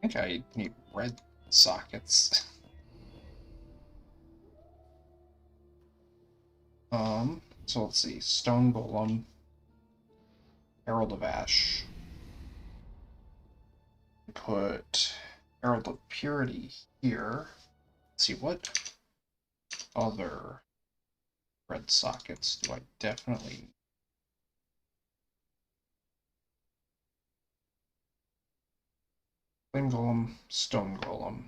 I think I need red sockets. So let's see. Stone Golem. Herald of Ash. Put Herald of Purity here. Let's see, what other red sockets do I definitely need? Flame Golem, Stone Golem.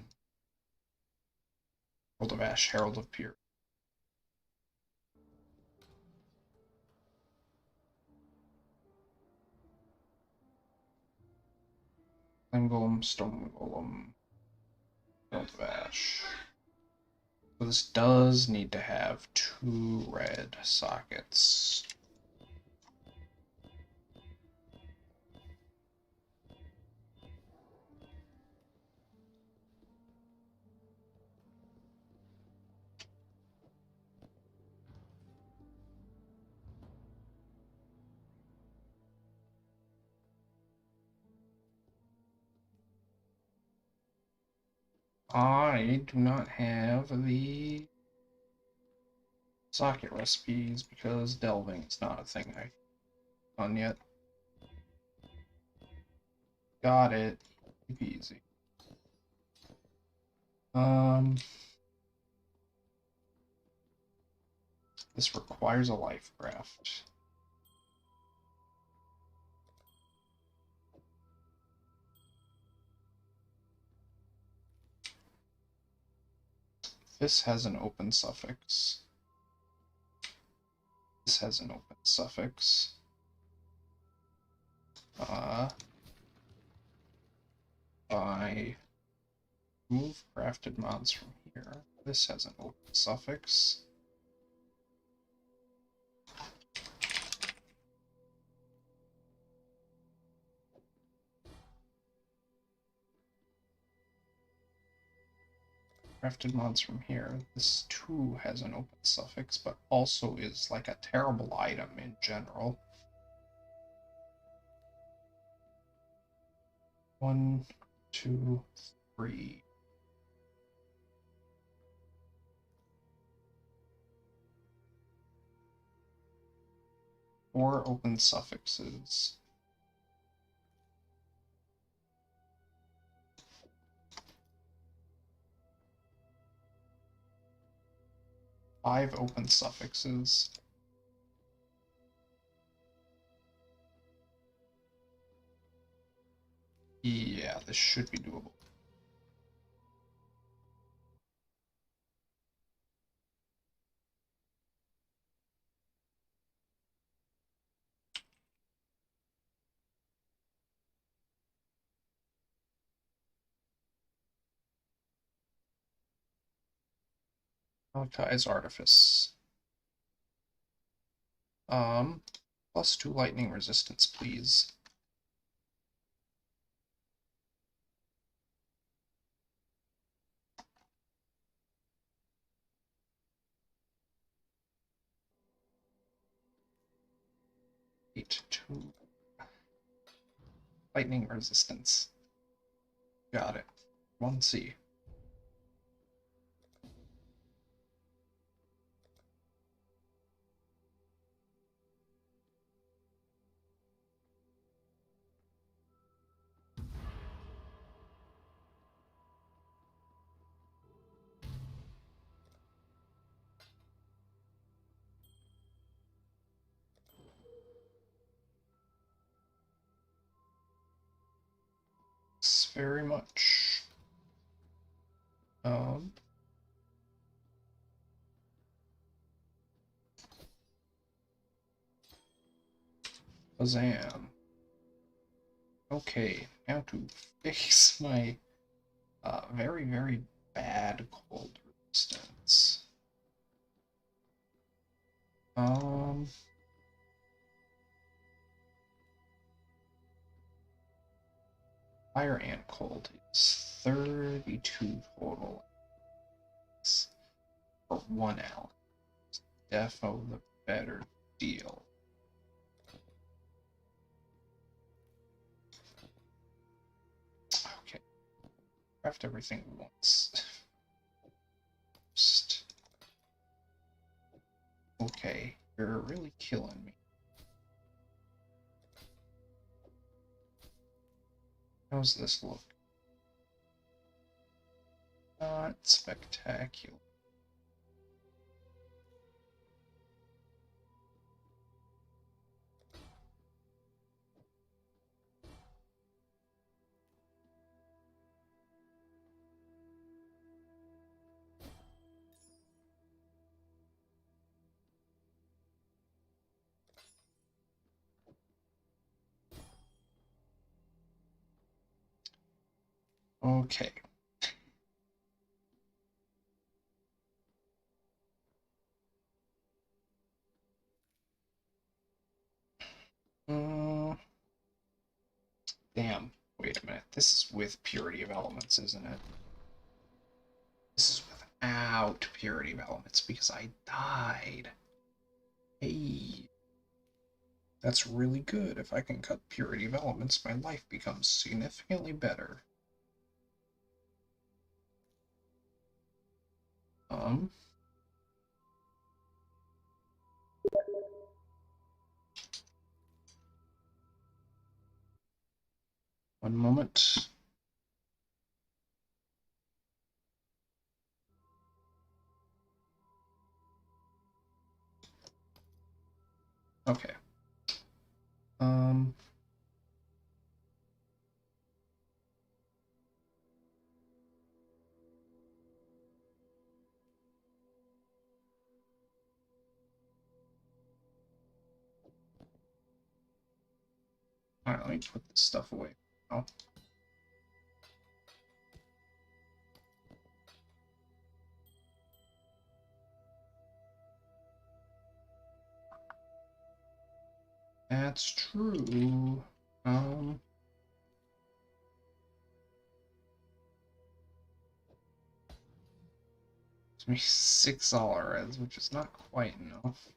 Herald of Ash, Herald of Purity. Flame Golem, Stone Golem, Herald of Ash. So this does need to have 2 red sockets. I do not have the socket recipes because delving is not a thing I've done yet. Got it. Easy. This requires a life graft. This has an open suffix. This has an open suffix. I move crafted mods from here. This has an open suffix. Crafted mods from here. This too has an open suffix, but also is like a terrible item in general. 1, 2, 3. Four open suffixes. Five open suffixes. Yeah, this should be doable. Malachi's Artifice. +2 lightning resistance, please. +2 lightning resistance. Got it. 1C. Very much. Bazam. Okay, now to fix my very, very bad cold resistance. Fire and cold is 32 total for 1 ally. Defo the better deal. Okay. Craft everything once. Just... Okay, you're really killing me. How's this look? Not spectacular. Okay. Damn. Wait a minute. This is with Purity of Elements, isn't it? This is without Purity of Elements because I died. Hey. That's really good. If I can cut Purity of Elements, my life becomes significantly better. One moment. Okay. Alright, let me put this stuff away now. That's true. It's me $6, which is not quite enough.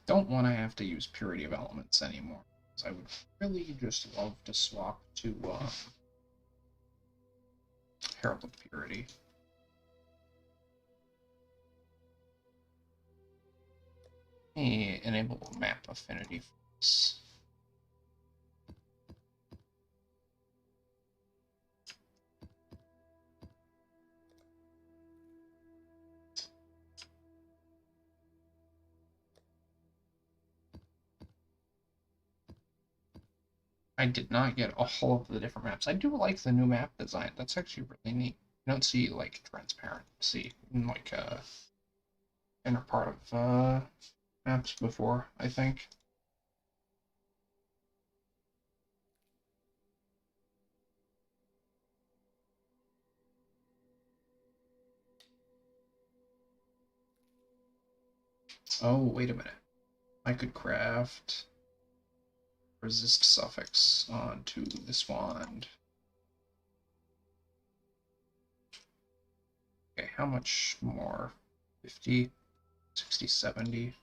Don't want to have to use Purity of Elements anymore. I would really just love to swap to Herald of Purity. Enable map affinity for this. I did not get all of the different maps. I do like the new map design. That's actually really neat. You don't see like transparency in like inner part of maps before, I think. Oh, wait a minute. I could craft resist suffix onto this wand. Okay, how much more? 50, 60, 70.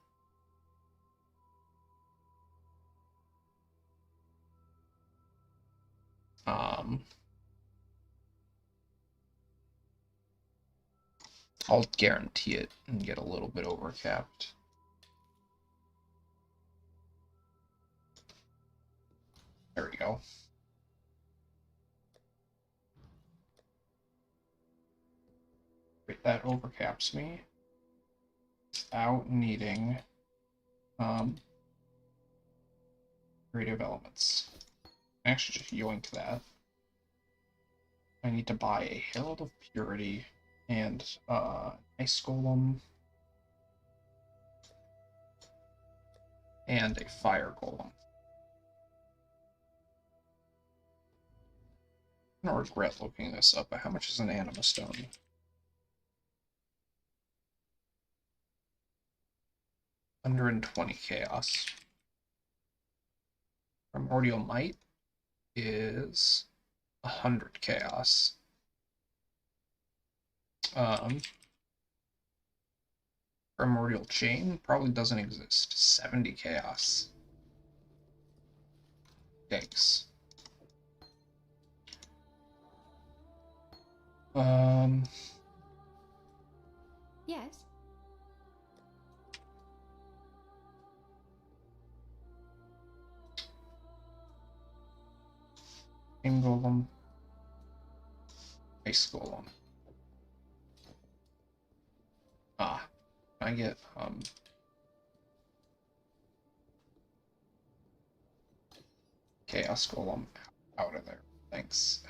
I'll guarantee it and get a little bit overcapped. There we go. Wait, that overcaps me without needing creative elements. Actually, just yoink that. I need to buy a Herald of Purity and Ice Golem and a Fire Golem. I'm gonna regret looking this up, but how much is an Anima Stone? $120 chaos. Primordial Might is 100 chaos. Primordial Chain probably doesn't exist. 70 chaos. Thanks. Yes. Flame Golem. Ice Golem. I get Chaos Golem out of there. Thanks.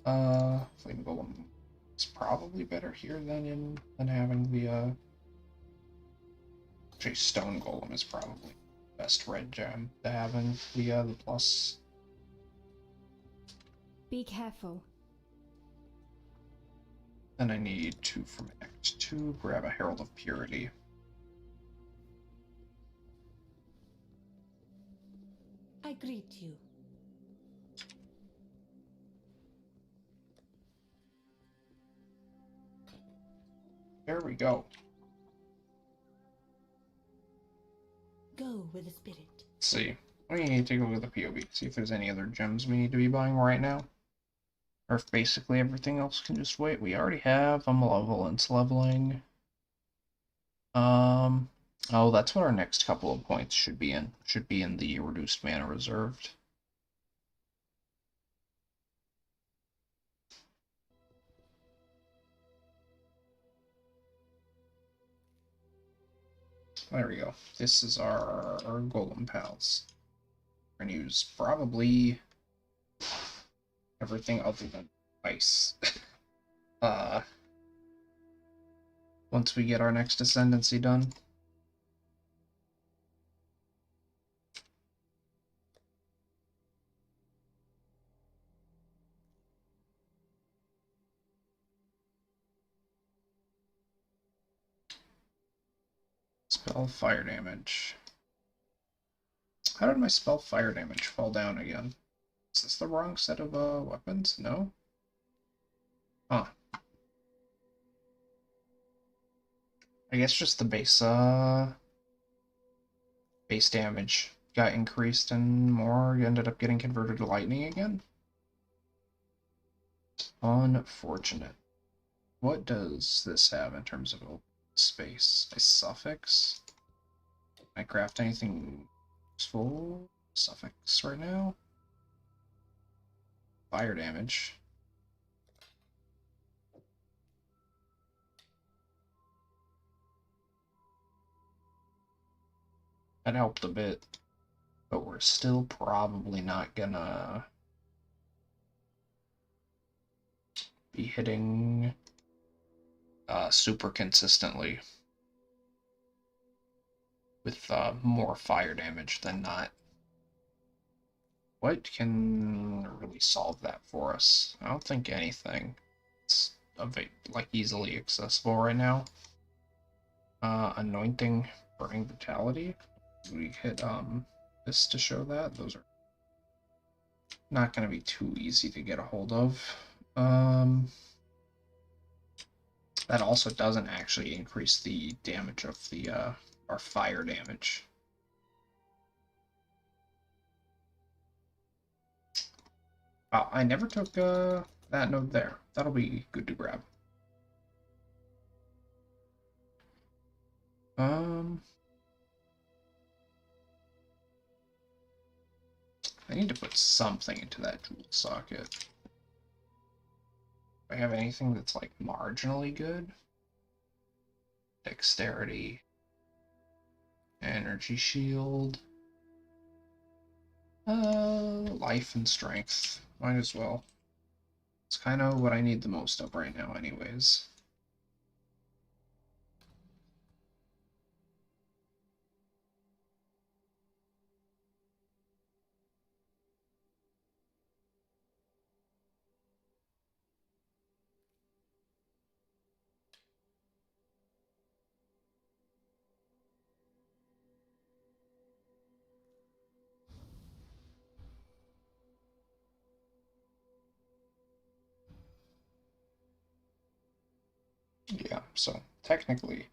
Flame Golem is probably better here than having the actually Stone Golem is probably the best red gem to have in the plus. Be careful. Then I need 2 from Act 2, grab a Herald of Purity. I greet you. There we go. Go with the spirit. Let's see. We need to take a look at the POV, see if there's any other gems we need to be buying right now. Or if basically everything else can just wait. We already have malevolence leveling. Oh, that's what our next couple of points should be in. Should be in the reduced mana reserved. There we go. This is our golem pals. We're gonna use probably everything other than ice. Once we get our next ascendancy done. Spell fire damage. How did my spell fire damage fall down again? Is this the wrong set of weapons? No? Huh. I guess just the base damage got increased and more ended up getting converted to lightning again. Unfortunate. What does this have in terms of space? A suffix? Can I craft anything useful? Suffix right now? Fire damage. That helped a bit, but we're still probably not gonna be hitting super consistently with more fire damage than not. What can really solve that for us? I don't think anything. It's like easily accessible right now. Anointing, burning brutality. We hit this to show that. Those are not going to be too easy to get a hold of. That also doesn't actually increase the damage of the our fire damage. Oh, I never took that node there. That'll be good to grab. I need to put something into that jewel socket. Do I have anything that's like marginally good? Dexterity. Energy shield. Life and strength. Might as well. It's kind of what I need the most of right now anyways. Yeah, so technically...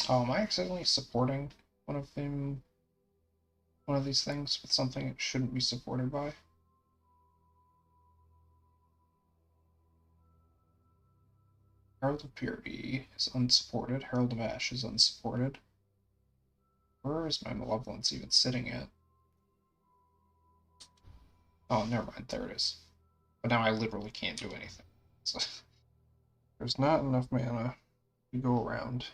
Oh, am I accidentally supporting one of these things with something it shouldn't be supported by? Herald of Purity is unsupported. Herald of Ash is unsupported. Where is my Malevolence even sitting at? Oh, never mind. There it is. But now I literally can't do anything. So, there's not enough mana to go around.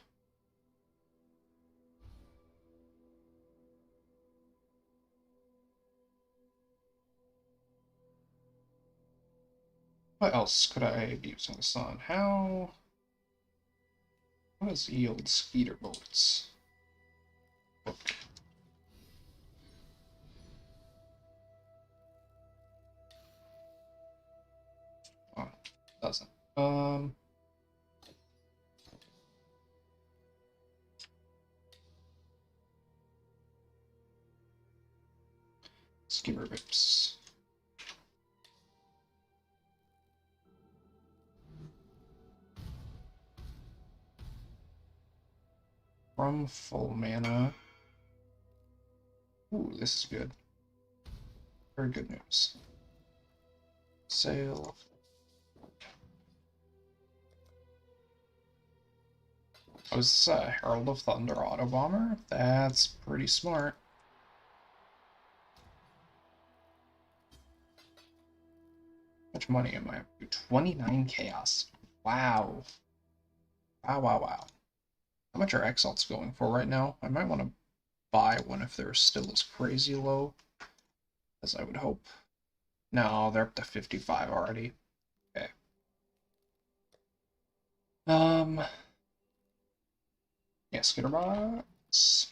What else could I be using this on? What does yield speeder bolts? Look. Oh, doesn't. Skimmer Rips. From full mana. Ooh, this is good. Very good news. Sale. Oh, is this a Herald of Thunder auto bomber? That's pretty smart. How much money am I up to? 29 chaos. Wow. Wow, wow, wow. How much are Exiles going for right now? I might want to buy one if they're still as crazy low as I would hope. No, they're up to 55 already. Okay. Yeah, Skitterbox.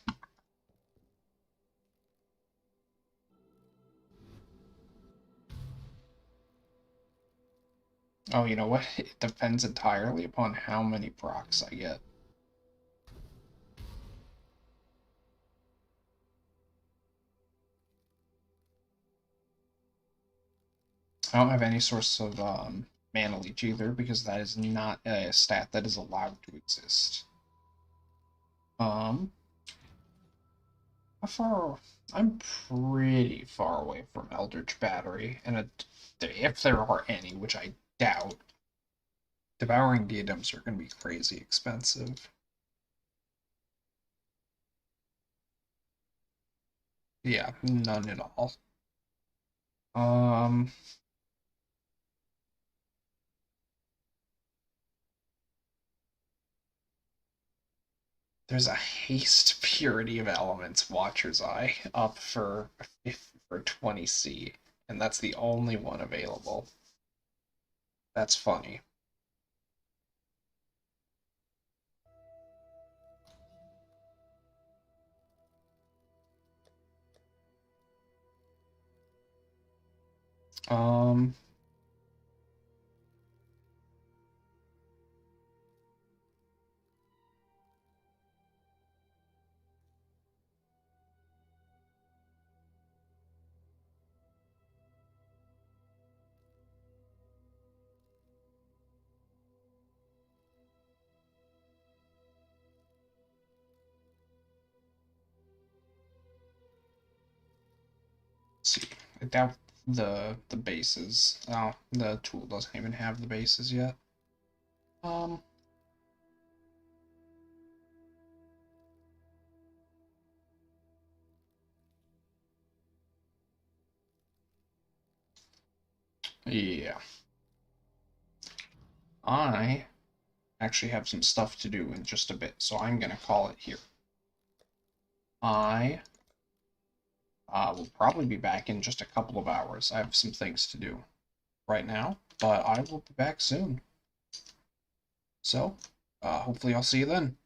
Oh, you know what? It depends entirely upon how many procs I get. I don't have any source of mana leech either, because that is not a stat that is allowed to exist. How far? I'm pretty far away from Eldritch Battery, and if there are any, which I doubt, Devouring Diadems are going to be crazy expensive. Yeah, none at all. There's a Haste Purity of Elements Watcher's Eye up for 20C, and that's the only one available. That's funny. See, I doubt the bases. Oh, the tool doesn't even have the bases yet. Yeah. I actually have some stuff to do in just a bit, so I'm gonna call it here. I will probably be back in just a couple of hours. I have some things to do right now, but I will be back soon. So, hopefully I'll see you then.